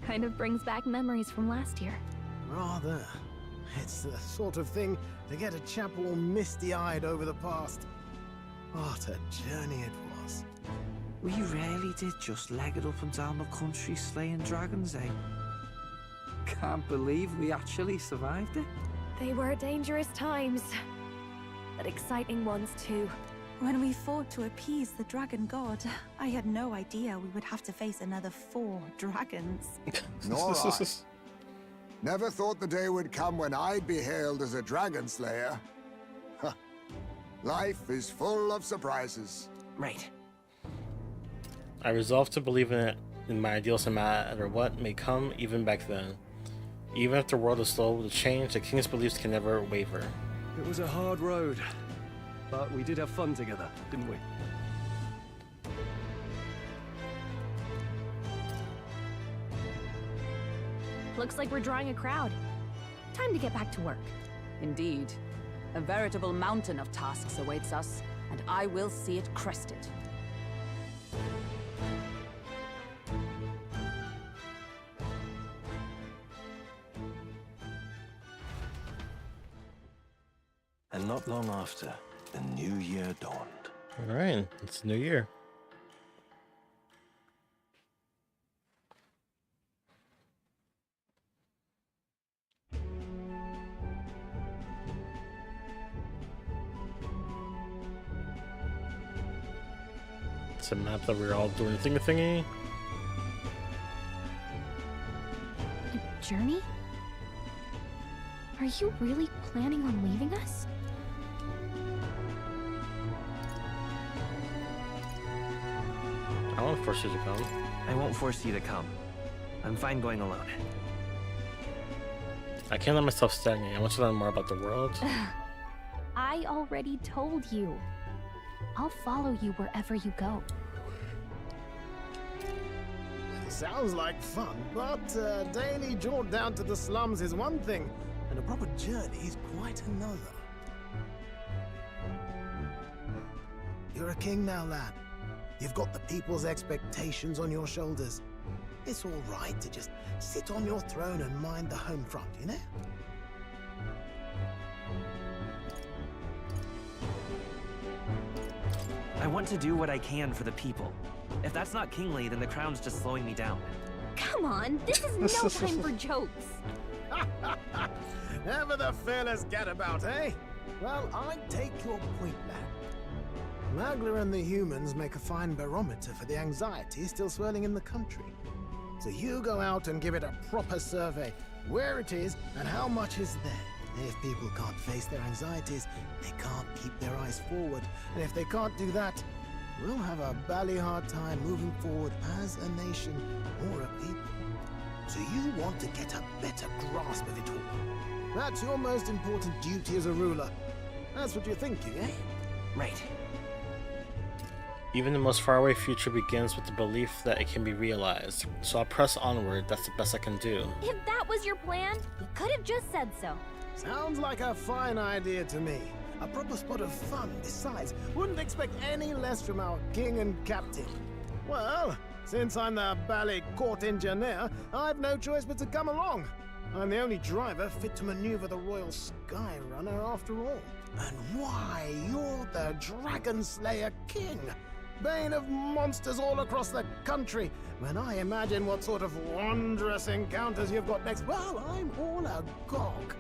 Kind of brings back memories from last year.
Rather. It's the sort of thing to get a chap all misty-eyed over the past. What a journey it was.
We really did just leg it up and down the country slaying dragons, eh? Can't believe we actually survived it.
They were dangerous times, but exciting ones too.
When we fought to appease the dragon god, I had no idea we would have to face another 4 dragons.
Nor I. Never thought the day would come when I'd be hailed as a dragon slayer. Huh. Life is full of surprises.
Right.
I resolved to believe in it, in my ideals, no matter what may come, even back then. Even if the world is slow to change, the king's beliefs can never waver.
It was a hard road, but we did have fun together, didn't we?
Looks like we're drawing a crowd. Time to get back to work.
Indeed. A veritable mountain of tasks awaits us, and I will see it crested.
And not long after, the new year dawned.
Alright, it's a new year. It's a map that we're all doing thingy.
A journey? Are you really planning on leaving us?
I won't force you to come.
I won't force you to come. I'm fine going alone.
I can't let myself stagnate. I want to learn more about the world.
I already told you. I'll follow you wherever you go.
Sounds like fun, but a daily jaunt down to the slums is one thing, and a proper journey is quite another. You're a king now, lad. You've got the people's expectations on your shoulders. It's all right to just sit on your throne and mind the home front, you know?
I want to do what I can for the people. If that's not kingly, then the crown's just slowing me down.
Come on, this is no time for jokes.
Never the fearless gadabout, eh? Well, I take your point, lad. Magla and the humans make a fine barometer for the anxiety still swirling in the country. So you go out and give it a proper survey, where it is and how much is there. If people can't face their anxieties, they can't keep their eyes forward. And if they can't do that, we'll have a bally hard time moving forward as a nation or a people. So you want to get a better grasp of it all. That's your most important duty as a ruler. That's what you're thinking, eh?
Right.
Even the most faraway future begins with the belief that it can be realized. So I'll press onward. That's the best I can do.
If that was your plan, you could have just said so.
Sounds like a fine idea to me. A proper spot of fun, besides. Wouldn't expect any less from our king and captain. Well, since I'm the ballet court engineer, I've no choice but to come along. I'm the only driver fit to maneuver the Royal Skyrunner after all. And why, you're the Dragon Slayer King, bane of monsters all across the country. When I imagine what sort of wondrous encounters you've got next, well, I'm all agog.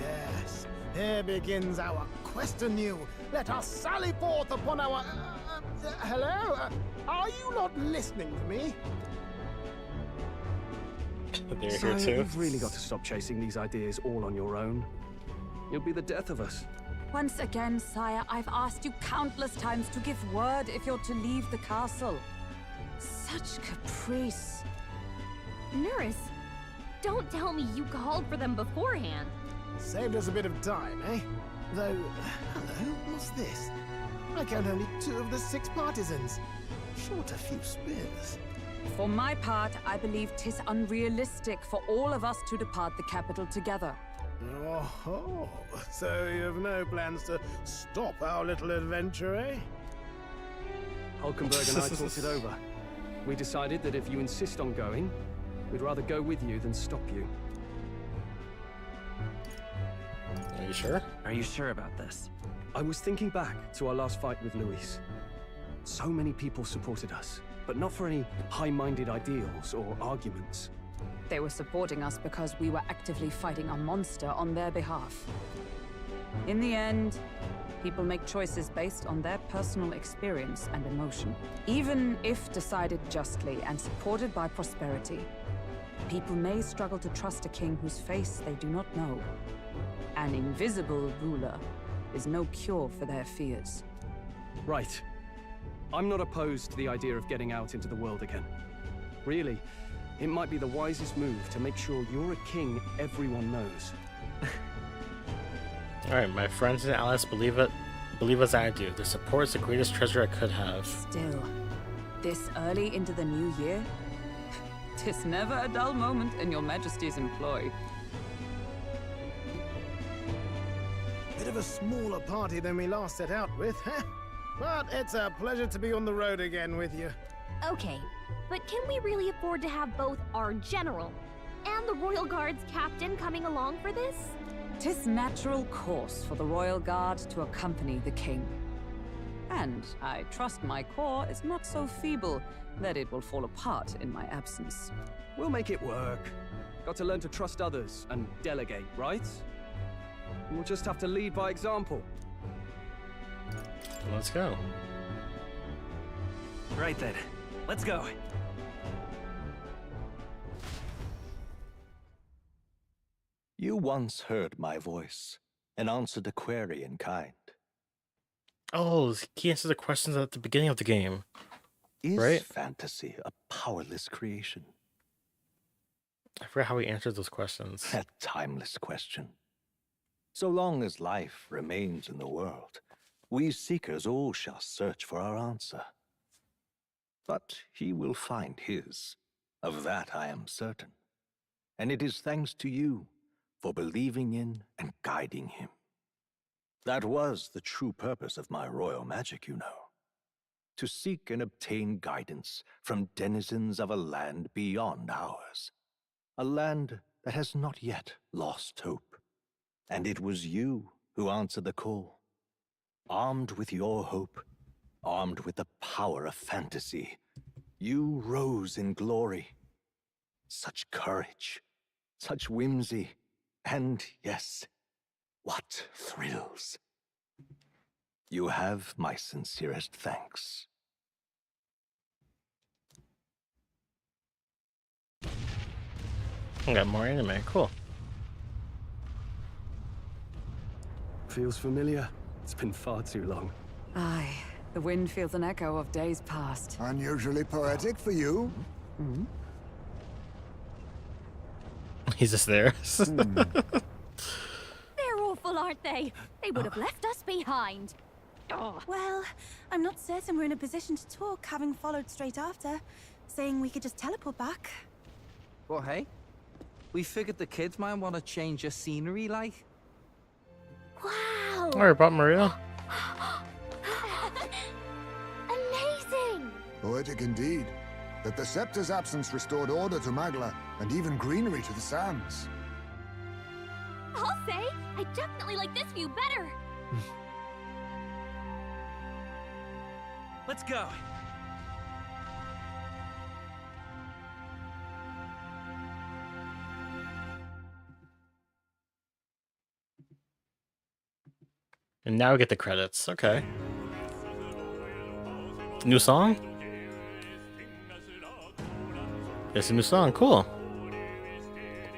Yes, here begins our quest anew. Let us sally forth upon our... hello? Are you not listening to me?
They're
So
here too.
you've really got to stop chasing these ideas all on your own. You'll be the death of us.
Once again, sire, I've asked you countless times to give word if you're to leave the castle. Such caprice.
Nurse, don't tell me you called for them beforehand.
Saved us a bit of time, eh? Though, hello, what's this? I count only 2 of the 6 partisans. Short a few spears.
For my part, I believe 'tis unrealistic for all of us to depart the capital together.
Oh, so you have no plans to stop our little adventure, eh?
Hulkenberg and I talked it over. We decided that if you insist on going, we'd rather go with you than stop you.
Are you sure?
Are you sure about this?
I was thinking back to our last fight with Luis. So many people supported us, but not for any high-minded ideals or arguments.
They were supporting us because we were actively fighting a monster on their behalf. In the end, people make choices based on their personal experience and emotion. Even if decided justly and supported by prosperity, people may struggle to trust a king whose face they do not know. An invisible ruler is no cure for their fears.
Right. I'm not opposed to the idea of getting out into the world again. Really, it might be the wisest move to make sure you're a king everyone knows.
Alright, my friends and allies believe as I do. Their support is the greatest treasure I could have.
Still, this early into the new year, 'tis never a dull moment in your majesty's employ.
Bit of a smaller party than we last set out with, huh? But it's a pleasure to be on the road again with you.
Okay, but can we really afford to have both our general and the Royal Guard's captain coming along for this?
'Tis natural course for the royal guard to accompany the king. And I trust my corps is not so feeble that it will fall apart in my absence.
We'll make it work. Got to learn to trust others and delegate, right? We'll just have to lead by example.
Let's go.
Right then, let's go.
You once heard my voice and answered a query in kind.
Oh, he answered the questions at the beginning of the game.
Is
right?
fantasy a powerless creation?
I forgot how he answered those questions.
A timeless question. So long as life remains in the world, we seekers all shall search for our answer. But he will find his. Of that I am certain. And it is thanks to you for believing in and guiding him. That was the true purpose of my royal magic, you know. To seek and obtain guidance from denizens of a land beyond ours. A land that has not yet lost hope. And it was you who answered the call. Armed with your hope, armed with the power of fantasy, you rose in glory. Such courage, such whimsy, and yes, what thrills. You have my sincerest thanks.
I got more anime, cool.
Feels familiar. It's been far too long.
Aye, the wind feels an echo of days past.
Unusually poetic for you.
Mm-hmm.
He's just there.
They're awful, aren't they? They would have left us behind.
Well, I'm not certain we're in a position to talk, having followed straight after, saying we could just teleport back.
Well, hey, we figured the kids might want to change your scenery, like.
Wow!
Alright, about Maria.
Amazing!
Poetic indeed. That the scepter's absence restored order to Magla, and even greenery to the sands.
I'll say, I definitely like this view better.
Let's go.
And now we get the credits. Okay. New song? It's a new song. Cool.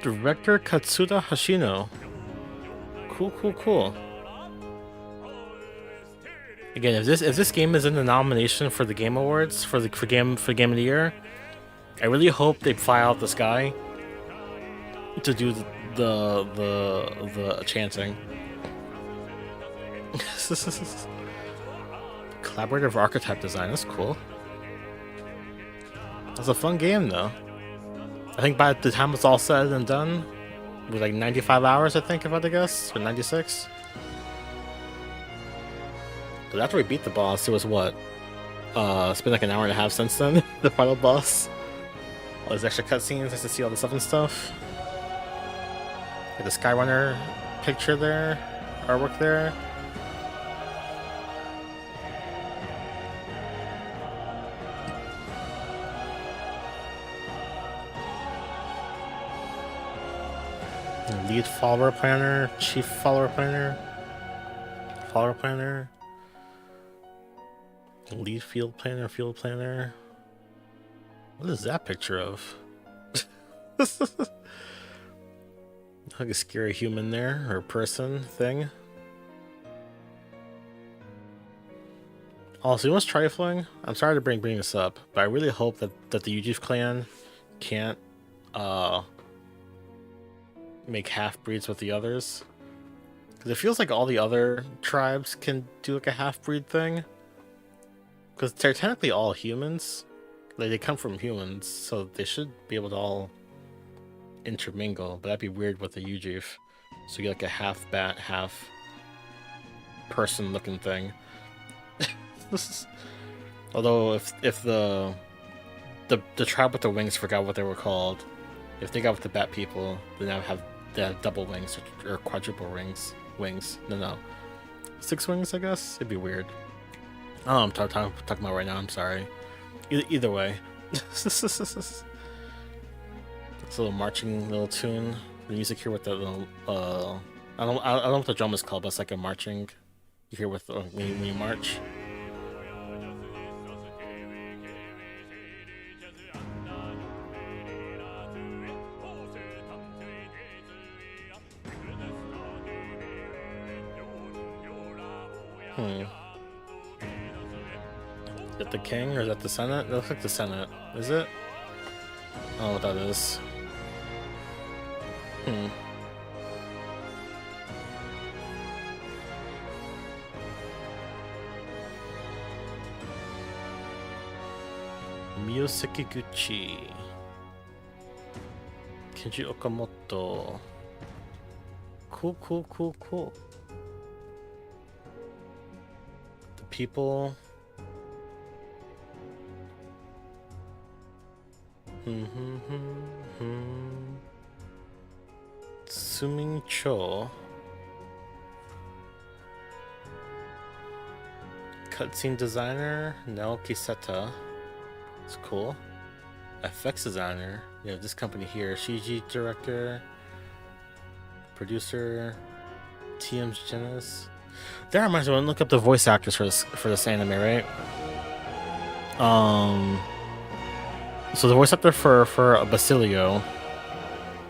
Director Katsuda Hashino. Cool, cool, cool. Again, if this game is in the nomination for the Game Awards for Game of the Year, I really hope they fly out this guy to do the chanting. Collaborative archetype design, that's cool. It's a fun game though. I think by the time it's all said and done, with like 95 hours, I think, if I had to guess, or 96. But after we beat the boss, it was what? It's been like an hour and a half since then, the final boss. All these extra cutscenes, nice to see all the stuff and stuff. Like the Skyrunner picture there, artwork there. Lead follower planner, chief follower planner, lead field planner. What is that picture of? Like a scary human there, or person thing. Also, you know what's trifling? I'm sorry to bring this up, but I really hope that the Ujif clan can't make half-breeds with the others. Because it feels like all the other tribes can do like a half-breed thing. Because they're technically all humans. Like, they come from humans, so they should be able to all intermingle. But that'd be weird with the Ujif. So you get like a half-bat, half-person-looking thing. Although, if the tribe with the wings forgot what they were called, if they got with the bat people, they now have double wings or quadruple wings. No. 6 wings, I guess. It'd be weird. Oh, I'm talking about right now. I'm sorry. Either way. It's a little marching little tune. The music here with the little I don't know what the drum is called, but it's like a marching. You hear with when you march. Is that the king or is that the senate? It looks like the senate. Is it? I don't know what that is. Mio Sekiguchi. Kenji Okamoto. Cool. The people. Suming Cho. Cutscene designer Naoki Seta. It's cool. FX designer. We have this company here. CG director. Producer. TM's Genesis. That reminds me, I want to look up the voice actors for this anime, right? So the voice actor for Basilio,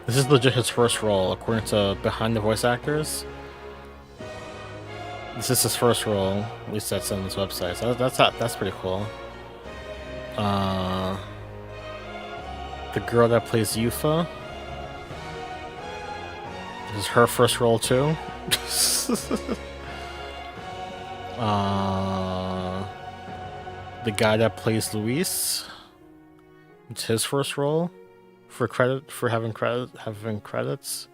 this is legit his first role, according to Behind the Voice Actors. This is his first role, at least that's on this website. So that's pretty cool. The girl that plays Yufa, this is her first role too. The guy that plays Luis, it's his first role for having credits.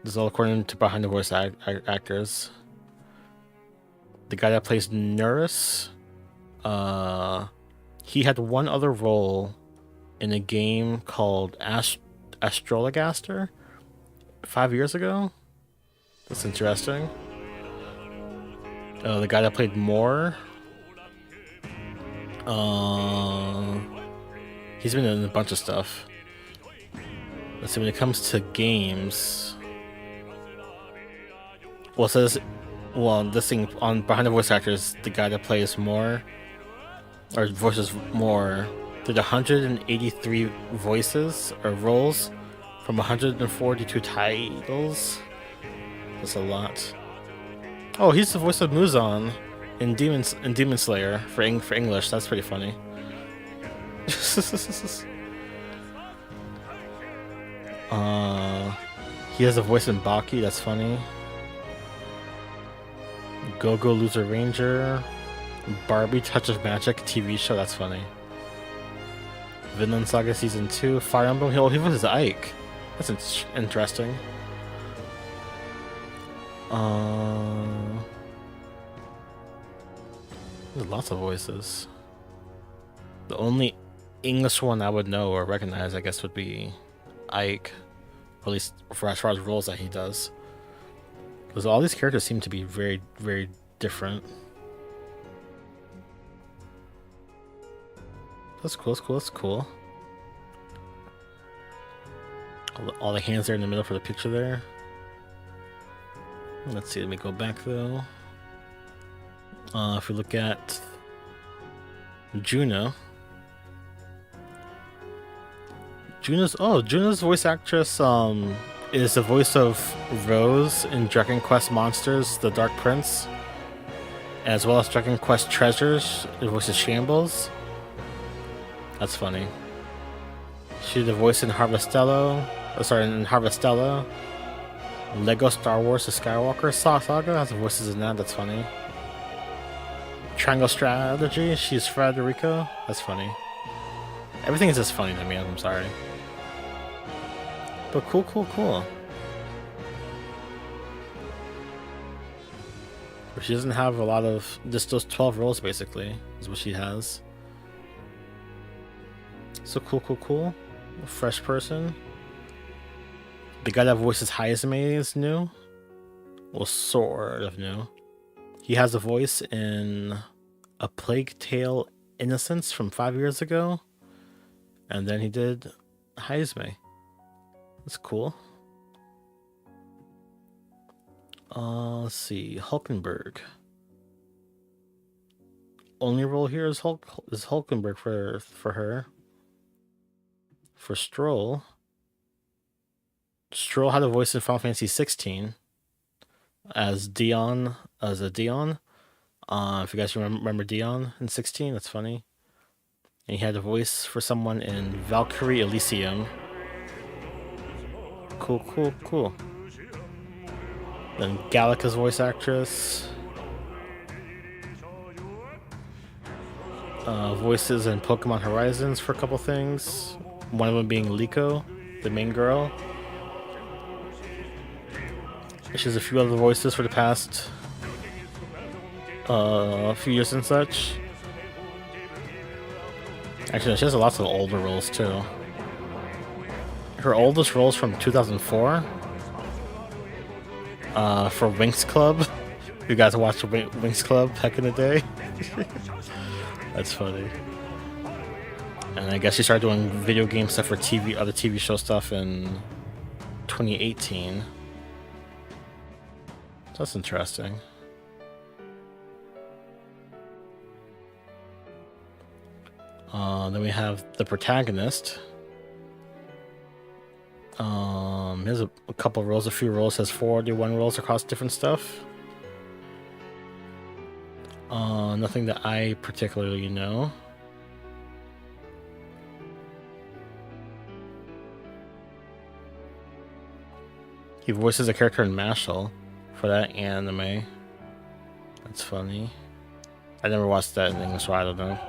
This is all according to Behind the Voice Actors. The guy that plays Nurse, he had one other role in a game called Astrologaster 5 years ago. That's interesting. The guy that played Moore, he's been in a bunch of stuff. Let's see, when it comes to games, well, it says, this thing on Behind the Voice Actors, the guy that plays Moore, or voices Moore, did 183 voices or roles from 142 titles. That's a lot. Oh, he's the voice of Muzan in Demon Slayer for English. That's pretty funny. He has a voice in Baki. That's funny. Go-Go Loser Ranger, Barbie Touch of Magic TV show. That's funny. Vinland Saga Season 2, Fire Emblem. He voices Ike. That's interesting. There's lots of voices. The only English one I would know or recognize, I guess, would be Ike, or at least for as far as roles that he does. Because all these characters seem to be very, very different. That's cool. All the hands there in the middle for the picture there. Let's see, let me go back though. If we look at Juno. Juno's voice actress is the voice of Rose in Dragon Quest Monsters, The Dark Prince, as well as Dragon Quest Treasures. It voices Shambles. That's funny. She did the voice in Harvestella, Lego Star Wars: The Skywalker Saga has voices in that. That's funny. Triangle Strategy, she's Frederica. That's funny. Everything is just funny to me. I'm sorry. But cool. But she doesn't have a lot of just those 12 roles basically is what she has. So cool. Fresh person. The guy that voices Hayasme is new. Well, sort of new. He has a voice in A Plague Tale Innocence from 5 years ago. And then he did Hayasme. That's cool. Let's see. Hulkenberg. Only role here is Hulkenberg for her. For Stroll. Stroll had a voice in Final Fantasy 16 as Dion, as a Dion. If you guys remember Dion in 16, that's funny. And he had a voice for someone in Valkyrie Elysium. Cool, cool, cool. Then Gallica's voice actress. Voices in Pokemon Horizons for a couple things. One of them being Liko, the main girl. She has a few other voices for the past few years and such. Actually, she has lots of older roles too. Her oldest roles from 2004 for Winx Club. You guys watched Winx Club back in the day? That's funny. And I guess she started doing video game stuff for TV, other TV show stuff in 2018. That's interesting. Then we have the protagonist. Here's a couple of roles, a few roles, has 41 roles across different stuff. Nothing that I particularly know. He voices a character in Mashal for that anime. That's funny. I never watched that in English, so I don't know.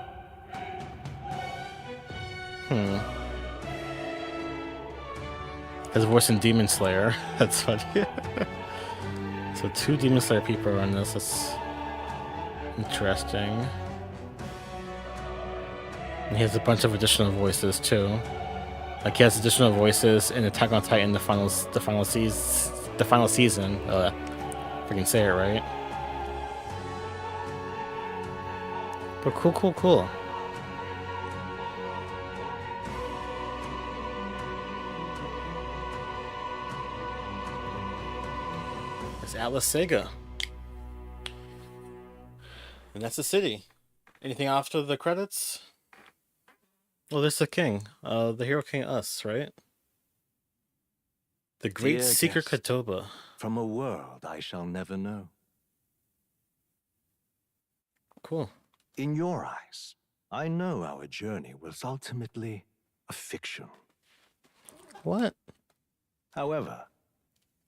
His voice in Demon Slayer. That's funny. So 2 Demon Slayer people are on this. That's interesting. And he has a bunch of additional voices too. Like he has additional voices in Attack on Titan, the final season. If I can say it right. But cool. It's ATLUS SEGA. And that's the city. Anything after the credits? Well, there's the king. The hero king us, right? The great
Dear
seeker
guest,
Kotoba.
From a world I shall never know.
Cool.
In your eyes, I know our journey was ultimately a fiction.
What?
However,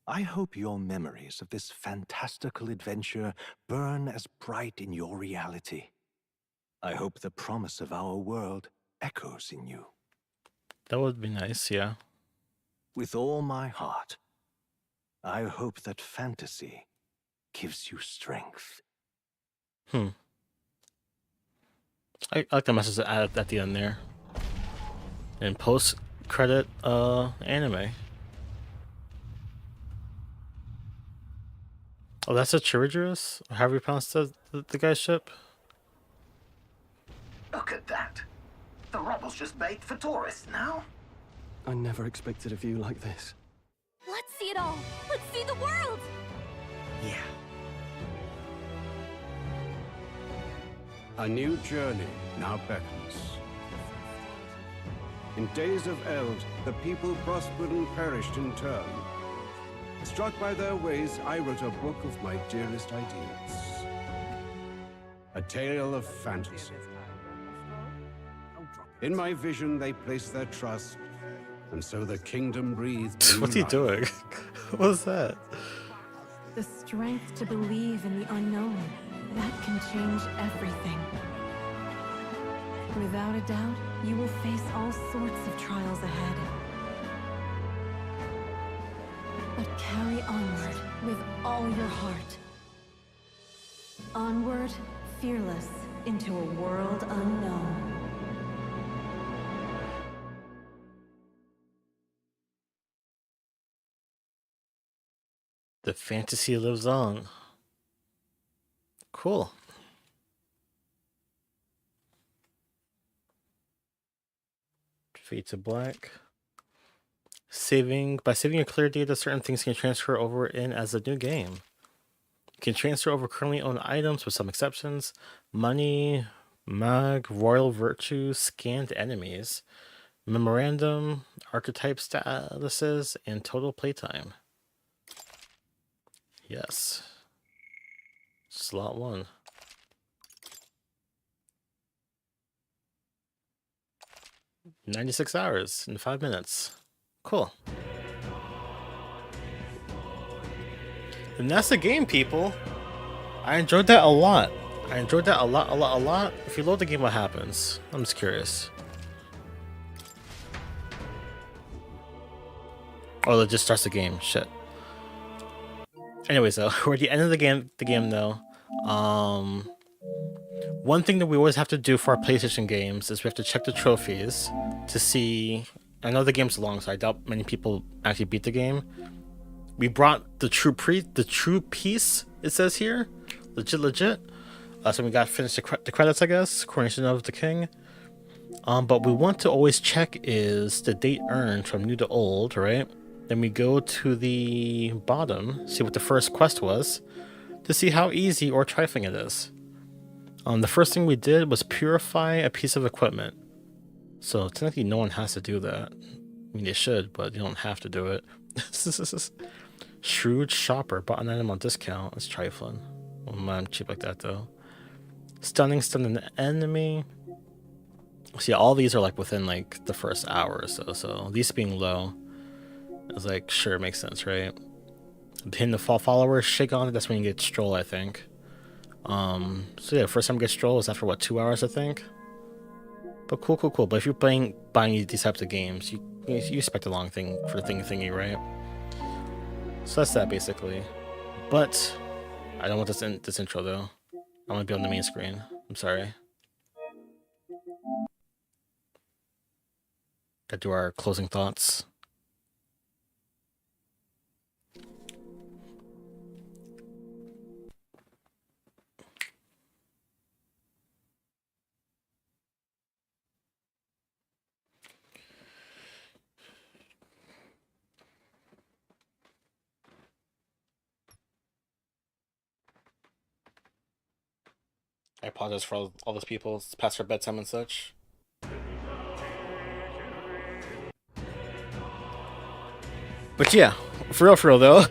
I hope your memories of this fantastical adventure burn as bright in your reality. I hope the promise of our world echoes in you.
That would be nice, yeah.
With all my heart, I hope that fantasy gives you strength.
I like the message at the end there. And post-credit anime. Oh, that's a Chirigerus? Or however you pronounce the guy's ship?
Look at that. The rubble's just bait for tourists now.
I never expected a view like this.
Let's see it all. Let's see the world.
Yeah.
A new journey now beckons. In days of Eld, the people prospered and perished in turn. Struck by their ways, I wrote a book of my dearest ideas. A tale of fantasy. In my vision, they placed their trust, and so the kingdom breathed.
What's he doing? What was that?
The strength to believe in the unknown. That can change everything. Without a doubt, you will face all sorts of trials ahead. But carry onward with all your heart. Onward, fearless, into a world unknown.
The fantasy lives on. Cool. Fade to black. By saving your clear data, certain things can transfer over in as a new game. You can transfer over currently owned items with some exceptions. Money, mag, royal virtue, scanned enemies, memorandum, archetype statuses, and total playtime. Yes. Slot 1. $96 hours in 5 minutes. Cool. And that's the game, people. I enjoyed that a lot. I enjoyed that a lot. If you load the game, what happens? I'm just curious. Oh, it just starts the game. Shit. Anyways, though, we're at the end of the game though. One thing that we always have to do for our PlayStation games is we have to check the trophies to see. I know the game's long, so I doubt many people actually beat the game. We brought the true piece, it says here. Legit. So we got to finish the credits, I guess. Coronation of the King. But we want to always check is the date earned from new to old, right? Then we go to the bottom, see what the first quest was, to see how easy or trifling it is. The first thing we did was purify a piece of equipment. So technically no one has to do that. I mean, they should, but you don't have to do it. Shrewd shopper, bought an item on discount. It's trifling. Well, I'm cheap like that though. Stunning an enemy. See, all these are like within like the first hour or so. So these being low, it's like sure, it makes sense, right? Hitting the fall followers, shake on it. That's when you get stroll, I think. So yeah, first time I get stroll was after what, 2 hours, I think. But cool. But if you're buying these types of games, you expect a long thing for the thingy, right? So that's that basically. But I don't want this intro though. I want to be on the main screen. I'm sorry. Gotta do our closing thoughts. I apologize for all those people. It's past their bedtime and such. But yeah, for real though.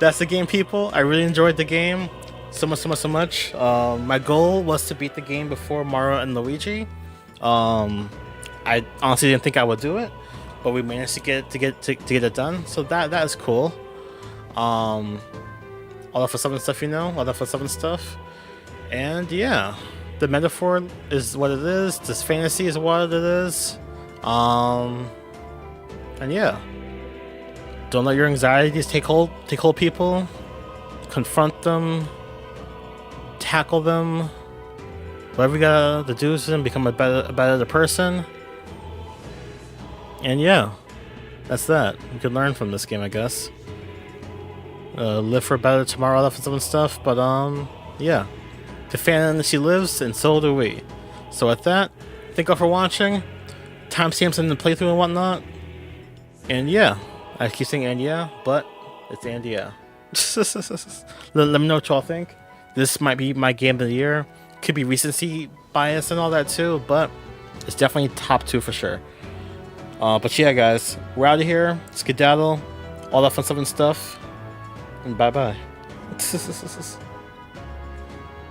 That's the game, people. I really enjoyed the game. So much. My goal was to beat the game before Mario and Luigi. I honestly didn't think I would do it, but we managed to get it done. So that is cool. All that for 7 stuff, all that for 7 stuff. And yeah, the metaphor is what it is. This fantasy is what it is. And yeah, don't let your anxieties take hold people. Confront them. Tackle them. Whatever you gotta do is become a better person. And yeah, that's that. You can learn from this game, I guess. Live for a better tomorrow, all that fun stuff. But yeah. The fantasy lives, and so do we. So with that, thank you all for watching. Timestamps in the playthrough and whatnot. And yeah, I keep saying and yeah, but it's and yeah. Let me know what y'all think. This might be my game of the year. Could be recency bias and all that too, but it's definitely top 2 for sure. But yeah, guys, we're out of here. Skedaddle, all that fun stuff and stuff. And bye-bye.